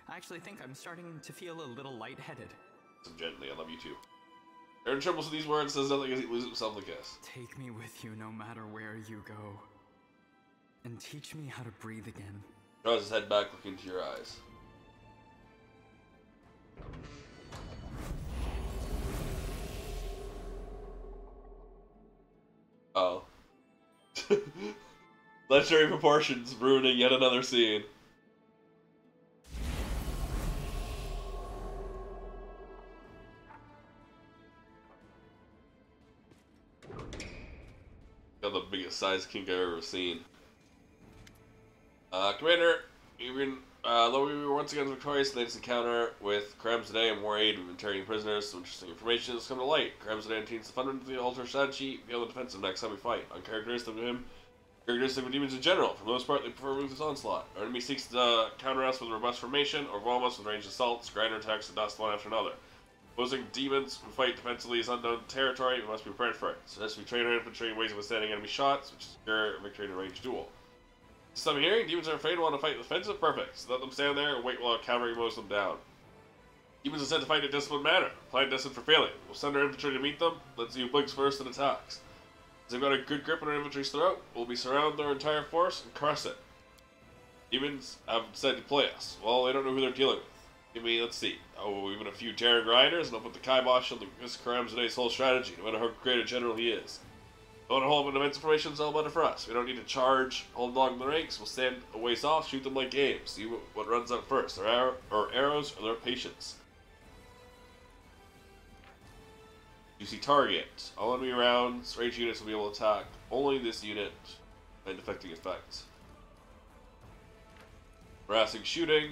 I actually think I'm starting to feel a little lightheaded. So gently, I love you too. Aaron trembles at these words, says nothing as he loses himself in the kiss. Take me with you no matter where you go. And teach me how to breathe again. Draws his head back, looking into your eyes. Oh. Legendary proportions, ruining yet another scene. Got the biggest size kink I've ever seen. Commander, though we were once again victorious in the latest encounter with Karamzadeh and War Aid, we've been taking prisoners. Some interesting information has come to light. Karamzadeh intends to fundamentally alter strategy, be on the defensive next time we fight. Uncharacteristic of him, characteristic of demons in general. For the most part, they prefer ruthless onslaught. Our enemy seeks to counter us with robust formation, or overwhelm us with ranged assaults, grinder attacks, and dust one after another. Opposing demons who fight defensively is unknown territory, we must be prepared for it. So as we train our infantry in ways of withstanding enemy shots, which is secure victory in a ranged duel. So I'm hearing demons are afraid and want to fight defensive. Perfect. So let them stand there and wait while our cavalry mows them down. Demons are said to fight in a disciplined manner. Plan destined for failure. We'll send our infantry to meet them. Let's see who blinks first and attacks. As they've got a good grip on our infantry's throat, we'll be surround their entire force and crush it. Demons have said to play us. Well, they don't know who they're dealing with. Give me, let's see. Oh, even a few daring riders, and I'll put the kibosh on this Karamzadeh's whole strategy, no matter how great a general he is. Don't hold up an immense information is all better for us. We don't need to charge, hold along the ranks. We'll stand a ways off, shoot them like games. See what runs out first. Their arrows or their patience. You see target. All enemy rounds, range units will be able to attack only this unit and affecting effect. Harassing shooting.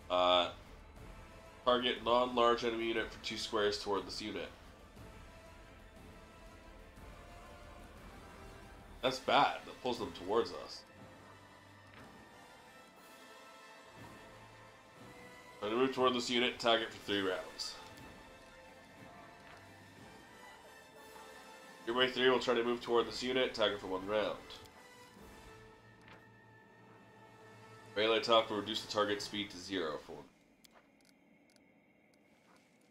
Target non-large enemy unit for 2 squares toward this unit. That's bad. That pulls them towards us. Try to move toward this unit, tag it for 3 rounds. Your way 3 will try to move toward this unit, tag it for 1 round. Melee attack will reduce the target speed to 0 for 1.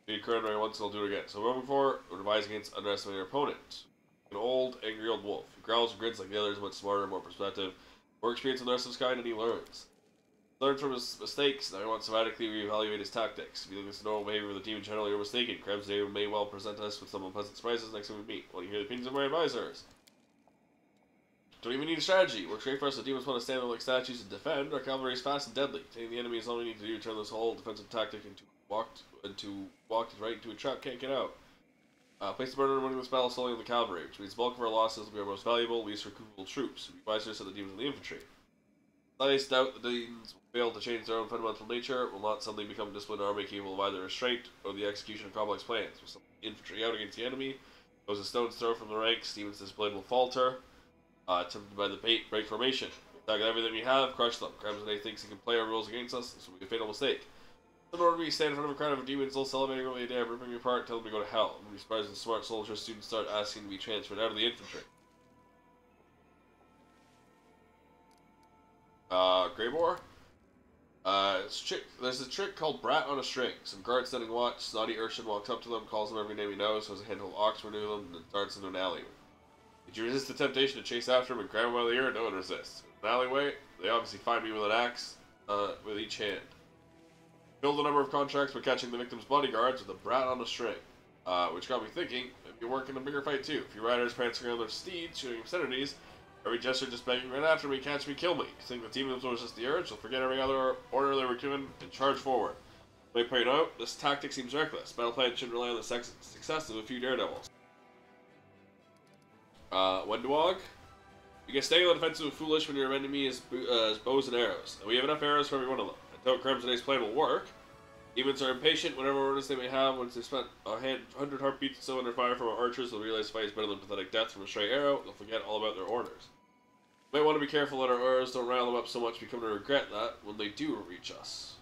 Speed current right once, I'll do it again. So moving forward, we'll advise against underestimating our opponent. An old, angry old wolf. He growls and grins like the others, much smarter, more perspective, more experience than the rest of his kind, and he learns. Learns from his mistakes, now he wants to radically reevaluate his tactics. If you think this is normal behavior of the demon general, you're mistaken. Karamzadeh may well present us with some unpleasant surprises next time we meet. Want to hear the opinions of my advisors? Don't even need a strategy. Works great for us. The demons want to stand there like statues and defend. Our cavalry is fast and deadly. Taking the enemy is all we need to do to turn this whole defensive tactic into walked right into a trap, can't get out. Place the burden of winning this battle solely on the cavalry, which means the bulk of our losses will be our most valuable, least recoupable troops. We advisors said the demons and the infantry. I doubt the demons will fail to change their own fundamental nature, will not suddenly become a disciplined army capable of either restraint or the execution of complex plans. With some infantry out against the enemy, goes a stone's throw from the ranks, demons discipline will falter, tempted by the bait, break formation. Attack everything we have, crush them. Karamzadeh thinks he can play our rules against us, this will be a fatal mistake. In order to stand in front of a crowd of demons, all salivating over the idea of ripping me apart, tell them to go to hell. I'm surprised when smart soldiers soon start asking to be transferred out of the infantry. Greybore? There's a trick called Brat on a String. Some guards standing watch, snotty Urshan walks up to them, calls them every name he knows, has a handful of ox renew them, and then darts into an alley. Did you resist the temptation to chase after him and grab him by the ear? No one resists. In an alleyway, they obviously find me with an axe, with each hand. Filled the number of contracts by catching the victim's bodyguards with a brat on a string. Which got me thinking, maybe work in a bigger fight too. A few riders prancing around their steeds, shooting obscenities, every gesture just begging right after me, catch me, kill me. You think the demons will resist the urge, they'll forget every other order they were given and charge forward. Let me point out, this tactic seems reckless. Battle plan should rely on the success of a few daredevils. Wendwog? You can stay on the defensive and foolish when your enemy is bows and arrows. And we have enough arrows for every one of them. I doubt Karamzadeh's plan will work. Demons are impatient. Whatever orders they may have, once they've spent 100 heartbeats or so under fire from our archers, they'll realize fight is better than pathetic death from a stray arrow. They'll forget all about their orders. We might want to be careful that our arrows don't rile them up so much we come to regret that when they do reach us.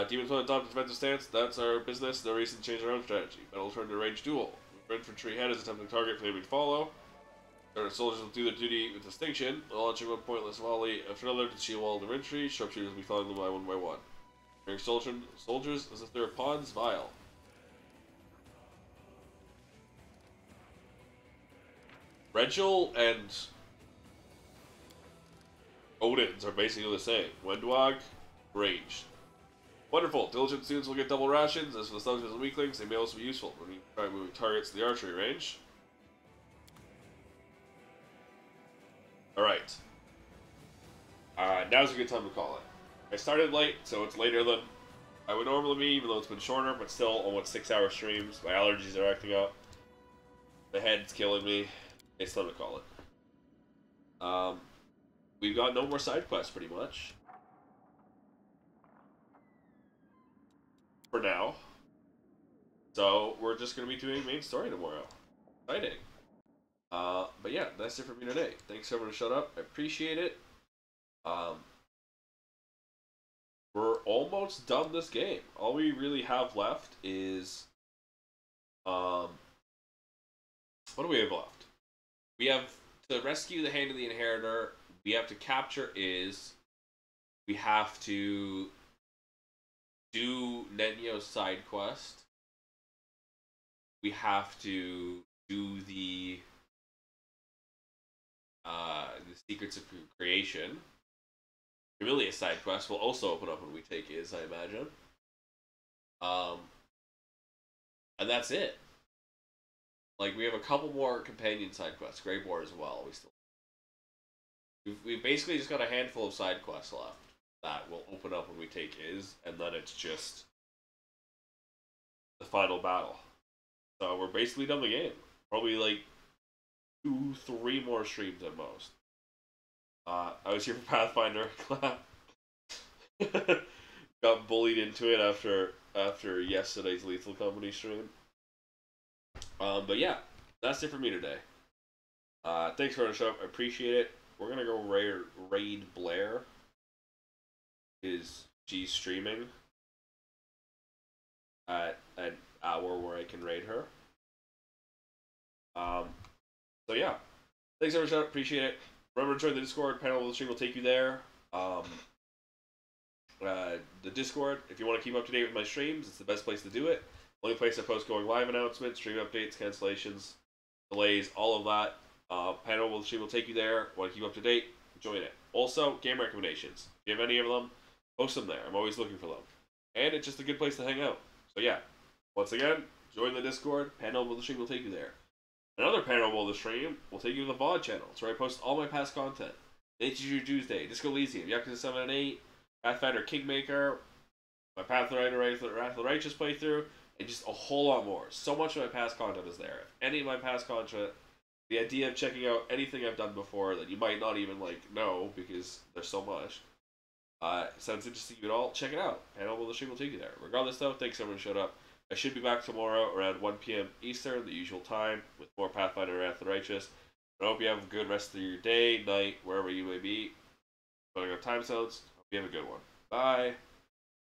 Demons want to adopt a defensive stance. That's our business. No reason to change our own strategy. Metal turn to range duel. Infantry head is attempting to target for the enemy to follow. Our soldiers will do their duty with distinction, launching one pointless volley after another to shield wall the infantry. Sharpshooters will be following them by one. During soldiers as if they're pawns, vile. Rachel and Odin's are basically the same. Wendwag, ranged. Wonderful. Diligent students will get double rations. As for the soldiers and weaklings, they may also be useful when we try moving targets to the archery range. Alright. Now's a good time to call it. I started late, so it's later than I would normally be, even though it's been shorter, but still almost 6-hour streams. My allergies are acting up. The head's killing me. It's time to call it. We've got no more side quests, pretty much. For now. So, we're just going to be doing main story tomorrow. Exciting. But yeah, that's it for me today. Thanks everyone to shut up. I appreciate it. We're almost done this game. All we really have left is... what do we have left? We have to rescue the Hand of the Inheritor. We have to capture Iz. We have to do Nenyo's side quest. We have to do the Secrets of Creation. Really, a side quest will also open up when we take Iz, I imagine. And that's it. Like, we have a couple more companion side quests. Great War as well. We've basically just got a handful of side quests left that will open up when we take Iz, and then it's just the final battle. So we're basically done the game. Probably like 2-3 more streams at most. I was here for Pathfinder. Got bullied into it after yesterday's Lethal Company stream. But yeah, that's it for me today. Thanks for the show. I appreciate it. We're gonna go raid Blair. She's streaming at an hour where I can raid her. So yeah, thanks everyone. Appreciate it. Remember to join the Discord. Panel of the stream will take you there. The Discord, if you want to keep up to date with my streams, it's the best place to do it. Only place I post going live announcements, stream updates, cancellations, delays, all of that. Panel of the stream will take you there. Want to keep up to date? Join it. Also, game recommendations. If you have any of them, post them there. I'm always looking for them. And it's just a good place to hang out. So yeah, once again, join the Discord. Panel of the stream will take you there. Another panel of the stream will take you to the VOD channel. It's where I post all my past content. Nature Tuesday, Disco Elysium, Yakuza 7 and 8, Pathfinder Kingmaker, my Pathfinder Wrath of the Righteous playthrough, and just a whole lot more. So much of my past content is there. If any of my past content, the idea of checking out anything I've done before that you might not even know because there's so much, sounds interesting to you at all, check it out. Panel of the stream will take you there. Regardless though, thanks everyone who showed up. I should be back tomorrow around 1 p.m. Eastern, the usual time, with more Pathfinder Wrath of the Righteous. I hope you have a good rest of your day, night, wherever you may be. Putting up time zones. Hope you have a good one. Bye.